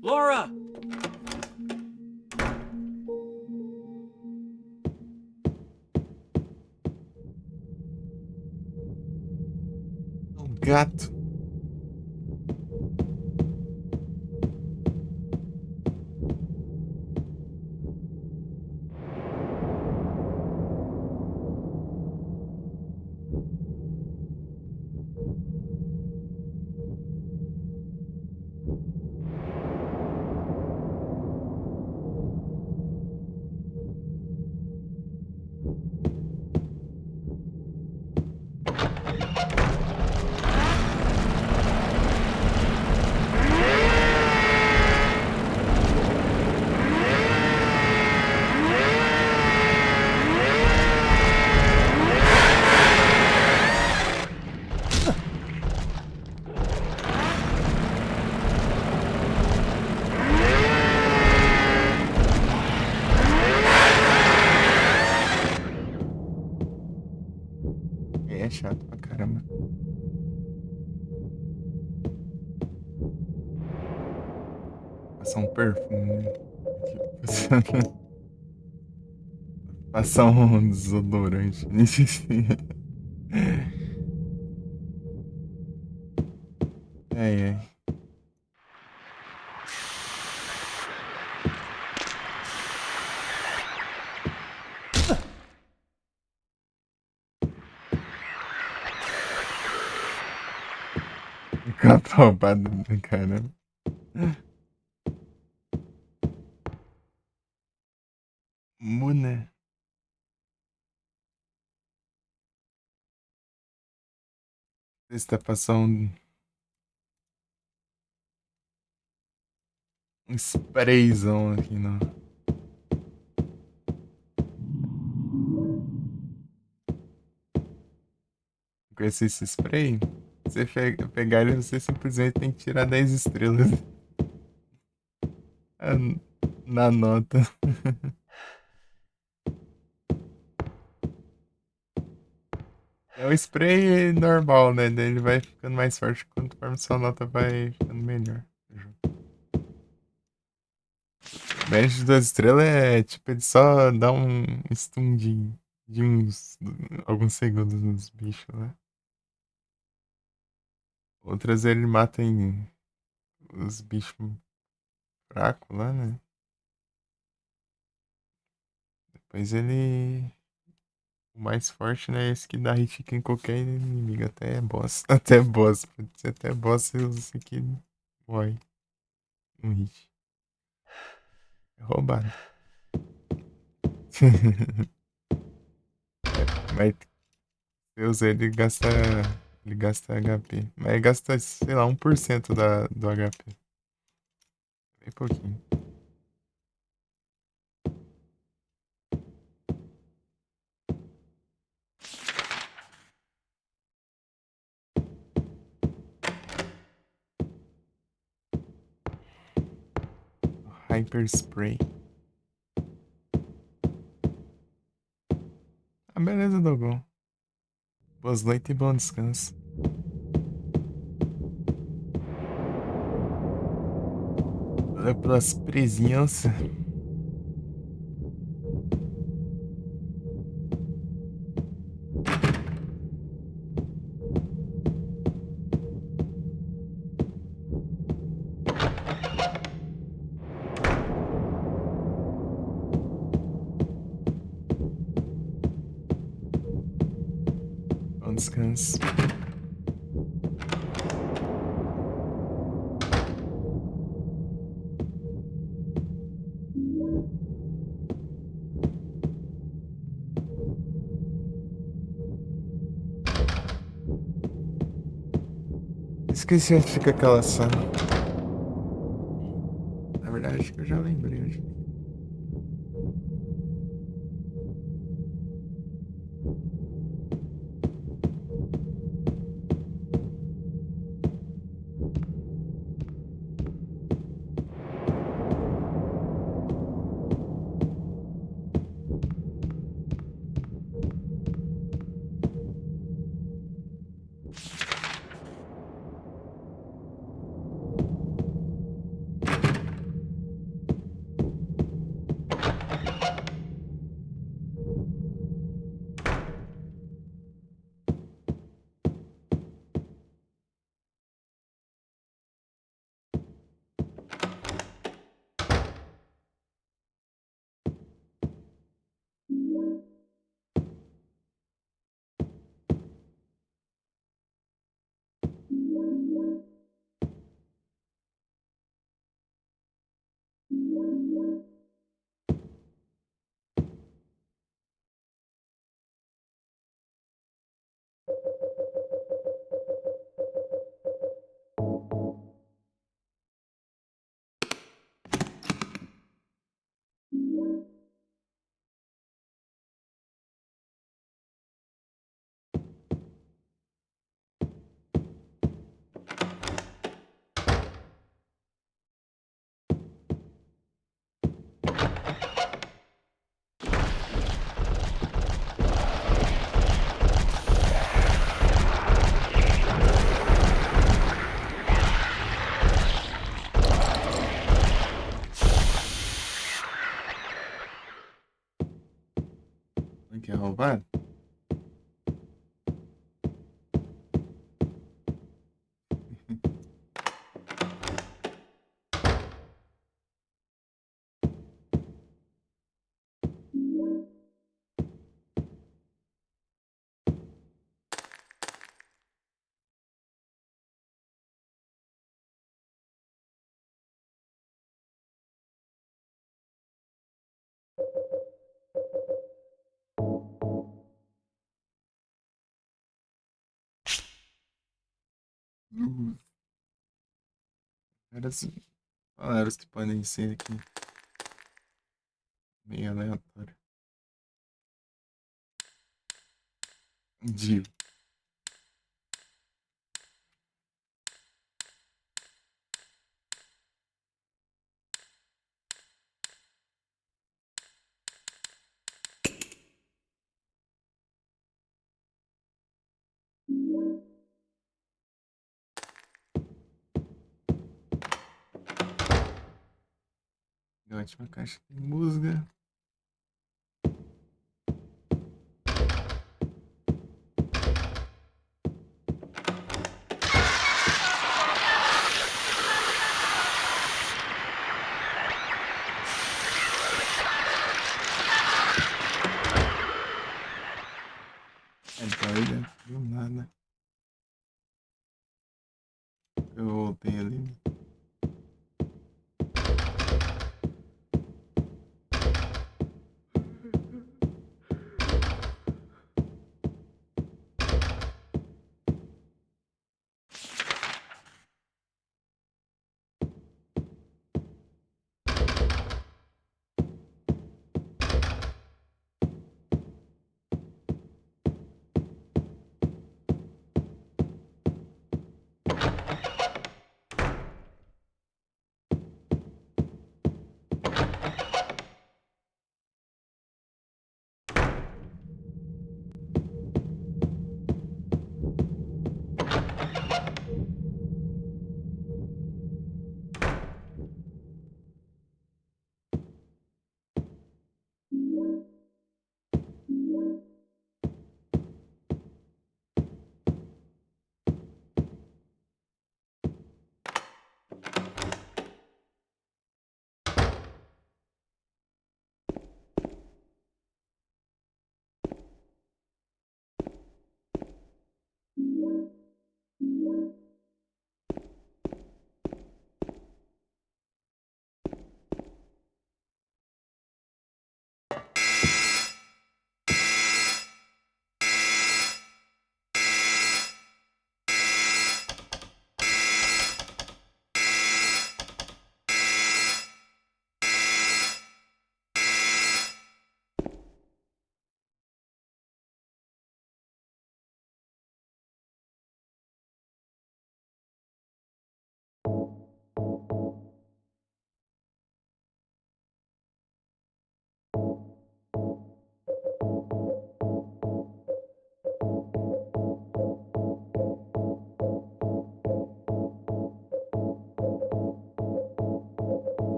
Laura! O gato. É chato pra caramba. Passar um perfume. Passar um desodorante. Ai, ai. Fica roubado do caramba. Muna. Você tá passando um sprayzão aqui, não. Com esse spray, você pegar ele, você simplesmente tem que tirar 10 estrelas ah, na nota. É o spray normal, né? Daí ele vai ficando mais forte conforme sua nota vai ficando melhor. Menos de 2 estrelas é tipo, ele só dá um stun de uns alguns segundos nos bichos, né? Outras ele mata os bichos fracos lá, né? Depois ele. O mais forte, né? Esse que dá hit em qualquer inimigo, até boss. Até boss. Pode ser até boss esse aqui morre. Um hit. É roubado. Mas se usa ele gasta. Ele gasta HP. Mas ele gasta, sei lá, 1% do HP. Bem pouquinho. Hyper Spray. Ah, beleza, Dogon. Boas noites e bom descanso. Valeu pelas presenças. Bom descanso. Esqueci onde fica aquela sala. Na verdade, acho que eu já lembrei onde fica. Não quer roubar? Vários que podem ser aqui. Meio aleatório. Dio. Ótima caixa de música. É doida, do nada. Eu voltei ali.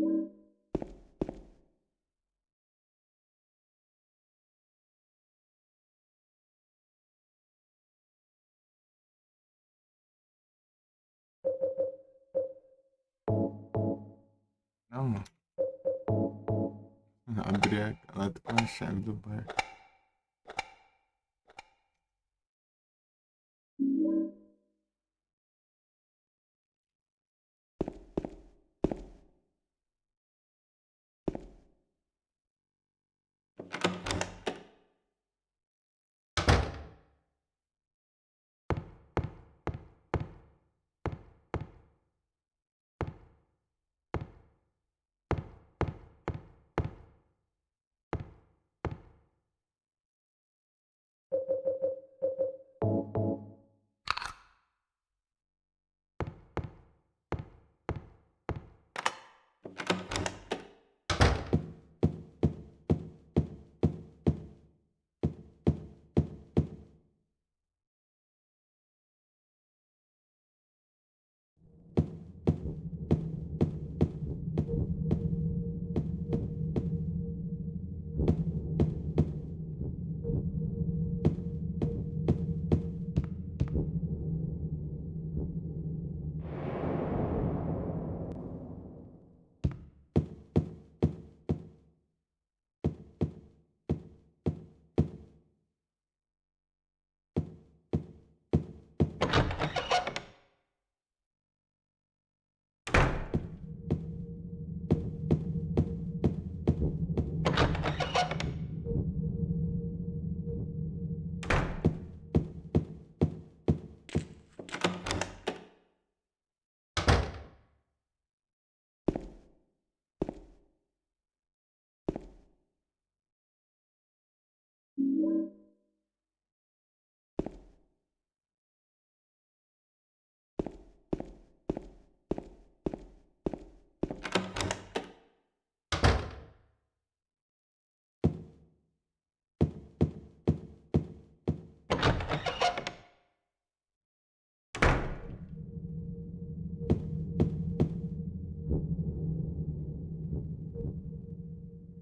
Não, mano. Abri a lata com a chave do bar.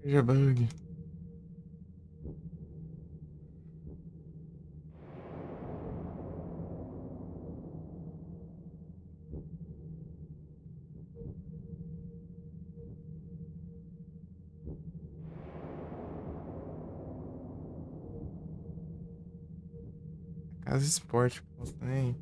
Veja bug. Casa Esporte, pô, nem.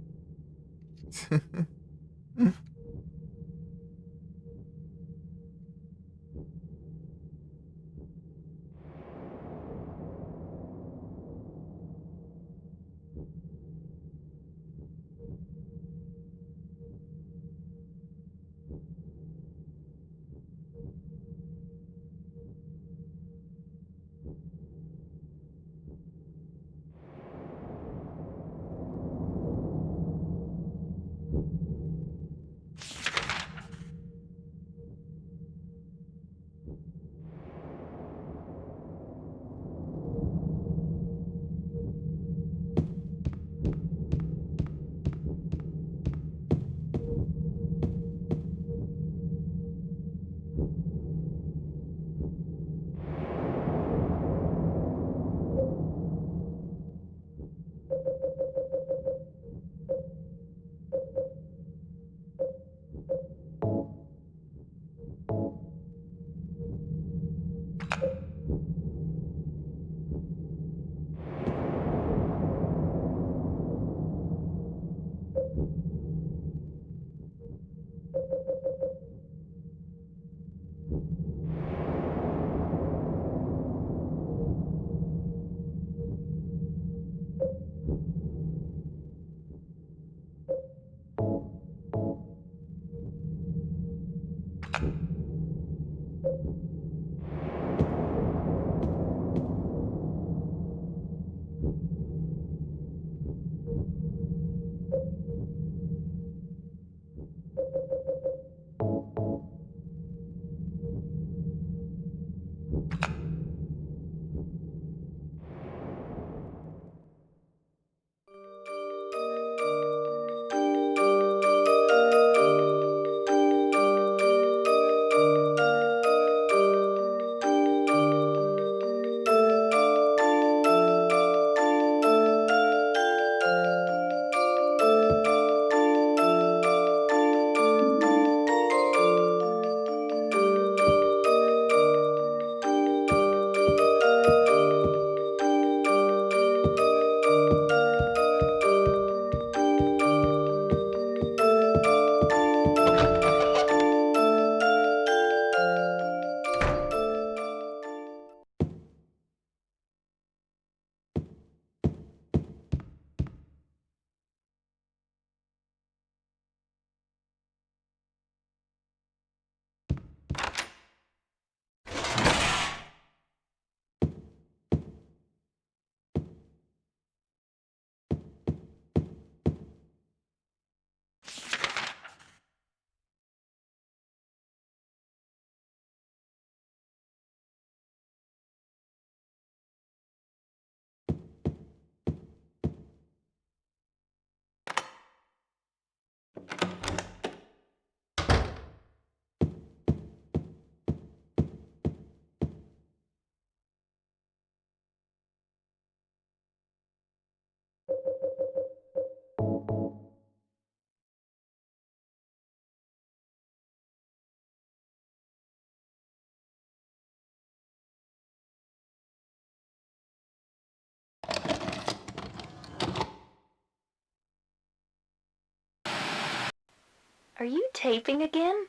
Are you taping again?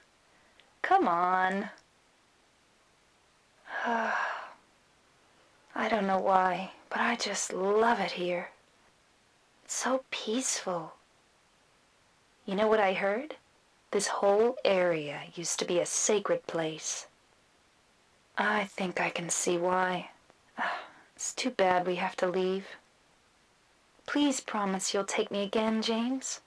Come on. I don't know why, but I just love it here. It's so peaceful. You know what I heard? This whole area used to be a sacred place. I think I can see why. It's too bad we have to leave. Please promise you'll take me again, James.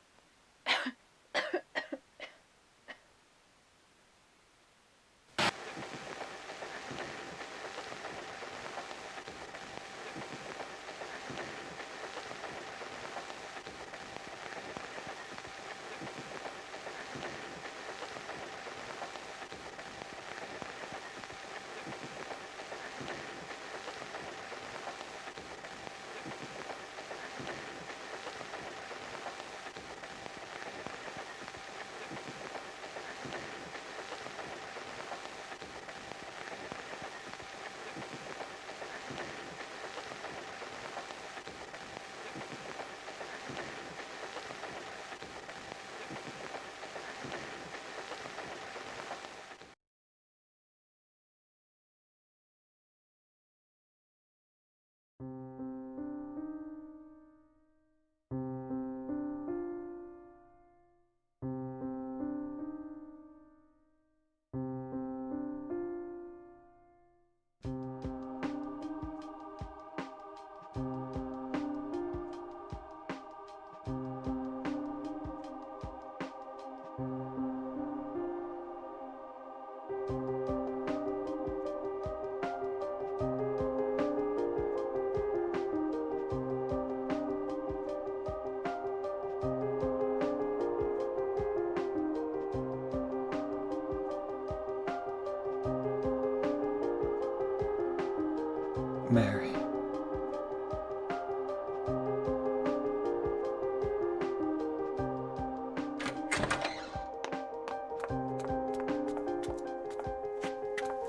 Mary.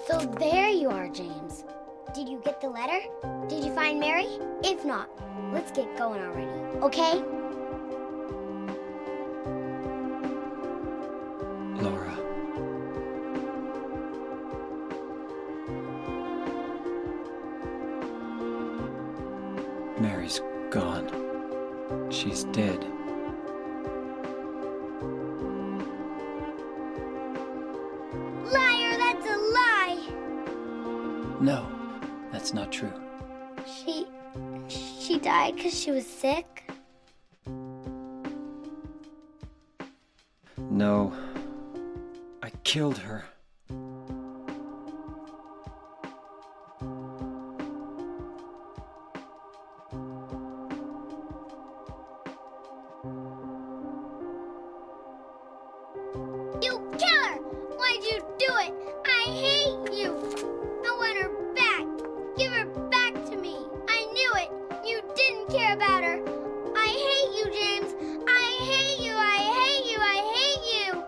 So there you are, James. Did you get the letter? Did you find Mary? If not, let's get going already, okay? Laura. Mary's gone. She's dead. Liar, that's a lie! No, that's not true. She died because she was sick? No, I killed her. You killer! Why'd you do it? I hate you! I want her back! Give her back to me! I knew it! You didn't care about her! I hate you, James! I hate you! I hate you! I hate you!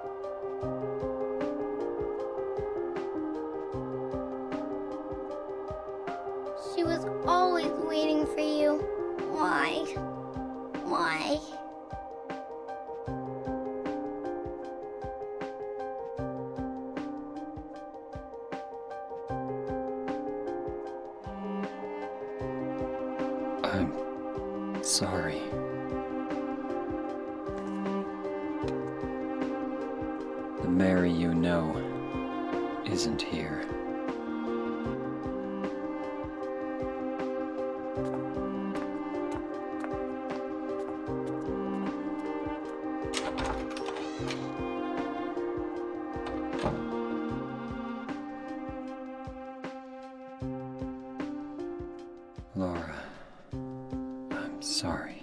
She was always waiting for you. Why? Why? I'm sorry. The Mary you know isn't here. Laura, I'm sorry.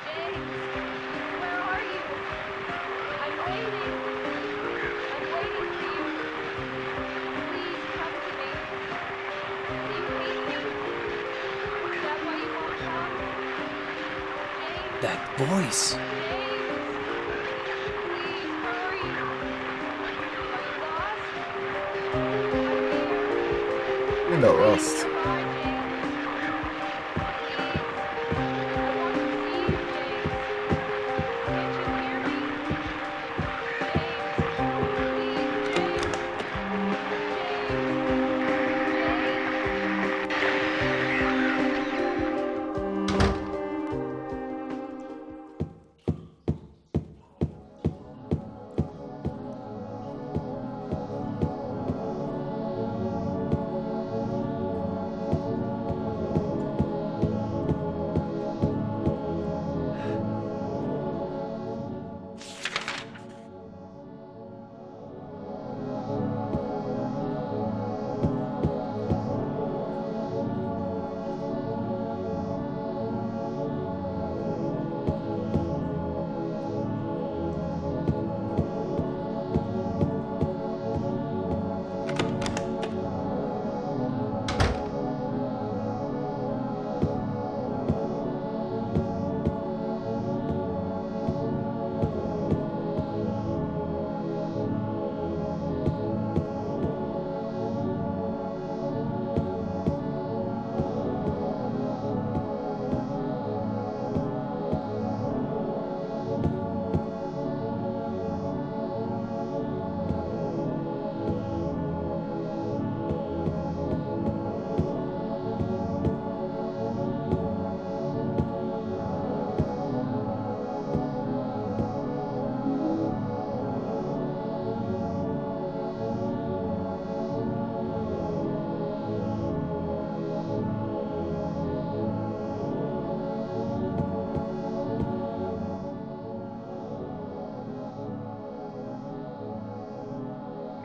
James, where are you? I'm waiting. I'm waiting for you. Please come to me. Do you hate me? Is that why you won't come? James, That voice! James, the rust.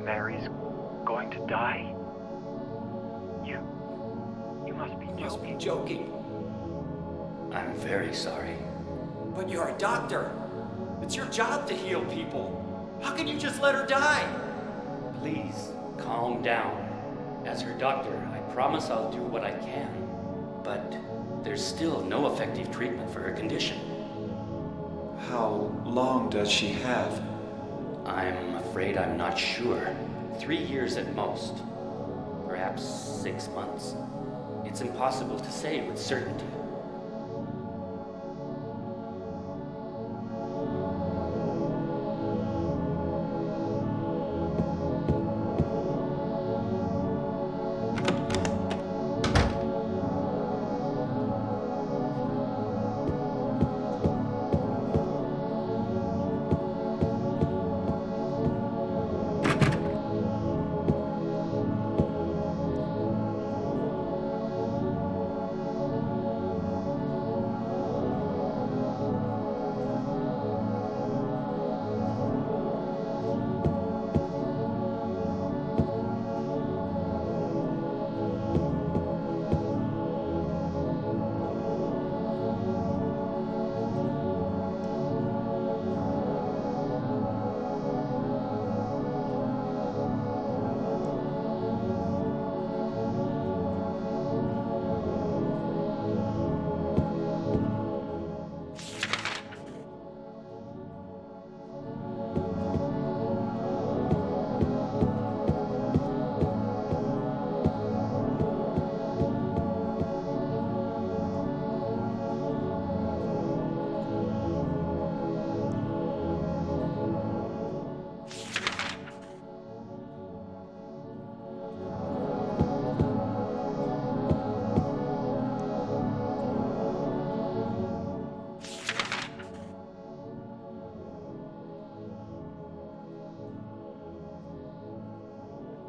Mary's going to die? You must be joking. Joking. I'm very sorry. But you're a doctor. It's your job to heal people. How can you just let her die? Please, calm down. As her doctor, I promise I'll do what I can. But there's still no effective treatment for her condition. How long does she have? I'm afraid I'm not sure. 3 years at most. Perhaps 6 months. It's impossible to say with certainty.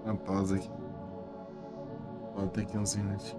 Uma pausa aqui. Volta aqui uns minutos.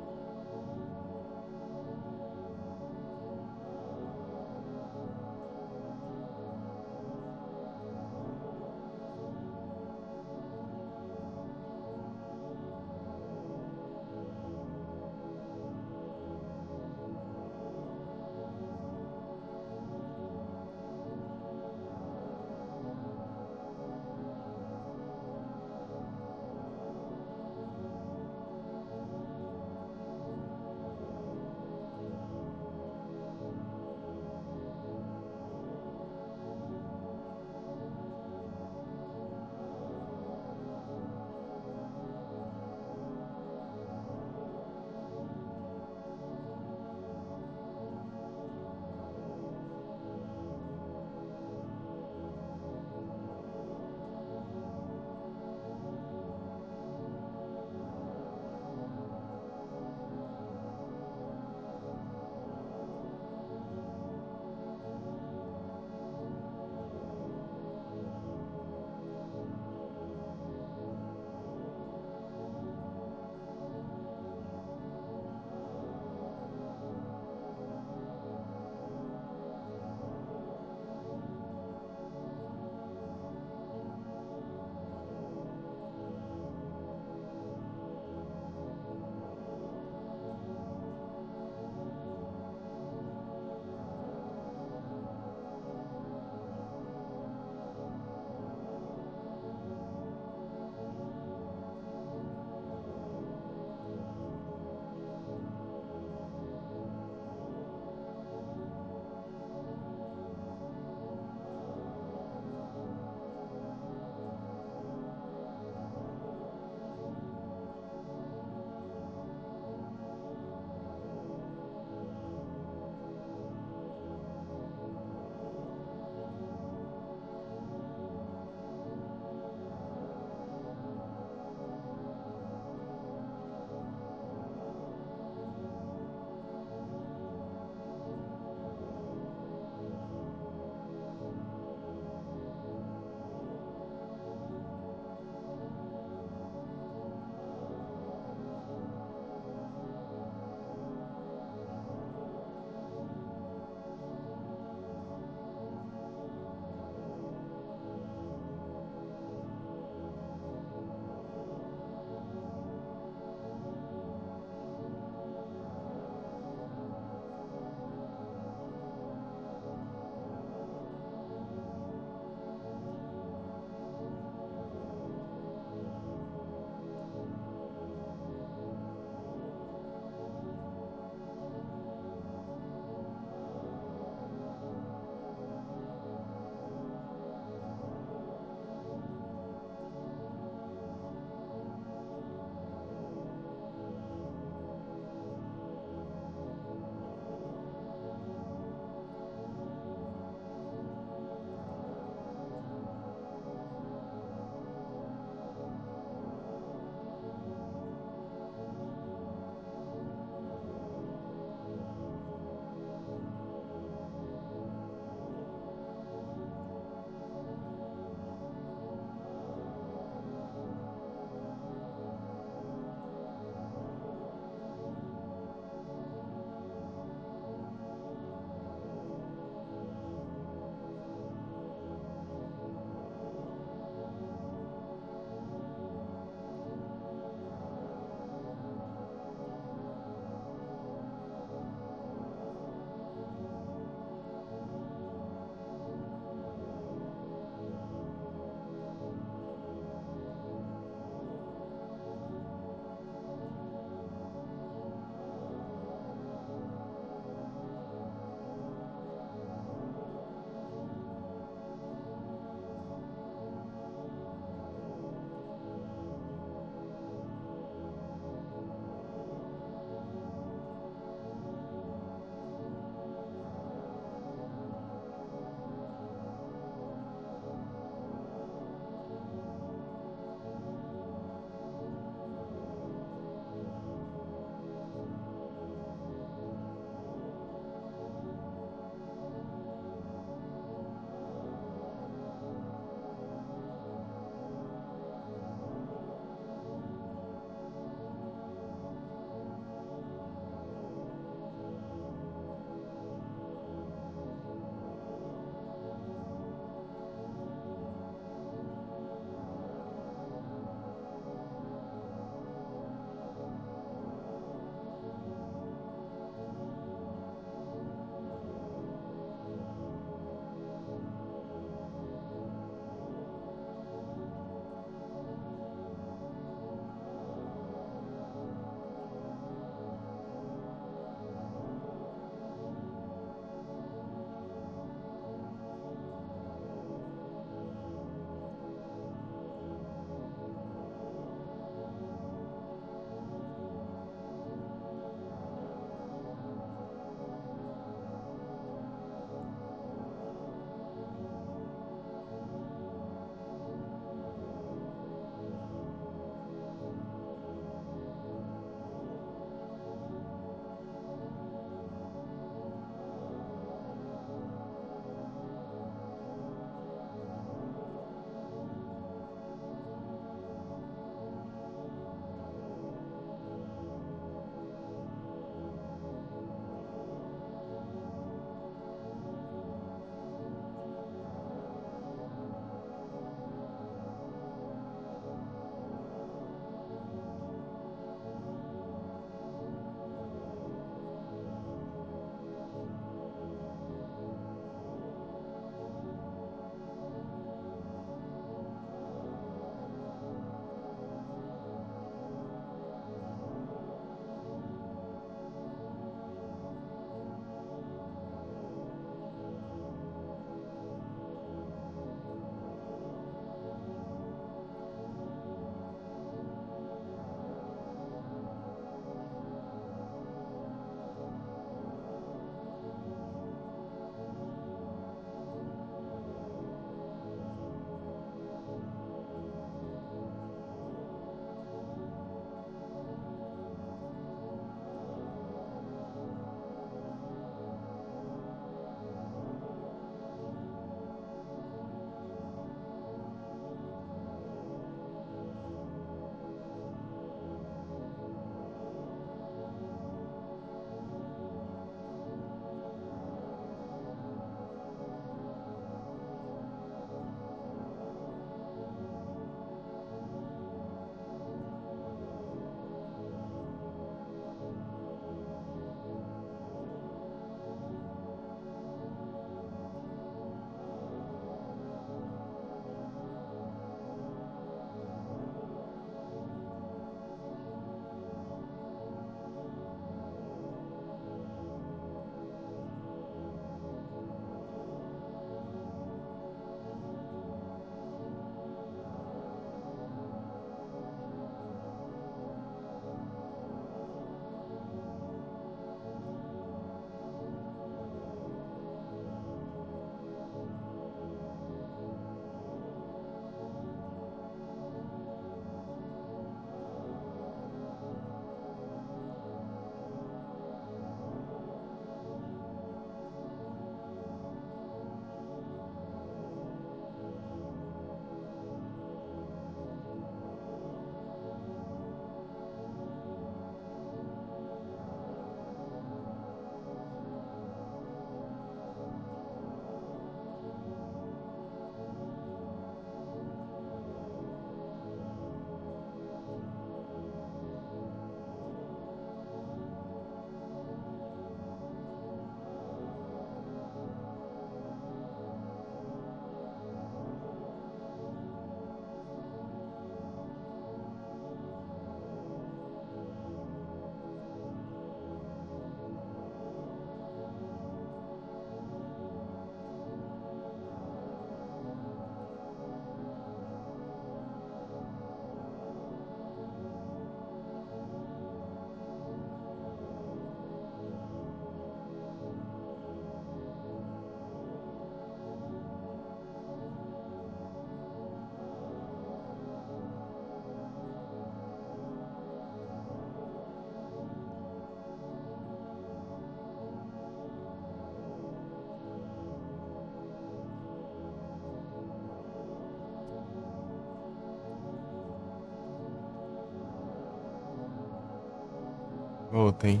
Voltei.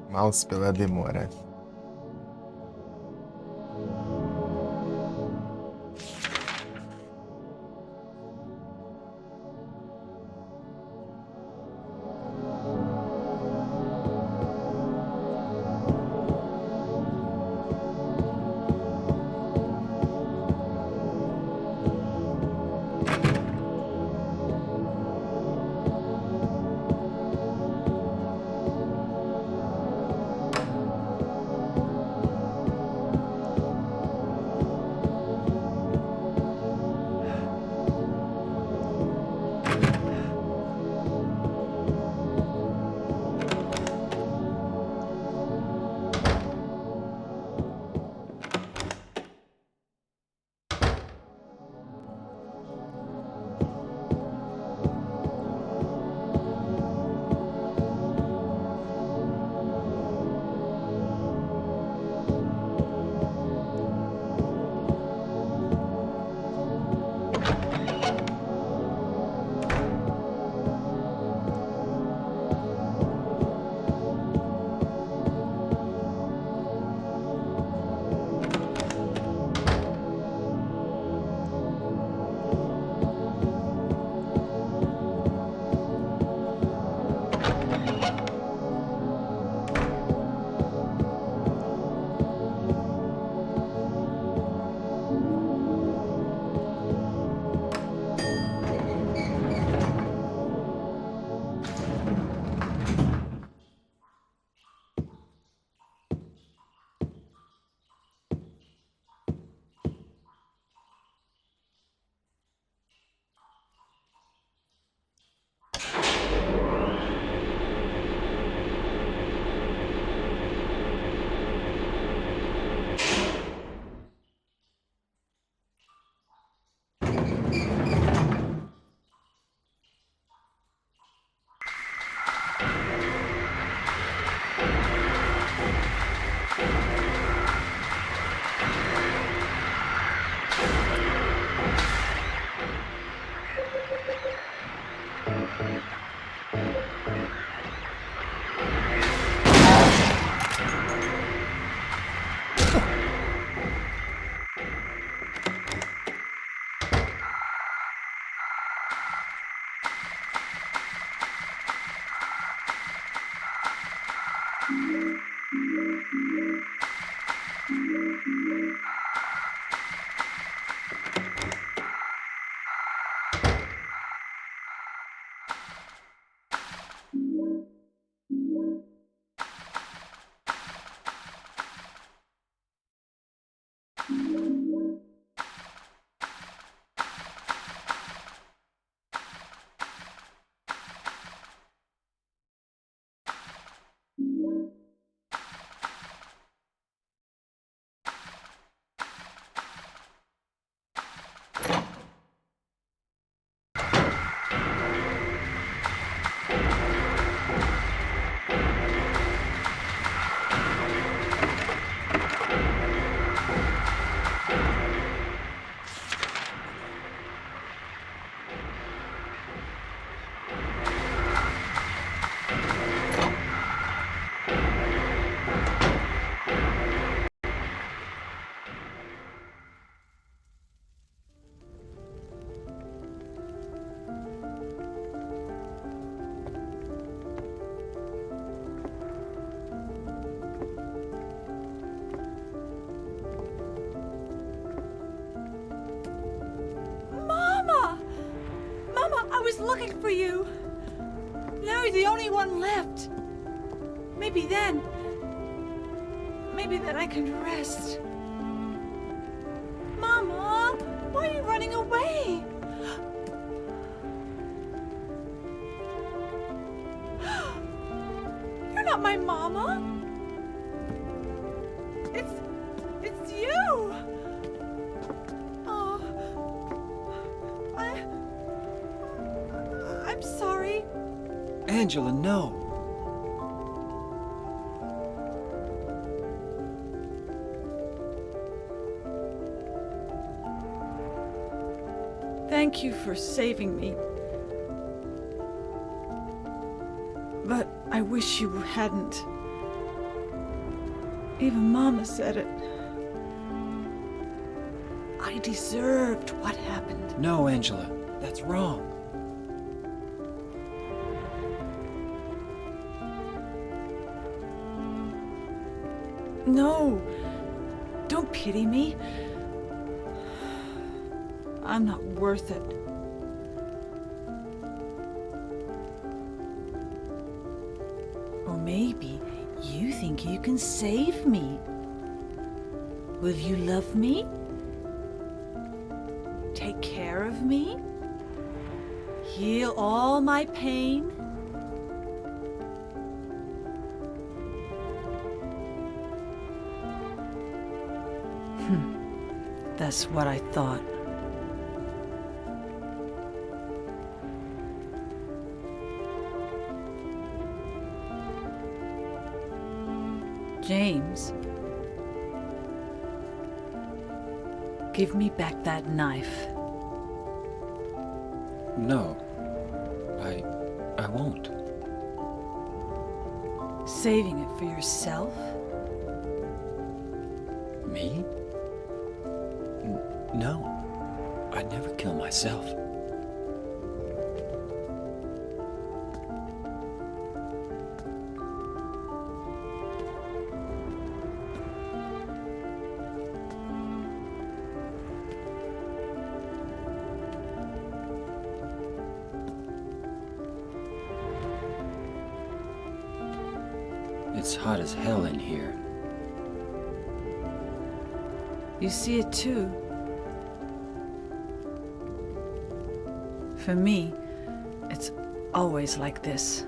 Mouse pela demora. I was looking for you. Now you're the only one left. Maybe then I can rest. Mama, why are you running away? You're not my mama. It's you. Oh, I'm sorry. Angela, no. Thank you for saving me. I wish you hadn't. Even Mama said it. I deserved what happened. No, Angela, that's wrong. No, don't pity me. I'm not worth it. Or maybe you think you can save me. Will you love me? Take care of me? Heal all my pain? That's what I thought. James, give me back that knife. No, I won't. Saving it for yourself? Me? No, I'd never kill myself. It's hot as hell in here. You see it too. For me, it's always like this.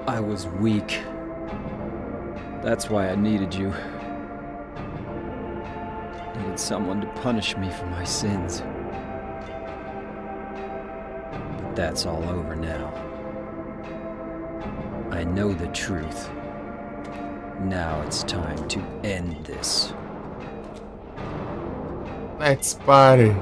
I was weak. That's why I needed you. Needed someone to punish me for my sins. But that's all over now. I know the truth. Now it's time to end this. Let's party.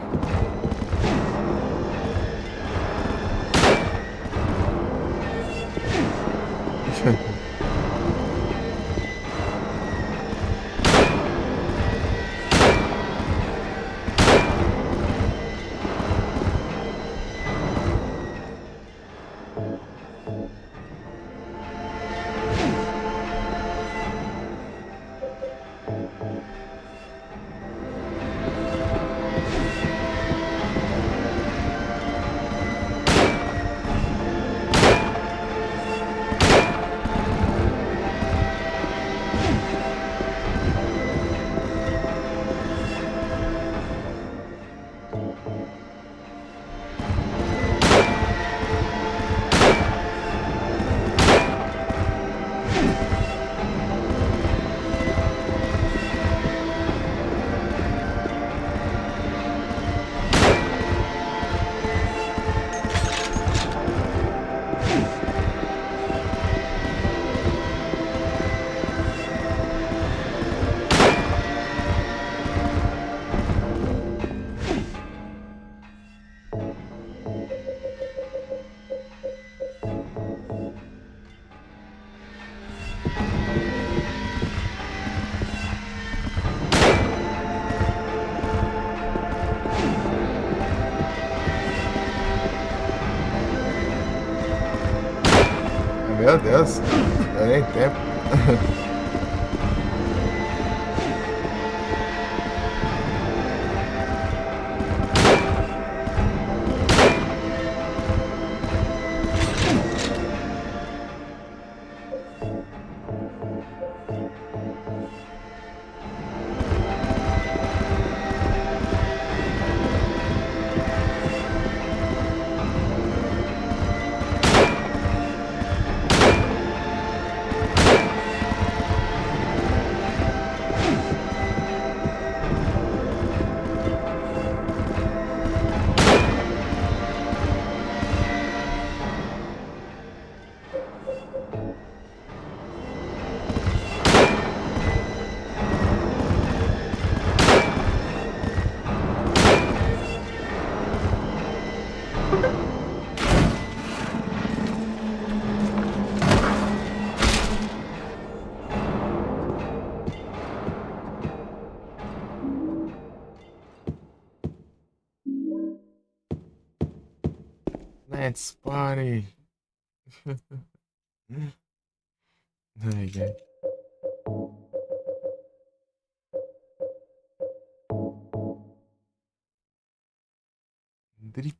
Meu Deus, deu nem tempo. Let's party. Ai, ai. Drip.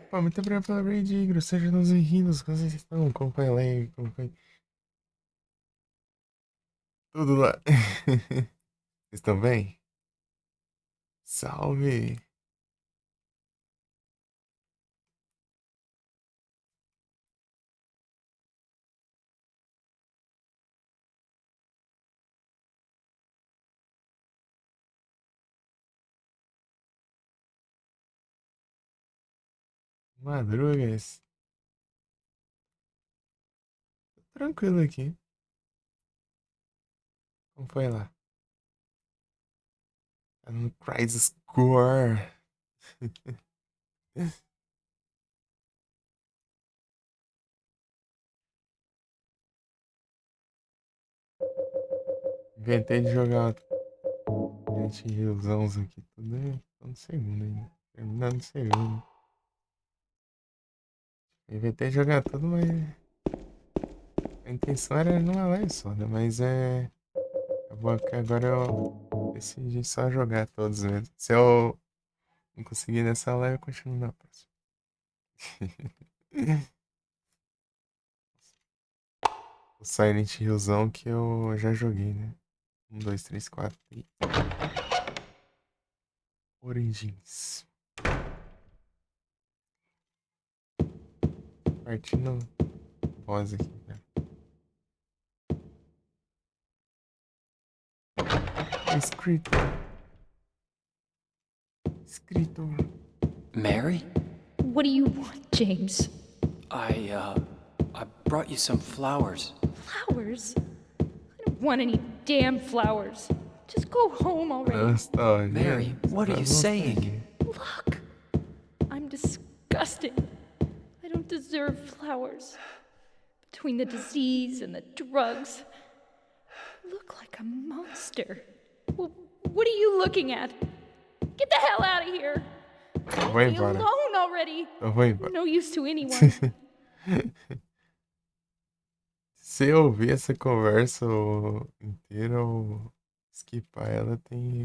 Opa, muito obrigado pela raid, grosseja nos rindo, como vocês estão? Como foi a live? Como foi? Tudo lá. Vocês estão bem? Salve! Madrugas. Tranquilo aqui. Como foi lá? Tá no Crisis Core. Inventei de jogar gente Hillzãos aqui. Tudo no segundo ainda. Terminando o segundo. Inventei de jogar tudo, mas a intenção era numa live só, né? Mas é. Acabou que agora eu Decidi só jogar todos mesmo. Se eu não conseguir nessa live, eu continuo na próxima. O Silent Hillzão que eu já joguei, né? 1, 2, 3, 4 e... Origins. Partindo boss aqui, cara. Escritor. Mary? What do you want, James? I brought you some flowers. Flowers? I don't want any damn flowers. Just go home already. Mary, what are you saying? Look, I'm disgusting. I don't deserve flowers. Between the disease and the drugs, I look like a monster. Well, what are you looking at? Get the hell out of here. Eu vou Leave me embora. alone already. Eu vou embora. No use to anyone. Se eu ouvir essa conversa inteira ou skipar ela, tem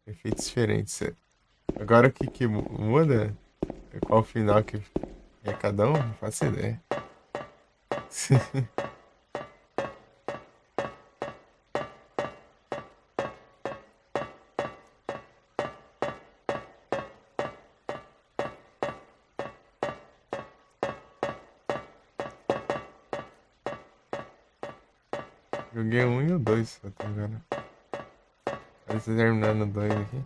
efeitos diferentes. Agora o que muda? Qual final que é cada um? Não faço ideia. Joguei o 1 e o 2 até agora. Antes de terminar no 2 aqui.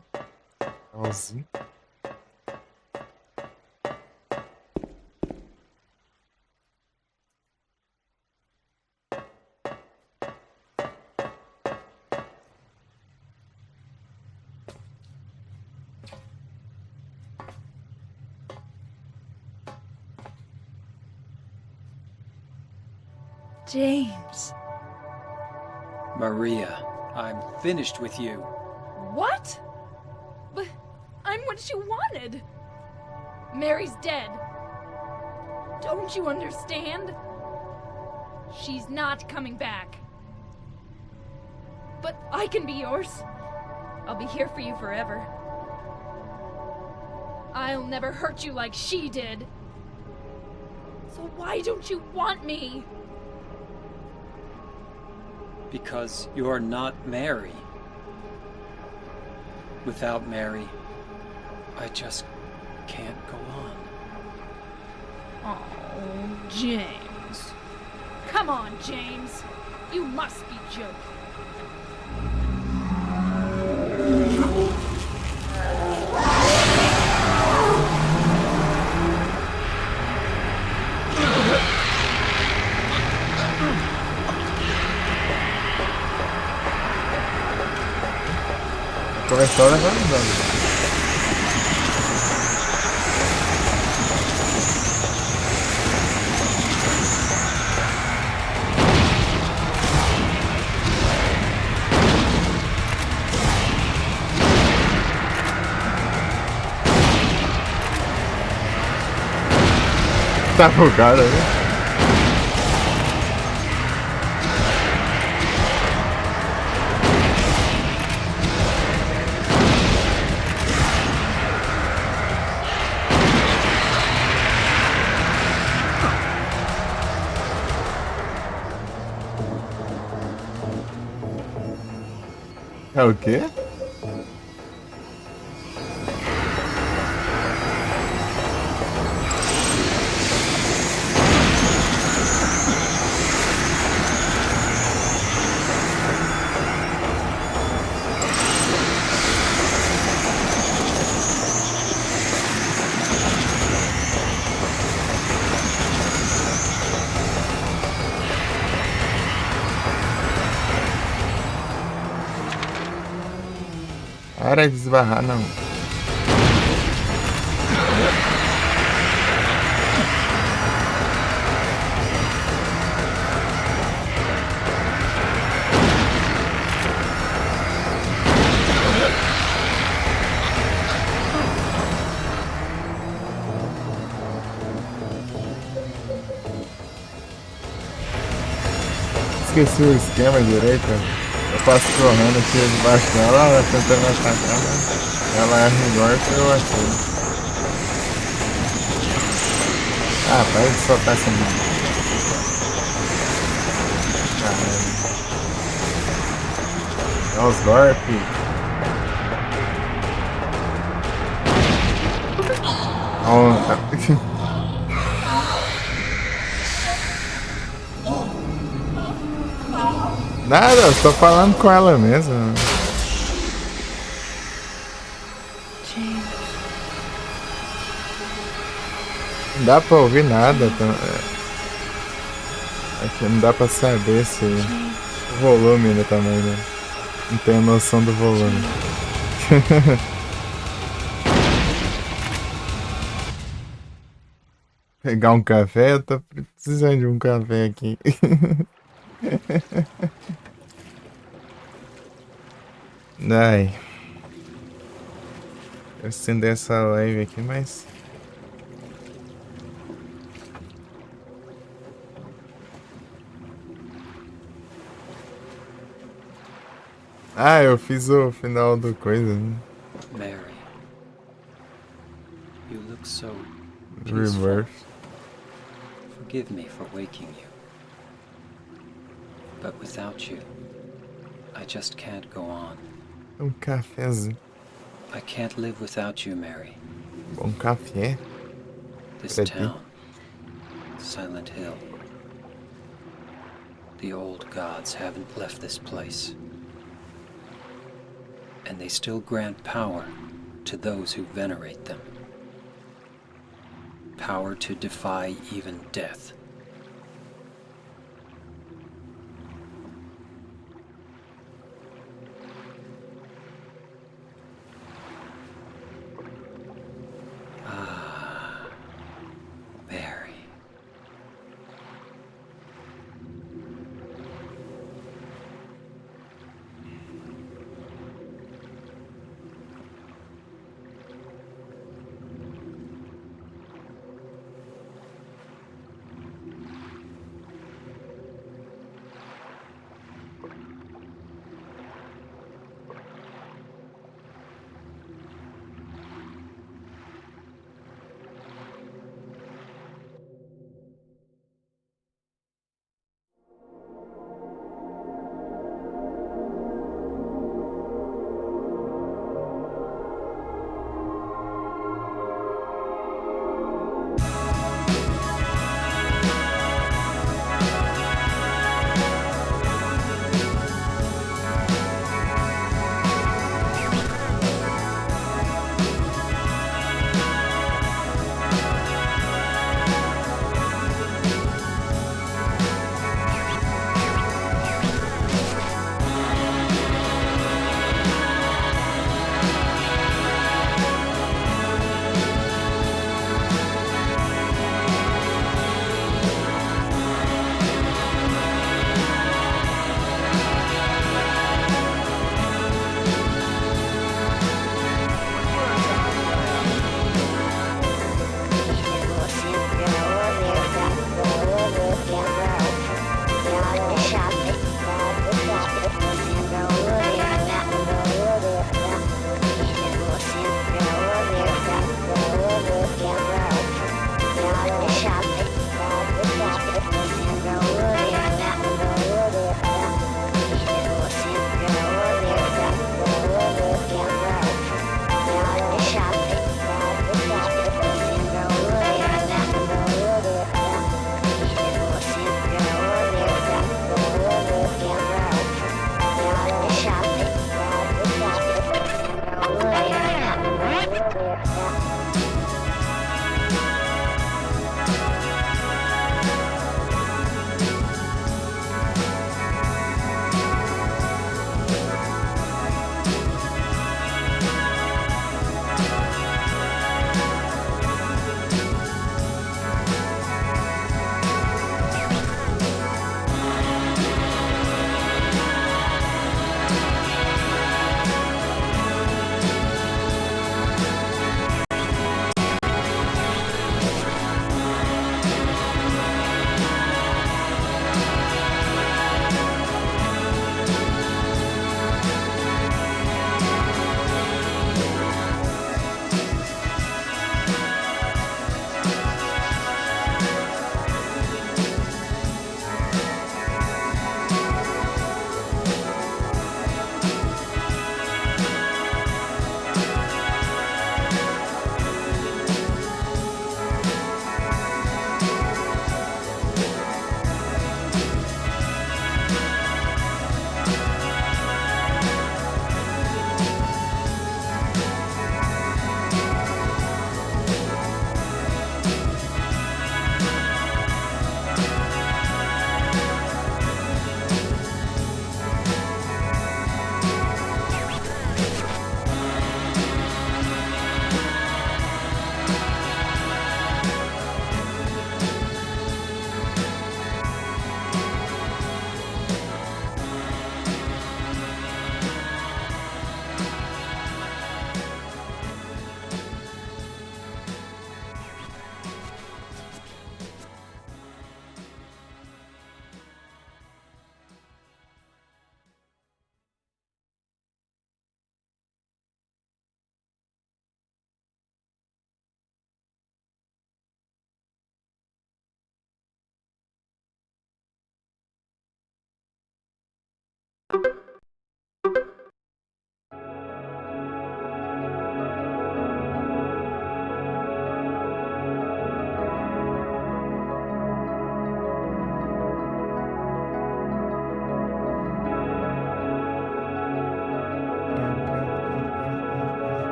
Finalzinho. James. Maria, I'm finished with you. What? But I'm what you wanted. Mary's dead. Don't you understand? She's not coming back. But I can be yours. I'll be here for you forever. I'll never hurt you like she did. So why don't you want me? Because you're not Mary. Without Mary, I just can't go on. Oh, James. Come on, James. You must be joking. Começou agora andando. Tá bugado, né? É o quê? Para de esbarrar, não. Esqueci o esquema direito. Eu passo correndo aqui debaixo dela, ela tentando me atacar, mas ela erra um golpe e eu atiro. Ah, para de soltar essa mão. Caralho. Dá os golpes. Nada, eu tô falando com ela mesmo. Não dá pra ouvir nada. Aqui não dá pra saber se o volume ainda também, né? Não tenho noção do volume. Pegar um café? Eu tô precisando de um café aqui. Ai. Eu acender essa live aqui, mas... Ah, eu fiz o final do coisa, né? Mary, you look so peaceful. Rebirth. Forgive me for waking you. But without you, I just can't go on. Um cafezinho. I can't live without you, Mary. Bom café. This Ready? town, Silent Hill. The old gods haven't left this place. And they still grant power to those who venerate them. Power to defy even death. Ah, Mary.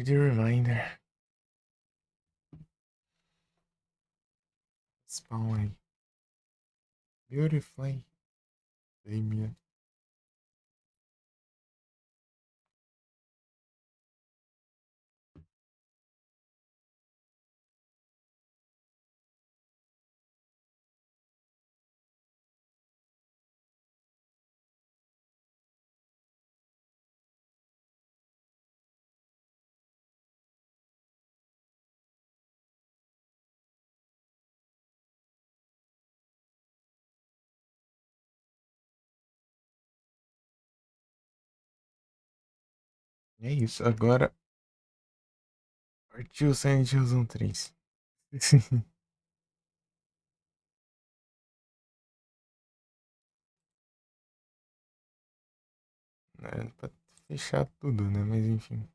The Reminder. Spawn aí. Beautifully. Damien. É isso, agora partiu Silent Hill Zone 3. É, pra fechar tudo, né? Mas enfim.